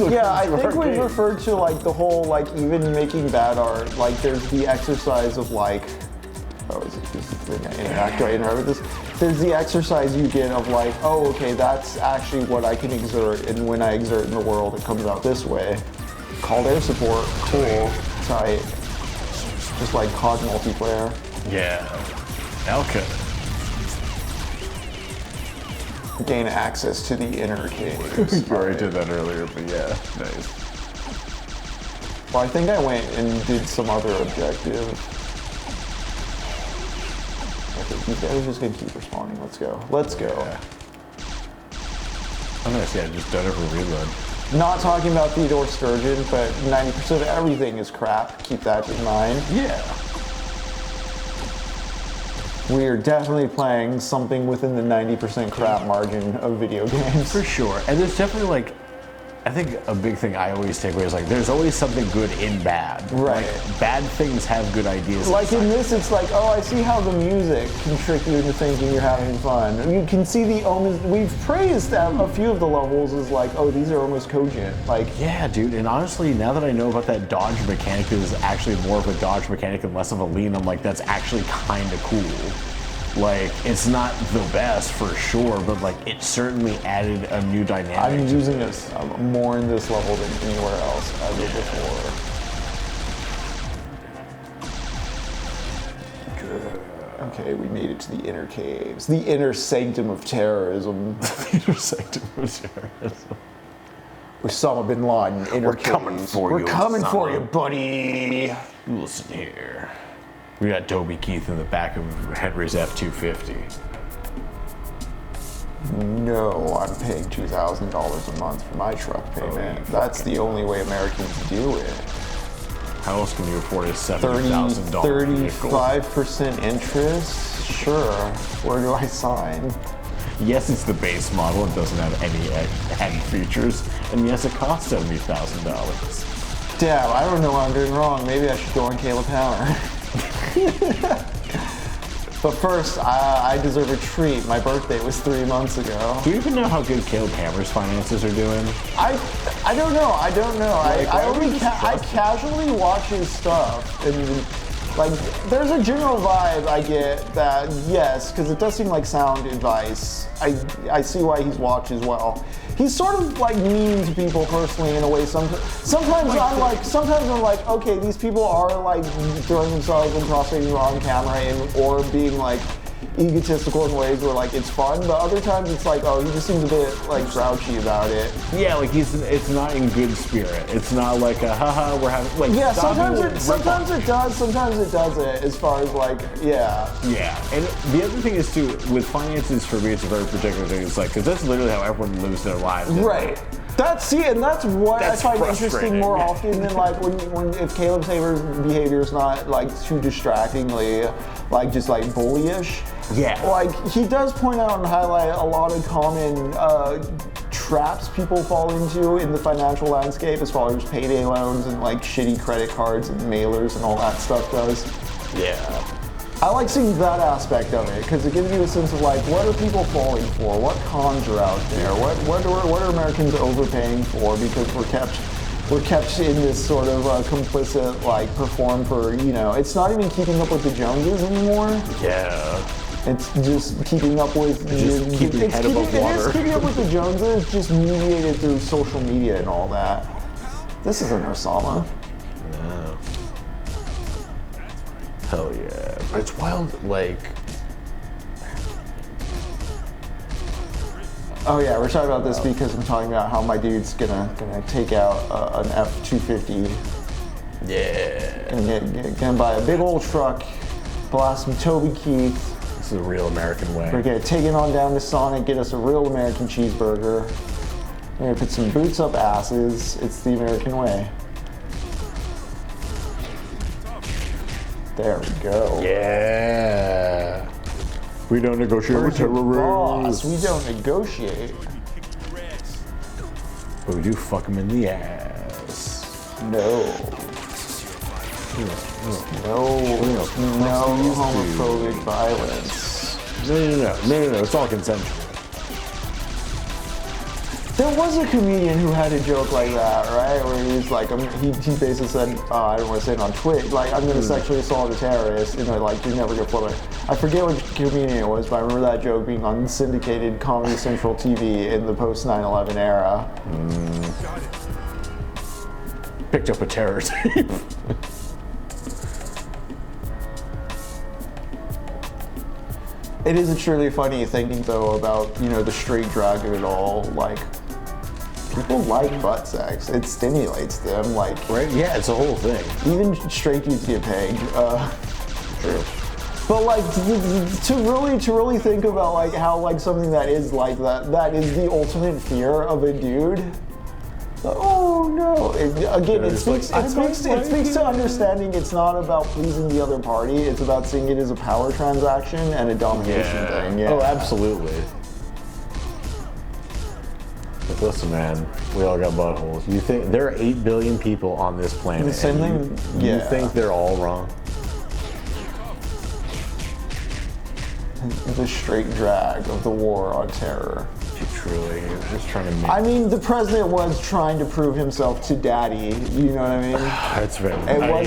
Yeah, I think we've referred to like the whole like even making bad art. Like there's the exercise of like, oh, is this the thing I interact? Do I interact with this? There's the exercise you get of like, oh, okay, that's actually what I can exert, and when I exert in the world, it comes out this way. Called air support, cool, tight. Just like COD multiplayer. Yeah. Okay. Gain access to the inner caves. You already did that earlier, but yeah, nice. Well, I think I went and did some other objective. Okay, these guys are just gonna keep respawning. Let's go. Let's go. Yeah. Oh, nice. Yeah, just done it for reload. Not talking about Theodore Sturgeon, but 90% of everything is crap. Keep that in mind. Yeah. We are definitely playing something within the 90% crap margin of video games. For sure. And there's definitely like, I think a big thing I always take away is like, there's always something good in bad. Right. Like, bad things have good ideas. Like in this, it's like, oh, I see how the music can trick you into thinking you're having fun. You can see the omens. We've praised them, a few of the levels as like, oh, these are almost cogent. Like, yeah, dude. And honestly, now that I know about that dodge mechanic is actually more of a dodge mechanic and less of a lean, I'm like, that's actually kind of cool. Like, it's not the best for sure, but like, it certainly added a new dynamic. I'm using this more in this level than anywhere else ever before. Good. Okay, we made it to the inner caves. The inner sanctum of terrorism. The inner sanctum of terrorism. Osama bin Laden, inner We're caves. coming for you, We're coming for Osama. you, buddy. Listen here. We got Toby Keith in the back of Henry's F-250. No, I'm paying $2,000 a month for my truck payment. That's the only way Americans do it. How else can you afford a $70,000 vehicle? 35% interest? Sure. Where do I sign? Yes, it's the base model. It doesn't have any added features. And yes, it costs $70,000. Damn, I don't know what I'm doing wrong. Maybe I should go on Caleb Hammer. But first, I deserve a treat. My birthday was 3 months ago. Do you even know how good Caleb Hammer's finances are doing? I don't know. Like, I casually watch his stuff, and Like, there's a general vibe I get that, yes, because it does seem like sound advice. I see why he's watched as well. He's sort of like mean to people personally in a way. Sometimes I'm like, okay, these people are like throwing themselves and prostrating on camera or being like egotistical in ways where like it's fun, but other times it's like, oh, he just seems a bit like grouchy about it. Yeah, like it's not in good spirit. It's not like a haha, we're having like. Yeah, sometimes it does, sometimes it doesn't. As far as like, yeah. Yeah, and the other thing is too, with finances for me, it's a very particular thing. It's like, because that's literally how everyone lives their lives. Right. That's what I find interesting more yeah. often than like when if Caleb Saber's behavior is not like too distractingly like just like bullyish. Yeah. Like he does point out and highlight a lot of common traps people fall into in the financial landscape as far as payday loans and like shitty credit cards and mailers and all that stuff does. Yeah. I like seeing that aspect of it because it gives you a sense of like, what are people falling for? What cons are out there? What are Americans overpaying for because we're kept in this sort of complicit like perform for, you know, it's not even keeping up with the Joneses anymore. Yeah. It's just keeping up with keeping head above water. It is keeping up with the Joneses, just mediated through social media and all that. This isn't Osama. No. Hell yeah. It's wild, like. Oh yeah, we're talking about this because I'm talking about how my dude's gonna take out an F-250. Yeah. Gonna buy a big old truck, blast some Toby Keith. This is a real American way. We're gonna take it on down to Sonic, get us a real American cheeseburger. We're gonna put some boots up asses. It's the American way. There we go. Yeah. We don't negotiate with terrorists. We don't negotiate. But we do fuck them in the ass. No. No homophobic violence. No. It's all consensual. There was a comedian who had a joke like that, right? Where he was like, he basically said, I don't want to say it on Twitch, like, I'm going to sexually assault a terrorist, you know, like, you're never going to flip it. I forget what comedian it was, but I remember that joke being on syndicated Comedy Central TV in the post 9/11 era. Picked up a terror tape. It is a truly funny thinking, though, about, you know, the straight drag of it all, like, people like butt sex. It stimulates them, like... Right? Yeah, it's a whole thing. Even straight dudes get pegged. True. But, like, to really think about, like, how, like, something that is like that is the ultimate fear of a dude. Oh, no. It speaks to understanding it's not about pleasing the other party. It's about seeing it as a power transaction and a domination thing. Yeah. Oh, absolutely. Like, listen, man, we all got buttholes. You think there are 8 billion people on this planet? The same thing. You think they're all wrong? The straight drag of the war on terror. Truly, just trying to make... I mean, the president was trying to prove himself to daddy, you know what I mean? That's very...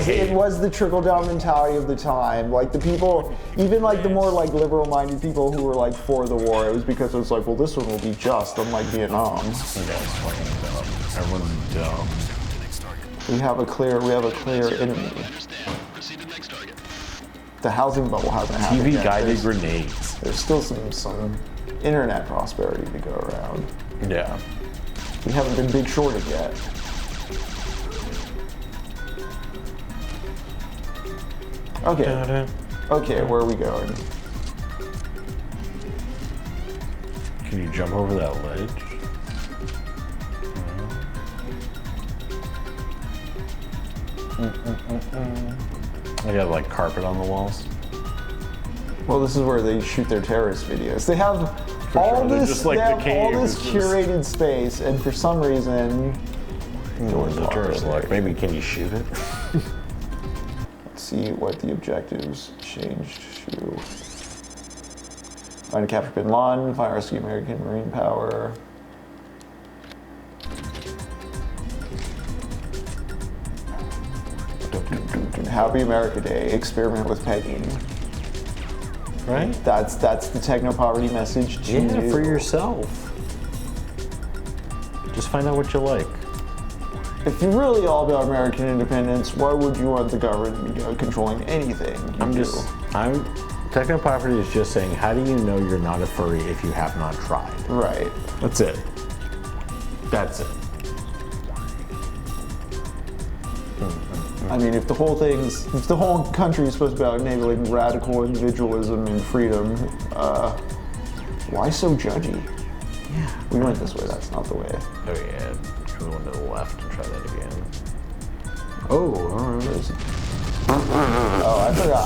It was the trickle-down mentality of the time. Like, the people, even like the more like liberal-minded people who were like for the war, it was because it was like, well, this one will be just, unlike Vietnam. That's fucking dumb. Everyone's dumb. We have a clear enemy. The housing bubble hasn't happened yet. TV-guided grenades. There's still some internet prosperity to go around. Yeah. We haven't been big shorted yet. Okay. Okay, where are we going? Can you jump over that ledge? I got like carpet on the walls. Well, this is where they shoot their terrorist videos. They have all this curated space, and for some reason, the tourist like, maybe can you shoot it? Let's see what the objectives changed to. Find and capture Bin Laden, find and rescue American Marine Power. Happy America Day. Experiment with pegging. Right? That's the Technopoverty message to you. For yourself. Just find out what you like. If you're really all about American independence, why would you want the government controlling anything? Technopoverty is just saying, how do you know you're not a furry if you have not tried? Right. That's it. That's it. I mean, if the whole country is supposed to be about enabling radical individualism and freedom, why so judgy? Yeah. We went this way, that's not the way. Oh yeah, we went to the left and try that again. Oh, alright. Oh,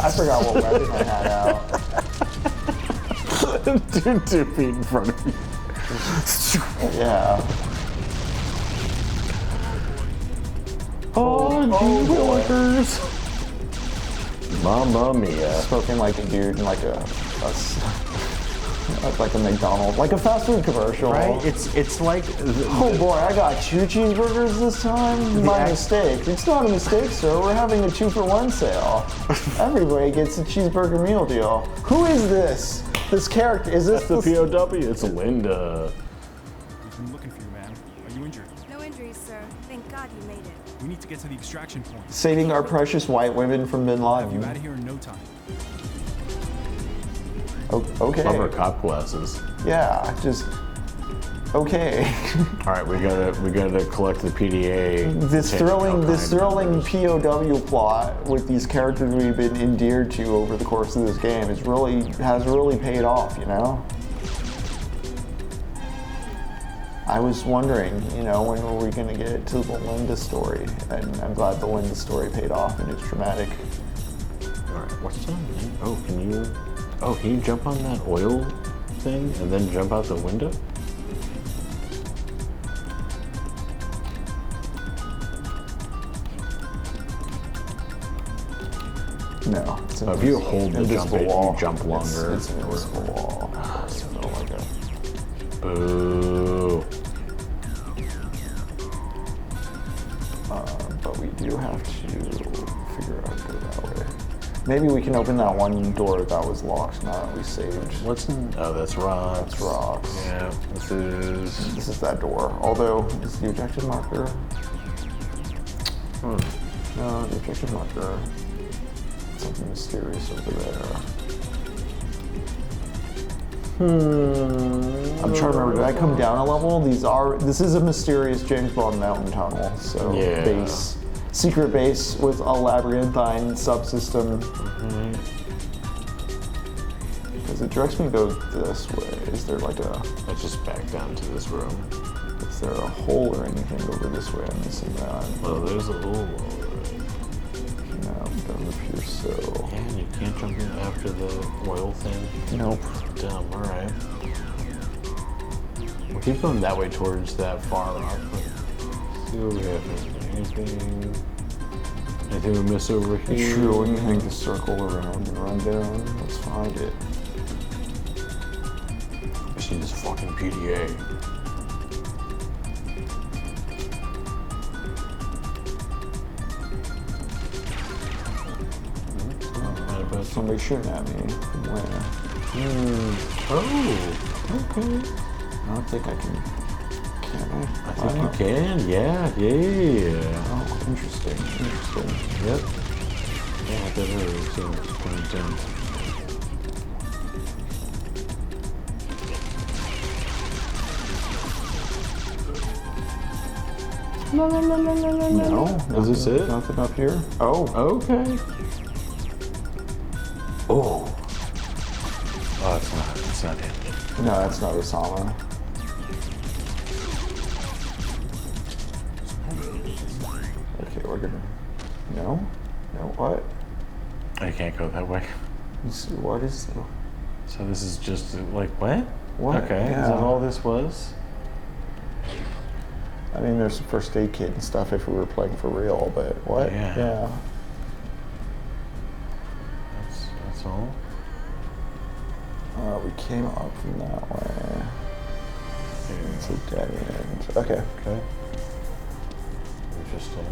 I forgot what weapon I had out. Dude, 2 feet in front of you. Yeah. Oh, Willikers! Mamma mia. Spoken like a dude in like a McDonald's, like a fast food commercial. Right? It's like... Oh boy, I got 2 cheeseburgers this time? My mistake. It's not a mistake, sir. We're having a 2-for-1 sale. Everybody gets a cheeseburger meal deal. Who is this? This character, is this the POW? It's Linda. We've been looking for you, man. Are you injured? No injuries, sir. Thank God you made it. We need to get to the extraction point. Saving our precious white women from Bin Laden. You out of here in no time. Oh, okay. Love our cop glasses. Yeah, just okay. All right, we gotta collect the PDA. This thrilling POW plot with these characters we've been endeared to over the course of this game has really paid off, you know. I was wondering, you know, when were we gonna get to the Linda story, and I'm glad the Linda story paid off and it's dramatic. All right, what's that? Oh, can you jump on that oil thing and then jump out the window? No. If you hold the jump bait, you jump longer. It's an invisible wall. Boo. But we do have to figure out how to go that way. Maybe we can open that one door that was locked now that we saved. Oh, that's rocks. That's rocks. Yeah, This is that door. Although, is the objective marker? No, the objective marker. Something mysterious over there. I'm trying to remember, did I come down a level? This is a mysterious James Bond mountain tunnel, so yeah. Secret base with a labyrinthine subsystem. Because it directs me to go this way. Is there like let's just back down to this room. Is there a hole or anything over this way? I'm missing that. Oh, there's a hole. No, it doesn't appear so. Yeah, and you can't jump in after the oil thing? Nope. Dumb, alright. We'll keep going that way towards that far rock. See what we have. Anything we miss over here? Sure, when you hang the circle around and run down, let's find it. I see this fucking PDA. Somebody shooting at me from where? Oh, okay. I don't think I can. Can I? I think you can. Yeah. Oh, interesting. Yep. Yeah, that really seems pretty intense. No. Is this it? Nothing up here. Oh. Okay. Oh, it's not it. No, that's not Osama. Okay, we're gonna. No, what? I can't go that way. What is? So this is just like what? What? Okay, Yeah. is that all this was? I mean, there's a first aid kit and stuff if we were playing for real, but what? Yeah. That's all. We came up from that way. It's a dead end. Okay. Interesting.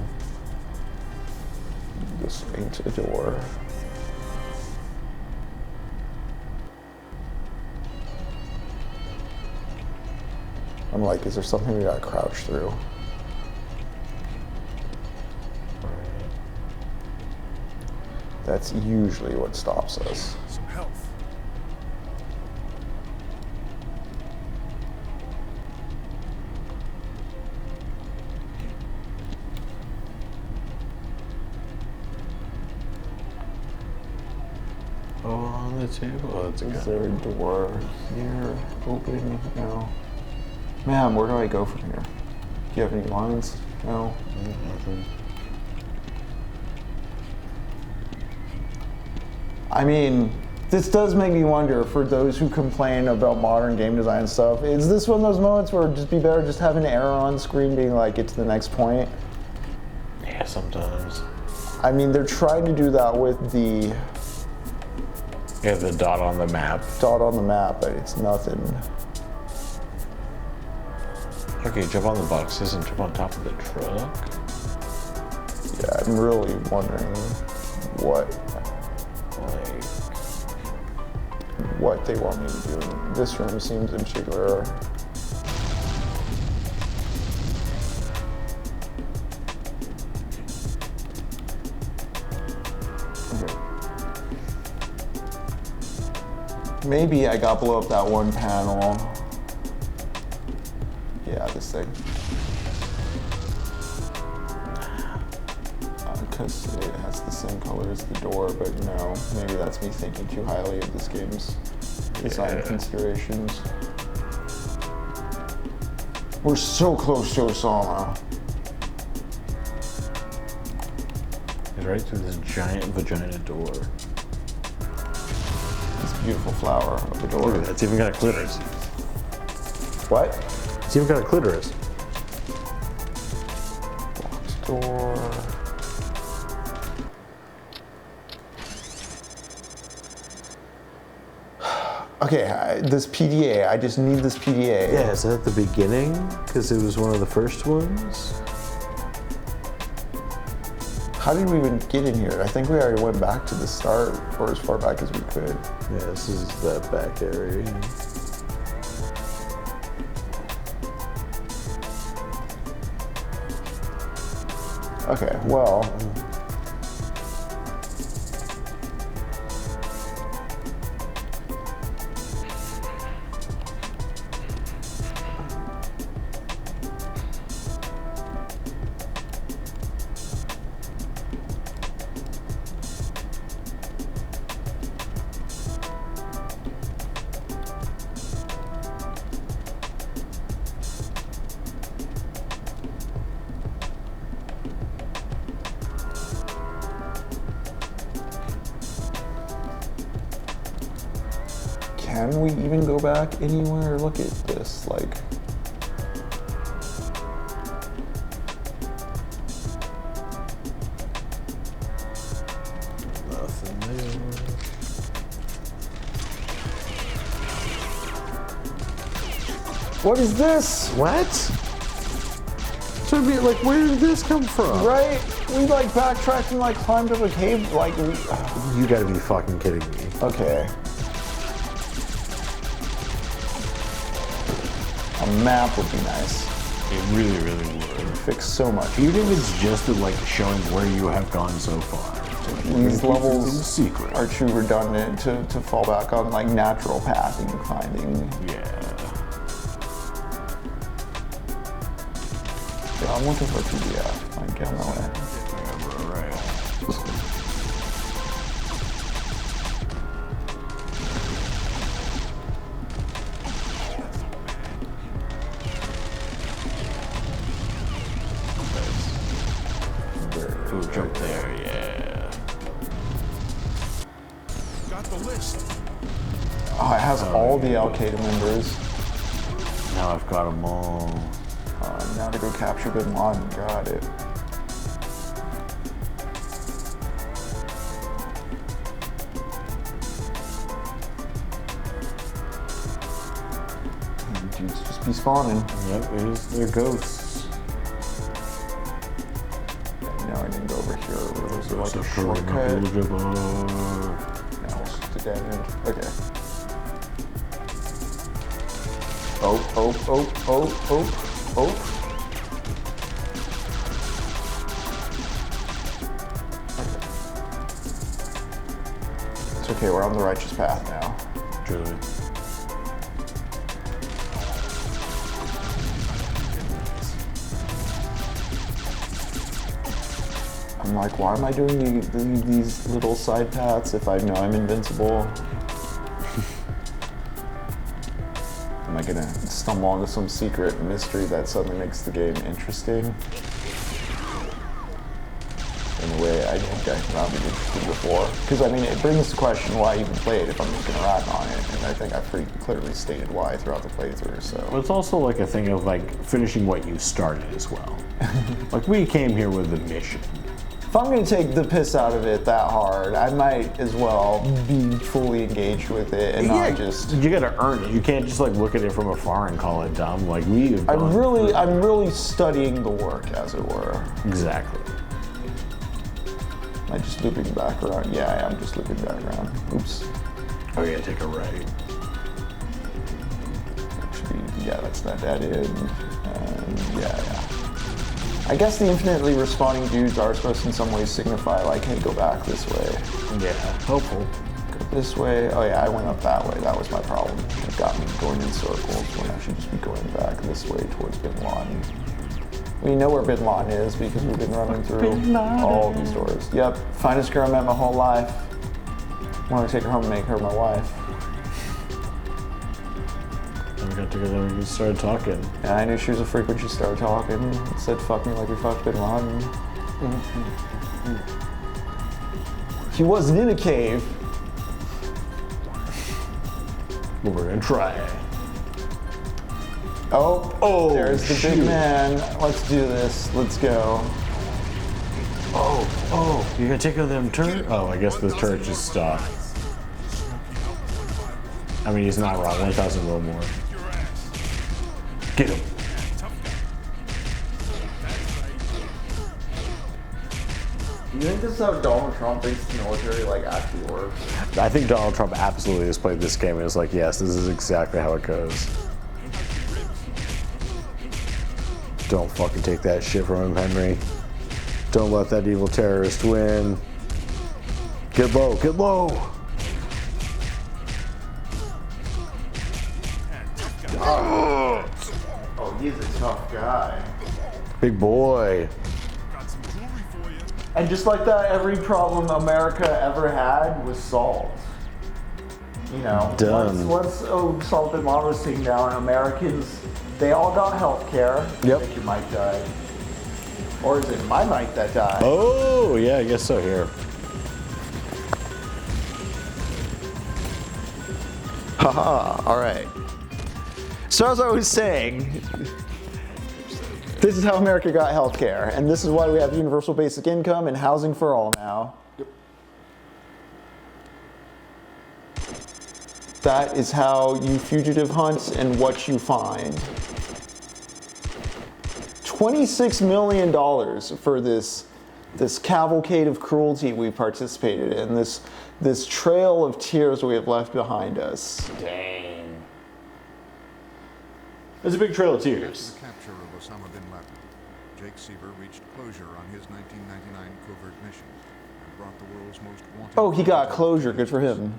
This ain't a door. I'm like, is there something we gotta crouch through? That's usually what stops us. Some health. Oh, on the table. Oh, that's a Is gun. there a door here? Open? No. Man, where do I go from here? Do you have any lines? No. Nothing. I mean, this does make me wonder, for those who complain about modern game design stuff, is this one of those moments where it'd just be better just having an arrow on screen being like, get to the next point? Yeah, sometimes. I mean, they're trying to do that with the Yeah, the dot on the map. Dot on the map, but it's nothing. Okay, jump on the boxes and jump on top of the truck. Yeah, I'm really wondering what they want me to do. This room seems in particular. Maybe I got blow up that one panel. Yeah, this thing. Because it has the same color as the door, but no, maybe that's me thinking too highly of this game's design considerations. We're so close to Osama. It's right through this giant vagina door. This beautiful flower of the door. Look at that, it's even got a clitoris. What? It's even got a clitoris. Box door. Okay, this PDA, I just need this PDA. Yeah, is that at the beginning? Because it was one of the first ones? How did we even get in here? I think we already went back to the start, or as far back as we could. Yeah, this is that back area. Okay, well. Can we even go back anywhere? Look at this, like. Nothing there. What is this? What? So I mean, like, where did this come from? Right? We like backtracked and like climbed up a cave, like we. You gotta be fucking kidding me. Okay. A map would be nice. It really, really would. Fix so much. Even if it's just like showing where you have gone so far. These levels are too redundant to fall back on like natural pathing finding. Yeah. I'm looking for a PDF. I get on my way. Ooh, jump there, yeah. Got the list. Oh, it has all the Al-Qaeda members. Now I've got them all. Now to go capture Bin Laden. Got it. Dudes just be spawning. Yep, they're ghosts. No, I didn't go over here. There was like a shortcut. Now we'll stick to dead end. Okay. Oh. It's okay, we're on the righteous path now. Good. I'm like, why am I doing these little side paths if I know I'm invincible? Am I gonna stumble onto some secret mystery that suddenly makes the game interesting? In a way I think I've not been interested before. Because I mean, it brings the question why even play it if I'm just gonna rag on it. And I think I've pretty clearly stated why throughout the playthrough, so. Well, it's also like a thing of like finishing what you started as well. Like we came here with a mission. If I'm gonna take the piss out of it that hard, I might as well be fully engaged with it and not just. You gotta earn it. You can't just like look at it from afar and call it dumb. Like we have I'm really studying the work, as it were. Exactly. Am I just looping back around? Yeah, I am just looping back around. Oops. Oh yeah, take a right. Actually, yeah, that's not that in. Yeah. I guess the infinitely respawning dudes are supposed to in some ways signify like, hey, go back this way. Yeah, hopeful. Go this way. Oh yeah, I went up that way. That was my problem. It got me going in circles when I should just be going back this way towards Bin Laden. We know where Bin Laden is because we've been running through all these doors. Yep, finest girl I met my whole life. Want to take her home and make her my wife. We got together and we started talking. Yeah, I knew she was a freak when she started talking. It said, fuck me like we fucked Bin Laden. He wasn't in a cave. But we're gonna try it. Oh, there's the big man. Let's do this. Let's go. Oh, you're gonna take out them turret? Oh, I guess the turret just stopped. I mean, he's not wrong. 1,000 a little more. Get him. Do you think this is how Donald Trump thinks the military like actually works? I think Donald Trump absolutely has played this game and is like, yes, this is exactly how it goes. Don't fucking take that shit from him, Henry. Don't let that evil terrorist win. Get low, get low. Oh, he's a tough guy. Big boy. And just like that, every problem America ever had was solved. You know, Done. once Osama bin Laden was taken down, Americans, they all got health care. Yep. I think your mic died. Or is it my mic that died? Oh, yeah, I guess so. Here. Haha, all right. So as I was saying, this is how America got health care, and this is why we have universal basic income and housing for all now. Yep. That is how you fugitive hunt and what you find. $26 million for this cavalcade of cruelty we participated in, this trail of tears we have left behind us. Dang. There's a big trail of tears. The capture of Osama bin Laden, Jake Seaver reached closure on his 1999 covert mission and brought the world's most wanted. Oh, he got closure. Good for him. And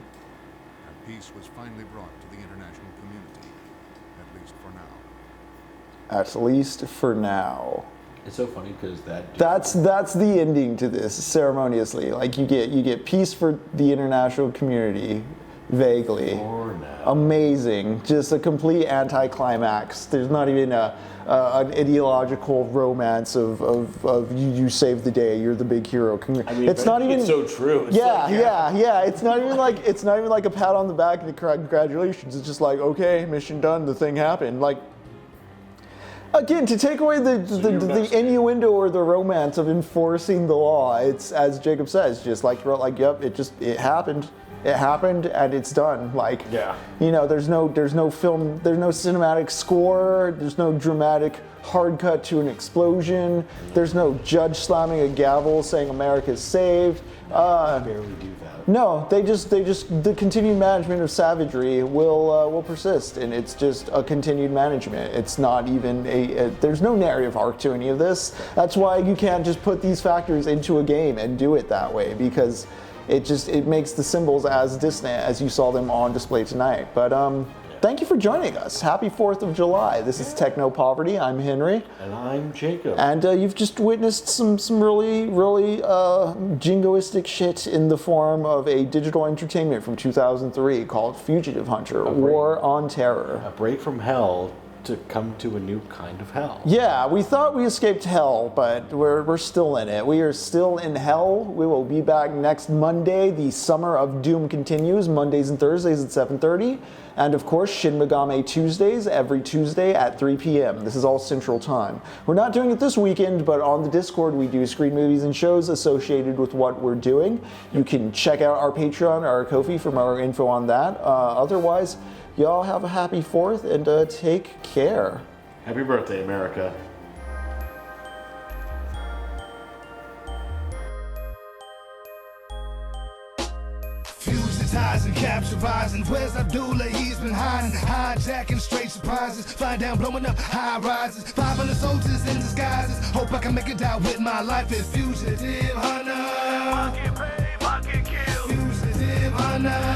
peace was finally brought to the international community, at least for now. At least for now. It's so funny because that's the ending to this ceremoniously. Like you get peace for the international community, vaguely. For now. Amazing. Just a complete anticlimax. There's not even an ideological romance of you saved the day. You're the big hero. I mean, it's not even. It's so true. It's yeah. It's not even like a pat on the back and congratulations. It's just like, okay, mission done. The thing happened. Like. Again, to take away the innuendo or the romance of enforcing the law, it's, as Jacob says, just like yep, it happened. It happened and it's done. Like, you know, there's no film, there's no cinematic score, there's no dramatic hard cut to an explosion, there's no judge slamming a gavel saying America's saved. Barely do that. No, the continued management of savagery will persist, and it's just a continued management. It's not even there's no narrative arc to any of this. That's why you can't just put these factors into a game and do it that way, because it makes the symbols as dissonant as you saw them on display tonight. But thank you for joining us. Happy 4th of July. This is Technopoverty. I'm Henry. And I'm Jacob. And you've just witnessed some really jingoistic shit in the form of a digital entertainment from 2003 called Fugitive Hunter, War on Terror. A break from hell to come to a new kind of hell. Yeah, we thought we escaped hell, but we're still in it. We are still in hell. We will be back next Monday. The Summer of Doom continues, Mondays and Thursdays at 7:30. And of course, Shin Megami Tuesdays, every Tuesday at 3 p.m. This is all Central Time. We're not doing it this weekend, but on the Discord we do screen movies and shows associated with what we're doing. You can check out our Patreon or our Ko-fi for more info on that. Otherwise, y'all have a happy 4th and take care. Happy birthday, America. And capture rising. Where's Abdullah? He's been hiding, hijacking straight surprises. Flying down, blowing up high rises. 500 soldiers in disguises. Hope I can make it out with my life as Fugitive Hunter. Fugitive Hunter.